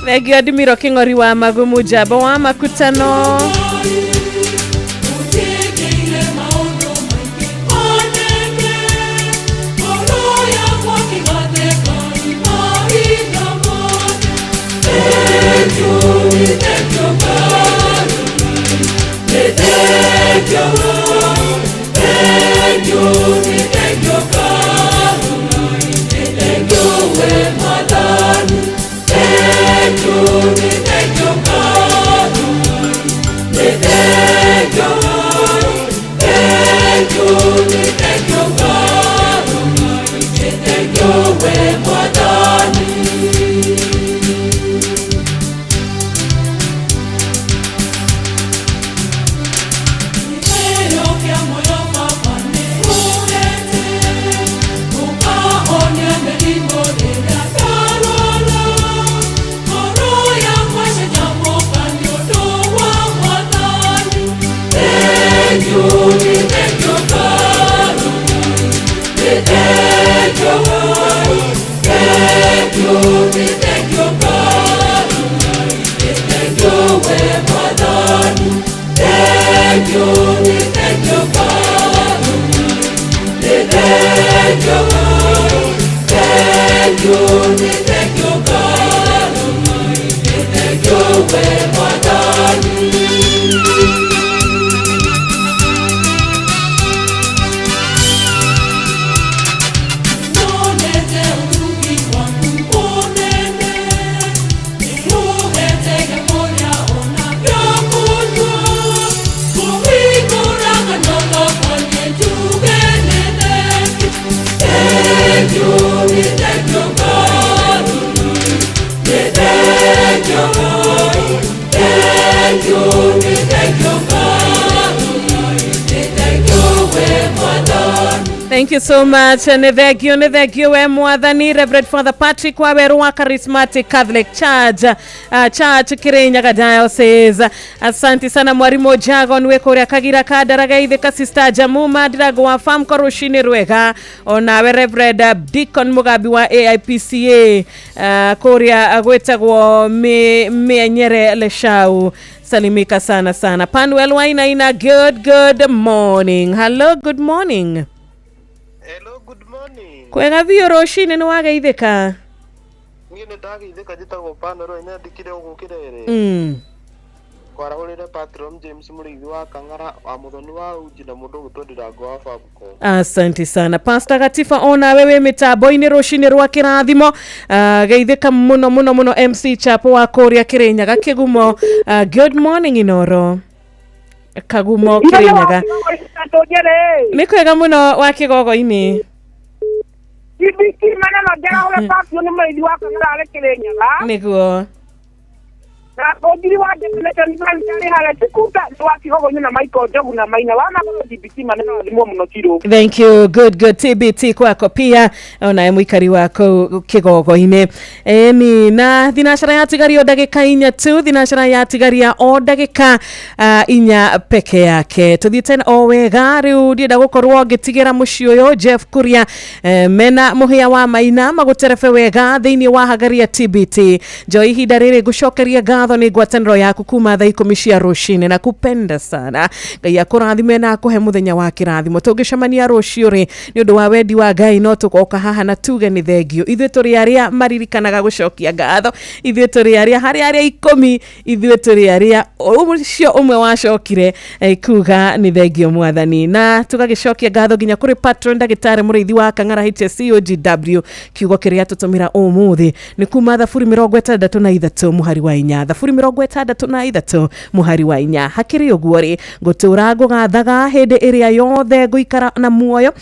Thegio Adimiro King'ori wa Magumu Jabo wa Makutano Thank you so much. Nĩ thengio we mwathani Reverend Father Patrick Waweru wa Charismatic Catholic Church Kirinyaga Diocese. Asante sana mwarimu Jago nwe kuria kagira kadaraga ithika Sister Jamuma Ndirago wa Farm Korushini Rwega ona we Reverend Deacon Mugabi wa AIPCA kuria agwetagwo Menyere Leshau. Salimika sana Panuel Wainaina. Good morning. Hello, good morning. Hello, good morning. Kwega thio roshine ni wageithika? Ngi ni ndageithika njitagwo Panuel ina ndikire ugu kirere. Kwarahurire Patron James Muriithi wa Kang'ara wa muthoni wa uji na mundu gutondira ngo wa Fabuko. Asante sana Pastor Gatifa ona wewe mitambo-ini roshine rwa kirathimo. Geithika muno MC Chapo wa Korea Kirinyaga Kigumo. Good morning Inoro. Kagumo Kirinyaga. Nĩ kwega muno wa Kigogo-ini. Ibiki maneno njara ule Patron ni Muriithi wa Kang'ara Kirinyaga. Niguo. Ojiri wa Definition Bank hala sikuta wa Kigogo na Michael Jogu na Maina wana kwa DBT maneno walimo mno kiro. Thank you. Good TBT kwako pia ona mwikari wako Kigogo-ini. Ni na thinashara ya tigario ndagika inya tu thinashara ya tigaria o ndagika inya peke yake tuthiite o wega riu ndienda gukorwo ngitigira muci uyu Jeff Kuria mena muhia wa Maina maguterefe wega thiini wa hagaria TBT Joy ihinda riri gucokeria gatho ni ngwataniro yaku kuma thaa 10 cia rucine na kupenda sana Ngai akurathime na akuhe muthenya wa kirathimo tungicemania rucio ri ni undu wa wendi wa Ngai no tukoka haha na tuge ni thengio ithuĩ tũrĩ arĩa maririkanaga gucokia gatho ithuĩ tũrĩ arĩa harĩ 10 ithuĩ tũrĩ arĩa ucio umwe wacokire kuga ni thengio mwathani na tugagicokia gatho nginya kuri Patron Ndagĩtarĩ Mũrĩithi wa Kang'ara HSCOGW kiugo kĩrĩa tũtũmĩra ũmũthĩ ni kuma thaburi 63 muhari wa 4 thaburi 63 muhari wa 4 hakiri uguo ri ngũtũra ngũgathaga hĩndĩ ĩrĩa yothe ngũikara na muoyo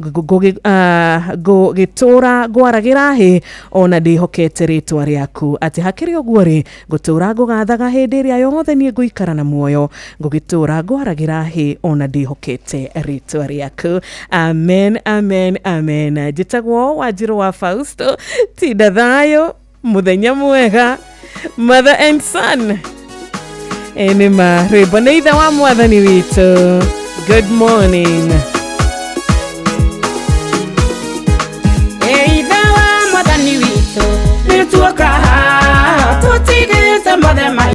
ngũgĩtũra ngwaragira hi ona ndĩhokete rĩtwa rĩaku ati hakiri uguo ri ngũtũra ngũgathaga hĩndĩ ĩrĩa yothe niĩ ngũikara na muoyo ngũgĩtũra ngwaragira hi ona ndĩhokete rĩtwa rĩaku. Amen. Njĩtagwo Wanjiru wa Fausto tinda thayo muthenya mwega mother and son. Enema rwĩmbo nĩ ithe wa mwathani witũ. Good morning.